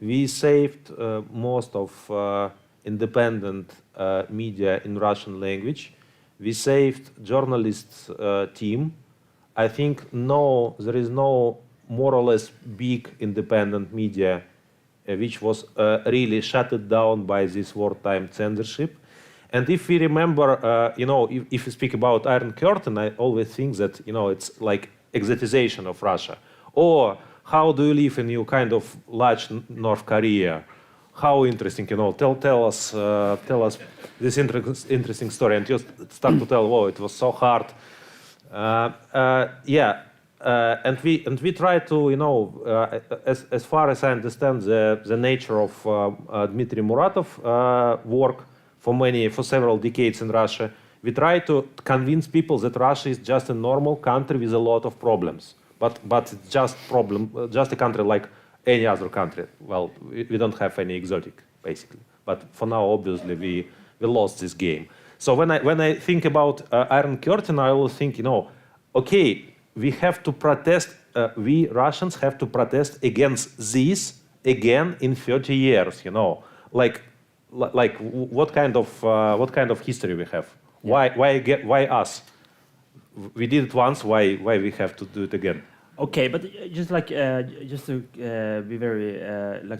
we saved most of independent media in Russian language. We saved journalists team. I think there is no more or less big independent media which was really shut down by this wartime censorship. And if we remember, if you speak about Iron Curtain, I always think that it's like exotization of Russia. Or how do you live in your kind of large North Korea? How interesting, tell us this interesting story, and just start to tell, it was so hard. And we try to, as far as I understand the nature of Dmitry Muratov work for several decades in Russia, we try to convince people that Russia is just a normal country with a lot of problems. But it's just a country like any other country. Well, we don't have any exotic, basically. But for now, obviously, we lost this game. So when I think about Iron Curtain, I always think, okay, we have to protest. We Russians have to protest against this again in 30 years. Like what kind of history we have? Yeah. Why us? We did it once. Why we have to do it again? Okay, but just to be very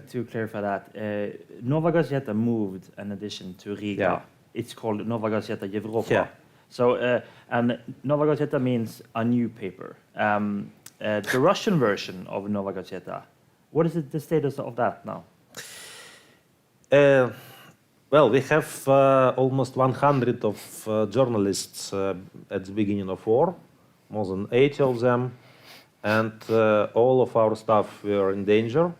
to clarify that, Nova Gazeta moved an edition to Riga. Yeah. It's called Nova Gazeta Europa. Yeah. So and Nova Gazeta means a new paper. The Russian version of Nova Gazeta, what is the status of that now? Well, we have almost 100 of journalists at the beginning of war, more than 80 of them. And all of our staff were in danger.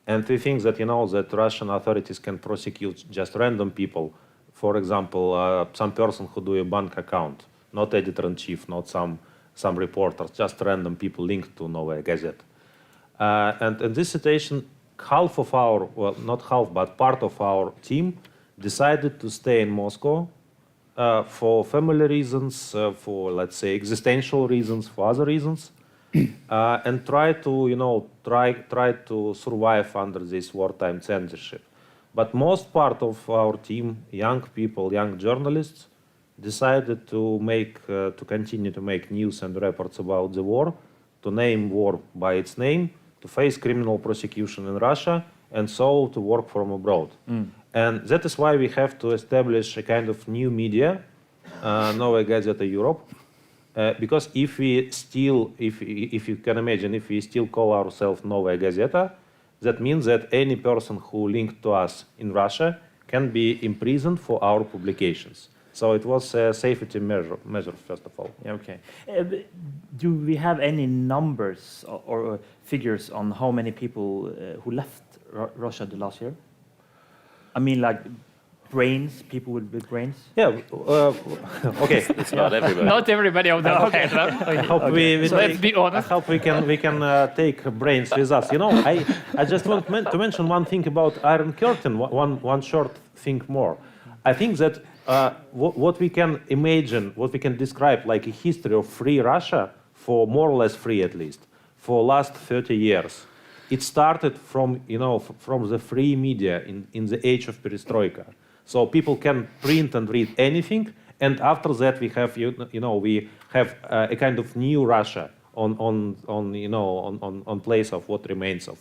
And we think that, that Russian authorities can prosecute just random people. For example, some person who do a bank account, not editor-in-chief, not some reporters, just random people linked to Novaya Gazeta. And in this situation, half of our, well, not half, but part of our team decided to stay in Moscow for family reasons, for, let's say, existential reasons, for other reasons. And try to survive under this wartime censorship. But most part of our team, young people, young journalists, decided to continue to make news and reports about the war, to name war by its name, to face criminal prosecution in Russia, and so to work from abroad. And that is why we have to establish a kind of new media, Novaya Gazeta Europe, because if you can imagine, if we still call ourselves Novaya Gazeta, that means that any person who linked to us in Russia can be imprisoned for our publications. So it was a safety measure first of all. Yeah, okay. Do we have any numbers or figures on how many people who left Russia the last year? I mean, like brains, people with brains? Yeah, okay. It's not everybody. Not everybody of them. Okay. I hope So let's be honest. I hope we can take brains with us. You know, I just want to mention one thing about Iron Curtain. One short thing more. I think that what we can imagine, what we can describe like a history of free Russia, for more or less free at least, for last 30 years. It started from the free media in the age of perestroika. So people can print and read anything, and after that we have we have a kind of new Russia on place of what remains of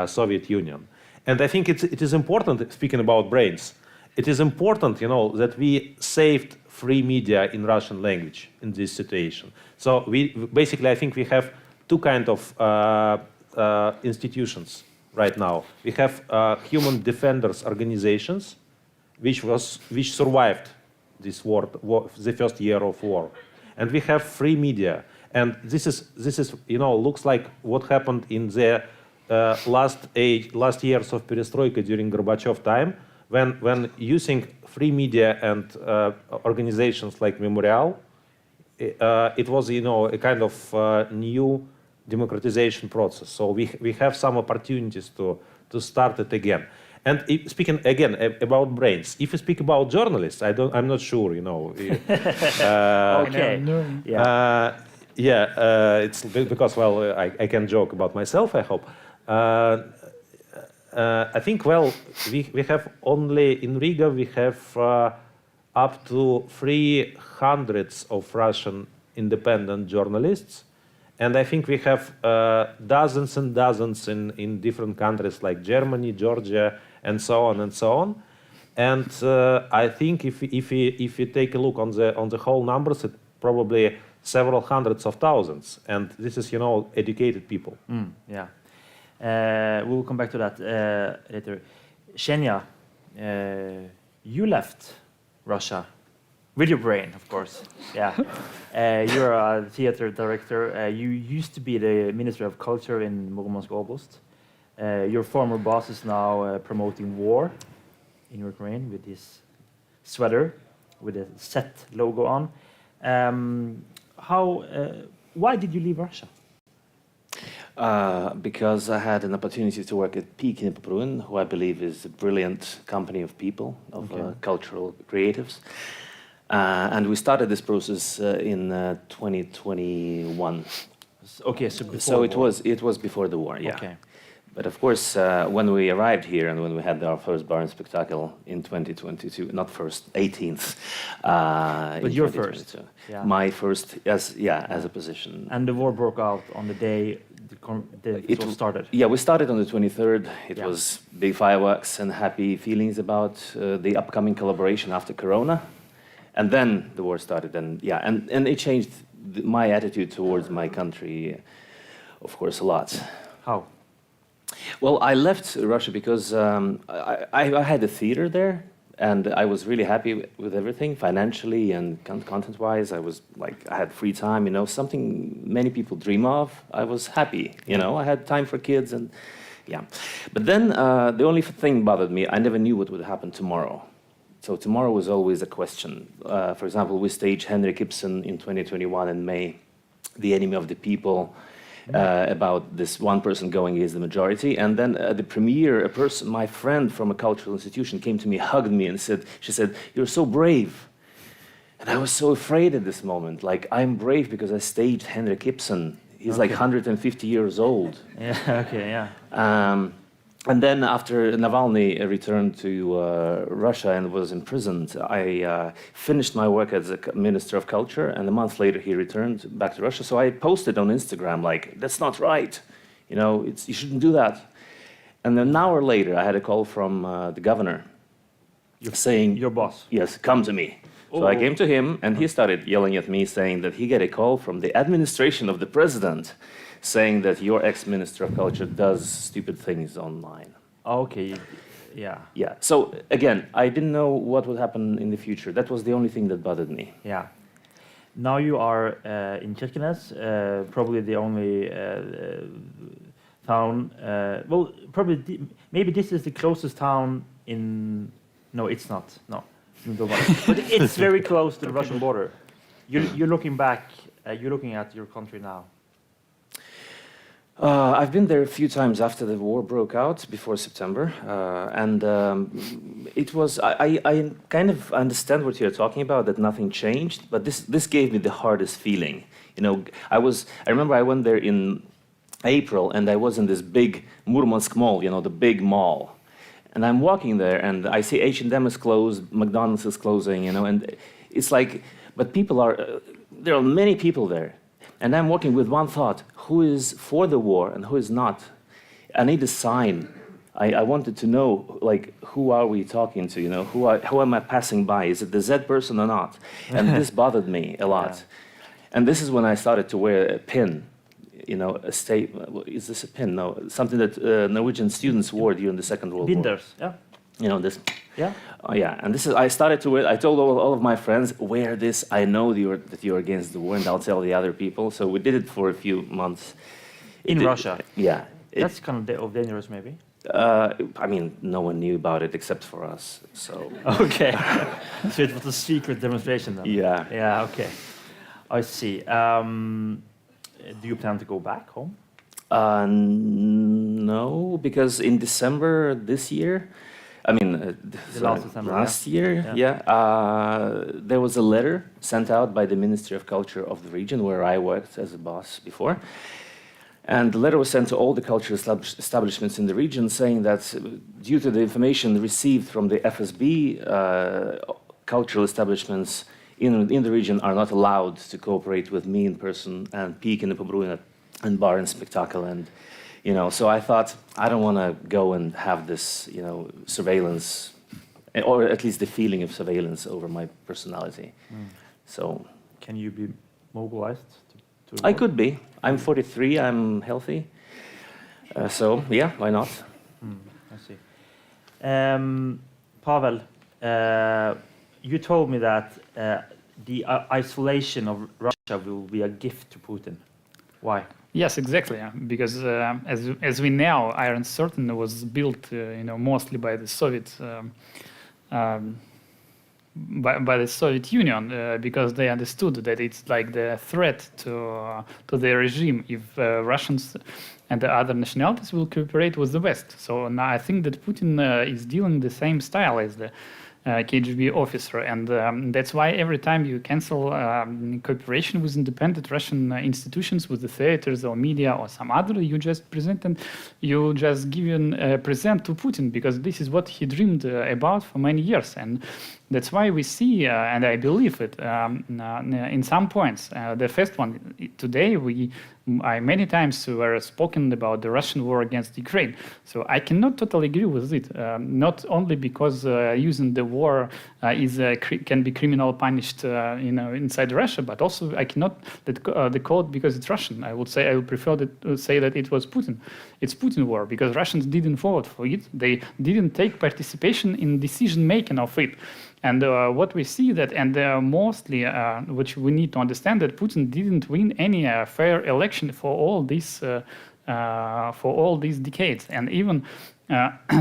Soviet Union. And I think it is important, speaking about brains, it is important that we saved free media in Russian language in this situation. So I think we have two kind of institutions right now. We have human defenders organizations, which survived this war, the first year of war, and we have free media. And this is looks like what happened in the last years of perestroika during Gorbachev time, when using free media and organizations like Memorial, it was a kind of new democratization process. So we have some opportunities to start it again. And speaking again about brains, if you speak about journalists, I'm not sure. Okay. It's because I can joke about myself, I hope. I think we have only in Riga we have up to 300 of Russian independent journalists. And I think we have dozens and dozens in different countries like Germany, Georgia, and so on and so on. And I think if you take a look on the whole numbers, it's probably several hundreds of thousands. And this is educated people. Yeah, we'll come back to that later. Shenya, you left Russia. With your brain, of course. Yeah. You're a theater director. You used to be the Minister of Culture in Murmansk Oblast. Your former boss is now promoting war in Ukraine with this sweater with a set logo on. Why did you leave Russia? Because I had an opportunity to work at Kirkeneskonferansen, who I believe is a brilliant company of people, of cultural creatives. And we started this process in 2021. Okay, so it was before the war, yeah. Okay. But of course, when we arrived here and when we had our first Barn Spectacle in 2022, not first, 18th. But your first? Yeah. My first, as a position. And the war broke out on the day it started? Yeah, we started on the 23rd. It was big fireworks and happy feelings about the upcoming collaboration after Corona. And then the war started, and it changed my attitude towards my country, of course, a lot. How? Well, I left Russia because I had a theater there, and I was really happy with everything, financially and content-wise. I had free time, something many people dream of. I was happy, I had time for kids, and But then the only thing bothered me, I never knew what would happen tomorrow. So tomorrow was always a question. For example, we staged Henrik Ibsen in 2021 in May, The Enemy of the People, about this one person going against the majority. And then at the premiere, my friend from a cultural institution came to me, hugged me, and she said, "You're so brave." And I was so afraid at this moment. Like, I'm brave because I staged Henrik Ibsen. He's like 150 years old. Yeah, okay, yeah. And then after Navalny returned to Russia and was imprisoned, I finished my work as a minister of culture, and a month later he returned back to Russia. So I posted on Instagram like, "That's not right, you know, you shouldn't do that." And then an hour later, I had a call from the governor saying, "Your boss." Yes, come to me. So I came to him, and he started yelling at me, saying that he got a call from the administration of the president, saying that your ex-minister of culture does stupid things online. Okay, yeah. Yeah. So again, I didn't know what would happen in the future. That was the only thing that bothered me. Yeah. Now you are in Kirkenes, probably the only town. Well, probably maybe this is the closest town in. No, it's not. No, but it's very close to the Russian border. You're looking back. You're looking at your country now. I've been there a few times after the war broke out, before September, and it was. I kind of understand what you're talking about, that nothing changed, but this gave me the hardest feeling. You know, I remember I went there in April, and I was in this big Murmansk mall, you know, the big mall, and I'm walking there, and I see H&M is closed, McDonald's is closing, you know, and it's like, but people are. There are many people there. And I'm walking with one thought: who is for the war and who is not? I need a sign. I wanted to know, like, who are we talking to? You know, who am I passing by? Is it the Z person or not? And this bothered me a lot. Yeah. And this is when I started to wear a pin. You know, is this a pin? No, something that Norwegian students wore during the Second World War. Binders, yeah. You know this. Yeah. Oh yeah, and this is. I started to wear. I told all of my friends, wear this. I know that you're against the war, and I'll tell the other people. So we did it for a few months. In Russia. Yeah. That's kind of dangerous, maybe. I mean, no one knew about it except for us. So. Okay. So it was a secret demonstration then. Yeah. Yeah. Okay. I see. Do you plan to go back home? No, because in December this year. I mean, last year, there was a letter sent out by the Ministry of Culture of the region where I worked as a boss before. And the letter was sent to all the cultural establishments in the region saying that due to the information received from the FSB, cultural establishments in the region are not allowed to cooperate with me in person and Pikene på Broen and Bar and Spectacle. And you know, so I thought, I don't want to go and have this, you know, surveillance, or at least the feeling of surveillance over my personality. So, can you be mobilized? I could be. I'm 43. I'm healthy. So yeah, why not? I see. Pavel, you told me that the isolation of Russia will be a gift to Putin. Why? Yes, exactly. Because as we know, Iron Curtain was built, you know, mostly by the Soviet, by the Soviet Union, because they understood that it's like the threat to their regime if Russians and the other nationalities will cooperate with the West. So now I think that Putin is dealing the same style as the KGB officer, and that's why every time you cancel cooperation with independent Russian institutions, with the theaters or media or some other, you just present and you just give a present to Putin, because this is what he dreamed about for many years. And that's why we see, and I believe it, in some points. The first one, today I many times were spoken about the Russian war against Ukraine. So I cannot totally agree with it. Not only because using the war can be criminal punished, you know, inside Russia, but also I cannot the code because it's Russian. I would prefer to say that it was Putin. It's Putin war because Russians didn't vote for it. They didn't take participation in decision making of it. And what we see that, and mostly, which we need to understand, that Putin didn't win any fair election for all these decades, and even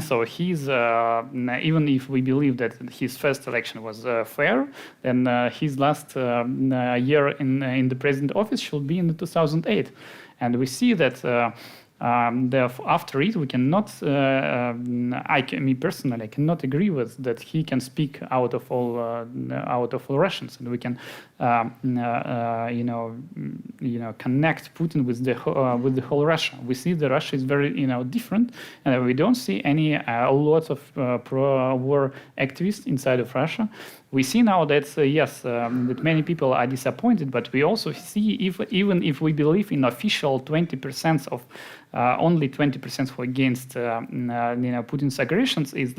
so, he's even if we believe that his first election was fair, then his last year in the president office should be in 2008, and we see that. after it, we cannot. Me personally, I cannot agree with that. He can speak out of all Russians, and we can, connect Putin with the whole Russia. We see that Russia is very, different, and we don't see a lot of pro-war activists inside of Russia. We see now that that many people are disappointed, but we also see even if we believe in official 20% of only 20% who against Putin's aggressions is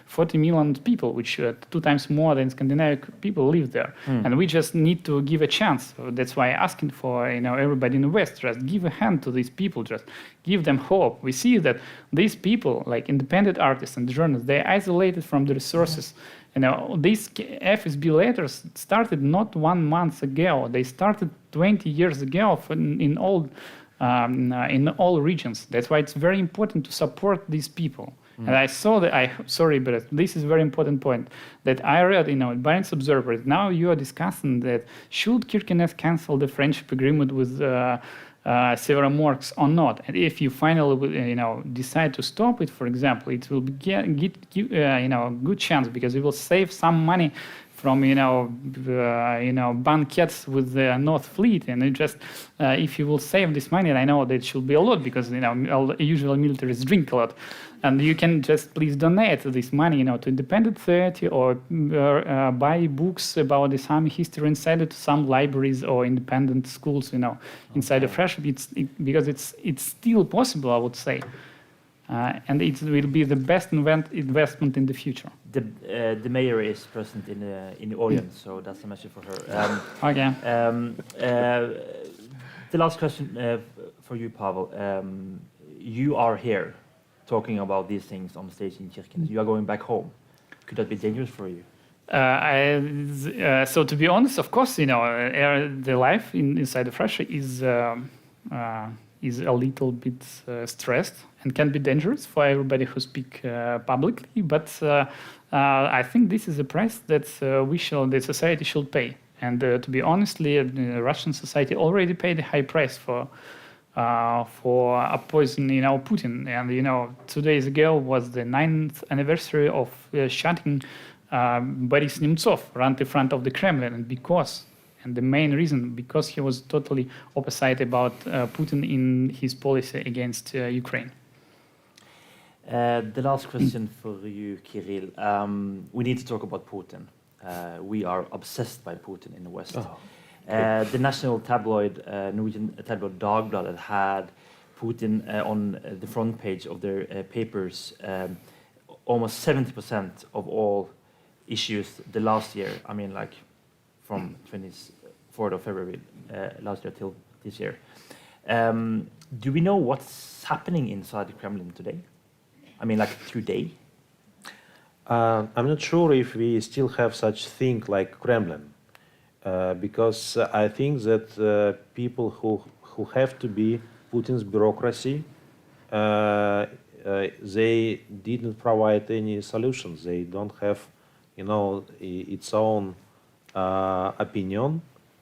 40 million people, which 2 times more than Scandinavian people live there, and we just need to give a chance. So that's why asking for everybody in the West, just give a hand to these people, just give them hope. We see that these people, like independent artists and journalists, they're isolated from the resources. These FSB letters started not 1 month ago. They started 20 years ago in all regions. That's why it's very important to support these people. And I saw that. Sorry, but this is a very important point that I read in Barents Observer. Now you are discussing that should Kirkenes cancel the friendship agreement with Severomorsk or not, and if you finally decide to stop it, for example, it will get good chance because it will save some money from banquets with the North Fleet, and it just if you will save this money, and I know that it should be a lot because usually militaries drink a lot, and you can just please donate this money to Independent Theatre or buy books about the Sami history inside it to some libraries or independent schools inside of Russia. Because it's still possible, I would say. And it will be the best investment in the future. The mayor is present in the audience, so that's a message for her. Okay. The last question for you, Pavel. You are here talking about these things on stage in Kirkenes. You are going back home. Could that be dangerous for you? So to be honest, of course, the life inside of Russia is a little bit stressed and can be dangerous for everybody who speak publicly. But I think this is a price that the society should pay. And to be honestly, the Russian society already paid a high price for opposing Putin. And 2 days ago was the 9th anniversary of shutting Boris Nemtsov right in front of the Kremlin, and the main reason because he was totally opposite about Putin in his policy against Ukraine. The last question for you, Kirill. We need to talk about Putin. We are obsessed by Putin in the West. The national tabloid, Norwegian tabloid Dagbladet, had Putin on the front page of their papers. Almost 70% of all issues the last year. I mean, like from 24th of February last year till this year. Do we know what's happening inside the Kremlin today? I mean, like today? I'm not sure if we still have such thing like Kremlin, because I think that people who have to be Putin's bureaucracy, they didn't provide any solutions. They don't have, its own opinion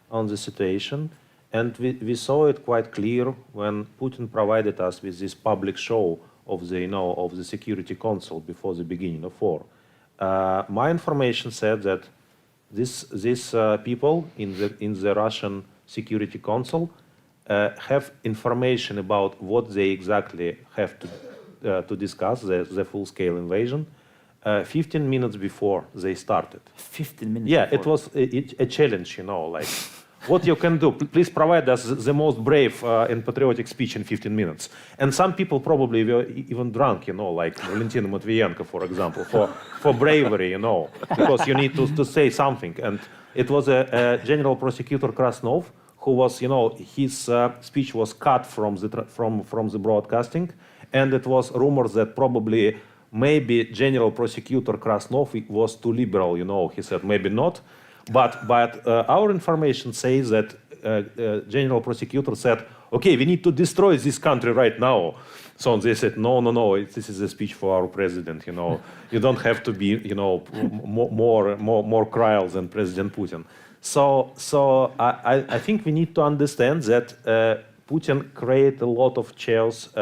on the situation. And we saw it quite clear when Putin provided us with this public show of the, of the Security Council before the beginning of war. My information said that these people in the Russian Security Council have information about what they exactly have to discuss, the full-scale invasion, 15 minutes before they started. 15 minutes Yeah, before. it was a challenge, like what you can do. Please provide us the most brave and patriotic speech in 15 minutes. And some people probably were even drunk, like Valentina Matvienko, for example, for bravery, because you need to say something. And it was a General Prosecutor Krasnov who was, his speech was cut from the broadcasting, and it was rumors that probably maybe General Prosecutor Krasnov was too liberal, he said maybe not. But our information says that General Prosecutor said, okay, we need to destroy this country right now. So they said, no, this is a speech for our president, You don't have to be, more cruel than President Putin. So I think we need to understand that Putin created a lot of chaos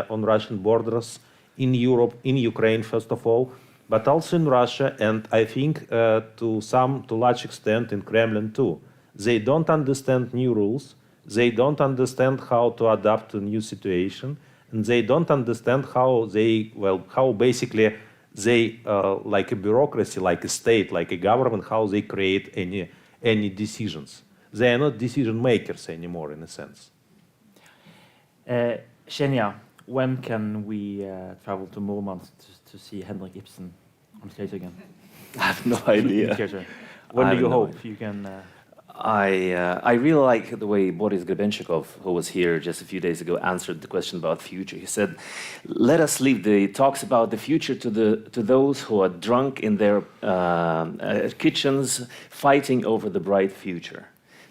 on Russian borders in Europe, in Ukraine, first of all, but also in Russia, and I think to large extent in Kremlin too. They don't understand new rules. They don't understand how to adapt to a new situation, and they don't understand how basically they, like a bureaucracy, like a state, like a government, how they create any decisions. They are not decision makers anymore, in a sense. Kenya, when can we travel to Murmansk to see Henrik Ibsen on stage again? I have no idea. When do you hope you can... I really like the way Boris Grebenshikov, who was here just a few days ago, answered the question about future. He said, let us leave the talks about the future to those who are drunk in their kitchens fighting over the bright future.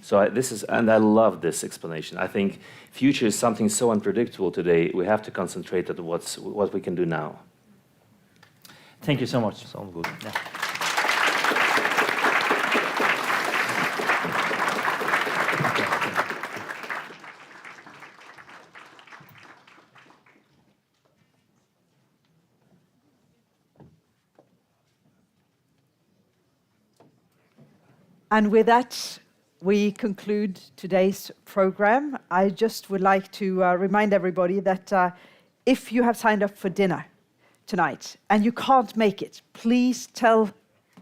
So I love this explanation. I think future is something so unpredictable today. We have to concentrate on what we can do now. Thank you so much. Sounds good. Yeah. And with that, we conclude today's program. I just would like to remind everybody that if you have signed up for dinner tonight and you can't make it, please tell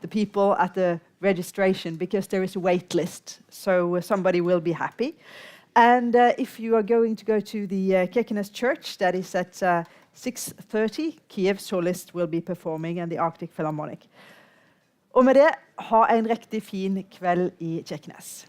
the people at the registration, because there is a wait list, so somebody will be happy. And if you are going to go to the Kirkenes Church, that is at 6:30, Kiev Solist will be performing and the Arctic Philharmonic. Og med det, ha en riktig fin kveld i Kirkenes.